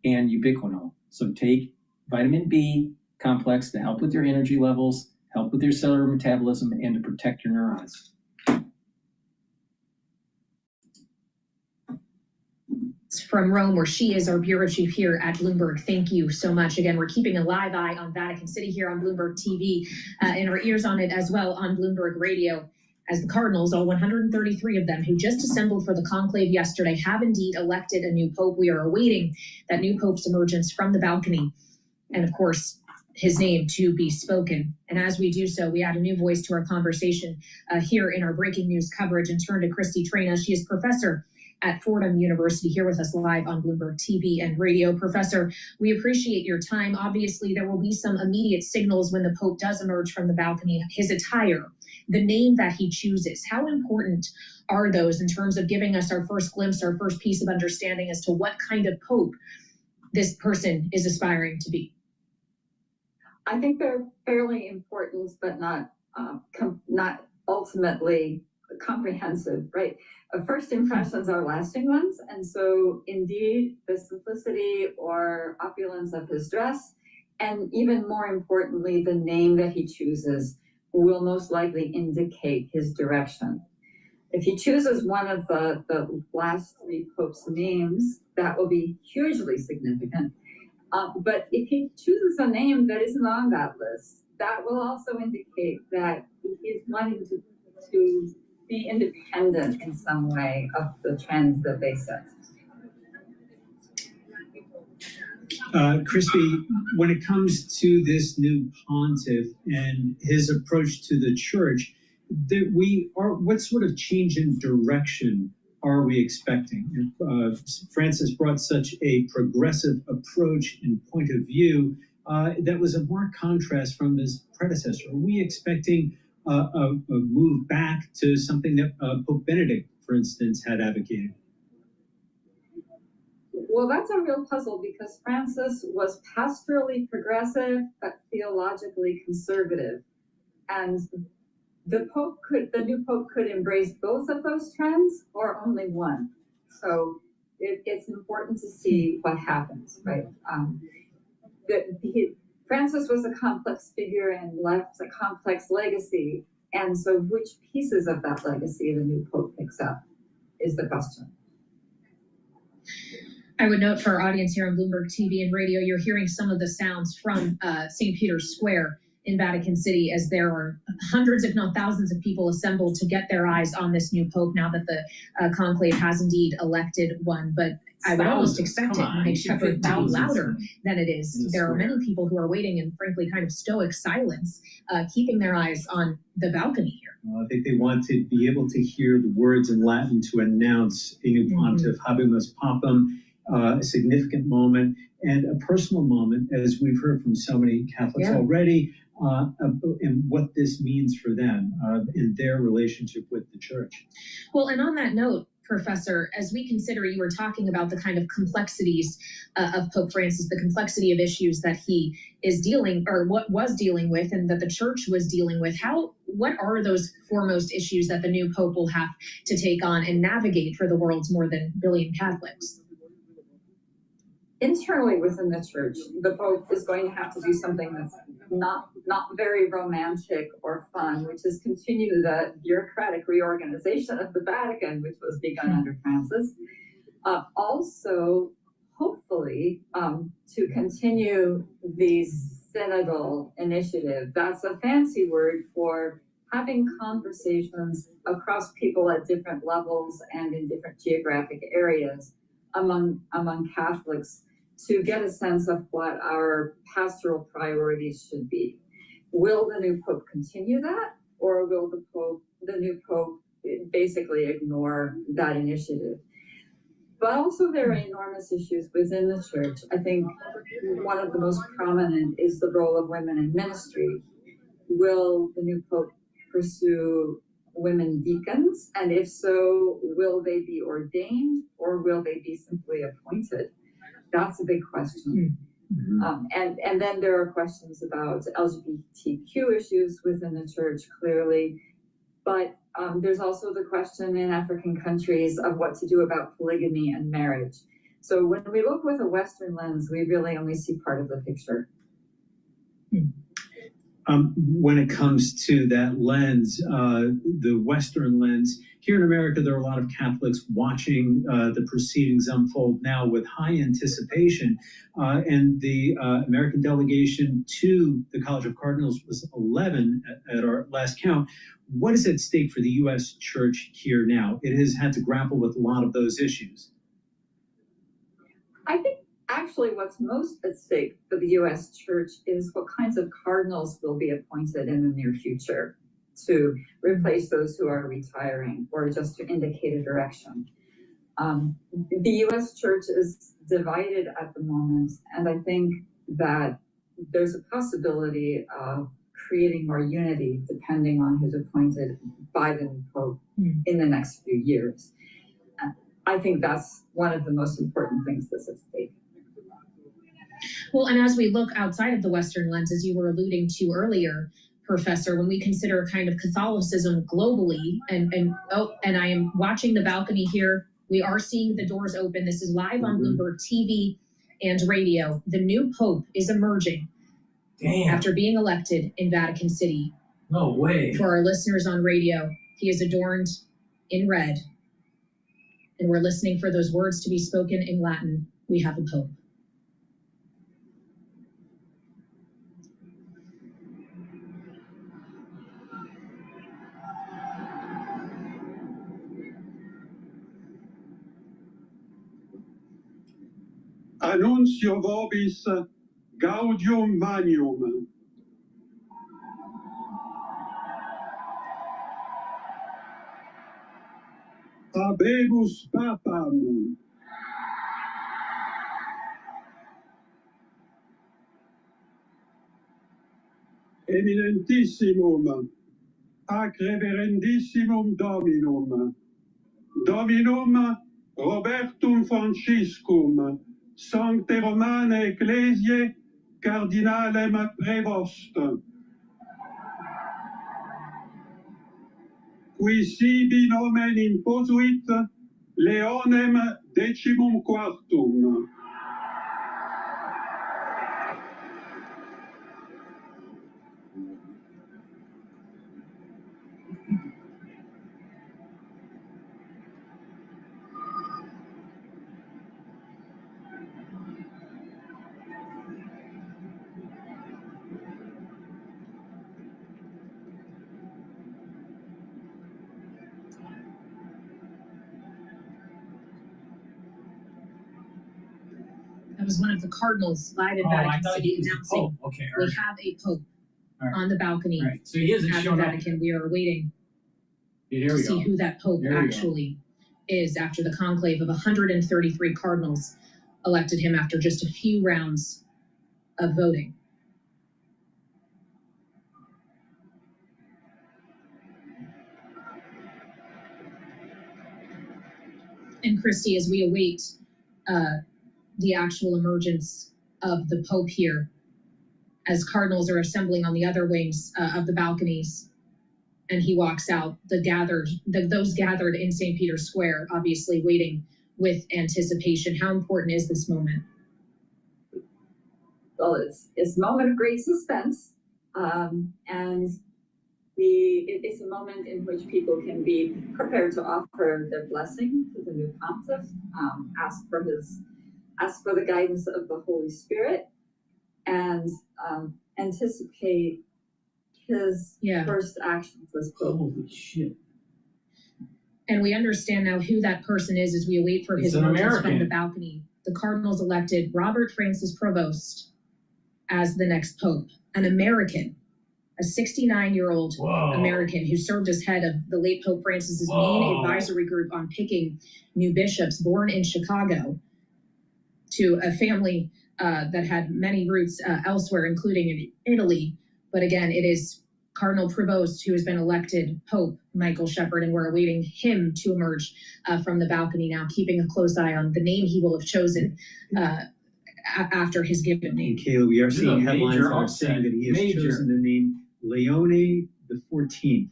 Speaker 10: and ubiquinol. So take vitamin B complex to help with your energy levels, help with your cellular metabolism, and to protect your neurons.
Speaker 17: From Rome, where she is our bureau chief here at Bloomberg. Thank you so much. Again, we're keeping a live eye on Vatican City here on Bloomberg TV and our ears on it as well on Bloomberg Radio, as the Cardinals, all 133 of them who just assembled for the conclave yesterday, have indeed elected a new pope. We are awaiting that new pope's emergence from the balcony and, of course, his name to be spoken. And as we do so, we add a new voice to our conversation here in our breaking news coverage and turn to Christy Traina. She is professor at Fordham University, here with us live on Bloomberg TV and radio. Professor, we appreciate your time. Obviously, there will be some immediate signals when the Pope does emerge from the balcony. His attire the name that he chooses, how important are those in terms of giving us our first glimpse, our first piece of understanding as to what kind of pope this person is aspiring to be?
Speaker 14: I think they're fairly important, but not ultimately comprehensive, right? First impressions are lasting ones, and so indeed the simplicity or opulence of his dress, and even more importantly, the name that he chooses will most likely indicate his direction. If he chooses one of the last three popes' names, that will be hugely significant. But if he chooses a name that isn't on that list, that will also indicate that he's wanting to be independent in some way of the trends that they set.
Speaker 19: Crispy, when it comes to this new pontiff and his approach to the church, what sort of change in direction are we expecting? Francis brought such a progressive approach and point of view that was a marked contrast from his predecessor. Are we expecting a move back to something that Pope Benedict, for instance, had advocated?
Speaker 14: Well, that's a real puzzle because Francis was pastorally progressive but theologically conservative, and the new pope could embrace both of those trends or only one. So it's important to see what happens, right? Francis was a complex figure and left a complex legacy, and so which pieces of that legacy the new pope picks up is the question.
Speaker 17: I would note for our audience here on Bloomberg TV and radio, you're hearing some of the sounds from St. Peter's Square in Vatican City as there are hundreds, if not thousands, of people assembled to get their eyes on this new pope now that the conclave has indeed elected one. But I would almost expect it, Mike Shepard, to be louder than it is. There are many people who are waiting in, frankly, kind of stoic silence, keeping their eyes on the balcony here.
Speaker 19: Well, I think they want to be able to hear the words in Latin to announce a new pontiff, Habemus Papam, a significant moment and a personal moment, as we've heard from so many Catholics already, and what this means for them in their relationship with the church.
Speaker 17: Well, and on that note, Professor, as we consider, you were talking about the kind of complexities of Pope Francis, the complexity of issues that he is dealing, or what was dealing with, and that the church was dealing with. What are those foremost issues that the new pope will have to take on and navigate for the world's more than 1 billion Catholics?
Speaker 14: Internally within the church, the Pope is going to have to do something that's not very romantic or fun, which is continue the bureaucratic reorganization of the Vatican, which was begun under Francis. Also, hopefully, to continue the synodal initiative. That's a fancy word for having conversations across people at different levels and in different geographic areas among Catholics, to get a sense of what our pastoral priorities should be. Will the new pope continue that, or will the new pope basically ignore that initiative? But also there are enormous issues within the church. I think one of the most prominent is the role of women in ministry. Will the new pope pursue women deacons? And if so, will they be ordained or will they be simply appointed? That's a big question. And then there are questions about LGBTQ issues within the church, clearly. But there's also the question in African countries of what to do about polygamy and marriage. So when we look with a Western lens, we really only see part of the picture.
Speaker 19: When it comes to that lens, the Western lens, here in America, there are a lot of Catholics watching the proceedings unfold now with high anticipation. And the American delegation to the College of Cardinals was 11 at our last count. What is at stake for the U.S. Church here now? It has had to grapple with a lot of those issues.
Speaker 14: I think actually what's most at stake for the U.S. Church is what kinds of cardinals will be appointed in the near future to replace those who are retiring or just to indicate a direction. The U.S. Church is divided at the moment, and I think that there's a possibility of creating more unity depending on who's appointed by the new Pope in the next few years. I think that's one of the most important things that's at stake.
Speaker 17: Well, and as we look outside of the Western lens, as you were alluding to earlier, Professor, when we consider kind of Catholicism globally, and I am watching the balcony here, we are seeing the doors open. This is live on Bloomberg TV and radio. The new Pope is emerging after being elected in Vatican City.
Speaker 10: No way.
Speaker 17: For our listeners on radio, he is adorned in red, and we're listening for those words to be spoken in Latin. We have a Pope.
Speaker 13: Annuncio vobis gaudium magnum. Habemus papam. Eminentissimum, ac reverendissimum Dominum, Dominum Robertum Franciscum, Sancte Romane Ecclesiae, Cardinalem Prevost, qui sibi nomen imposuit Leonem decimum quartum.
Speaker 17: That was one of the cardinals live in Vatican City announcing we have a Pope on the balcony
Speaker 10: So he hasn't
Speaker 17: at the
Speaker 10: shown up.
Speaker 17: Vatican. We are waiting
Speaker 10: Here
Speaker 17: to
Speaker 10: we
Speaker 17: see
Speaker 10: go.
Speaker 17: who that Pope
Speaker 10: There we go.
Speaker 17: actually is after the conclave of 133 cardinals elected him after just a few rounds of voting. And Christy, as we await the actual emergence of the Pope here, as cardinals are assembling on the other wings of the balconies, and he walks out, those gathered in St. Peter's Square, obviously waiting with anticipation. How important is this moment?
Speaker 14: Well, it's a moment of great suspense, and it's a moment in which people can be prepared to offer their blessing to the new pontiff, ask for the guidance of the Holy Spirit, and anticipate his first actions as Pope.
Speaker 10: Holy shit.
Speaker 17: And we understand now who that person is as we await for his
Speaker 10: It's an
Speaker 17: emergence from
Speaker 10: American.
Speaker 17: the balcony. The cardinals elected Robert Francis Provost as the next Pope, an American, a 69-year-old American who served as head of the late Pope Francis's main advisory group on picking new bishops, born in Chicago, to a family that had many roots elsewhere, including in Italy. But again, it is Cardinal Prevost who has been elected Pope, Michael Shepherd, and we're awaiting him to emerge from the balcony now, keeping a close eye on the name he will have chosen after his given name.
Speaker 19: Kayla, we are
Speaker 10: This is
Speaker 19: seeing
Speaker 10: a
Speaker 19: headlines
Speaker 10: major
Speaker 19: that are
Speaker 10: upset.
Speaker 19: saying that he has
Speaker 10: Major.
Speaker 19: chosen the name Leone the 14th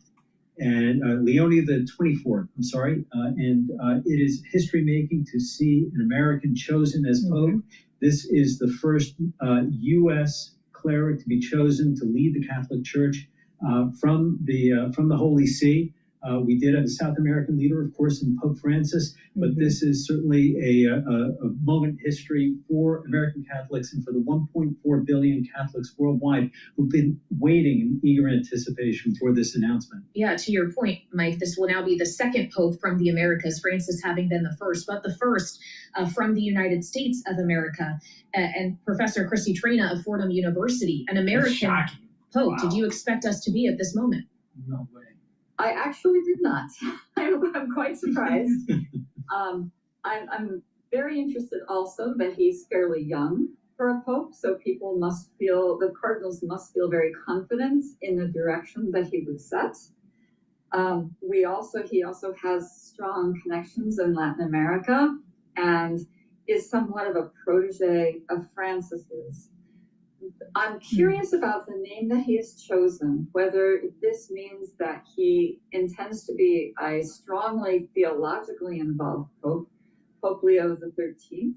Speaker 19: and Leone the 24th. I'm sorry, and it is history making to see an American chosen as Pope. This is the first U.S. cleric to be chosen to lead the Catholic Church from the Holy See. We did have a South American leader, of course, in Pope Francis, but this is certainly a moment in history for American Catholics and for the 1.4 billion Catholics worldwide who've been waiting in eager anticipation for this announcement.
Speaker 17: Yeah, to your point, Mike, this will now be the second Pope from the Americas, Francis having been the first, but the first from the United States of America. And Professor Christy Trina of Fordham University, an American Pope. Did you expect us to be at this moment?
Speaker 10: No way.
Speaker 14: I actually did not. I'm quite surprised. I'm very interested also that he's fairly young for a pope, so the cardinals must feel very confident in the direction that he would set. He also has strong connections in Latin America and is somewhat of a protege of Francis's. I'm curious about the name that he has chosen, whether this means that he intends to be a strongly theologically involved pope. Pope Leo XIII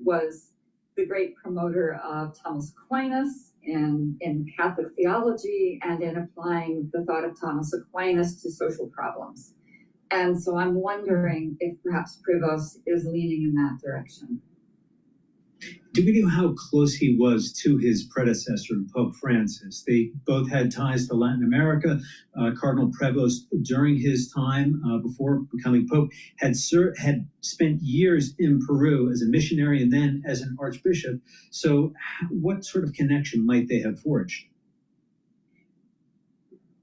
Speaker 14: was the great promoter of Thomas Aquinas in Catholic theology and in applying the thought of Thomas Aquinas to social problems. And so I'm wondering if perhaps Prevost is leaning in that direction.
Speaker 19: Do we know how close he was to his predecessor, Pope Francis? They both had ties to Latin America. Cardinal Prevost, during his time before becoming Pope, had spent years in Peru as a missionary and then as an archbishop. So what sort of connection might they have forged?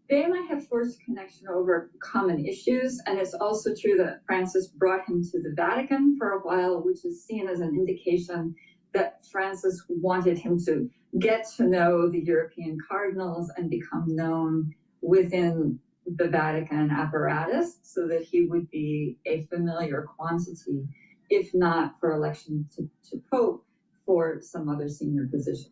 Speaker 14: They might have forged connection over common issues, and it's also true that Francis brought him to the Vatican for a while, which is seen as an indication that Francis wanted him to get to know the European cardinals and become known within the Vatican apparatus so that he would be a familiar quantity, if not for election to Pope, for some other senior position.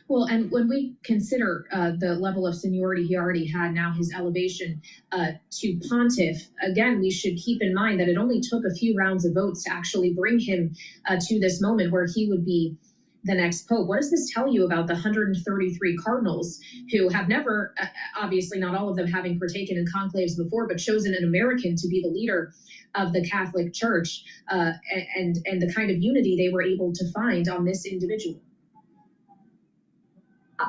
Speaker 17: Well, and when we consider the level of seniority he already had, now his elevation to pontiff, again, we should keep in mind that it only took a few rounds of votes to actually bring him to this moment where he would be the next pope. What does this tell you about the 133 cardinals who have never, obviously not all of them having partaken in conclaves before, but chosen an American to be the leader of the Catholic Church, and the kind of unity they were able to find on this individual?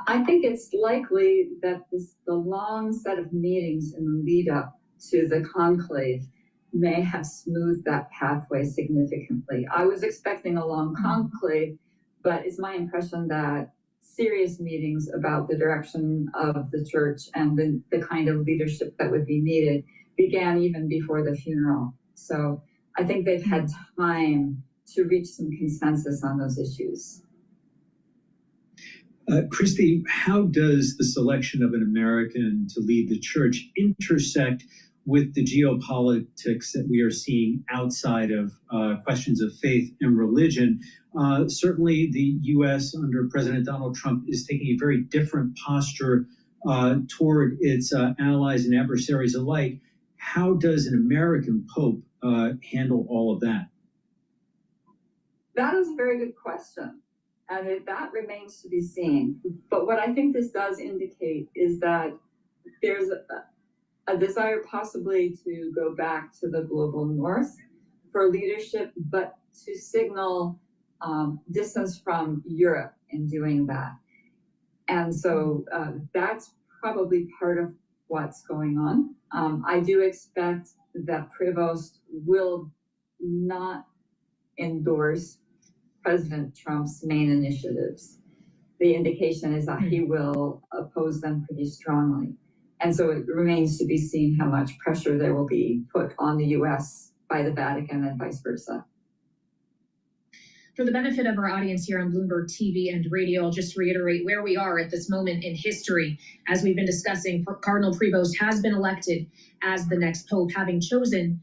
Speaker 14: I think it's likely that the long set of meetings in the lead up to the conclave may have smoothed that pathway significantly. I was expecting a long conclave, but it's my impression that serious meetings about the direction of the church and the kind of leadership that would be needed began even before the funeral. So I think they've had time to reach some consensus on those issues.
Speaker 19: Christy, how does the selection of an American to lead the church intersect with the geopolitics that we are seeing outside of questions of faith and religion? Certainly, the U.S. under President Donald Trump is taking a very different posture toward its allies and adversaries alike. How does an American pope handle all of that?
Speaker 14: That is a very good question. And that remains to be seen. But what I think this does indicate is that there's a desire possibly to go back to the global north for leadership, but to signal distance from Europe in doing that. And so that's probably part of what's going on. I do expect that Prevost will not endorse President Trump's main initiatives. The indication is that he will oppose them pretty strongly. And so it remains to be seen how much pressure there will be put on the U.S. by the Vatican and vice versa.
Speaker 17: For the benefit of our audience here on Bloomberg TV and radio, I'll just reiterate where we are at this moment in history. As we've been discussing, Cardinal Prevost has been elected as the next pope, having chosen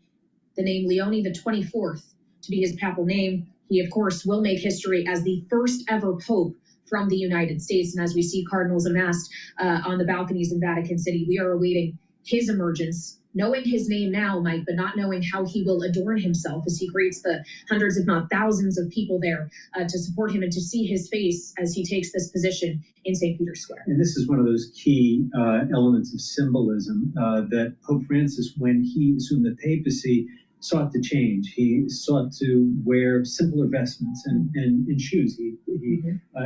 Speaker 17: the name Leone the 24th to be his papal name. He, of course, will make history as the first ever pope from the United States. And as we see cardinals amassed on the balconies in Vatican City, we are awaiting his emergence, knowing his name now, Mike, but not knowing how he will adorn himself as he greets the hundreds, if not thousands of people there to support him and to see his face as he takes this position in St. Peter's Square.
Speaker 19: And this is one of those key elements of symbolism that Pope Francis, when he assumed the papacy, sought to change. He sought to wear simpler vestments and shoes. He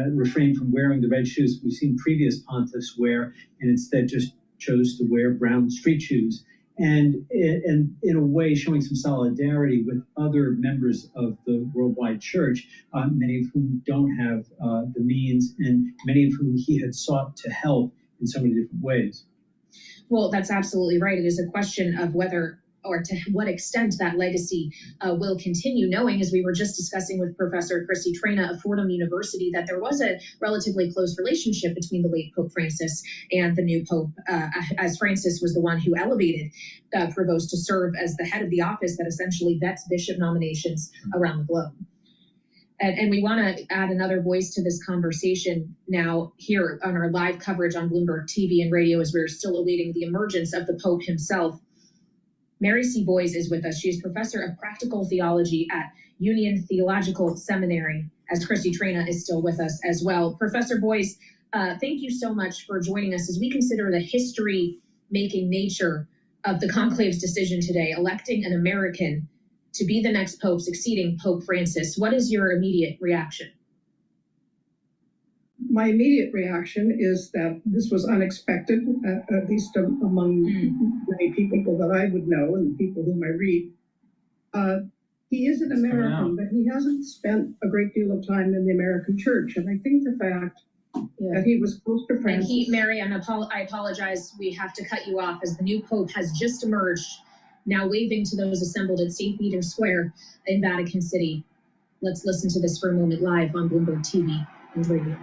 Speaker 19: refrained from wearing the red shoes we've seen previous pontiffs wear, and instead just chose to wear brown street shoes. And in a way, showing some solidarity with other members of the worldwide church, many of whom don't have the means, and many of whom he had sought to help in so many different ways.
Speaker 17: Well, that's absolutely right. It is a question of whether or to what extent that legacy will continue, knowing, as we were just discussing with Professor Christy Traina of Fordham University, that there was a relatively close relationship between the late Pope Francis and the new Pope, as Francis was the one who elevated Provost to serve as the head of the office that essentially vets bishop nominations around the globe. And we want to add another voice to this conversation now here on our live coverage on Bloomberg TV and radio as we're still awaiting the emergence of the Pope himself. Mary C. Boyes is with us. She is professor of practical theology at Union Theological Seminary, as Christy Traina is still with us as well. Professor Boyes, thank you so much for joining us as we consider the history-making nature of the conclave's decision today, electing an American to be the next Pope, succeeding Pope Francis. What is your immediate reaction?
Speaker 1: My immediate reaction is that this was unexpected, at least among many people that I would know and people whom I read. He is an American, but he hasn't spent a great deal of time in the American church. And I think the fact that he was close to Francis.
Speaker 17: And Mary, I apologize, we have to cut you off as the new Pope has just emerged, now waving to those assembled at St. Peter's Square in Vatican City. Let's listen to this for a moment live on Bloomberg TV and radio.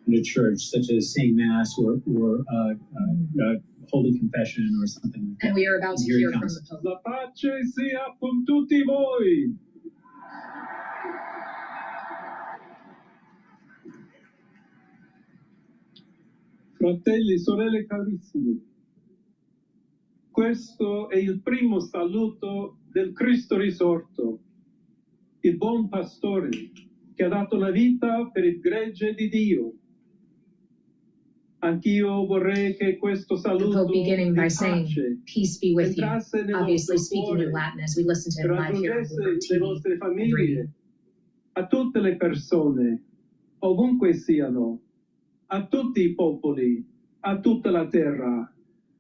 Speaker 19: In a church, such as saying Mass or Holy Confession or something like that.
Speaker 17: And we are about to hear from the Pope.
Speaker 13: La pace sia con tutti voi. Fratelli, sorelle carissimi, questo è il primo saluto del Cristo risorto, il buon pastore che ha dato la vita per il gregge di Dio. Anch'io vorrei che questo saluto
Speaker 17: The Pope beginning by saying, "Peace be with you," obviously speaking in Latin as we listen to him live here on Bloomberg
Speaker 13: le vostre famiglie, a tutte le persone, ovunque siano, a tutti i popoli, a tutta la terra.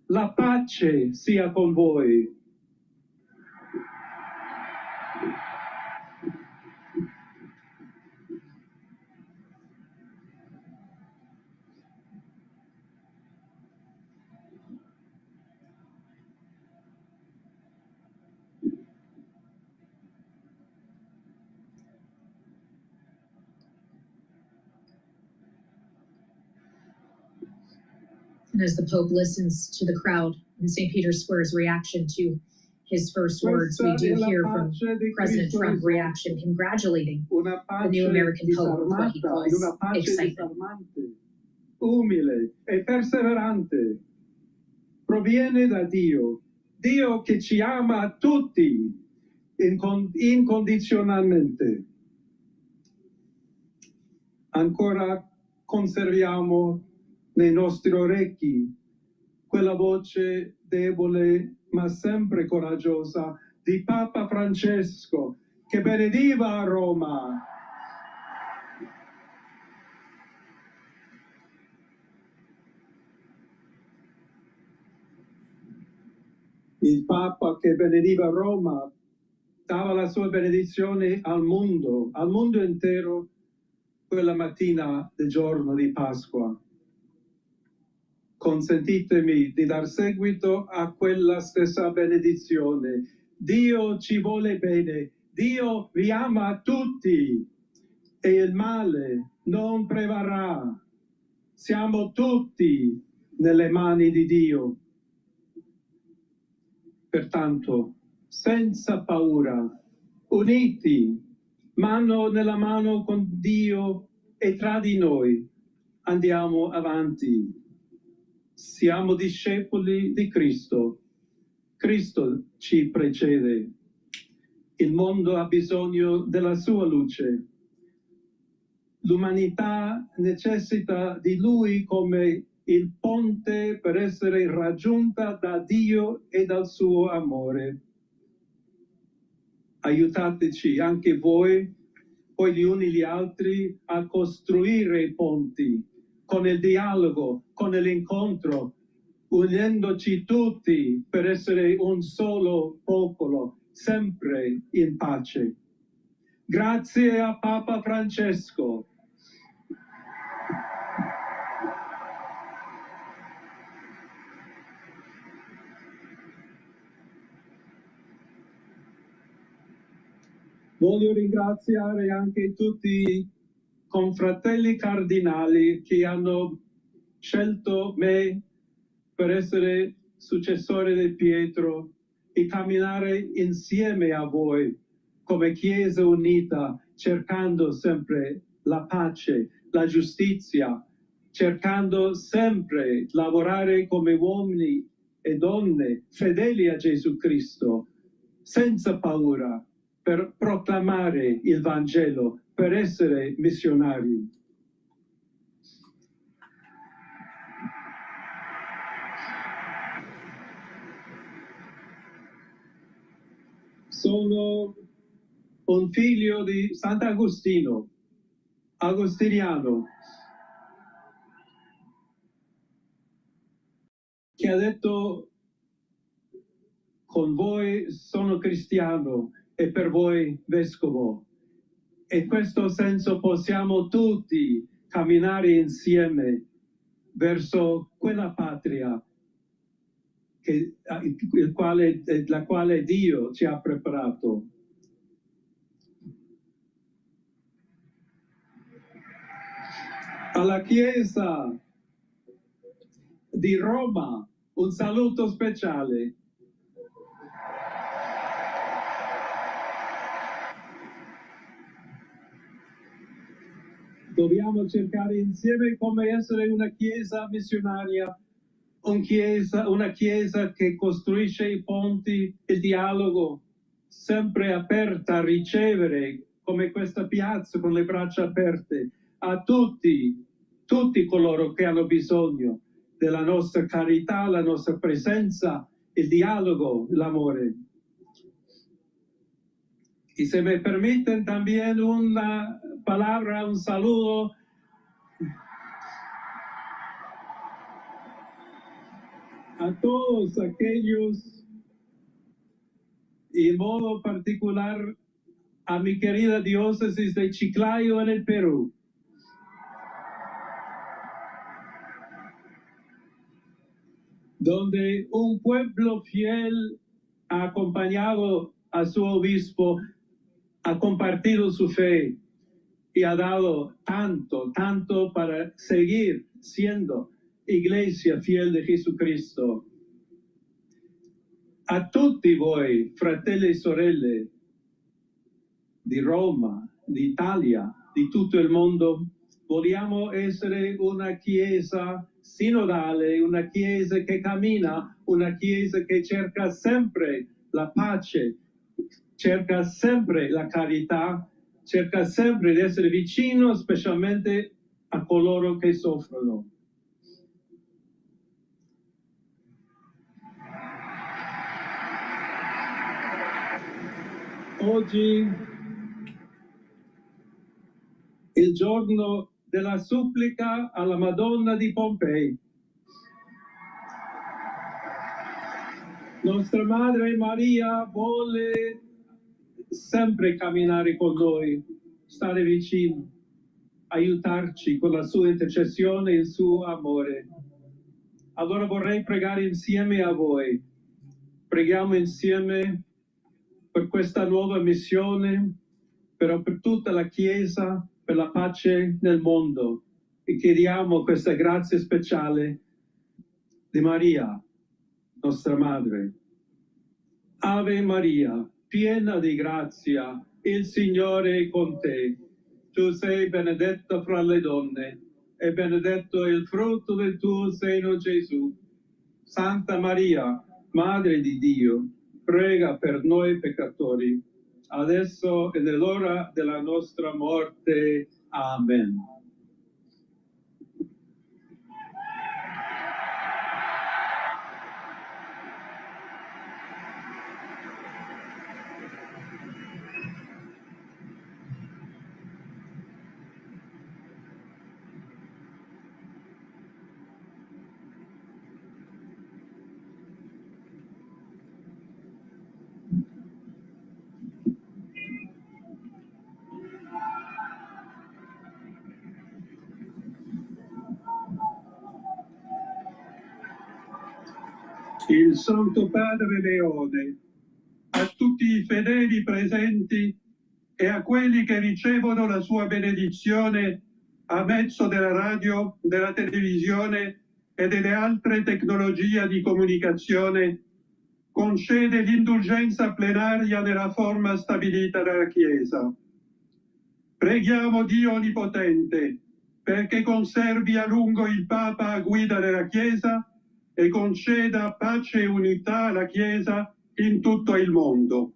Speaker 13: La pace sia con voi.
Speaker 17: And as the Pope listens to the crowd in St. Peter's Square's reaction to his first words, we do hear from President Trump reaction congratulating the new American Pope with what he calls excitement.
Speaker 13: Umile e perseverante, proviene da Dio, Dio che ci ama tutti incondizionalmente. Ancora conserviamo nei nostri orecchi quella voce debole ma sempre coraggiosa di Papa Francesco che benediva a Roma. Il Papa che benediva Roma dava la sua benedizione al mondo intero, quella mattina del giorno di Pasqua. Consentitemi di dar seguito a quella stessa benedizione. Dio ci vuole bene, Dio vi ama tutti e il male non prevarrà. Siamo tutti nelle mani di Dio. Pertanto, senza paura, uniti, mano nella mano con Dio e tra di noi, andiamo avanti. Siamo discepoli di Cristo. Cristo ci precede. Il mondo ha bisogno della sua luce. L'umanità necessita di Lui come il ponte per essere raggiunta da Dio e dal suo amore. Aiutateci anche voi, poi gli uni gli altri, a costruire i ponti con il dialogo, con l'incontro, unendoci tutti per essere un solo popolo, sempre in pace. Grazie a Papa Francesco. Voglio ringraziare anche tutti i confratelli cardinali che hanno scelto me per essere successore di Pietro e camminare insieme a voi come Chiesa unita, cercando sempre la pace, la giustizia, cercando sempre di lavorare come uomini e donne fedeli a Gesù Cristo, senza paura, per proclamare il Vangelo, per essere missionari. Sono un figlio di Sant'Agostino, agostiniano, che ha detto: con voi sono cristiano e per voi vescovo. In questo senso possiamo tutti camminare insieme verso quella patria la quale Dio ci ha preparato. Alla Chiesa di Roma un saluto speciale. Dobbiamo cercare insieme come essere una Chiesa missionaria, una Chiesa che costruisce i ponti, il dialogo, sempre aperta a ricevere, come questa piazza con le braccia aperte, a tutti coloro che hanno bisogno della nostra carità, la nostra presenza, il dialogo, l'amore. Y se me permiten también una palabra, un saludo a todos aquellos, y en modo particular a mi querida diócesis de Chiclayo en el Perú. Donde un pueblo fiel ha acompañado a su obispo, ha compartido su fe y ha dado tanto para seguir siendo Iglesia fiel de Jesucristo, a tutti voi, fratelli e sorelle di Roma, d'Italia, di tutto il mondo, vogliamo essere una chiesa sinodale, una chiesa che cammina, una chiesa che cerca sempre la pace, cerca sempre la carità, cerca sempre di essere vicino specialmente a coloro che soffrono. Oggi il giorno della supplica alla Madonna di Pompei. Nostra Madre Maria vuole sempre camminare con noi, stare vicino, aiutarci con la sua intercessione e il suo amore. Allora vorrei pregare insieme a voi. Preghiamo insieme per questa nuova missione, però per tutta la Chiesa, per la pace nel mondo. E chiediamo questa grazia speciale di Maria, nostra Madre. Ave Maria, piena di grazia, il Signore è con te. Tu sei benedetta fra le donne, e benedetto è il frutto del tuo seno, Gesù. Santa Maria, Madre di Dio, prega per noi peccatori, adesso e nell'ora della nostra morte. Amen. Il Santo Padre Leone, a tutti i fedeli presenti e a quelli che ricevono la sua benedizione a mezzo della radio, della televisione e delle altre tecnologie di comunicazione, concede l'indulgenza plenaria nella forma stabilita dalla Chiesa. Preghiamo Dio Onnipotente perché conservi a lungo il Papa a guida della Chiesa e conceda pace e unità alla Chiesa in tutto il mondo.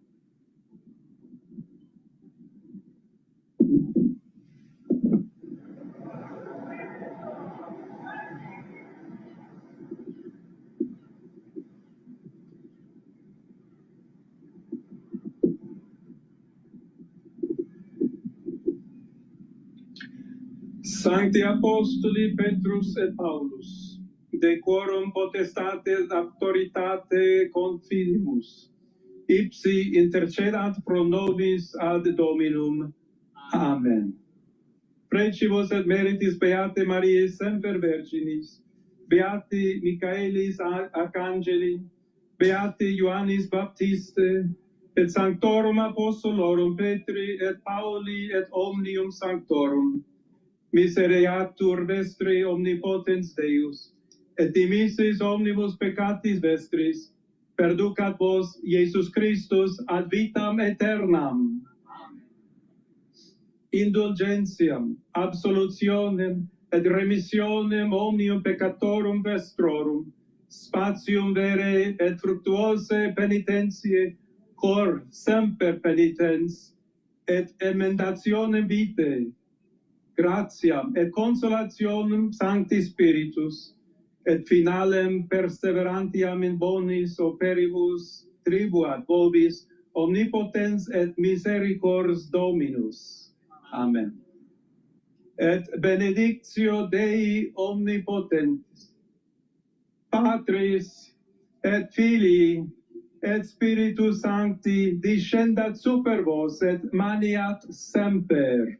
Speaker 13: Sancti Apostoli Petrus et Paulus, de quorum potestates autoritate confidimus, ipsi intercedat pro nobis ad Dominum. Amen. Precibus et meritis Beate Mariae semper Virginis, Beati Michaelis Arcangeli, Beati Ioannis Baptiste, et Sanctorum Apostolorum Petri et Pauli et Omnium Sanctorum, misereatur vestri omnipotens Deus, et dimissis omnibus peccatis vestris, perducat vos Iesus Christus ad vitam aeternam. Indulgentiam, absolutionem et remissionem omnium peccatorum vestrorum, spatium vere et fructuose penitentiae, cor semper penitens, et emendationem vitae, gratiam et consolationem Sancti Spiritus, et finalem perseverantiam in bonis operibus tribuat vobis omnipotens et misericors Dominus. Amen. Et benedictio Dei omnipotentis, Patris et Filii et Spiritus Sancti descendat super vos et maniat semper.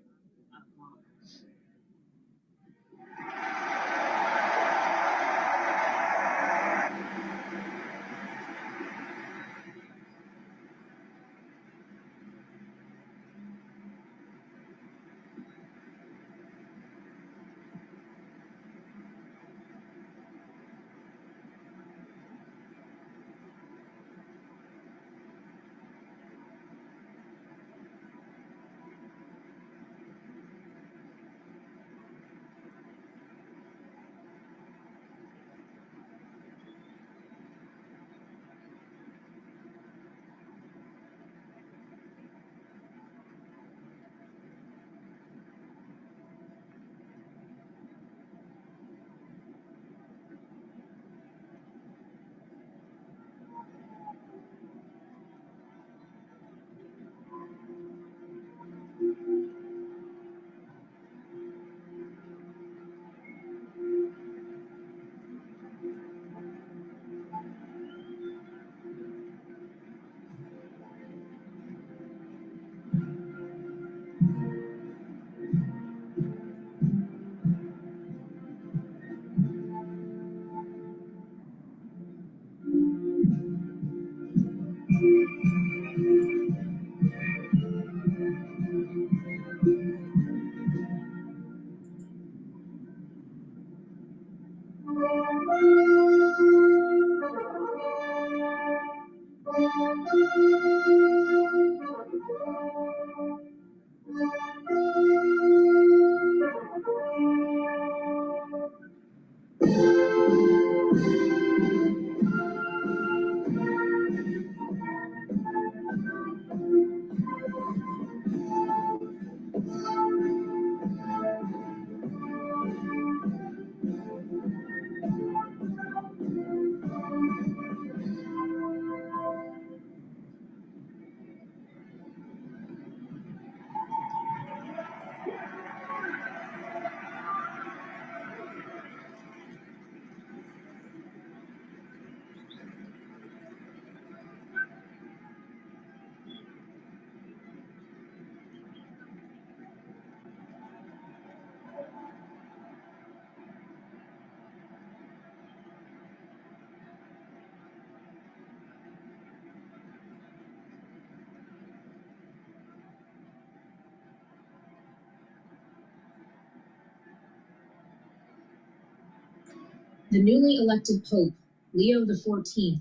Speaker 17: The newly elected Pope, Leo XIV,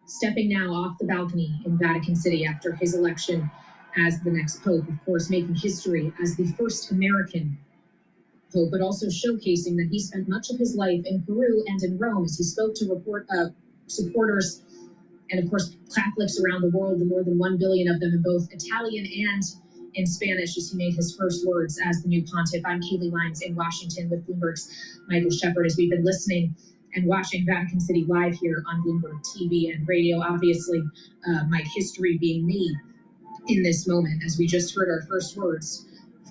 Speaker 17: stepping now off the balcony in Vatican City after his election as the next Pope, of course, making history as the first American Pope, but also showcasing that he spent much of his life in Peru and in Rome as he spoke to supporters and, of course, Catholics around the world, the more than 1 billion of them in both Italian and in Spanish, as he made his first words as the new pontiff. I'm Kaylee Lyons in Washington with Bloomberg's Michael Shepard, as we've been listening and watching Vatican City live here on Bloomberg TV and radio. Obviously, Mike, history being made in this moment, as we just heard our first words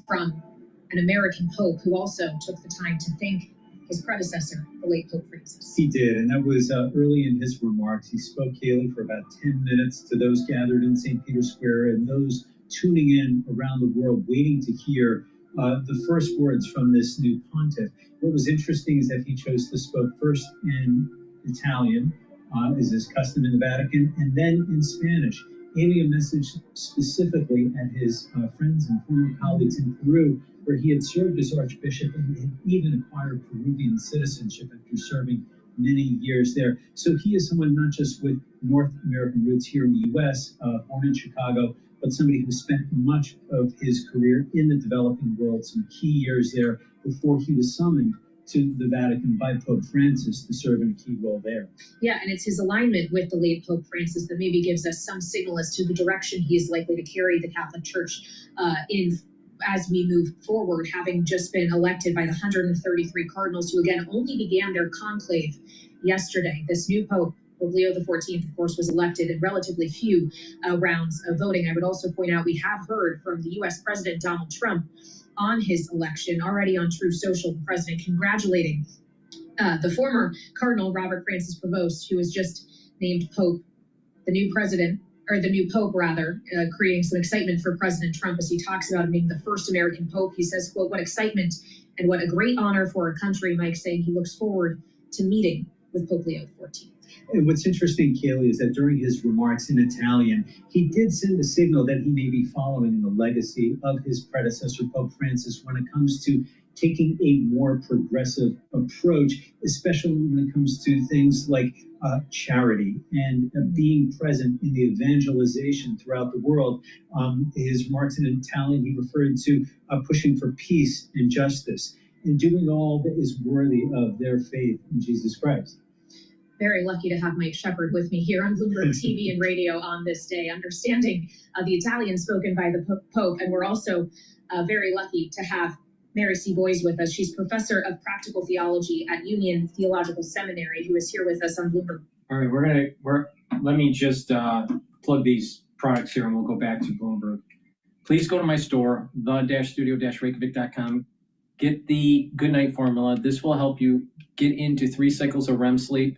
Speaker 17: from an American Pope who also took the time to thank his predecessor, the late Pope Francis.
Speaker 19: He did, and that was early in his remarks. He spoke, Kaylee, for about 10 minutes to those gathered in St. Peter's Square and those tuning in around the world, waiting to hear the first words from this new pontiff. What was interesting is that he chose to speak first in Italian, as is custom in the Vatican, and then in Spanish, aiming a message specifically at his friends and former colleagues in Peru, where he had served as Archbishop and had even acquired Peruvian citizenship after serving many years there. So he is someone not just with North American roots here in the U.S., born in Chicago, but somebody who spent much of his career in the developing world, some key years there before he was summoned to the Vatican by Pope Francis to serve in a key role there.
Speaker 17: Yeah, and it's his alignment with the late Pope Francis that maybe gives us some signal as to the direction he is likely to carry the Catholic Church in as we move forward, having just been elected by the 133 cardinals who, again, only began their conclave yesterday. This new Pope, Pope Leo XIV, of course, was elected in relatively few rounds of voting. I would also point out we have heard from the U.S. President Donald Trump on his election, already on Truth Social, the president congratulating the former Cardinal Robert Francis Prevost, who was just named Pope, the new president, or the new Pope rather, creating some excitement for President Trump as he talks about him being the first American Pope. He says, quote, "What excitement and what a great honor for our country," Mike saying he looks forward to meeting with Pope Leo XIV.
Speaker 19: And what's interesting, Kaylee, is that during his remarks in Italian, he did send a signal that he may be following in the legacy of his predecessor, Pope Francis, when it comes to taking a more progressive approach, especially when it comes to things like charity and being present in the evangelization throughout the world. His remarks in Italian, he referred to pushing for peace and justice and doing all that is worthy of their faith in Jesus Christ.
Speaker 17: Very lucky to have Mike Shepard with me here on Bloomberg TV and radio on this day, understanding the Italian spoken by the Pope. And we're also very lucky to have Mary C. Boyes with us. She's professor of practical theology at Union Theological Seminary, who is here with us on Bloomberg.
Speaker 10: All right, let me just plug these products here and we'll go back to Bloomberg. Please go to my store, the-studio-reykjavik.com. Get the Good Night Formula. This will help you get into 3 cycles of REM sleep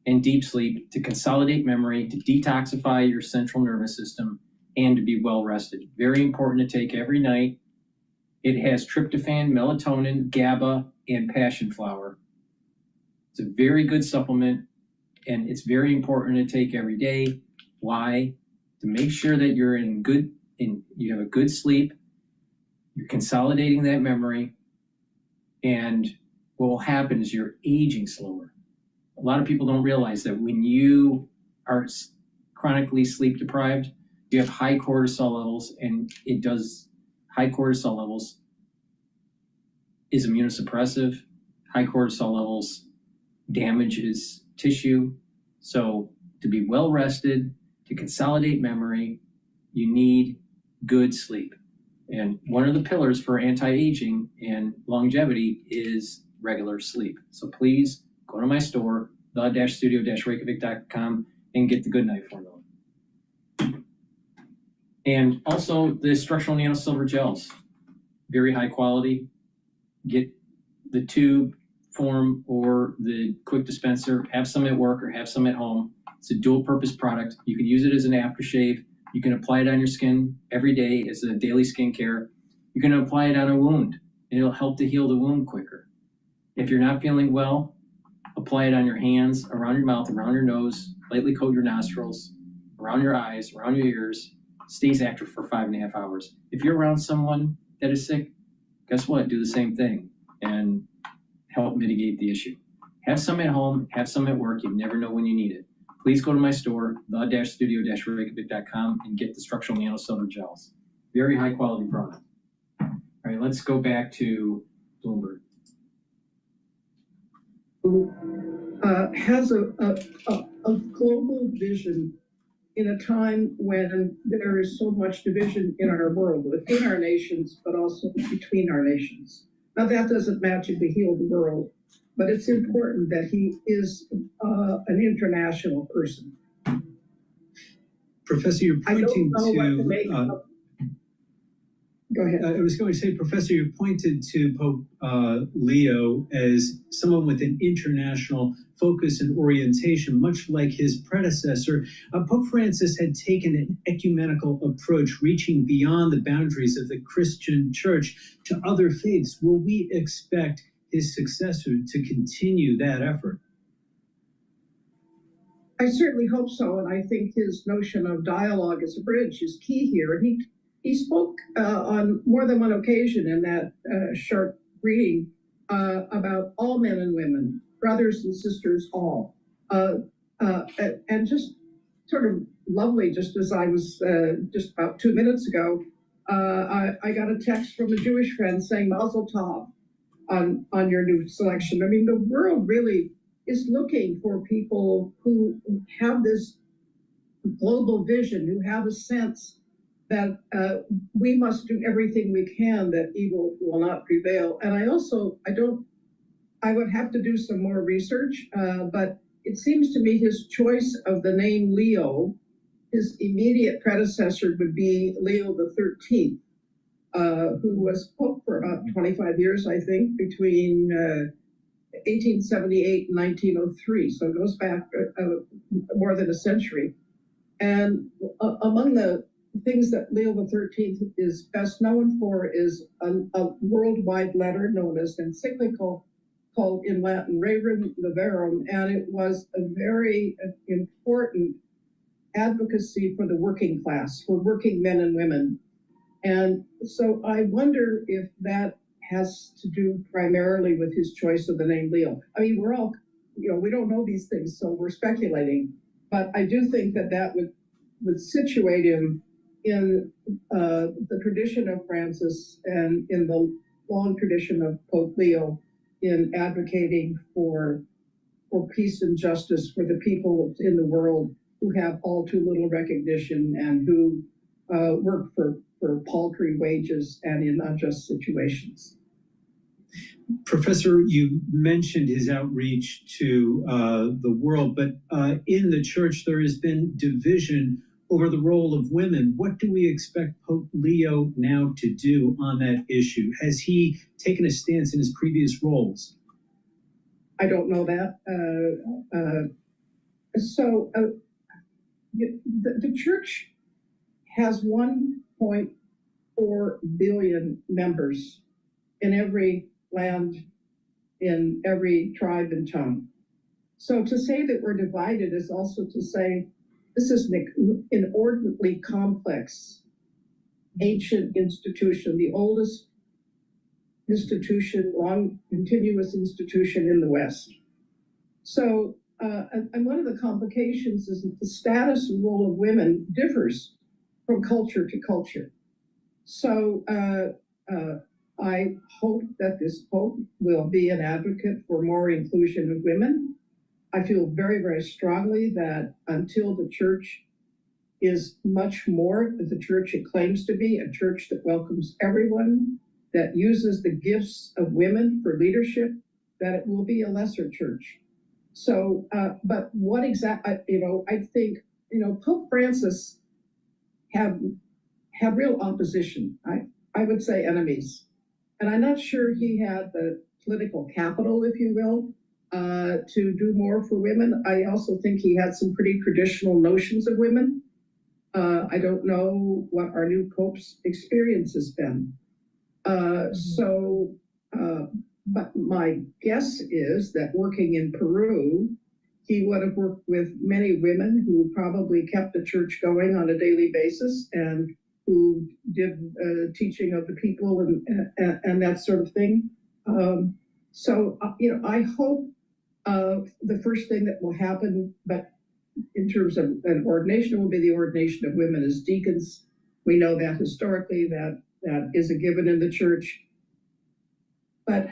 Speaker 10: and deep sleep to consolidate memory, to detoxify your central nervous system, and to be well rested. Very important to take every night. It has tryptophan, melatonin, GABA, and passion flower. It's a very good supplement, and it's very important to take every day. Why? To make sure that you're you have a good sleep, you're consolidating that memory, and what will happen is you're aging slower. A lot of people don't realize that when you are chronically sleep deprived, you have high cortisol levels, and high cortisol levels is immunosuppressive. High cortisol levels damages tissue. So to be well rested, to consolidate memory, you need good sleep. And one of the pillars for anti-aging and longevity is regular sleep. So please go to my store, the-studio-reykjavik.com, and get the Good Night Formula. And also the structural nano silver gels, very high quality. Get the tube form or the quick dispenser, have some at work or have some at home. It's a dual purpose product. You can use it as an aftershave. You can apply it on your skin every day as a daily skincare. You can apply it on a wound, and it'll help to heal the wound quicker. If you're not feeling well, apply it on your hands, around your mouth, around your nose, lightly coat your nostrils, around your eyes, around your ears. Stays active for 5.5 hours. If you're around someone that is sick, guess what? Do the same thing and help mitigate the issue. Have some at home, have some at work. You never know when you need it. Please go to my store, the-studio-reykjavik.com, and get the structural nanosilver gels. Very high quality product. All right, let's go back to Bloomberg.
Speaker 1: Has a global vision in a time when there is so much division in our world, within our nations, but also between our nations. Now, that doesn't magically heal the world, but it's important that he is an international person.
Speaker 19: Professor, you're pointing
Speaker 1: to... Go ahead.
Speaker 19: I was going to say, Professor, you pointed to Pope Leo as someone with an international focus and orientation, much like his predecessor. Pope Francis had taken an ecumenical approach, reaching beyond the boundaries of the Christian church to other faiths. Will we expect his successor to continue that effort?
Speaker 1: I certainly hope so, and I think his notion of dialogue as a bridge is key here. And he spoke on more than one occasion in that short reading about all men and women, brothers and sisters, all. And just sort of lovely, just as I was just about 2 minutes ago, I got a text from a Jewish friend saying Mazel Tov on your new selection. I mean, the world really is looking for people who have this global vision, who have a sense that we must do everything we can that evil will not prevail. And I would have to do some more research, but it seems to me his choice of the name Leo, his immediate predecessor would be Leo the 13th, who was Pope for about 25 years, I think, between 1878 and 1903. So it goes back more than a century. And among the things that Leo the 13th is best known for is a worldwide letter known as encyclical, called in Latin Rerum Liberum, and it was a very important advocacy for the working class, for working men and women. And so I wonder if that has to do primarily with his choice of the name Leo. I mean, we're all, we don't know these things, so we're speculating, but I do think that would situate him in the tradition of Francis and in the long tradition of Pope Leo in advocating for peace and justice for the people in the world who have all too little recognition and who work for paltry wages and in unjust situations.
Speaker 19: Professor, you mentioned his outreach to the world, but in the church there has been division over the role of women. What do we expect Pope Leo now to do on that issue? Has he taken a stance in his previous roles?
Speaker 1: I don't know that. The church has 1.4 billion members in every land, in every tribe and tongue. So to say that we're divided is also to say this is an inordinately complex, ancient institution, the oldest institution, long continuous institution in the West. So, and one of the complications is that the status and role of women differs from culture to culture. So I hope that this Pope will be an advocate for more inclusion of women. I feel very, very strongly that until the church is much more than the church it claims to be, a church that welcomes everyone, that uses the gifts of women for leadership, that it will be a lesser church. So, but what exactly, I think, Pope Francis have real opposition. I would say enemies. And I'm not sure he had the political capital, if you will, to do more for women. I also think he had some pretty traditional notions of women. I don't know what our new Pope's experience has been. But my guess is that working in Peru, he would have worked with many women who probably kept the church going on a daily basis and who did teaching of the people and that sort of thing. So, I hope the first thing that will happen, but in terms of an ordination, will be the ordination of women as deacons. We know that historically that is a given in the church. But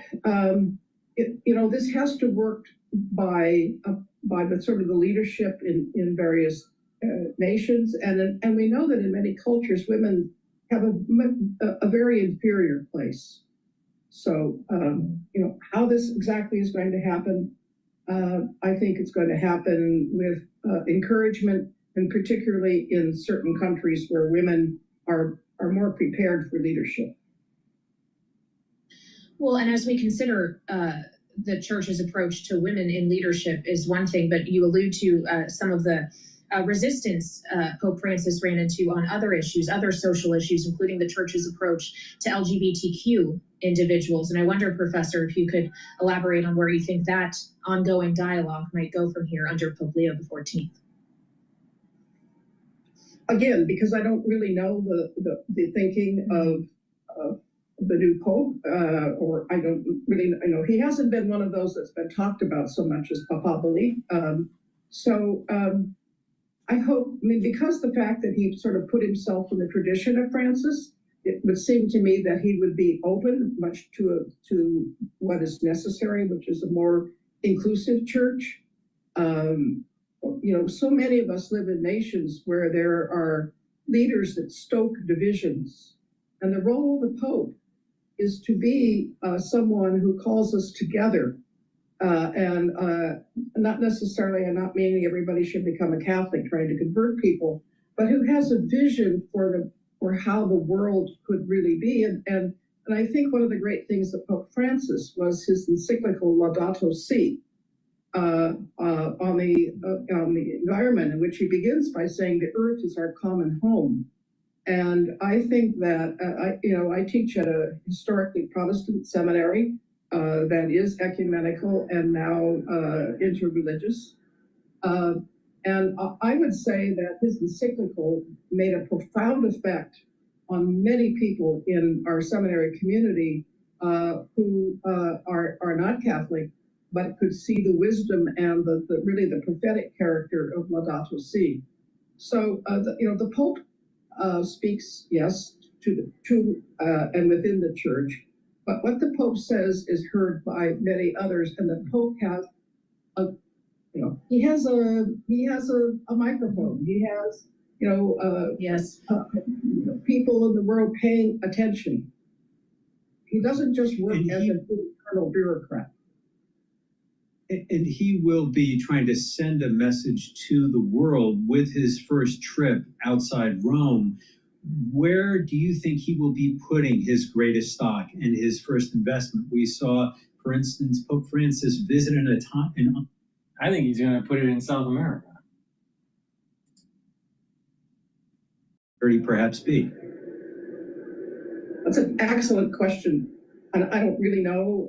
Speaker 1: this has to work by the sort of the leadership in various nations, and we know that in many cultures women have a very inferior place. So how this exactly is going to happen, I think it's going to happen with encouragement, and particularly in certain countries where women are more prepared for leadership.
Speaker 17: Well, and as we consider the church's approach to women in leadership is one thing, but you allude to some of the resistance Pope Francis ran into on other issues, other social issues, including the church's approach to LGBTQ individuals. And I wonder, Professor, if you could elaborate on where you think that ongoing dialogue might go from here under Pope Leo XIV.
Speaker 1: Again, because I don't really know the thinking of the new Pope, or I don't really know. He hasn't been one of those that's been talked about so much as papabili. I hope, because the fact that he sort of put himself in the tradition of Francis, it would seem to me that he would be open much to what is necessary, which is a more inclusive church. So many of us live in nations where there are leaders that stoke divisions, and the role of the Pope is to be someone who calls us together, and not necessarily, and not meaning everybody should become a Catholic trying to convert people, but who has a vision for how the world could really be. And I think one of the great things of Pope Francis was his encyclical Laudato Si on the environment, in which he begins by saying the earth is our common home. And I think that I teach at a historically Protestant seminary that is ecumenical and now interreligious. And I would say that his encyclical made a profound effect on many people in our seminary community who are not Catholic, but could see the wisdom and the prophetic character of Laudato Si. So the Pope speaks, yes, to and within the church, but what the Pope says is heard by many others, and the Pope has he has a microphone. He has people in the world paying attention. He doesn't just work as an internal bureaucrat.
Speaker 19: And he will be trying to send a message to the world with his first trip outside Rome. Where do you think he will be putting his greatest stock and his first investment? We saw, for instance, Pope Francis visited a time.
Speaker 10: I think he's going to put it in South America.
Speaker 19: Where he perhaps be?
Speaker 1: That's an excellent question. And I don't really know.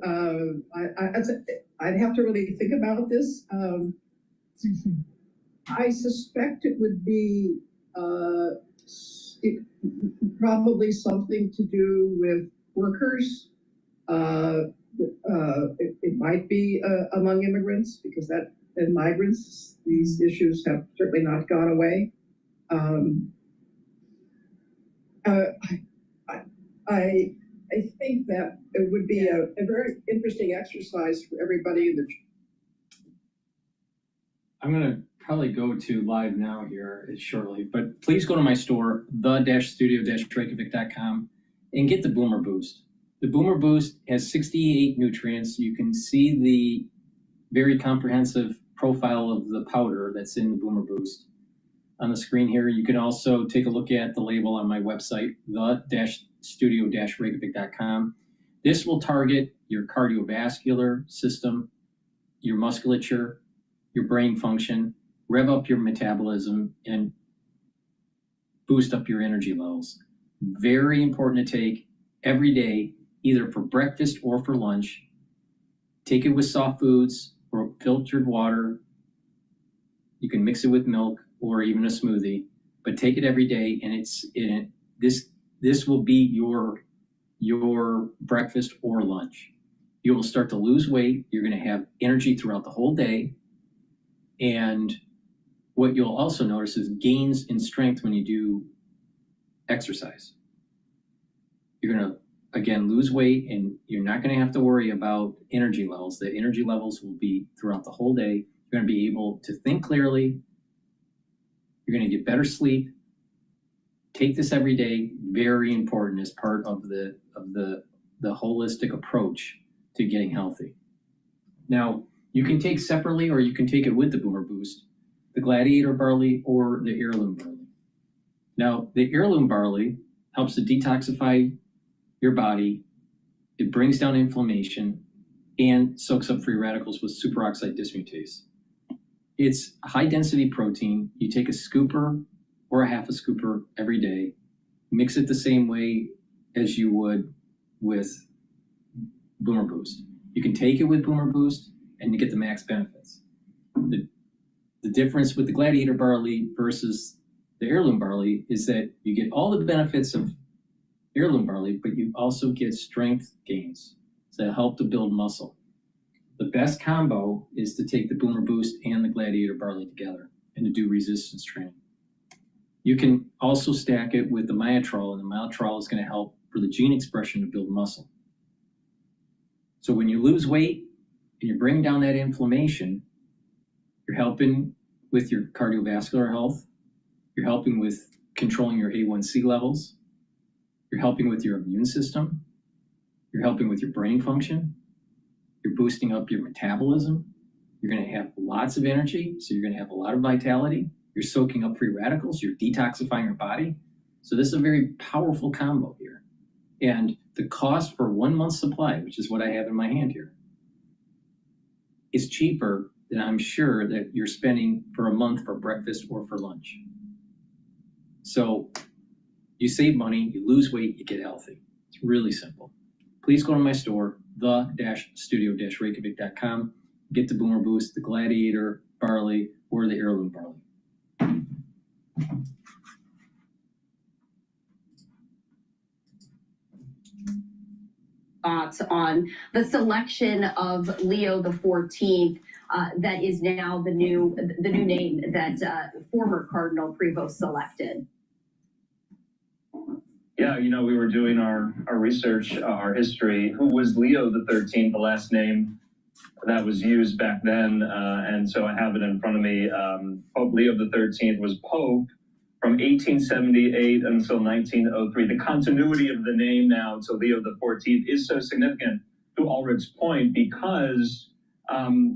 Speaker 1: I'd have to really think about this. I suspect it would be probably something to do with workers. It might be among immigrants, because and migrants, these issues have certainly not gone away. I think that it would be a very interesting exercise for everybody in the.
Speaker 10: I'm going to probably go to live now here shortly, but please go to my store, the-studio-reykjavik.com, and get the Boomer Boost. The Boomer Boost has 68 nutrients. You can see the very comprehensive profile of the powder that's in the Boomer Boost on the screen here. You can also take a look at the label on my website, the-studio-reykjavik.com. This will target your cardiovascular system, your musculature, your brain function, rev up your metabolism, and boost up your energy levels. Very important to take every day, either for breakfast or for lunch. Take it with soft foods or filtered water. You can mix it with milk or even a smoothie, but take it every day, and this will be your breakfast or lunch. you will start to lose weight. You're going to have energy throughout the whole day. And what you'll also notice is gains in strength when you do exercise. You're going to, again, lose weight, and you're not going to have to worry about energy levels. The energy levels will be throughout the whole day. You're going to be able to think clearly. You're going to get better sleep. Take this every day. Very important as part of the holistic approach to getting healthy. Now, you can take separately, or you can take it with the Boomer Boost, the Gladiator barley or the heirloom barley. Now, the heirloom barley helps to detoxify your body. It brings down inflammation and soaks up free radicals with superoxide dismutase. It's high density protein. You take a scooper or a half a scooper every day, mix it the same way as you would with Boomer Boost. You can take it with Boomer Boost and you get the max benefits. The difference with the Gladiator barley versus the heirloom barley is that you get all the benefits of heirloom barley, but you also get strength gains that help to build muscle. The best combo is to take the Boomer Boost and the Gladiator barley together and to do resistance training. You can also stack it with the Myotrol, and the Myotrol is going to help for the gene expression to build muscle. So when you lose weight and you bring down that inflammation, you're helping with your cardiovascular health, you're helping with controlling your A1C levels, you're helping with your immune system, you're helping with your brain function, you're boosting up your metabolism, you're going to have lots of energy, so you're going to have a lot of vitality, you're soaking up free radicals, you're detoxifying your body. So this is a very powerful combo here. And the cost for 1 month's supply, which is what I have in my hand here, is cheaper than I'm sure that you're spending for a month for breakfast or for lunch. So you save money, you lose weight, you get healthy. It's really simple. Please go to my store, the-studio-reykjavik.com, get the Boomer Boost, the Gladiator barley, or the heirloom barley.
Speaker 6: Thoughts on the selection of Leo the 14th, that is now the new name that former Cardinal Prevost selected.
Speaker 20: Yeah, you know, we were doing our research, our history. Who was Leo the 13th, the last name that was used back then? And so I have it in front of me. Pope Leo the 13th was Pope from 1878 until 1903. The continuity of the name now to Leo the 14th is so significant, to Ulrich's point, because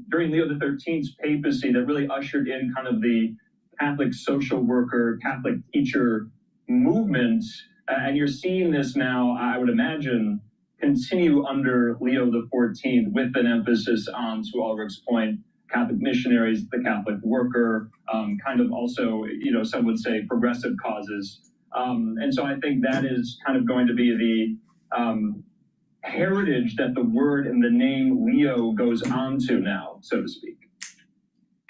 Speaker 20: during Leo the 13th's papacy, that really ushered in kind of the Catholic social worker, Catholic teacher movement. And you're seeing this now, I would imagine, continue under Leo the 14th with an emphasis on, to Ulrich's point, Catholic missionaries, the Catholic worker, kind of also, you know, some would say progressive causes. And so I think that is kind of going to be the heritage that the word and the name Leo goes on to now, so to speak.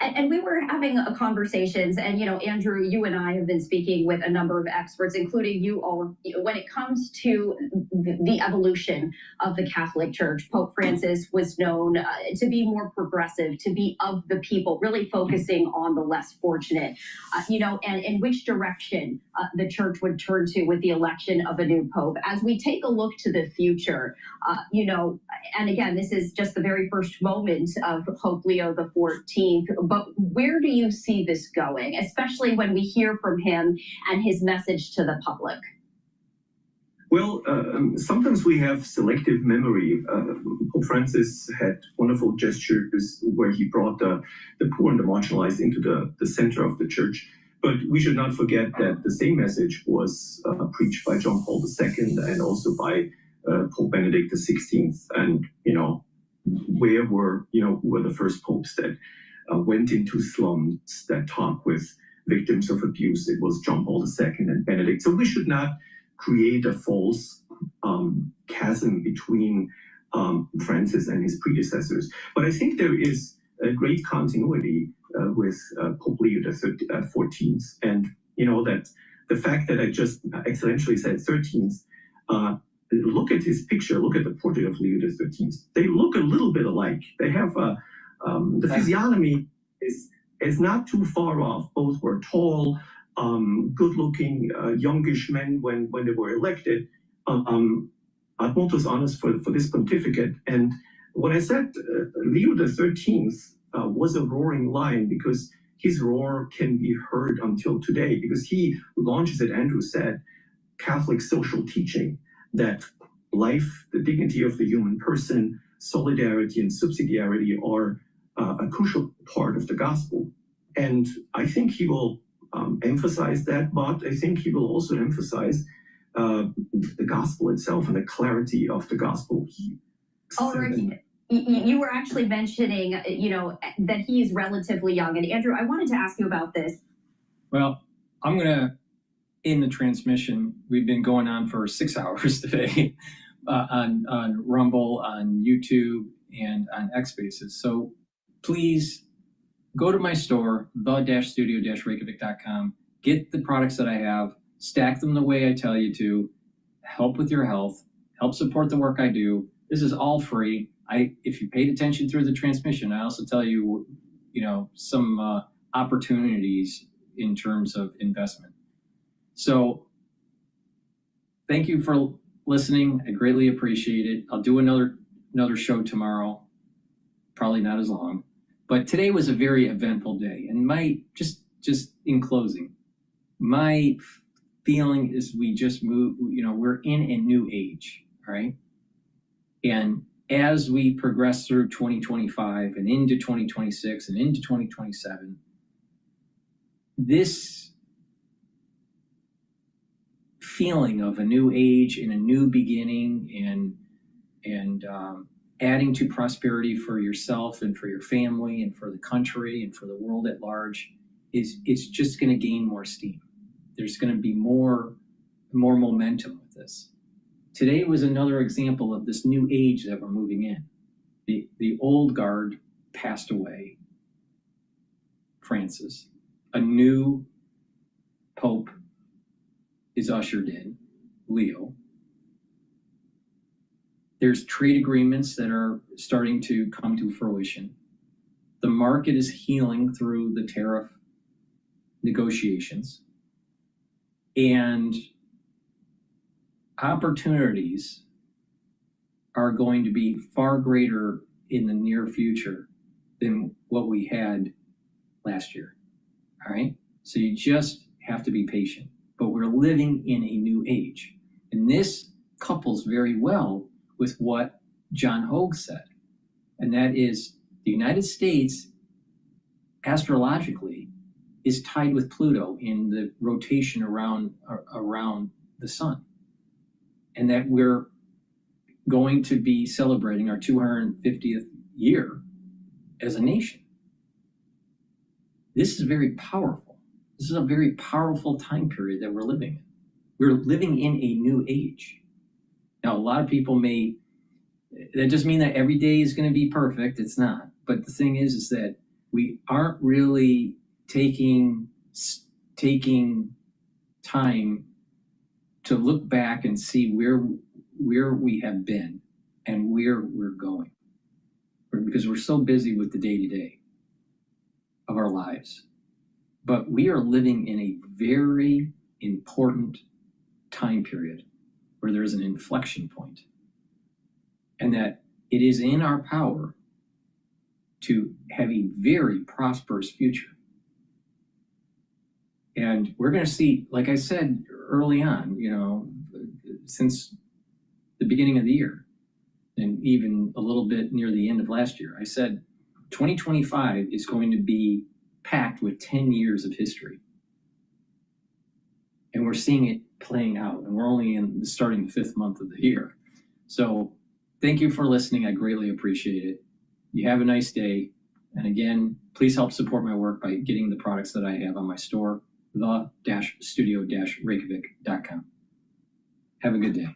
Speaker 6: And we were having conversations, and, you know, Andrew, you and I have been speaking with a number of experts, including you all, when it comes to the evolution of the Catholic Church. Pope Francis was known to be more progressive, to be of the people, really focusing on the less fortunate, you know, and in which direction the church would turn to with the election of a new pope. As we take a look to the future, you know, and again, this is just the very first moment of Pope Leo the 14th, but where do you see this going, especially when we hear from him and his message to the public?
Speaker 22: Well, sometimes we have selective memory. Pope Francis had wonderful gestures where he brought the poor and the marginalized into the center of the church. But we should not forget that the same message was preached by John Paul II and also by Pope Benedict XVI. And, you know, where were, you know, who were the first popes that went into slums, that talked with victims of abuse? It was John Paul II and Benedict. So we should not create a false chasm between Francis and his predecessors. But I think there is a great continuity with Pope Leo XIV. And, you know, that the fact that I just accidentally said 13th, look at his picture, look at the portrait of Leo XIII. They look a little bit alike. They have the physiognomy is not too far off. Both were tall, good-looking, youngish men when they were elected. Ad mortus honors for this pontificate. And when I said Leo XIII was a roaring lion, because his roar can be heard until today, because he launches, as Andrew said, Catholic social teaching that life, the dignity of the human person, solidarity and subsidiarity are a crucial part of the gospel. And I think he will emphasize that, but I think he will also emphasize the gospel itself and the clarity of the gospel.
Speaker 6: Rick, you were actually mentioning, that he's relatively young. And Andrew, I wanted to ask you about this.
Speaker 10: Well, I'm going to end the transmission. We've been going on for 6 hours today on Rumble, on YouTube, and on Xspaces. So please go to my store, the-studio-reykjavik.com, get the products that I have, stack them the way I tell you to, help with your health, help support the work I do. This is all free. If you paid attention through the transmission, I also tell you, some opportunities in terms of investment. So thank you for listening. I greatly appreciate it. I'll do another show tomorrow, probably not as long. But today was a very eventful day. And just in closing, my feeling is we just moved, we're in a new age, right? And as we progress through 2025 and into 2026 and into 2027, this feeling of a new age and a new beginning and adding to prosperity for yourself and for your family and for the country and for the world at large it's just going to gain more steam. There's going to be more momentum with this. Today was another example of this new age that we're moving in. The old guard passed away, Francis. A new pope is ushered in, Leo. There's trade agreements that are starting to come to fruition. The market is healing through the tariff negotiations. And opportunities are going to be far greater in the near future than what we had last year. All right? So you just have to be patient. But we're living in a new age. And this couples very well with what John Hogue said. And that is the United States, astrologically, is tied with Pluto in the rotation around the sun. And that we're going to be celebrating our 250th year as a nation. This is very powerful. This is a very powerful time period that we're living in. We're living in a new age. Now, a lot of people that doesn't mean that every day is going to be perfect. It's not. But the thing is that we aren't really taking time to look back and see where we have been and where we're going. Because we're so busy with the day-to-day of our lives. But we are living in a very important time period where there's an inflection point. And that it is in our power to have a very prosperous future. And we're going to see, like I said early on, since the beginning of the year, and even a little bit near the end of last year, I said 2025 is going to be packed with 10 years of history. And we're seeing it playing out, and we're only starting the 5th month of the year. So thank you for listening. I greatly appreciate it. You have a nice day. And again, please help support my work by getting the products that I have on my store, the-studio-reykjavik.com. Have a good day.